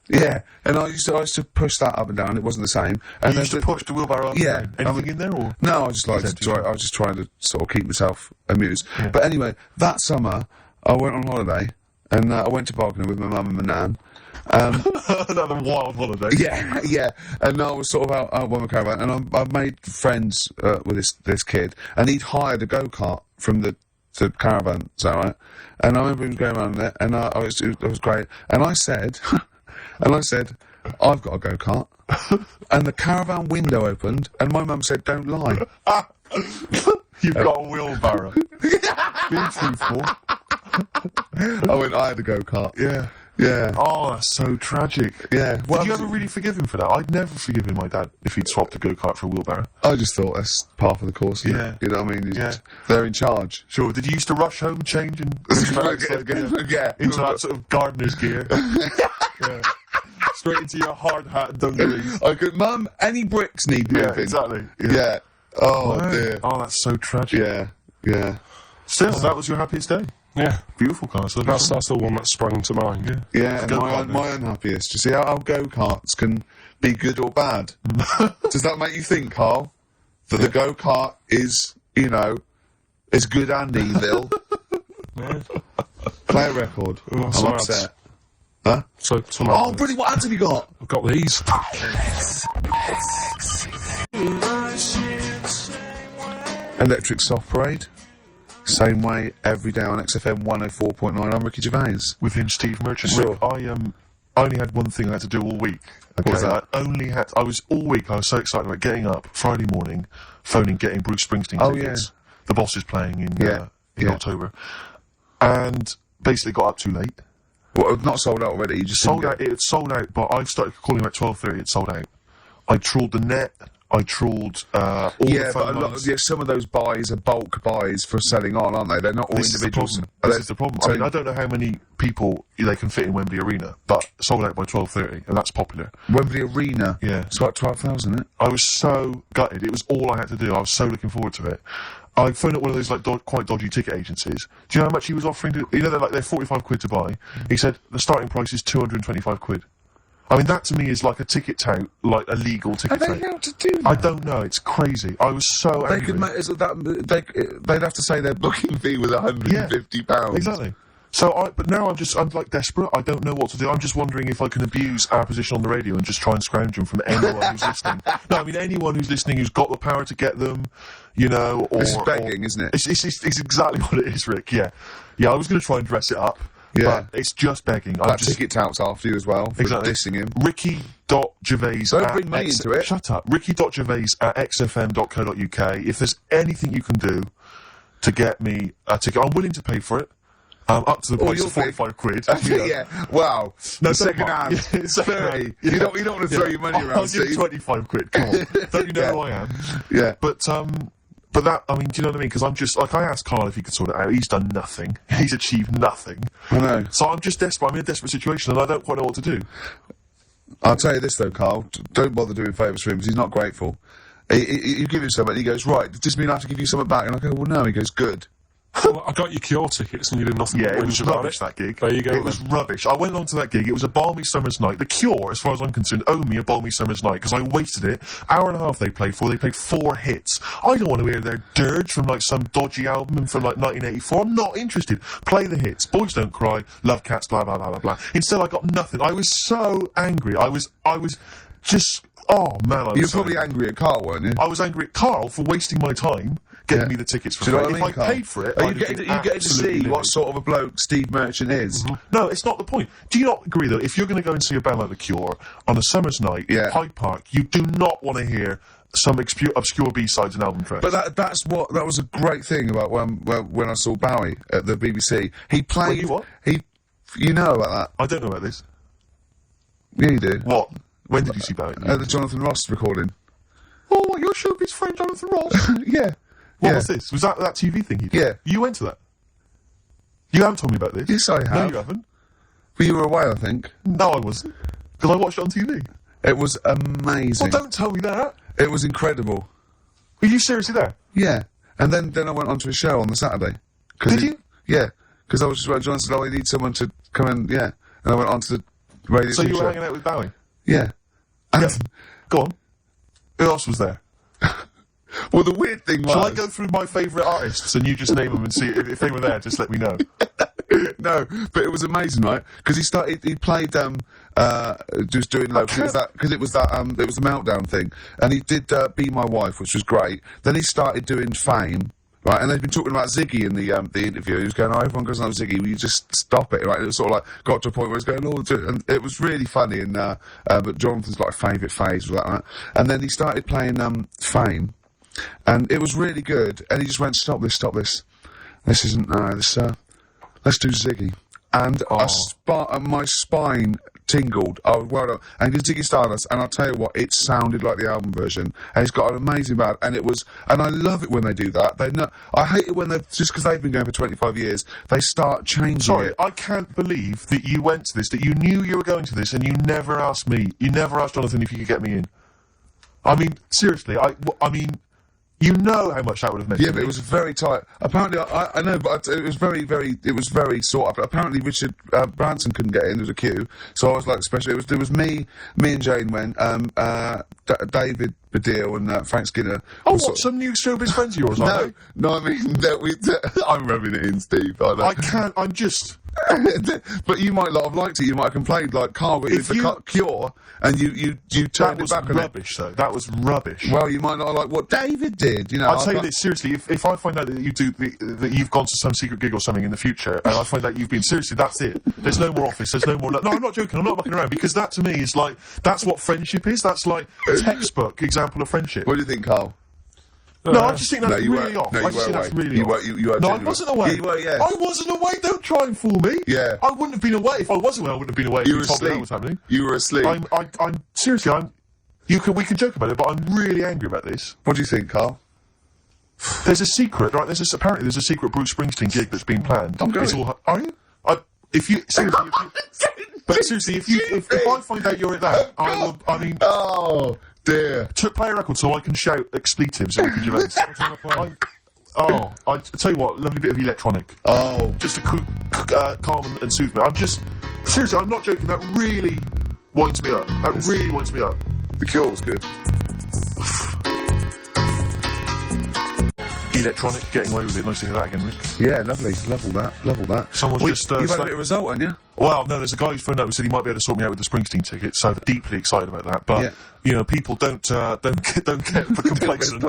[SPEAKER 8] Yeah, and I used to push that up and down. It wasn't the same. And
[SPEAKER 9] you used to push the wheelbarrow up and down? Anything in there, or?
[SPEAKER 8] No, I just I was just trying to sort of keep myself amused. Yeah. But anyway, that summer, I went on holiday. And I went to Bognor with my mum and my nan.
[SPEAKER 9] Another wild holiday.
[SPEAKER 8] Yeah. And I was sort of out with my caravan, and I made friends with this kid, and he'd hired a go-kart from the caravan, is that right? And I remember him going around there, and it was great. And I said, I've got a go-kart. And the caravan window opened, and my mum said, don't lie.
[SPEAKER 9] You've got a wheelbarrow. Being truthful.
[SPEAKER 8] I had a go-kart.
[SPEAKER 9] Yeah.
[SPEAKER 8] Yeah.
[SPEAKER 9] Oh, that's so tragic.
[SPEAKER 8] Yeah.
[SPEAKER 9] Did you ever really forgive him for that? I'd never forgiven my dad if he'd swapped a go-kart for a wheelbarrow.
[SPEAKER 8] I just thought that's part of the course.
[SPEAKER 9] Yeah.
[SPEAKER 8] You know what I mean? They're in charge.
[SPEAKER 9] Sure. Did you used to rush home, change, and
[SPEAKER 8] Yeah.
[SPEAKER 9] into that sort of gardener's gear? Yeah. Straight into your hard hat and dungarees.
[SPEAKER 8] I could, Mum, any bricks need moving.
[SPEAKER 9] Yeah, exactly.
[SPEAKER 8] Yeah. Oh,
[SPEAKER 9] Wow.
[SPEAKER 8] dear.
[SPEAKER 9] Oh, that's so tragic.
[SPEAKER 8] Yeah.
[SPEAKER 9] Still, that was your happiest day.
[SPEAKER 10] Yeah.
[SPEAKER 9] Beautiful car. So
[SPEAKER 10] That's the one that sprang to mind.
[SPEAKER 8] Yeah, and
[SPEAKER 9] Go-kart,
[SPEAKER 8] my unhappiest. You see how go-karts can be good or bad? Does that make you think, Karl? That the go-kart is, is good and evil? Play a record.
[SPEAKER 10] Oh,
[SPEAKER 8] I'm upset. Huh?
[SPEAKER 10] So
[SPEAKER 8] Oh, brilliant, what ads have you got?
[SPEAKER 10] I've got these.
[SPEAKER 8] Electric Soft Parade. Same way, every day on XFM 104.9. I'm Ricky Gervais.
[SPEAKER 9] with him, Steve Merchant.
[SPEAKER 8] Sure.
[SPEAKER 9] Rick, I only had one thing I had to do all week. Okay,
[SPEAKER 8] was that?
[SPEAKER 9] I was so excited about getting up Friday morning, getting Bruce Springsteen tickets. The Boss is playing in October, and basically got up too late.
[SPEAKER 8] Well, not sold out already. You just
[SPEAKER 9] Sold out. It had sold out, but I started calling at 12:30. It sold out. I trawled the net. I trawled all the phone lines.
[SPEAKER 8] Some of those buys are bulk buys for selling on, aren't they? They're not all individuals.
[SPEAKER 9] This is the problem. I mean, I don't know how many people they can fit in Wembley Arena, but sold out by 12:30, and that's popular.
[SPEAKER 8] Wembley Arena?
[SPEAKER 9] Yeah.
[SPEAKER 8] It's like 12,000, isn't it?
[SPEAKER 9] I was so gutted. It was all I had to do. I was so looking forward to it. I phoned up one of those quite dodgy ticket agencies. Do you know how much he was offering? They're 45 quid to buy. He said the starting price is 225 quid. I mean, that to me is like a ticket tout, like a legal ticket tout.
[SPEAKER 8] Are they allowed to do that?
[SPEAKER 9] I don't know. It's crazy. I was so angry.
[SPEAKER 8] They'd have to say their booking fee was £150.
[SPEAKER 9] Exactly. But now I'm like desperate. I don't know what to do. I'm just wondering if I can abuse our position on the radio and just try and scrounge them from anyone who's listening. No, I mean anyone who's listening who's got the power to get them, or...
[SPEAKER 8] This is begging, isn't it?
[SPEAKER 9] It's exactly what it is, Rick, yeah. Yeah, I was going to try and dress it up.
[SPEAKER 8] Yeah.
[SPEAKER 9] But it's just begging.
[SPEAKER 8] That ticket touts after you as well, for dissing him.
[SPEAKER 9] Ricky.gervais
[SPEAKER 8] Don't bring me into it.
[SPEAKER 9] Shut up. Ricky.gervais at xfm.co.uk. If there's anything you can do to get me a ticket, I'm willing to pay for it. Up to the price of 45 quid.
[SPEAKER 8] Yeah, wow.
[SPEAKER 9] No,
[SPEAKER 8] second hand.
[SPEAKER 9] 30.
[SPEAKER 8] You don't want to throw your money around,
[SPEAKER 9] I'll give 25 quid, come on. Don't you know who I am?
[SPEAKER 8] Yeah.
[SPEAKER 9] But that, I mean, do you know what I mean? Because I'm just, I asked Karl if he could sort it out. He's done nothing. He's achieved nothing.
[SPEAKER 8] I know.
[SPEAKER 9] So I'm just desperate. I'm in a desperate situation and I don't quite know what to do.
[SPEAKER 8] I'll tell you this though, Karl. Don't bother doing favours for him because he's not grateful. You give him something and he goes, right, does this mean I have to give you something back? And I go, well, no. He goes, good.
[SPEAKER 10] Well, I got your Cure tickets and you did nothing.
[SPEAKER 9] Yeah,
[SPEAKER 10] but
[SPEAKER 9] it was
[SPEAKER 10] whinge about
[SPEAKER 9] rubbish, that gig.
[SPEAKER 10] There you go.
[SPEAKER 9] It was rubbish. I went along to that gig. It was a balmy summer's night. The Cure, as far as I'm concerned, owe me a balmy summer's night because I wasted it. Hour and a half they played for. They played 4 hits. I don't want to hear their dirge from like some dodgy album from like 1984. I'm not interested. Play the hits. Boys Don't Cry. Love Cats. Blah blah blah blah blah. Instead, I got nothing. I was so angry. I was just. Oh man,
[SPEAKER 8] you were probably angry at Karl, weren't you?
[SPEAKER 9] I was angry at Karl for wasting my time getting me the tickets for free. If I paid for it,
[SPEAKER 8] you get to see what sort of a bloke Steve Merchant is.
[SPEAKER 9] Mm-hmm. No, it's not the point. Do you not agree that if you're going to go and see a band like The Cure on a summer's night in Hyde Park, you do not want to hear some obscure B-sides and album tracks?
[SPEAKER 8] But that was a great thing about when I saw Bowie at the BBC. He played.
[SPEAKER 9] You what?
[SPEAKER 8] You know about that?
[SPEAKER 9] I don't know about this.
[SPEAKER 8] Yeah, you do.
[SPEAKER 9] What? When did you see Bowie?
[SPEAKER 8] At the Jonathan Ross recording.
[SPEAKER 9] Oh, you're showbiz friend Jonathan Ross?
[SPEAKER 8] Yeah.
[SPEAKER 9] What was this? Was that TV thing he did?
[SPEAKER 8] Yeah.
[SPEAKER 9] You went to that? You haven't told me about this?
[SPEAKER 8] Yes, I have.
[SPEAKER 9] No, you haven't.
[SPEAKER 8] Well, you were away, I think.
[SPEAKER 9] No, I wasn't. Because I watched it on TV.
[SPEAKER 8] It was amazing.
[SPEAKER 9] Well, don't tell me that.
[SPEAKER 8] It was incredible.
[SPEAKER 9] Were you seriously there?
[SPEAKER 8] Yeah. And then I went on to a show on the Saturday.
[SPEAKER 9] Did you?
[SPEAKER 8] Yeah. Because I was just about John said, I need someone to come in, yeah. And I went on to the radio
[SPEAKER 9] So you were
[SPEAKER 8] show.
[SPEAKER 9] hanging out with Bowie?
[SPEAKER 8] Yeah.
[SPEAKER 9] Yeah. Go on. Who else was there?
[SPEAKER 8] Well, the weird thing was...
[SPEAKER 9] Shall I go through my favourite artists and you just name them and see if they were there? Just let me know.
[SPEAKER 8] No, but it was amazing, right? Because he played, just doing low, because it was the Meltdown thing. And he did Be My Wife, which was great. Then he started doing Fame, right? And they've been talking about Ziggy in the interview. He was going, "Oh, everyone goes on Ziggy. Will you just stop it?" Right? It was sort of like got to a point where it's going, "Oh," and it was really funny. And but Jonathan's like favourite phase was like that. And then he started playing Fame, and it was really good. And he just went, "Stop this, stop this. This isn't this. Let's do Ziggy." And my spine tingled. Oh, well done. And because Ziggy Stardust, and I'll tell you what, it sounded like the album version, and it's got an amazing band, and I love it when they do that. I hate it when just because they've been going for 25 years, they start changing it.
[SPEAKER 9] I can't believe that you went to this, that you knew you were going to this, and you never asked me, you never asked Jonathan if you could get me in. I mean, seriously, I mean, you know how much that would have meant.
[SPEAKER 8] Yeah, but it was very tight. Apparently, I know, but it was very sort of. Apparently, Richard Branson couldn't get in. There was a queue, so I was like, especially there was me and Jane went. David Baddiel and Frank Skinner.
[SPEAKER 9] Oh, what? Some new showbiz friends of yours?
[SPEAKER 8] No, I mean I'm rubbing it in, Steve. I
[SPEAKER 9] can't. I'm just.
[SPEAKER 8] But you might not have liked it. You might have complained, like Karl with the Cure, and you turned it back on it.
[SPEAKER 9] That was rubbish, though. That was rubbish.
[SPEAKER 8] Well, you might not like what David did. You know,
[SPEAKER 9] I'll tell you this seriously. If I find out that that you've gone to some secret gig or something in the future, and I find out you've been seriously, that's it. There's no more Office. There's no more. No, I'm not joking. I'm not mucking around, because that to me is like that's what friendship is. That's like a textbook example of friendship.
[SPEAKER 8] What do you think, Karl?
[SPEAKER 9] No, I just think that's really off.
[SPEAKER 8] No,
[SPEAKER 9] I just think that's really off.
[SPEAKER 8] You were
[SPEAKER 9] no, I wasn't away.
[SPEAKER 8] Yeah, you were, yeah.
[SPEAKER 9] I wasn't away. Don't try and fool me.
[SPEAKER 8] Yeah.
[SPEAKER 9] I wouldn't have been away. If I was away, I wouldn't have been away.
[SPEAKER 8] You were
[SPEAKER 9] told me
[SPEAKER 8] asleep.
[SPEAKER 9] that was happening.
[SPEAKER 8] You were asleep.
[SPEAKER 9] I'm seriously. We can joke about it, but I'm really angry about this.
[SPEAKER 8] What do you think, Karl?
[SPEAKER 9] There's a secret, right? Apparently there's a secret Bruce Springsteen gig that's been planned.
[SPEAKER 8] I'm going.
[SPEAKER 9] Are you? Seriously, if I find out you're at that, I will. I mean.
[SPEAKER 8] Oh dear.
[SPEAKER 9] Play a record so I can shout expletives at Ricky Gervais. I tell you what, lovely bit of electronic.
[SPEAKER 8] Oh,
[SPEAKER 9] just to calm and soothe me. Seriously, I'm not joking. That really winds me up. Really winds me up.
[SPEAKER 8] The Cure was good.
[SPEAKER 9] Electronic, getting away with it. Nice to hear that again, Rick.
[SPEAKER 8] Yeah, lovely. Love all that.
[SPEAKER 9] Someone's just.
[SPEAKER 8] You've had a bit of result, haven't you?
[SPEAKER 9] Well, no, there's a guy who's phoned up and said he might be able to sort me out with the Springsteen ticket, so I'm deeply excited about that. But, you know, people don't get complacent.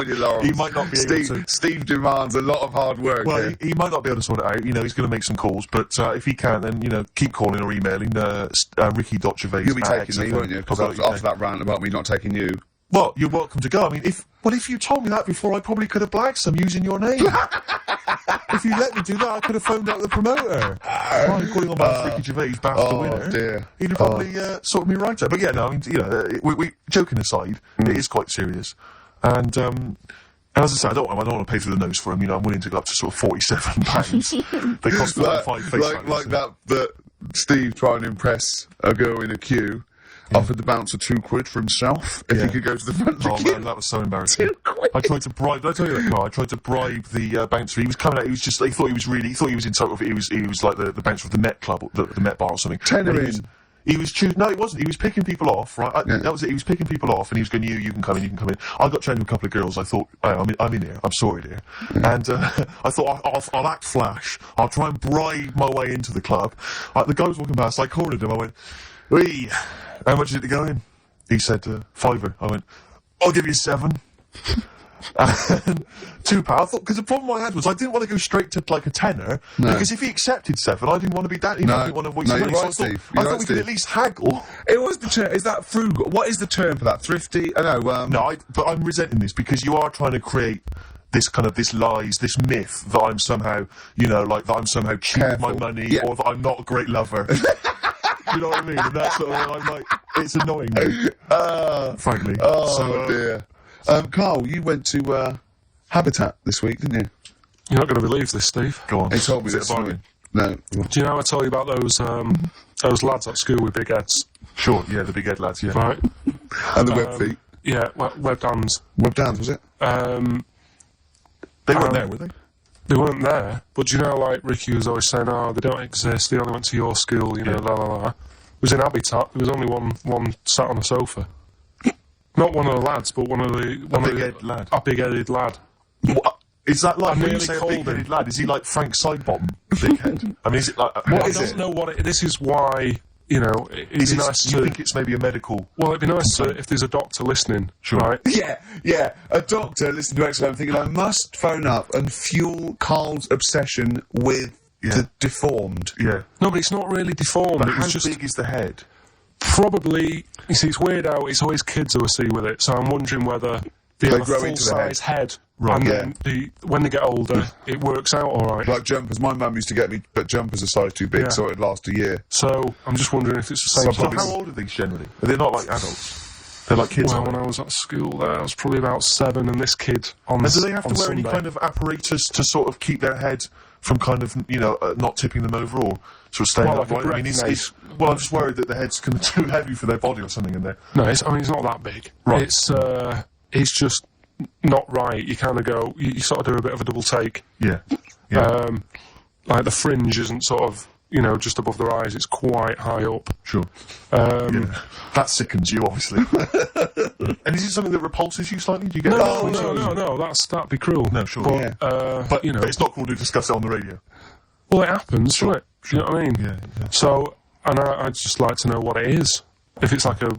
[SPEAKER 9] He might not be able to.
[SPEAKER 8] Steve demands a lot of hard work.
[SPEAKER 9] Well, he might not be able to sort it out. You know, he's going to make some calls, but if he can, then, you know, keep calling or emailing Ricky.Gervais.
[SPEAKER 8] You'll be taking me, won't you? Because after that rant about me not taking you.
[SPEAKER 9] Well, you're welcome to go. I mean, if you told me that before, I probably could have blagged some using your name. If you let me do that, I could have phoned out the promoter. I'm calling on about Ricky Gervais, BAFTA winner.
[SPEAKER 8] Dear.
[SPEAKER 9] He'd have probably sorted me right out. But yeah, no, I mean, you know, we joking aside, it is quite serious. And as I said, I don't want to pay through the nose for them. You know, I'm willing to go up to sort of £47. They cost 45 face
[SPEAKER 8] like that Steve trying to impress a girl in a queue. Offered the bouncer £2 for himself if he could go to the front of the queue.
[SPEAKER 9] Man, that was so embarrassing.
[SPEAKER 8] £2.
[SPEAKER 9] I tried to bribe. Did I tell you that, Carl? I tried to bribe the bouncer. He was coming out. He was just. He thought he was in total. He was like the bouncer of the Met Club, or the Met Bar or something.
[SPEAKER 8] Tenner in.
[SPEAKER 9] He was choosing. No, he wasn't. He was picking people off. Right. That was it. He was picking people off, and he was going, "You can come in. You can come in." I got trained with a couple of girls. I thought, I'm in here. I'm sorted here. And I thought I'll act flash. I'll try and bribe my way into the club. The guy was walking past. I cornered him. I went, "Wee, how much is it to go in?" He said, £5. I went, "I'll give you 7. And £2. Because the problem I had was I didn't want to go straight to like a tenner, because if he accepted 7, I didn't want to be that. I didn't want to waste money.
[SPEAKER 8] Right,
[SPEAKER 9] so I thought we could at least haggle.
[SPEAKER 8] It was the term. Is that frugal? What is the term for that? Thrifty? I know.
[SPEAKER 9] But I'm resenting this because you are trying to create this myth that I'm somehow, you know, like that I'm somehow cheap with my money, or that I'm not a great lover. You know what I mean? And that's sort of, I'm like, it's annoying me, frankly.
[SPEAKER 8] Oh dear. Karl, you went to Habitat this week, didn't you?
[SPEAKER 10] You're not going to believe this, Steve.
[SPEAKER 9] Go on.
[SPEAKER 8] He told me this morning. No.
[SPEAKER 10] Do you know how I told you about those lads at school with big heads?
[SPEAKER 9] Sure, yeah, the big head lads, yeah.
[SPEAKER 10] Right.
[SPEAKER 8] And the web feet.
[SPEAKER 10] Yeah, web dams.
[SPEAKER 8] Web dams, was it?
[SPEAKER 9] They weren't there, were they?
[SPEAKER 10] They weren't there, but you know, like Ricky was always saying, they don't exist, they only went to your school, you know, la la la. It was in Habitat, there was only one sat on a sofa. Not one of the lads, but one of the... A big-headed lad.
[SPEAKER 9] What? Is that like, when you say a
[SPEAKER 10] called
[SPEAKER 9] big-headed lad, is he like Frank Sidebottom big head? I mean, is it like...
[SPEAKER 10] I don't know what it... This is why you know, it'd be nice to...
[SPEAKER 9] You think it's maybe a medical...
[SPEAKER 10] Well, it'd be nice if there's a doctor listening, right?
[SPEAKER 8] Yeah, a doctor listening to X-Ray. I'm thinking I must phone up and fuel Karl's obsession with the deformed.
[SPEAKER 9] Yeah.
[SPEAKER 10] No, but it's not really deformed.
[SPEAKER 9] But how big is the head?
[SPEAKER 10] Probably, you see, it's weird how it's always kids who I see with it, so I'm wondering whether they have a full-size head.
[SPEAKER 8] Right,
[SPEAKER 10] and then when they get older, it works out alright.
[SPEAKER 8] Like jumpers. My mum used to get me, but jumpers are size too big, so it'd last a year.
[SPEAKER 10] So, I'm just wondering if it's the same
[SPEAKER 9] So how old are these generally? Are they not like adults? They're like kids?
[SPEAKER 10] Well, when I was at school there, I was probably about 7, and this kid on
[SPEAKER 9] And do they have to wear
[SPEAKER 10] Sunday,
[SPEAKER 9] any kind of apparatus to sort of keep their head from kind of, you know, not tipping them over or sort of staying
[SPEAKER 10] like
[SPEAKER 9] upright? I mean, well, I'm just worried that the head's kind of too heavy for their body or something in there.
[SPEAKER 10] No, it's not that big.
[SPEAKER 9] Right.
[SPEAKER 10] It's just not right. You kind of go, you sort of do a bit of a double take.
[SPEAKER 9] Yeah.
[SPEAKER 10] Like the fringe isn't sort of, you know, just above their eyes, it's quite high up.
[SPEAKER 9] Sure. That sickens you, obviously. And is it something that repulses you slightly? Do you get
[SPEAKER 10] No, that'd be cruel.
[SPEAKER 9] No, sure.
[SPEAKER 10] But you know,
[SPEAKER 9] but it's not cool to discuss it on the radio.
[SPEAKER 10] Well, it happens, doesn't it? You know what I mean?
[SPEAKER 9] Yeah.
[SPEAKER 10] So, and I'd just like to know what it is. If it's like a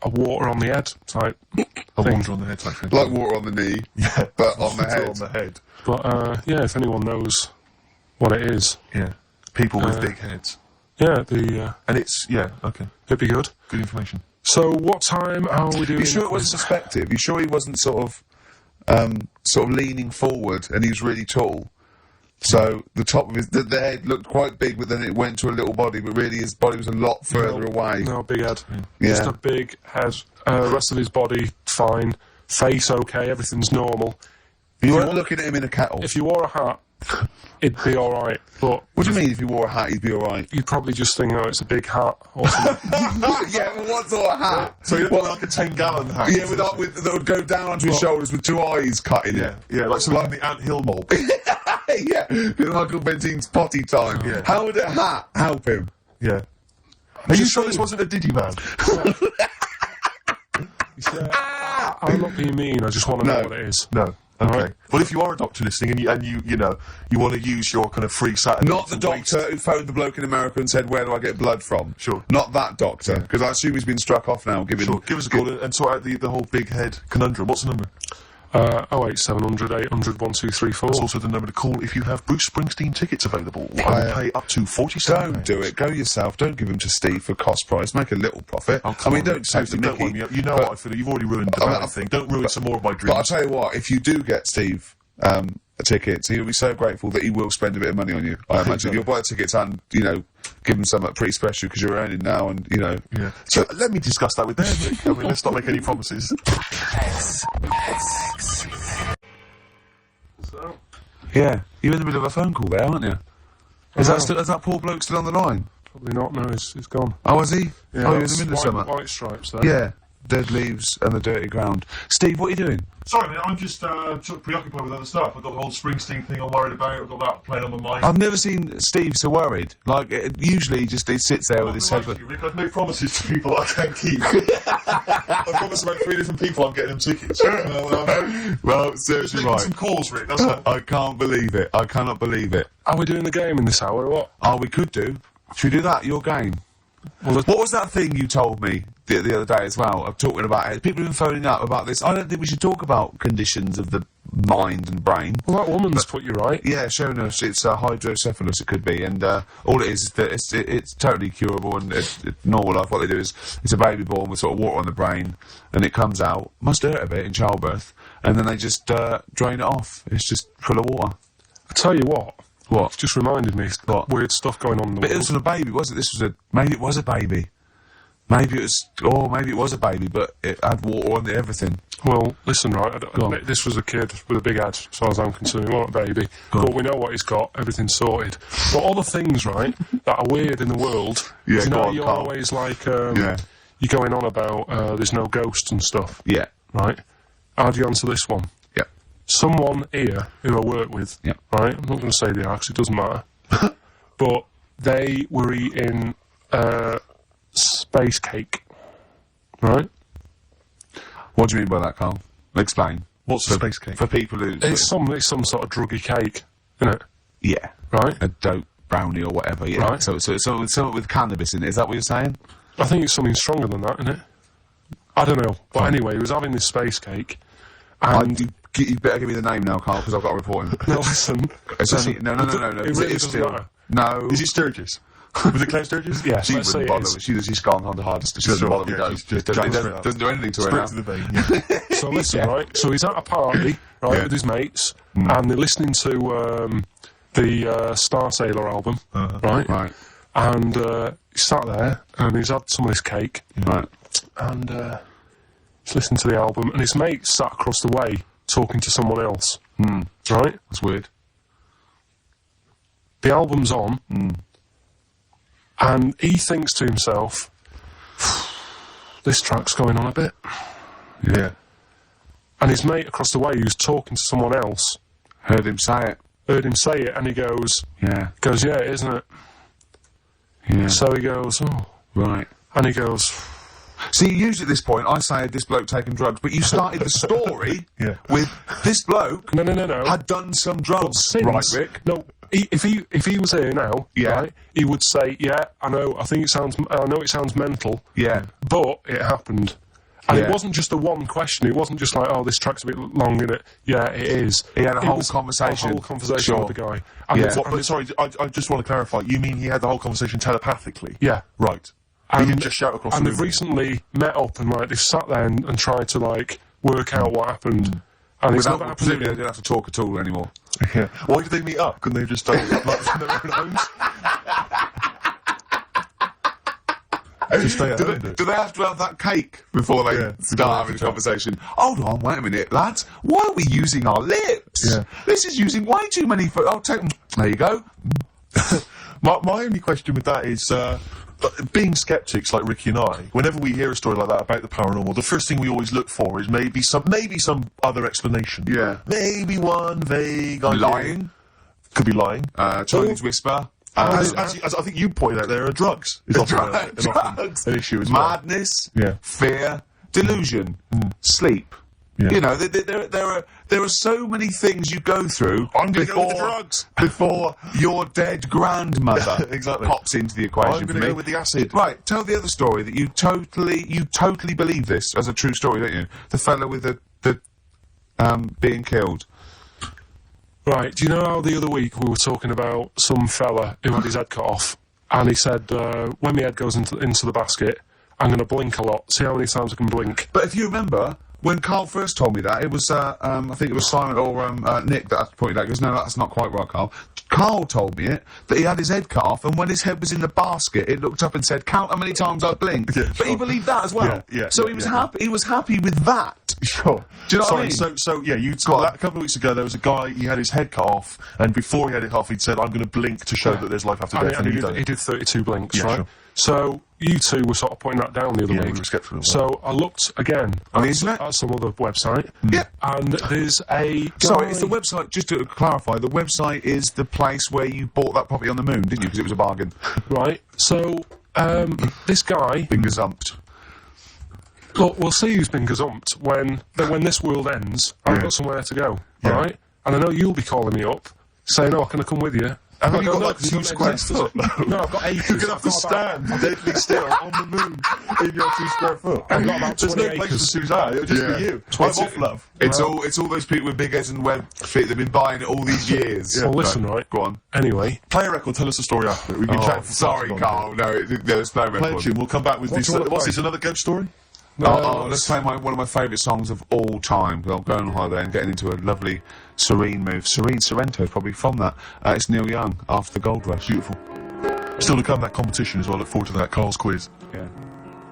[SPEAKER 10] water on the head type
[SPEAKER 9] water on the head type thing.
[SPEAKER 8] Like water on the knee, but on the head.
[SPEAKER 9] On the head.
[SPEAKER 10] But, if anyone knows what it is.
[SPEAKER 9] Yeah. People with big heads.
[SPEAKER 10] Yeah,
[SPEAKER 9] and it's, okay.
[SPEAKER 10] It'd be good.
[SPEAKER 9] Good information.
[SPEAKER 10] So, what time are we doing?
[SPEAKER 8] You sure it wasn't suspected? You sure he wasn't sort of leaning forward and he was really tall? So the top of the head looked quite big, but then it went to a little body, but really his body was a lot further away.
[SPEAKER 10] No, big head.
[SPEAKER 8] Yeah.
[SPEAKER 10] Just a big head. The rest of his body, fine. Face, okay, everything's normal.
[SPEAKER 8] You weren't looking at him in a kettle.
[SPEAKER 10] If you wore a hat, it'd be alright, but...
[SPEAKER 8] What do you mean if you wore a hat, he'd be alright?
[SPEAKER 10] You'd probably just think, it's a big hat or something.
[SPEAKER 8] Yeah, but what sort of hat?
[SPEAKER 9] So you look like a 10-gallon hat.
[SPEAKER 8] Yeah, that would go down onto his shoulders with 2 eyes cut in it.
[SPEAKER 9] Yeah, like something in the anthill mob.
[SPEAKER 8] Yeah, Michael Bentine's potty time.
[SPEAKER 9] Yeah.
[SPEAKER 8] How would a hat help him?
[SPEAKER 9] Yeah. Are you sure this wasn't a Diddy man?
[SPEAKER 10] I'm not being mean, I just want to know what it is.
[SPEAKER 9] No. Okay.
[SPEAKER 10] Right.
[SPEAKER 9] Well, if you are a doctor listening and you want to use your kind of free Saturday...
[SPEAKER 8] Not the doctor who phoned the bloke in America and said, where do I get blood from?
[SPEAKER 9] Sure.
[SPEAKER 8] Not that doctor, because I assume he's been struck off now.
[SPEAKER 9] Give us a call and sort out the whole big head conundrum. What's the number?
[SPEAKER 10] 08700 800 1234.
[SPEAKER 9] That's also the number to call if you have Bruce Springsteen tickets available. I will pay up to £47.
[SPEAKER 8] Don't do it. Go yourself. Don't give them to Steve for cost price. Make a little profit.
[SPEAKER 9] Oh,
[SPEAKER 8] don't take the mickey.
[SPEAKER 9] You know what I feel. You've already ruined the thing. Don't ruin some more of my dreams.
[SPEAKER 8] But I'll tell you what, if you do get Steve a ticket, he'll be so grateful that he will spend a bit of money on you, I imagine. You'll buy tickets and, give him something pretty special because you're earning now and,
[SPEAKER 9] Yeah. So let me discuss that with them. I mean, let's not make any promises.
[SPEAKER 8] Yeah, you're in the middle of a phone call there, aren't you? Is that poor bloke still on the line?
[SPEAKER 10] Probably not, no, he's gone.
[SPEAKER 8] Oh, is he?
[SPEAKER 10] Yeah,
[SPEAKER 8] you're in the middle of something.
[SPEAKER 10] White stripes there.
[SPEAKER 8] Yeah, dead leaves and the dirty ground. Steve, what are you doing?
[SPEAKER 9] Sorry, mate, I'm just sort of preoccupied with other stuff. I've got the whole Springsteen thing I'm worried about. I've got that playing on my mind.
[SPEAKER 8] I've never seen Steve so worried. Like, usually he sits there with his head...
[SPEAKER 9] Rick, I've made promises to people I can't keep. I've promised about 3 different people I'm getting them tickets.
[SPEAKER 8] Well, seriously, right.
[SPEAKER 9] Some calls, Rick, that's all.
[SPEAKER 8] I can't believe it. I cannot believe it.
[SPEAKER 10] Are we doing the game in this hour or what?
[SPEAKER 8] Oh, we could do. Should we do that? Your game. Well, what was that thing you told me the other day as well? I'm talking about it. People have been phoning up about this. I don't think we should talk about conditions of the mind and brain.
[SPEAKER 10] Well, that woman's put you right.
[SPEAKER 8] Yeah, showing us it's hydrocephalus. It could be, and all it is that it's totally curable and it's normal life. What they do is it's a baby born with sort of water on the brain, and it comes out. Must hurt a bit in childbirth, and then they just drain it off. It's just full of water.
[SPEAKER 10] I tell you what.
[SPEAKER 8] What?
[SPEAKER 10] It's just reminded me of weird stuff going on in the
[SPEAKER 8] world. But it wasn't a baby, was it? Maybe it was a baby. Maybe it was a baby, but it had water on everything.
[SPEAKER 10] Well, listen, right, this was a kid with a big head, as far as I'm concerned, not a baby. But we know what he's got, everything's sorted. But other things, right, that are weird in the world, you're always like, you're going on about there's no ghosts and stuff.
[SPEAKER 8] Yeah.
[SPEAKER 10] Right? How do you answer this one?
[SPEAKER 8] Yeah.
[SPEAKER 10] Someone here who I work with, right, I'm not going to say they are because it doesn't matter, but they were eating space cake, right?
[SPEAKER 8] What do you mean by that, Karl? Explain.
[SPEAKER 9] What's a space cake?
[SPEAKER 8] For people who...
[SPEAKER 10] It's some sort of druggy cake, isn't it?
[SPEAKER 8] Yeah.
[SPEAKER 10] Right?
[SPEAKER 8] A dope brownie or whatever. Yeah.
[SPEAKER 10] Right.
[SPEAKER 8] So it's something with cannabis in it. Is that what you're saying?
[SPEAKER 10] I think it's something stronger than that, isn't it? I don't know. But anyway, he was having this space cake. And
[SPEAKER 8] You better give me the name now, Carl, because I've got to report him.
[SPEAKER 10] no, listen.
[SPEAKER 8] No.
[SPEAKER 10] It really doesn't matter.
[SPEAKER 8] No.
[SPEAKER 9] Is it Sturgis? Was it Claire Sturgis?
[SPEAKER 10] Yes,
[SPEAKER 8] She
[SPEAKER 10] let's say
[SPEAKER 8] wouldn't
[SPEAKER 10] it
[SPEAKER 8] bother.
[SPEAKER 10] is.
[SPEAKER 8] She's gone on the hardest. She doesn't bother with those. Doesn't do anything to her now.
[SPEAKER 9] Straight to the vein, yeah.
[SPEAKER 10] So listen, right? So he's at a party, right, with his mates, and they're listening to the Star Sailor album, right?
[SPEAKER 8] Right.
[SPEAKER 10] And he's sat there, and he's had some of this cake,
[SPEAKER 8] Right.
[SPEAKER 10] and he's listening to the album, and his mate sat across the way talking to someone else, right?
[SPEAKER 8] That's weird.
[SPEAKER 10] The album's on, and he thinks to himself, this track's going on a bit.
[SPEAKER 8] Yeah.
[SPEAKER 10] And his mate across the way, who's talking to someone else,
[SPEAKER 8] Heard him say it,
[SPEAKER 10] and he goes,
[SPEAKER 8] Yeah.
[SPEAKER 10] yeah, isn't it?
[SPEAKER 8] Yeah.
[SPEAKER 10] So he goes, oh.
[SPEAKER 8] Right.
[SPEAKER 10] And he goes,
[SPEAKER 8] See, usually at this point, I say this bloke taking drugs, but you started the story
[SPEAKER 9] Yeah.
[SPEAKER 8] with this bloke
[SPEAKER 10] no.
[SPEAKER 8] had done some drugs.
[SPEAKER 10] Since,
[SPEAKER 8] Right, Rick?
[SPEAKER 10] No, if he was here now,
[SPEAKER 8] Yeah.
[SPEAKER 10] right, he would say, yeah, I know it sounds mental,
[SPEAKER 8] Yeah.
[SPEAKER 10] but it happened. And
[SPEAKER 8] Yeah.
[SPEAKER 10] it wasn't just a one question. It wasn't just like, oh, this track's a bit long, innit? Yeah, it is.
[SPEAKER 8] He had a
[SPEAKER 10] It
[SPEAKER 8] whole
[SPEAKER 10] was
[SPEAKER 8] conversation.
[SPEAKER 10] A whole conversation
[SPEAKER 8] Sure.
[SPEAKER 10] with the guy. And
[SPEAKER 8] Yeah.
[SPEAKER 10] it's-
[SPEAKER 9] What, but sorry, I just want to clarify. You mean he had the whole conversation telepathically?
[SPEAKER 10] Yeah.
[SPEAKER 9] Right. He didn't just shout across
[SPEAKER 10] And
[SPEAKER 9] the
[SPEAKER 10] they've
[SPEAKER 9] room.
[SPEAKER 10] recently met up and like they've sat there and tried to like work out what happened. And it's never
[SPEAKER 8] Without,
[SPEAKER 10] happened.
[SPEAKER 8] presumably they don't have to talk at all anymore.
[SPEAKER 9] Yeah. Why did they meet up? Couldn't they just like from their own homes? Just stay at home.
[SPEAKER 8] Do they have to have that cake before they
[SPEAKER 9] Yeah.
[SPEAKER 8] start having a conversation? Hold on, wait a minute, lads. Why are we using our lips?
[SPEAKER 9] Yeah.
[SPEAKER 8] This is using way too many. I'll take them. There you go.
[SPEAKER 9] My only question with that is, being skeptics like Ricky and I, whenever we hear a story like that about the paranormal, the first thing we always look for is maybe some other explanation.
[SPEAKER 8] Yeah.
[SPEAKER 9] Maybe one vague idea.
[SPEAKER 8] Lying.
[SPEAKER 9] Could be lying.
[SPEAKER 8] Chinese whisper.
[SPEAKER 9] As I think you pointed out, there are drugs. Is often
[SPEAKER 8] Drugs.
[SPEAKER 9] an issue as well.
[SPEAKER 8] Madness.
[SPEAKER 9] Yeah.
[SPEAKER 8] Fear. Delusion. Sleep.
[SPEAKER 9] Yeah.
[SPEAKER 8] You know, there are so many things you go through
[SPEAKER 9] I'm going to go with the drugs.
[SPEAKER 8] before your dead grandmother
[SPEAKER 9] Exactly.
[SPEAKER 8] pops into the equation
[SPEAKER 9] I'm
[SPEAKER 8] for
[SPEAKER 9] going to
[SPEAKER 8] me.
[SPEAKER 9] go with the acid.
[SPEAKER 8] Right, tell the other story that you totally believe this as a true story, don't you? The fella with the being killed.
[SPEAKER 10] Right, do you know how the other week we were talking about some fella who had his head cut off, and he said, when my head goes into the basket, I'm going to blink a lot, see how many times I can blink.
[SPEAKER 8] But if you remember, when Karl first told me that, it was, I think it was Simon or Nick that pointed out, he goes, no, that's not quite right, Karl. Karl told me it, that he had his head cut off, and when his head was in the basket, it looked up and said, count how many times I blinked.
[SPEAKER 9] Yeah,
[SPEAKER 8] but he
[SPEAKER 9] sure.
[SPEAKER 8] believed that as well.
[SPEAKER 9] Yeah,
[SPEAKER 8] so
[SPEAKER 9] yeah,
[SPEAKER 8] he was
[SPEAKER 9] yeah.
[SPEAKER 8] happy. He was happy with that.
[SPEAKER 9] Sure.
[SPEAKER 8] Do you know what I
[SPEAKER 9] Sorry,
[SPEAKER 8] mean?
[SPEAKER 9] so yeah, you
[SPEAKER 8] Go on.
[SPEAKER 9] a couple of weeks ago there was a guy, he had his head cut off, and before he had it off, he'd said, I'm going to blink to show that there's life after death, and
[SPEAKER 10] he
[SPEAKER 9] he'd done
[SPEAKER 10] did, he
[SPEAKER 9] it.
[SPEAKER 10] did 32 blinks,
[SPEAKER 9] Yeah,
[SPEAKER 10] right?
[SPEAKER 9] sure.
[SPEAKER 10] So you two were sort of putting that down the other
[SPEAKER 9] Yeah,
[SPEAKER 10] week.
[SPEAKER 9] we were sceptical of that.
[SPEAKER 10] So I looked again
[SPEAKER 8] On the internet?
[SPEAKER 10] at some other website,
[SPEAKER 8] Yeah.
[SPEAKER 10] and there's a guy...
[SPEAKER 8] Sorry, it's the website, just to clarify, the website is the place where you bought that property on the moon, didn't you? Because it was a bargain.
[SPEAKER 10] Right, so this guy...
[SPEAKER 8] Been gazumped.
[SPEAKER 10] Look, we'll see who's been gazumped when this world ends. I've got somewhere to go,
[SPEAKER 9] Yeah.
[SPEAKER 10] right? And I know you'll be calling me up, saying, "Oh, can I come with you?"
[SPEAKER 9] Haven't
[SPEAKER 10] I
[SPEAKER 9] you
[SPEAKER 10] go,
[SPEAKER 9] got
[SPEAKER 10] "No,
[SPEAKER 9] like
[SPEAKER 10] 'cause you
[SPEAKER 9] 2
[SPEAKER 10] don't
[SPEAKER 9] square
[SPEAKER 10] exist."
[SPEAKER 9] foot?
[SPEAKER 10] No, I've got acres.
[SPEAKER 9] You're going to have to stand deadly still on the moon in your 2 square foot.
[SPEAKER 10] I've got about
[SPEAKER 9] There's
[SPEAKER 10] 20
[SPEAKER 9] no place
[SPEAKER 10] acres.
[SPEAKER 9] for Suzanne, it'll just be you. I'm off, love.
[SPEAKER 8] It's all those people with big heads and web feet that've been buying it all these years.
[SPEAKER 10] Well, listen, right.
[SPEAKER 8] Go on.
[SPEAKER 10] Anyway,
[SPEAKER 9] Play a record, tell us the story after. We've been chatting for
[SPEAKER 8] Sorry,
[SPEAKER 9] far too long.
[SPEAKER 8] Carl. No, there's no
[SPEAKER 9] Play a
[SPEAKER 8] record.
[SPEAKER 9] tune, we'll come back with this.
[SPEAKER 10] do you wanna
[SPEAKER 9] What's
[SPEAKER 10] play?
[SPEAKER 9] this, another ghost story?
[SPEAKER 8] Let's play one of my favourite songs of all time. Because I'm going on holiday and getting into a lovely serene move. Serene Sorrento, probably from that. It's Neil Young, After the Gold Rush.
[SPEAKER 9] Beautiful. Still to come, that competition as well. Look forward to that. Carl's quiz.
[SPEAKER 8] Yeah.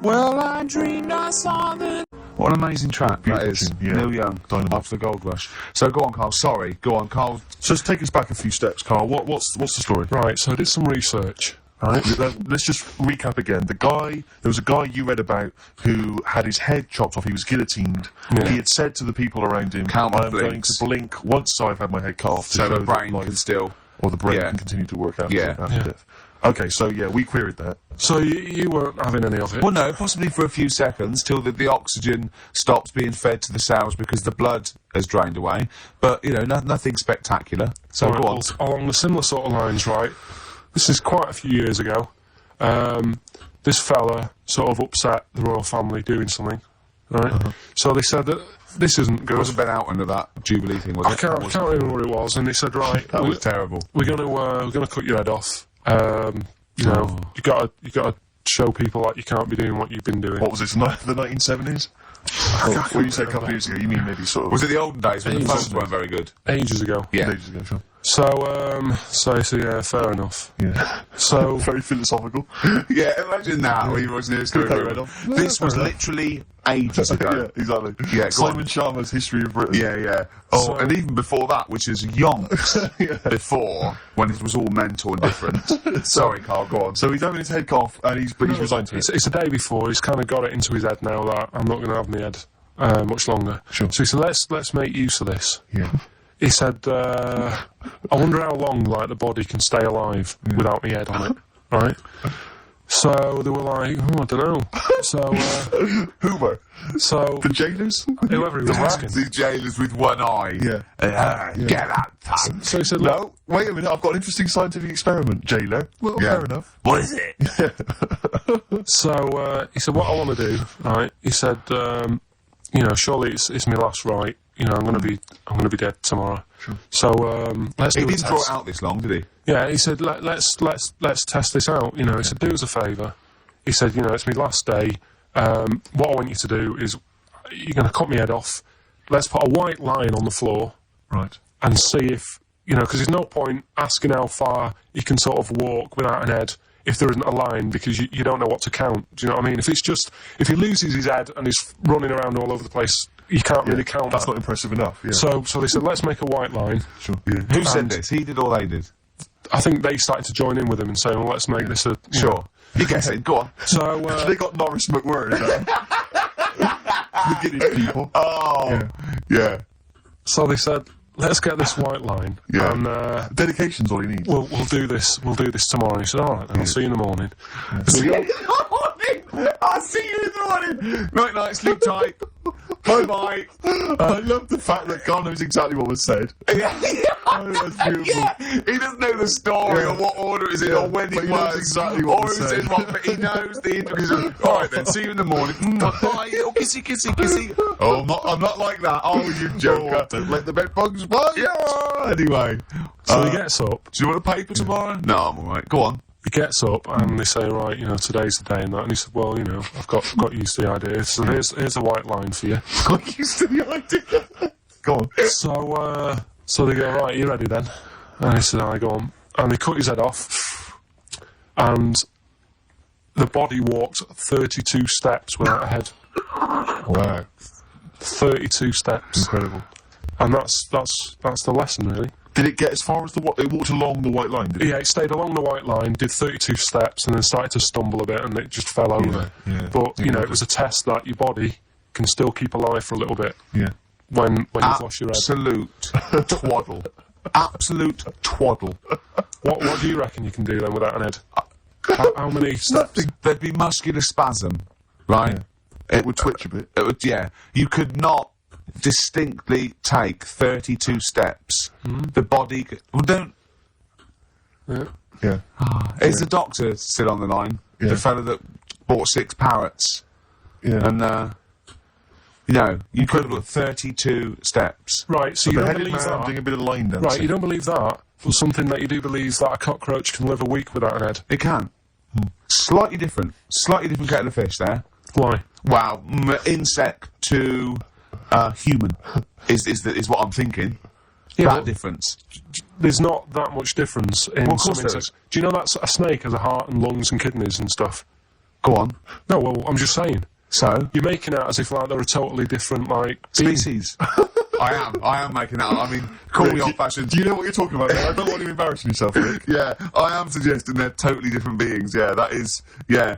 [SPEAKER 8] Well, I dreamed I saw the... What an amazing track
[SPEAKER 9] Beautiful
[SPEAKER 8] that is.
[SPEAKER 9] tune, yeah.
[SPEAKER 8] Neil Young,
[SPEAKER 9] Dynamite.
[SPEAKER 8] After the Gold Rush. So go on, Carl. Sorry. Go on, Carl.
[SPEAKER 9] So let's take us back a few steps, Carl. What's the story?
[SPEAKER 10] right. So I did some research. Right.
[SPEAKER 9] Let's just recap again. There was a guy you read about who had his head chopped off. He was guillotined.
[SPEAKER 10] Yeah.
[SPEAKER 9] He had said to the people around him,
[SPEAKER 8] Count my
[SPEAKER 9] "I am going
[SPEAKER 8] blinks."
[SPEAKER 9] to blink once I've had my head cut off to
[SPEAKER 8] So
[SPEAKER 9] show
[SPEAKER 8] the brain
[SPEAKER 9] that
[SPEAKER 8] can
[SPEAKER 9] life,
[SPEAKER 8] still...
[SPEAKER 9] or the brain
[SPEAKER 8] Yeah.
[SPEAKER 9] can continue to work after,
[SPEAKER 8] Yeah.
[SPEAKER 9] after
[SPEAKER 10] Yeah.
[SPEAKER 9] death." Okay, so yeah, we queried that.
[SPEAKER 10] So you weren't having any of it.
[SPEAKER 8] Well, no, possibly for a few seconds till the oxygen stops being fed to the cells because the blood has drained away. But, you know, nothing spectacular. So
[SPEAKER 10] Right,
[SPEAKER 8] go on.
[SPEAKER 10] well, along the similar sort of lines, right? this is quite a few years ago. This fella sort of upset the royal family doing something, right? So they said that this isn't good.
[SPEAKER 8] It wasn't Ben out under that Jubilee thing, was it?
[SPEAKER 10] I can't remember what it was, and they said, right,
[SPEAKER 8] that was terrible.
[SPEAKER 10] We're gonna cut your head off. You know, you gotta show people that you can't be doing what you've been doing.
[SPEAKER 9] What was this, the 1970s? When you say a couple of years ago, you mean maybe sort of...
[SPEAKER 8] Was it the olden days when the phones weren't very good?
[SPEAKER 10] Ages ago.
[SPEAKER 8] Yeah.
[SPEAKER 9] Ages ago, sure.
[SPEAKER 10] So yeah, fair enough.
[SPEAKER 9] Yeah.
[SPEAKER 10] So
[SPEAKER 9] very philosophical.
[SPEAKER 8] Yeah, imagine that when you watching this. This was literally ages ago.
[SPEAKER 9] Yeah, exactly.
[SPEAKER 8] Yeah,
[SPEAKER 9] Simon Sharma's History of Britain.
[SPEAKER 8] Yeah. Oh, and even before that, which is yonks before, when it was all mental and different. Sorry, Karl, go on.
[SPEAKER 9] So he's having his head cough, and he's resigned to it.
[SPEAKER 10] It's the day before. He's kind of got it into his head now that I'm not going to have my head much longer.
[SPEAKER 9] Sure.
[SPEAKER 10] So he said, let's make use of this.
[SPEAKER 9] Yeah.
[SPEAKER 10] He said, I wonder how long the body can stay alive without my head on it, right? So they were like, I don't know. So
[SPEAKER 9] who were?
[SPEAKER 10] So
[SPEAKER 9] the jailers,
[SPEAKER 10] whoever he was asking,
[SPEAKER 8] the jailers with one eye.
[SPEAKER 9] Yeah.
[SPEAKER 8] Get that thing.
[SPEAKER 10] So he said,
[SPEAKER 9] no, wait a minute. I've got an interesting scientific experiment, jailer. Well, fair enough.
[SPEAKER 8] What is it?
[SPEAKER 10] So he said, what I want to do, right? He said, surely it's my last right. You know, I'm going to be dead tomorrow.
[SPEAKER 9] Sure.
[SPEAKER 10] So let's do a test.
[SPEAKER 8] He didn't draw it out this long, did he?
[SPEAKER 10] Yeah, he said, let's test this out. You know, he said, do us a favour. He said, it's my last day. What I want you to do is, you're going to cut my head off. Let's put a white line on the floor,
[SPEAKER 9] right,
[SPEAKER 10] and see if because there's no point asking how far he can sort of walk without an head if there isn't a line, because you don't know what to count. Do you know what I mean? If he loses his head and is running around all over the place, you can't really count.
[SPEAKER 9] That's not impressive enough. Yeah.
[SPEAKER 10] So they said, let's make a white line.
[SPEAKER 9] Sure.
[SPEAKER 8] Yeah. Who said this? He did or they did?
[SPEAKER 10] I think they started to join in with him and saying, well, let's make this a...
[SPEAKER 8] Sure. You guess it. Go on.
[SPEAKER 10] So...
[SPEAKER 9] they got Norris McWhirr. The Guinness people.
[SPEAKER 8] Oh. Yeah.
[SPEAKER 10] So they said, let's get this white line.
[SPEAKER 9] Yeah.
[SPEAKER 10] And
[SPEAKER 9] dedication's all he needs.
[SPEAKER 10] We'll do this tomorrow. And he said, all right, then I'll see you in the morning.
[SPEAKER 8] Yeah. I'll see you in the morning. Night, sleep tight. Bye.
[SPEAKER 9] I love the fact that Karl knows exactly what was said.
[SPEAKER 8] That's beautiful. Yeah. He doesn't know the story or what order it is in or when it was.
[SPEAKER 9] Exactly what was said.
[SPEAKER 8] But he knows the intricacies. All right then, see you in the morning. Bye, little kissy. Oh, I'm not like that. Oh, you joker.
[SPEAKER 9] Don't let the bed bugs bite.
[SPEAKER 8] Yeah. Anyway.
[SPEAKER 10] So he gets up.
[SPEAKER 8] Do you want a paper tomorrow? No, I'm alright. Go on.
[SPEAKER 10] He gets up and they say, right, today's the day and that. And he said, well, I've got used to the idea. So here's a white line for you.
[SPEAKER 8] Got used to the idea.
[SPEAKER 9] Go on.
[SPEAKER 10] So they go, right, you ready then? And he said, I go on. And they cut his head off. And the body walked 32 steps without a head.
[SPEAKER 9] Wow.
[SPEAKER 10] 32 steps.
[SPEAKER 9] Incredible.
[SPEAKER 10] And that's the lesson, really.
[SPEAKER 9] Did it get as far as it walked along the white line, did it?
[SPEAKER 10] Yeah, it stayed along the white line, did 32 steps, and then started to stumble a bit, and it just fell over.
[SPEAKER 9] Yeah.
[SPEAKER 10] But, it was a test that your body can still keep alive for a little bit.
[SPEAKER 9] Yeah.
[SPEAKER 10] When you've lost your head.
[SPEAKER 8] Absolute twaddle. Absolute twaddle.
[SPEAKER 10] What do you reckon you can do then without an head? How many steps?
[SPEAKER 8] There'd be muscular spasm, right?
[SPEAKER 9] Yeah. It would twitch a bit.
[SPEAKER 8] It would, yeah. You could not distinctly take 32 steps. The body... Well, don't...
[SPEAKER 9] Yeah.
[SPEAKER 8] Is the doctor still on the line?
[SPEAKER 9] Yeah.
[SPEAKER 8] The fellow that bought 6 parrots?
[SPEAKER 9] Yeah.
[SPEAKER 8] And, you could have got 32 steps.
[SPEAKER 10] Right, so you don't believe
[SPEAKER 9] man
[SPEAKER 10] that?
[SPEAKER 9] doing a bit of line dancing.
[SPEAKER 10] Right, you don't believe that? But something that you do believe is that a cockroach can live a week without an head?
[SPEAKER 8] It can. Slightly different kettle of fish there.
[SPEAKER 10] Why?
[SPEAKER 8] Wow, insect to human is what I'm thinking.
[SPEAKER 10] Yeah,
[SPEAKER 8] that difference.
[SPEAKER 10] There's not that much difference in some insects. Do you know that a snake has a heart and lungs and kidneys and stuff?
[SPEAKER 8] Go on.
[SPEAKER 10] No, well, I'm just saying.
[SPEAKER 8] So?
[SPEAKER 10] You're making out as if they're a totally different,
[SPEAKER 8] species. I am making that up. I mean, call me old-fashioned.
[SPEAKER 9] Do you know what you're talking about? I don't want you embarrassing yourself, Rick.
[SPEAKER 8] Yeah, I am suggesting they're totally different beings. Yeah, that is... Yeah.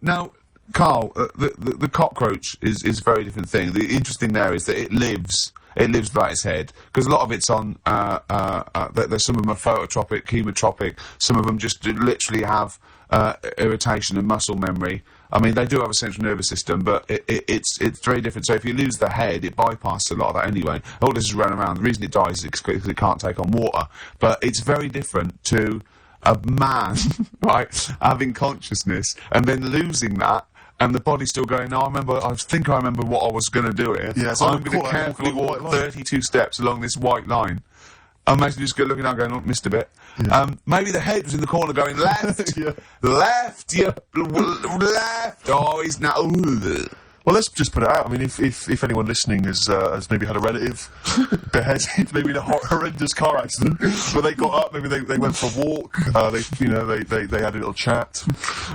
[SPEAKER 8] Now... Karl, the cockroach is a very different thing. The interesting there is that it lives without its head, because a lot of it's on, there's some of them are phototropic, chemotropic, some of them just literally have irritation and muscle memory. I mean, they do have a central nervous system, but it's very different. So if you lose the head, it bypasses a lot of that anyway. All this is running around. The reason it dies is because it can't take on water. But it's very different to a man, right, having consciousness and then losing that, and the body's still going, no, I think I remember what I was going to do here.
[SPEAKER 9] Yeah, so
[SPEAKER 8] I'm going to carefully walk 32 steps along this white line. I'm actually just looking out going, oh, missed a bit. Yeah. Maybe the head was in the corner going, left, left, left. Oh, he's now...
[SPEAKER 9] Well, let's just put it out. I mean, if anyone listening has maybe had a relative beheaded, maybe in a horrendous car accident, but they got up, maybe they went for a walk, they had a little chat.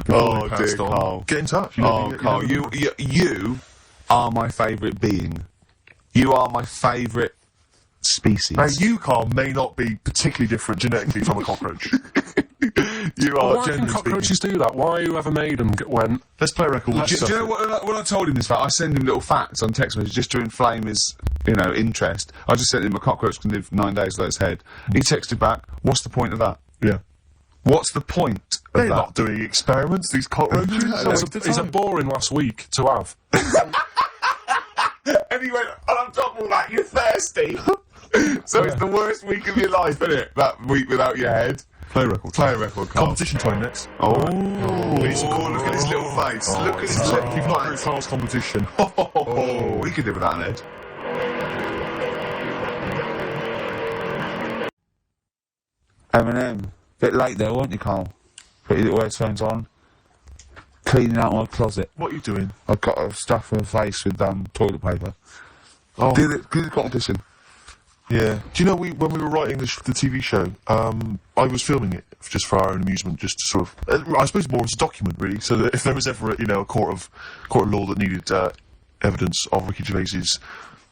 [SPEAKER 8] Oh dear, Karl.
[SPEAKER 9] Get in touch.
[SPEAKER 8] Karl, you are my favourite being. You are my favourite species.
[SPEAKER 9] Now, you, Karl, may not be particularly different genetically from a cockroach. You are.
[SPEAKER 10] Why can cockroaches do that? Why whoever made them went...
[SPEAKER 9] Let's play a record.
[SPEAKER 8] Do you know what I told him this fact? I send him little facts on text messages just to inflame his, interest. I just sent him a cockroach can live 9 days without his head. He texted back, what's the point of that?
[SPEAKER 9] Yeah.
[SPEAKER 8] What's the point of
[SPEAKER 9] They're
[SPEAKER 8] that?
[SPEAKER 9] not doing experiments, these cockroaches.
[SPEAKER 10] It's a boring last week to have.
[SPEAKER 8] And he went, and on top of all that, you're thirsty. So it's the worst week of your life, isn't it? That week without your head.
[SPEAKER 9] Play a record.
[SPEAKER 8] Karl.
[SPEAKER 9] Competition time next.
[SPEAKER 8] Oh. He's cool. Look at his little face. Look at his little face.
[SPEAKER 9] You've not heard Karl's competition.
[SPEAKER 8] Oh, he could live without an head. Eminem. Bit late there, weren't you, Karl? Put your little headphones on. Cleaning out my closet.
[SPEAKER 9] What are you doing?
[SPEAKER 8] I've got a stuff my face with toilet paper.
[SPEAKER 9] Oh.
[SPEAKER 8] Do the competition.
[SPEAKER 9] Yeah. Do you know, when we were writing the TV show, I was filming it just for our own amusement, just to sort of, I suppose more as a document, really, so that if there was ever, a court of law that needed evidence of Ricky Gervais's,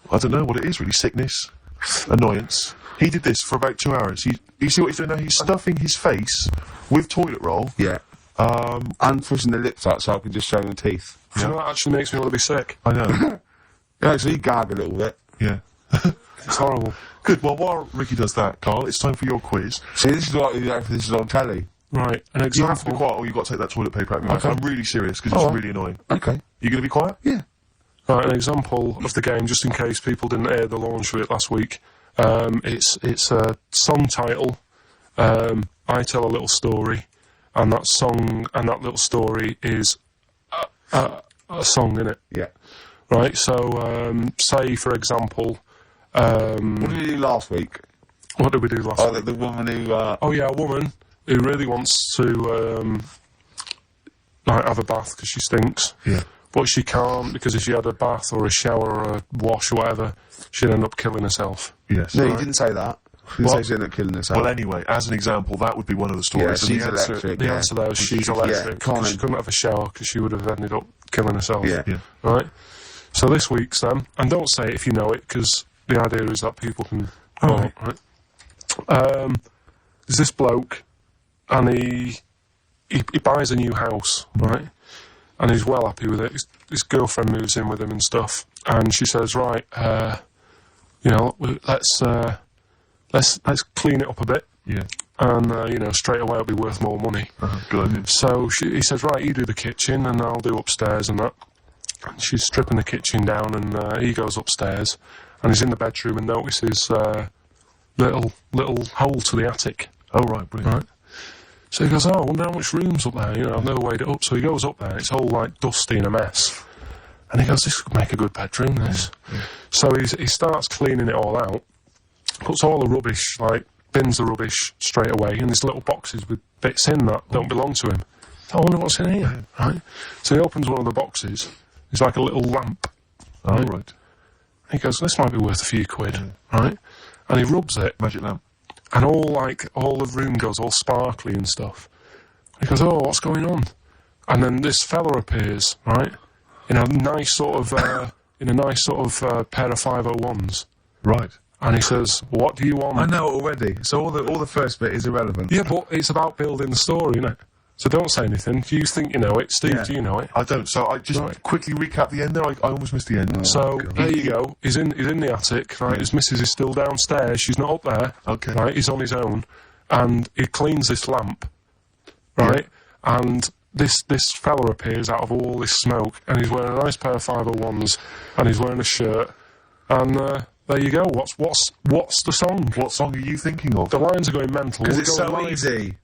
[SPEAKER 9] I don't know what it is, really, sickness, annoyance. He did this for about 2 hours. You see what he's doing now? He's stuffing his face with toilet roll.
[SPEAKER 8] Yeah. And pushing the lips out so I can just show the teeth.
[SPEAKER 10] Yeah. So that actually makes me want to be sick.
[SPEAKER 9] I know.
[SPEAKER 8] Yeah, so you gag a little bit.
[SPEAKER 9] Yeah.
[SPEAKER 10] It's horrible.
[SPEAKER 9] Good. Well, while Ricky does that, Karl, it's time for your quiz.
[SPEAKER 8] See, this is what you do. This is on telly.
[SPEAKER 10] Right. An example.
[SPEAKER 9] You have to be quiet, or you've got to take that toilet paper out of your mouth. I'm really serious because it's really annoying.
[SPEAKER 8] Okay.
[SPEAKER 9] You going to be quiet?
[SPEAKER 8] Yeah.
[SPEAKER 10] Right. An example of the game, just in case people didn't hear the launch of it last week. It's a song title. I tell a little story, and that song and that little story is a song, innit?
[SPEAKER 8] Yeah.
[SPEAKER 10] Right. So, say for example.
[SPEAKER 8] What did we do last week?
[SPEAKER 10] What did we do last week?
[SPEAKER 8] The woman who...
[SPEAKER 10] a woman who really wants to have a bath because she stinks.
[SPEAKER 9] Yeah.
[SPEAKER 10] But she can't because if she had a bath or a shower or a wash or whatever, she'd end up killing herself.
[SPEAKER 9] Yes.
[SPEAKER 8] No, you didn't say that. You didn't say she'd end up killing herself.
[SPEAKER 9] Well, anyway, as an example, that would be one of the stories.
[SPEAKER 8] Yeah, she's electric.
[SPEAKER 10] The answer there is she's electric. She couldn't have a shower because she would have ended up killing herself.
[SPEAKER 8] Yeah.
[SPEAKER 10] Right? So this week's and don't say it if you know it because the idea is that people can... Right. There's this bloke and he buys a new house, right? And he's well happy with it. His girlfriend moves in with him and stuff. And she says, right, let's clean it up a bit.
[SPEAKER 9] Yeah.
[SPEAKER 10] And, straight away it'll be worth more money.
[SPEAKER 9] Good idea.
[SPEAKER 10] So he says, right, you do the kitchen and I'll do upstairs and that. And she's stripping the kitchen down and he goes upstairs and he's in the bedroom and notices little hole to the attic.
[SPEAKER 9] Oh, right, brilliant.
[SPEAKER 10] Right. So he goes, I wonder how much room's up there, I've never weighed it up. So he goes up there, it's all like dusty and a mess. And he goes, this could make a good bedroom, this. Yeah. So he starts cleaning it all out, puts all the rubbish, bins the rubbish straight away in these little boxes with bits in that don't belong to him. I wonder what's in here, right? So he opens one of the boxes, it's like a little lamp.
[SPEAKER 9] Oh, right.
[SPEAKER 10] He goes, this might be worth a few quid, right? And he rubs it.
[SPEAKER 9] Magic lamp.
[SPEAKER 10] And all the room goes all sparkly and stuff. He goes, oh, what's going on? And then this fella appears, right, in a nice sort of pair of 501s.
[SPEAKER 9] Right.
[SPEAKER 10] And he says, what do you want?
[SPEAKER 8] I know it already. So all the first bit is irrelevant.
[SPEAKER 10] Yeah, but it's about building the story, isn't it? So don't say anything. Do you think you know it? Steve, do you know it?
[SPEAKER 9] I don't. So I just quickly recap the end there. I almost missed the end.
[SPEAKER 10] Oh, so there you go. He's in the attic, right? His missus is still downstairs. She's not up there.
[SPEAKER 9] Okay.
[SPEAKER 10] Right? He's on his own. And he cleans this lamp, right? Yeah. And this fella appears out of all this smoke and he's wearing a nice pair of 501s and he's wearing a shirt. And there you go. What's the song?
[SPEAKER 9] What song are you thinking of?
[SPEAKER 10] The lines are going mental.
[SPEAKER 8] Because it's so easy.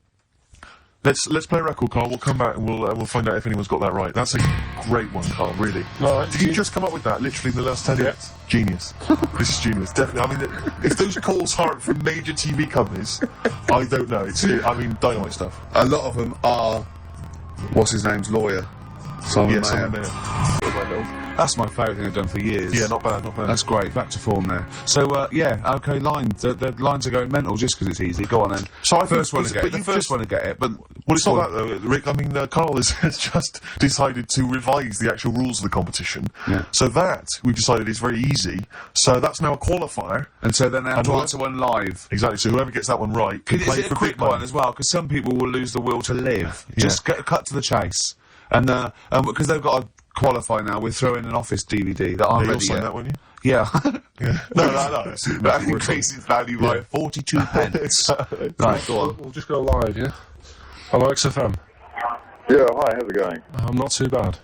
[SPEAKER 9] Let's play a record, Carl. We'll come back and we'll find out if anyone's got that right. That's a great one, Carl. Really.
[SPEAKER 10] Right,
[SPEAKER 9] Did you just come up with that? Literally in the last 10 minutes. Genius. This is genius. Definitely. I mean, if those calls aren't from major TV companies, I don't know. Dynamite stuff.
[SPEAKER 8] A lot of them are. What's his name's lawyer? Simon Mayer. That's my favourite thing I've done for years.
[SPEAKER 9] Yeah, not bad.
[SPEAKER 8] That's great. Back to form there. So, okay, lines. The lines are going mental just because it's easy. Go on then.
[SPEAKER 9] So I
[SPEAKER 8] first one to get it. The first one to get it, but...
[SPEAKER 9] Well, it's not that, though, Rick. I mean, Karl has just decided to revise the actual rules of the competition.
[SPEAKER 8] Yeah.
[SPEAKER 9] So that, we've decided, is very easy. So that's now a qualifier.
[SPEAKER 8] And so then they have to answer one live.
[SPEAKER 9] Exactly. So whoever gets that one right can play for
[SPEAKER 8] a quick one as well, because some people will lose the will to live.
[SPEAKER 9] Yeah.
[SPEAKER 8] Just cut to the chase. And because they've got to qualify now, we're throwing an Office DVD that I'm ready
[SPEAKER 9] sign
[SPEAKER 8] yet.
[SPEAKER 9] that, won't you?
[SPEAKER 8] Yeah.
[SPEAKER 9] No.
[SPEAKER 8] That increases value by 42 pence. Right, go on.
[SPEAKER 10] We'll just go live, yeah? Hello, XFM.
[SPEAKER 11] Yeah, hi, how's it going?
[SPEAKER 10] I'm not too bad.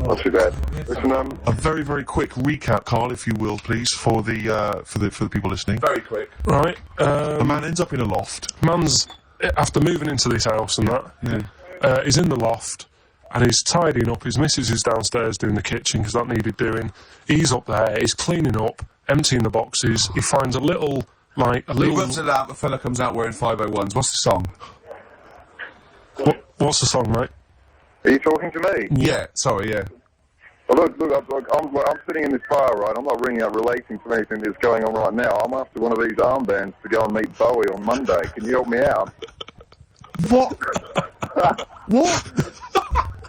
[SPEAKER 11] Not too bad. Listen,
[SPEAKER 9] a very, very quick recap, Karl, if you will, please, for the people listening.
[SPEAKER 8] Very quick.
[SPEAKER 10] Right.
[SPEAKER 9] The man ends up in a loft.
[SPEAKER 10] Man's, after moving into this house and he's in the loft. And he's tidying up. His missus is downstairs doing the kitchen because that needed doing. He's up there. He's cleaning up, emptying the boxes. He finds a little.
[SPEAKER 8] He rubs it out. The fella comes out wearing 501s. What's the song?
[SPEAKER 10] What's the song, mate?
[SPEAKER 11] Are you talking to me?
[SPEAKER 8] Yeah. Sorry. Yeah.
[SPEAKER 11] Well, look, I'm sitting in this bar, right? I'm not ringing up relating to anything that's going on right now. I'm after one of these armbands to go and meet Bowie on Monday. Can you help me out?
[SPEAKER 9] What? What?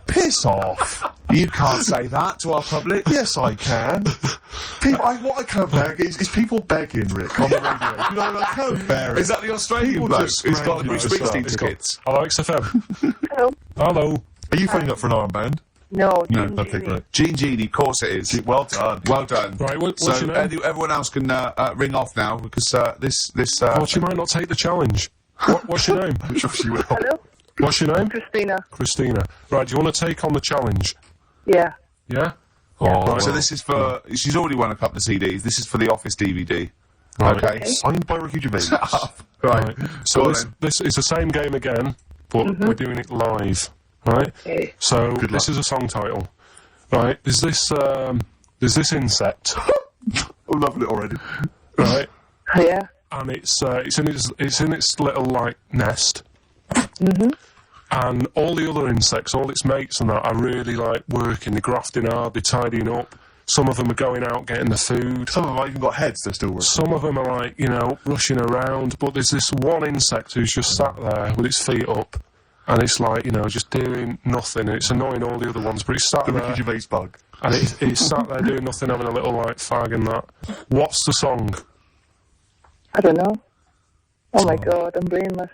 [SPEAKER 9] Piss off.
[SPEAKER 8] You can't say that to our public.
[SPEAKER 9] Yes, I can. What I can't beg is people begging, Rick, on the radio. You know, I can't bear it.
[SPEAKER 8] Is that the Australian bloke? He's got the Bruce Springsteen tickets.
[SPEAKER 10] Hello, XFM.
[SPEAKER 12] Hello.
[SPEAKER 10] Hello.
[SPEAKER 9] Are you phoning up for an armband?
[SPEAKER 12] No.
[SPEAKER 9] Okay, great.
[SPEAKER 8] Gene Genie, of course it is.
[SPEAKER 9] Well done.
[SPEAKER 8] Well done.
[SPEAKER 10] Right, what's
[SPEAKER 8] so
[SPEAKER 10] your name?
[SPEAKER 8] Everyone else can ring off now because this.
[SPEAKER 10] Well, she might not take the challenge. What's your name?
[SPEAKER 9] I'm sure she will.
[SPEAKER 12] Hello.
[SPEAKER 10] What's your name?
[SPEAKER 12] Christina.
[SPEAKER 10] Right, do you want to take on the challenge?
[SPEAKER 12] Yeah.
[SPEAKER 10] Yeah?
[SPEAKER 8] Oh,
[SPEAKER 10] right.
[SPEAKER 8] So this is for... She's already won a couple of CDs. This is for the Office DVD.
[SPEAKER 10] Right.
[SPEAKER 8] Okay.
[SPEAKER 9] Signed by Ricky Gervais.
[SPEAKER 8] Right.
[SPEAKER 10] So this is the same game again, but we're doing it live. Right?
[SPEAKER 12] Okay.
[SPEAKER 10] So this is a song title. Right? There's this insect.
[SPEAKER 9] I'm loving it already.
[SPEAKER 10] Right?
[SPEAKER 12] Yeah.
[SPEAKER 10] And it's in its little like nest.
[SPEAKER 12] Mhm.
[SPEAKER 10] And all the other insects, all its mates and that, are really like working. They're grafting hard. They're tidying up. Some of them are going out getting the food.
[SPEAKER 9] Some of them have even got heads. They're still working.
[SPEAKER 10] Some of them are like rushing around. But there's this one insect who's just sat there with its feet up, and it's like just doing nothing. And it's annoying all the other ones. But it's sat
[SPEAKER 9] the
[SPEAKER 10] there.
[SPEAKER 9] Ricky Gervais bug.
[SPEAKER 10] And it's sat there doing nothing, having a little like fag and that. What's the song?
[SPEAKER 12] I don't know. Oh my God, I'm brainless.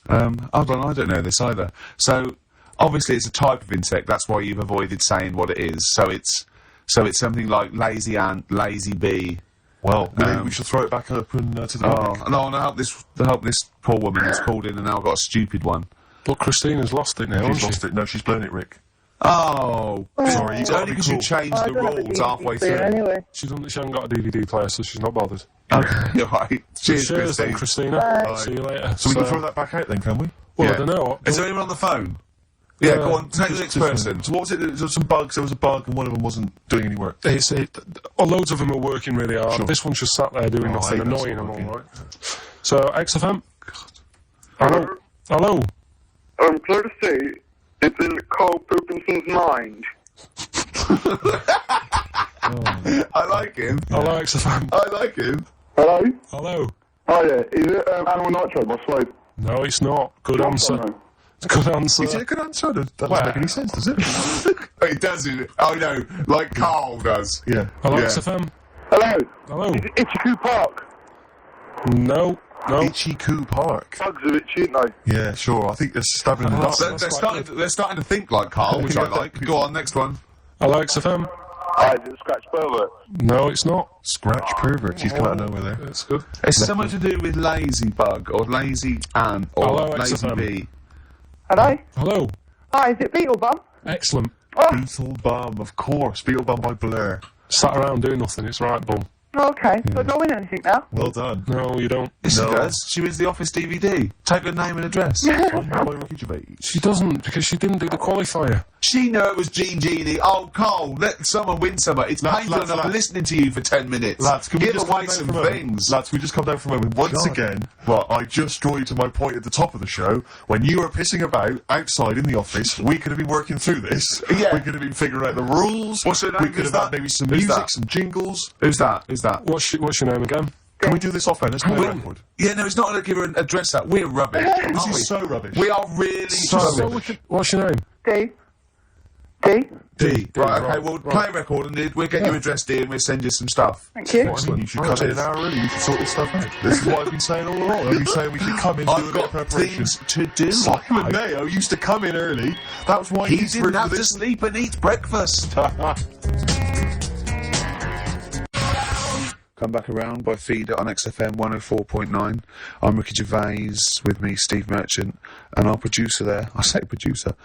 [SPEAKER 8] Hold on, I don't know this either. So, obviously it's a type of insect, that's why you've avoided saying what it is. So it's something like lazy ant, lazy bee.
[SPEAKER 9] Well, maybe we should throw it back up and to the public.
[SPEAKER 8] No, I help this poor woman who's called in and now got a stupid one.
[SPEAKER 10] But Christina's lost it now,
[SPEAKER 9] She's lost it. No, she's blown it, Rick.
[SPEAKER 8] Oh,
[SPEAKER 9] sorry.
[SPEAKER 8] It's only because you changed the rules halfway through.
[SPEAKER 12] Anyway.
[SPEAKER 10] She hasn't got a DVD player, so she's not bothered.
[SPEAKER 8] Okay, you're right. Cheers,
[SPEAKER 10] Christine.
[SPEAKER 8] Christina.
[SPEAKER 12] Bye.
[SPEAKER 10] See you later.
[SPEAKER 9] So we can throw that back out then, can we?
[SPEAKER 10] Well, I don't know.
[SPEAKER 8] Is there anyone on the phone? Yeah, go on, take the next person.
[SPEAKER 9] So what was it? There was some bugs. There was a bug, and one of them wasn't doing any work.
[SPEAKER 10] Loads of them are working really hard.
[SPEAKER 9] Sure.
[SPEAKER 10] This one's just sat there doing nothing, annoying them all, right? So, XFM.
[SPEAKER 11] Hello.
[SPEAKER 10] Hello.
[SPEAKER 11] I'm glad to say it's in Karl Pilkington's mind.
[SPEAKER 8] I like him.
[SPEAKER 10] Hello, XFM.
[SPEAKER 8] I like him.
[SPEAKER 11] Hello.
[SPEAKER 10] Hello.
[SPEAKER 11] Oh yeah. Is it Animal Nitro by Slope?
[SPEAKER 10] No, it's not. Good answer. Good answer.
[SPEAKER 9] Is it a good answer? That doesn't make any sense, does it?
[SPEAKER 8] It doesn't. Oh no, like Karl does.
[SPEAKER 9] Yeah.
[SPEAKER 10] Hello,
[SPEAKER 8] Yeah.
[SPEAKER 10] XFM.
[SPEAKER 11] Hello.
[SPEAKER 10] Hello.
[SPEAKER 11] Is it Ichiku Park?
[SPEAKER 10] No.
[SPEAKER 9] Ichiku Park.
[SPEAKER 11] Bugs are a bit cheap, though.
[SPEAKER 9] Yeah, sure. I think they're stabbing in the nuts.
[SPEAKER 8] They're starting to think like Karl, which I like. Go on, next one.
[SPEAKER 10] Hello, XFM.
[SPEAKER 11] Is it Scratch Pervert?
[SPEAKER 10] No, it's not.
[SPEAKER 9] Scratch Pervert. He's come out of nowhere there.
[SPEAKER 10] That's good.
[SPEAKER 8] It's something to do with lazy bug or lazy ant or
[SPEAKER 10] Hello,
[SPEAKER 8] lazy
[SPEAKER 10] XFM.
[SPEAKER 8] bee.
[SPEAKER 12] Hello.
[SPEAKER 10] Hello.
[SPEAKER 12] Hi, is it Beetlebum?
[SPEAKER 10] Excellent.
[SPEAKER 9] Beetlebum, of course. Beetlebum by Blur.
[SPEAKER 10] Sat around doing nothing. It's right, bum.
[SPEAKER 12] Oh, okay. So I don't win anything now.
[SPEAKER 9] Well done.
[SPEAKER 10] No, you don't.
[SPEAKER 8] Yes, she does. She wins the Office DVD. Take her name and address.
[SPEAKER 10] She doesn't, because she didn't do the qualifier.
[SPEAKER 8] She knew it was Genie. Oh, Karl, let someone win something. It's painful enough listening to you for 10 minutes.
[SPEAKER 9] Lads, can we
[SPEAKER 8] give
[SPEAKER 9] just
[SPEAKER 8] away some things?
[SPEAKER 9] Lads, can we just come down for a moment? Once again, well, I just draw you to my point at the top of the show. When you were pissing about outside in the office, we could have been working through this.
[SPEAKER 8] Yeah.
[SPEAKER 9] We could have been figuring out the rules.
[SPEAKER 8] What's her name?
[SPEAKER 9] We could have had maybe some music, some jingles.
[SPEAKER 8] Who's that? Who's that?
[SPEAKER 10] What's your name again?
[SPEAKER 9] Can we do this off-air? Let's play a record.
[SPEAKER 8] Yeah, no, it's not going to give her an address that. We're rubbish.
[SPEAKER 9] This is so rubbish.
[SPEAKER 8] We are really rubbish.
[SPEAKER 10] What's your name?
[SPEAKER 12] D.
[SPEAKER 8] Right, okay, we'll play a record and we'll get your address, D, and we'll send you some stuff.
[SPEAKER 12] Thank you.
[SPEAKER 9] Excellent. You should come in an hour early. You can sort this stuff out. This is what I've been saying all along. I've been saying we should come in and do a bit of preparation.
[SPEAKER 8] Things to do.
[SPEAKER 9] Simon Mayo used to come in early. That was why
[SPEAKER 8] he didn't have to sleep and eat breakfast. Come back around by Feeder on XFM 104.9. I'm Ricky Gervais, with me Steve Merchant, and our producer there. I say producer,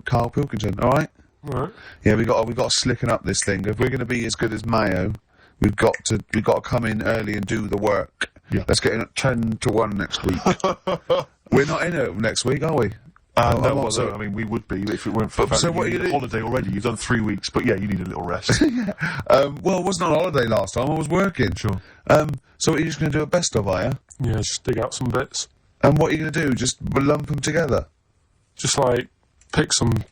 [SPEAKER 8] Karl Pilkington. All right.
[SPEAKER 10] Right.
[SPEAKER 8] Yeah, we got to slicken up this thing. If we're going to be as good as Mayo, we've got to come in early and do the work.
[SPEAKER 9] Yeah.
[SPEAKER 8] Let's get in at 10 to 1 next week. We're not in it next week, are we?
[SPEAKER 9] No, I mean, we would be if it weren't for the fact that you need a holiday already. You've done 3 weeks, but yeah, you need a little rest.
[SPEAKER 8] Well, I wasn't on holiday last time. I was working.
[SPEAKER 9] Sure.
[SPEAKER 8] So what, are you just going to do a best of, are you?
[SPEAKER 10] Yeah, just dig out some bits.
[SPEAKER 8] And what are you going to do? Just lump them together?
[SPEAKER 10] Just like pick some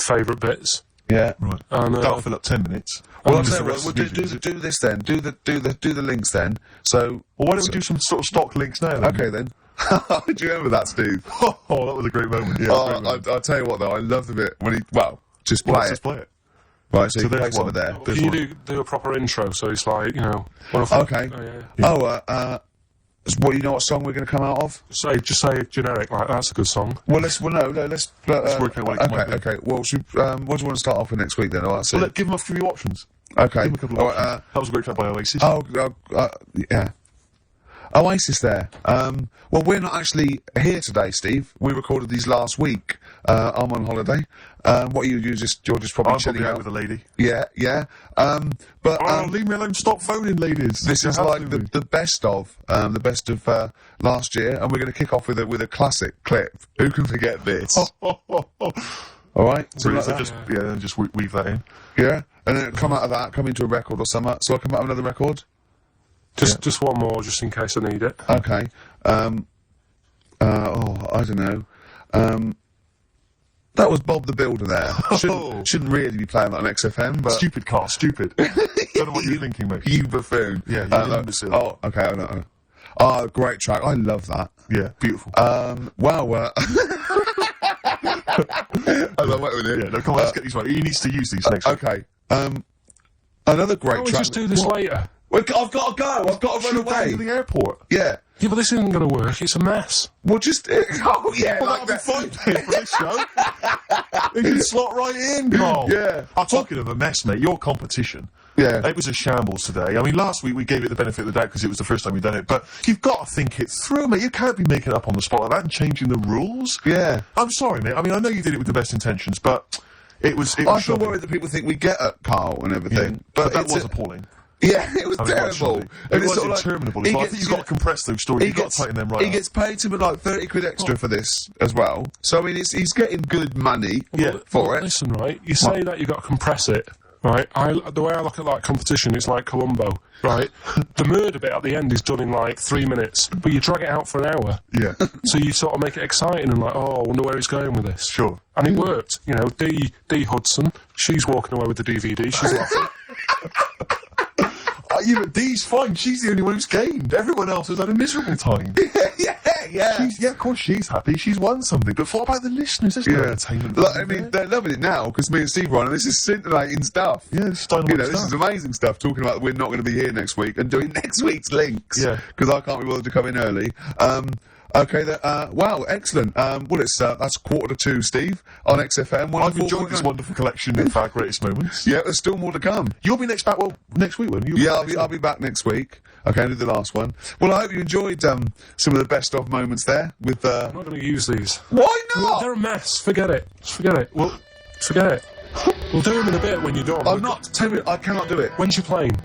[SPEAKER 10] favourite bits.
[SPEAKER 8] Yeah.
[SPEAKER 9] Right.
[SPEAKER 10] And
[SPEAKER 9] that'll fill up 10 minutes.
[SPEAKER 8] Well, I'll tell you what, we'll do this then. Do the links then. So,
[SPEAKER 9] well, why don't we do some sort of stock links now? Then?
[SPEAKER 8] Okay then. Do you remember that, Steve?
[SPEAKER 9] Oh, that was a great moment. Yeah.
[SPEAKER 8] I'll tell you what though, I love the bit when he just play it.
[SPEAKER 9] Just play it.
[SPEAKER 8] Right, so you play some of there.
[SPEAKER 10] Can you do a proper intro? So it's like, you know.
[SPEAKER 8] Okay. What, you know what song we're going to come out of?
[SPEAKER 10] Just say generic, like that's a good song.
[SPEAKER 8] Well, let's work out what it might be. Okay. Well, what do you want to start off with next week then? All right,
[SPEAKER 9] well, give them a few options.
[SPEAKER 8] Okay.
[SPEAKER 9] Give them a couple of options. That was a great track by Oasis.
[SPEAKER 8] Yeah. Oasis there. Well, we're not actually here today, Steve. We recorded these last week. I'm on holiday. What you're just probably chilling out
[SPEAKER 9] with a lady.
[SPEAKER 8] Yeah. But
[SPEAKER 9] leave me alone. Stop phoning, ladies.
[SPEAKER 8] This is like the best of last year, and we're going to kick off with a classic clip. Who can forget this? All right.
[SPEAKER 9] So just weave that in.
[SPEAKER 8] Yeah, and then come out of that, come into a record or something. So I come out of another record.
[SPEAKER 10] Just one more, just in case I need it.
[SPEAKER 8] Okay. I don't know. That was Bob the Builder there. Shouldn't really be playing that on XFM, but...
[SPEAKER 9] Stupid car, stupid. Don't know what you're thinking, mate.
[SPEAKER 8] You buffoon.
[SPEAKER 9] Yeah, you imbecile.
[SPEAKER 8] Oh, okay, I know. Oh, great track. I love that.
[SPEAKER 9] Yeah, beautiful.
[SPEAKER 8] Wow, I love it with it.
[SPEAKER 9] Yeah, no, come on, let's get these right. He needs to use these next week.
[SPEAKER 8] Okay. Another great track.
[SPEAKER 10] Just do this later.
[SPEAKER 8] Well, I've got to go. I've got to run away.
[SPEAKER 9] To the airport.
[SPEAKER 8] Yeah.
[SPEAKER 10] Yeah, but this isn't going to work. It's a mess.
[SPEAKER 8] Well, just... Oh, yeah.
[SPEAKER 9] Well,
[SPEAKER 8] like
[SPEAKER 9] that'll be fine for this show. You can slot right in, Karl.
[SPEAKER 8] Yeah.
[SPEAKER 9] I'm talking of a mess, mate. Your competition.
[SPEAKER 8] Yeah.
[SPEAKER 9] It was a shambles today. I mean, last week we gave it the benefit of the doubt because it was the first time we'd done it. But you've got to think it through, mate. You can't be making it up on the spot like that and changing the rules.
[SPEAKER 8] Yeah.
[SPEAKER 9] I'm sorry, mate. I mean, I know you did it with the best intentions, but it was
[SPEAKER 8] I feel worried that people think we get at Karl and everything.
[SPEAKER 9] Yeah. But that was appalling.
[SPEAKER 8] Yeah, it was terrible.
[SPEAKER 9] It was interminable. I think you've got to compress those stories. You've got to tighten them right up.
[SPEAKER 8] He gets paid something like 30 quid extra for this as well. So, I mean, he's getting good money for it.
[SPEAKER 10] Listen, right, you say that you've got to compress it, right? The way I look at, like, competition, it's like Columbo, right? The murder bit at the end is done in, like, 3 minutes, but you drag it out for an hour.
[SPEAKER 9] Yeah.
[SPEAKER 10] So you sort of make it exciting and like, oh, I wonder where he's going with this.
[SPEAKER 9] Sure.
[SPEAKER 10] And it worked. You know, D. Hudson, she's walking away with the DVD, she's laughing.
[SPEAKER 9] Yeah, but Dee's fine. She's the only one who's gained. Everyone else has had a miserable time.
[SPEAKER 8] Yeah.
[SPEAKER 9] Of course she's happy. She's won something. But what about the listeners? There's no entertainment.
[SPEAKER 8] Look, I mean, they're loving it now because me and Steve are on, and this is scintillating stuff.
[SPEAKER 9] Yeah, this is dynamite
[SPEAKER 8] this is amazing stuff. Talking about we're not going to be here next week and doing next week's links.
[SPEAKER 9] Yeah,
[SPEAKER 8] because I can't be bothered to come in early. Okay, wow, excellent. Well, that's 1:45, Steve, on XFM.
[SPEAKER 9] I've enjoyed this wonderful collection of our greatest moments.
[SPEAKER 8] Yeah, there's still more to come.
[SPEAKER 9] You'll be next week, won't you?
[SPEAKER 8] Yeah, I'll be back next week. Okay, I'll do the last one. Well, I hope you enjoyed some of the best of moments there with...
[SPEAKER 10] I'm not going to use these.
[SPEAKER 8] Why not?
[SPEAKER 10] Well, they're a mess. Forget it. Well, forget it. We'll do them in a bit when you're done.
[SPEAKER 8] I cannot do it.
[SPEAKER 10] When's your plane?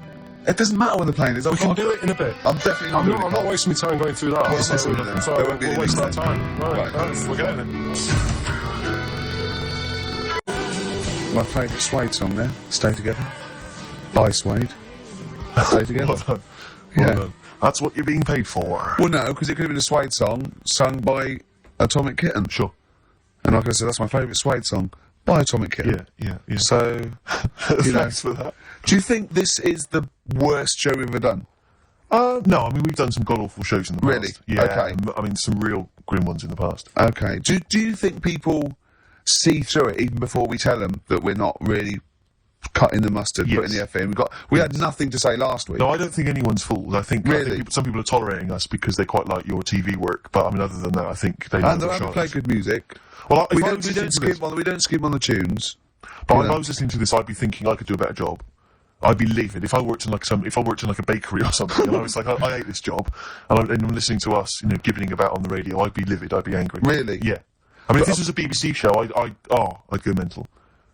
[SPEAKER 8] It doesn't matter when the plane is.
[SPEAKER 10] We can do it in a bit.
[SPEAKER 8] I'm definitely not doing it.
[SPEAKER 10] I'm not wasting my time going through that.
[SPEAKER 8] Well, so
[SPEAKER 10] we'll waste our time. Right. We're going then.
[SPEAKER 8] My favourite Suede song there, Stay Together. By Suede. Stay Together.
[SPEAKER 9] Well done. Well done. That's what you're being paid for.
[SPEAKER 8] Well, no, because it could have been a Suede song sung by Atomic Kitten.
[SPEAKER 9] Sure.
[SPEAKER 8] And like I said, that's my favourite Suede song by Atomic Kitten.
[SPEAKER 9] Yeah.
[SPEAKER 8] So, you know,
[SPEAKER 9] thanks for that.
[SPEAKER 8] do you think this is the worst show we've ever done?
[SPEAKER 9] No, I mean, we've done some god-awful shows in the past.
[SPEAKER 8] Really?
[SPEAKER 9] Yeah.
[SPEAKER 8] Okay.
[SPEAKER 9] I mean, some real grim ones in the past.
[SPEAKER 8] Okay. Do you think people see through it even before we tell them that we're not really cutting the mustard, putting the F in? We had nothing to say last week.
[SPEAKER 9] No, I don't think anyone's fooled. I think some people are tolerating us because they quite like your TV work. But I mean, other than that, I think they know
[SPEAKER 8] and they're having to play good music.
[SPEAKER 9] Well,
[SPEAKER 8] we don't skim on the tunes.
[SPEAKER 9] But if I was listening to this, I'd be thinking I could do a better job. I'd be livid if I worked in like a bakery or something, and I was like, I hate this job, and I'm listening to us, gibbling about on the radio. I'd be livid. I'd be angry.
[SPEAKER 8] Really?
[SPEAKER 9] Yeah. I mean, if this was a BBC show, I'd go mental.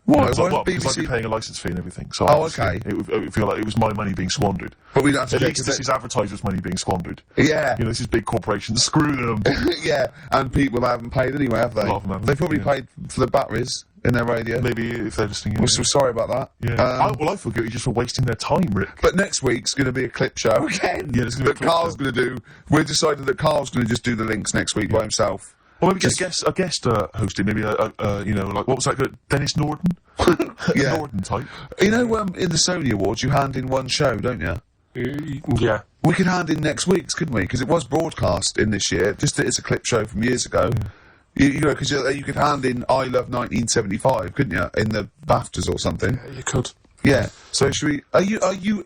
[SPEAKER 8] Why?
[SPEAKER 9] Because I'd be paying a licence fee and everything. So
[SPEAKER 8] okay.
[SPEAKER 9] It would feel like it was my money being squandered.
[SPEAKER 8] But we don't have to.
[SPEAKER 9] At least this is advertisers' money being squandered.
[SPEAKER 8] Yeah.
[SPEAKER 9] This is big corporations. Screw them.
[SPEAKER 8] Yeah. And people haven't paid anyway, have they?
[SPEAKER 9] A lot of them haven't.
[SPEAKER 8] They probably paid for the batteries in their radio.
[SPEAKER 9] Maybe if they're listening.
[SPEAKER 8] We're so sorry about that.
[SPEAKER 9] Yeah. I feel guilty just for wasting their time, Rick.
[SPEAKER 8] But next week's going to be a clip show again.
[SPEAKER 9] Yeah, there's going to be a clip
[SPEAKER 8] Carl's going to do. We've decided that Carl's going to just do the links next week by himself.
[SPEAKER 9] Or maybe get a guest hosting, maybe like what was that? Dennis Norden, Norden type.
[SPEAKER 8] In the Sony Awards, you hand in one show, don't you?
[SPEAKER 10] Yeah.
[SPEAKER 8] We could hand in next week's, couldn't we? Because it was broadcast in this year. Just that it's a clip show from years ago. Because you could hand in I Love 1975, couldn't you? In the BAFTAs or something.
[SPEAKER 10] Yeah, you could.
[SPEAKER 8] Yeah. So should we?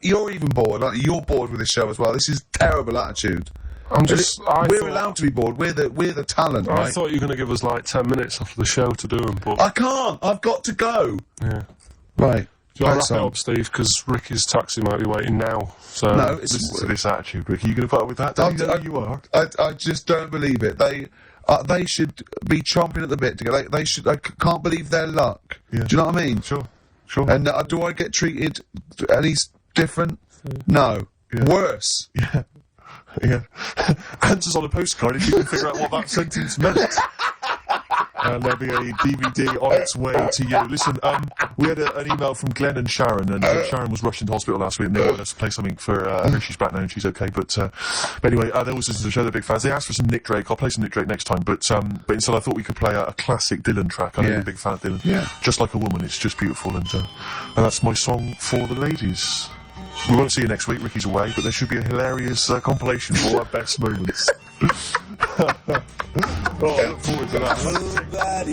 [SPEAKER 8] You're even bored, aren't you? You're bored with this show as well. This is terrible attitude. We're allowed to be bored. We're the talent, right?
[SPEAKER 10] I thought you were going to give us like 10 minutes after the show to do them, but
[SPEAKER 8] I can't. I've got to go.
[SPEAKER 10] Yeah.
[SPEAKER 8] Right.
[SPEAKER 10] Do you want to wrap it up, Steve? Because Ricky's taxi might be waiting now. So
[SPEAKER 8] no,
[SPEAKER 9] listen to this attitude, Ricky. You going to put up with that? You are.
[SPEAKER 8] I just don't believe it. They should be chomping at the bit to go. They should. I can't believe their luck.
[SPEAKER 9] Yeah.
[SPEAKER 8] Do you know what I mean?
[SPEAKER 9] Sure.
[SPEAKER 8] And do I get treated any different? No.
[SPEAKER 9] Yeah.
[SPEAKER 8] Worse.
[SPEAKER 9] Yeah. Yeah. Answers on a postcard if you can figure out what that sentence meant. And there'll be a DVD on its way to you. Listen, we had an email from Glenn and Sharon, and Sharon was rushed into hospital last week, and they wanted us to play something for her. She's back now and she's okay, but anyway, they always listen to the show, they're big fans. They asked for some Nick Drake. I'll play some Nick Drake next time, but instead I thought we could play a classic Dylan track. I know you're a big fan of Dylan.
[SPEAKER 8] Yeah.
[SPEAKER 9] Just Like a Woman, it's just beautiful, and that's my song for the ladies. We won't see you next week, Ricky's away, but there should be a hilarious compilation for our best moments. I look forward to that.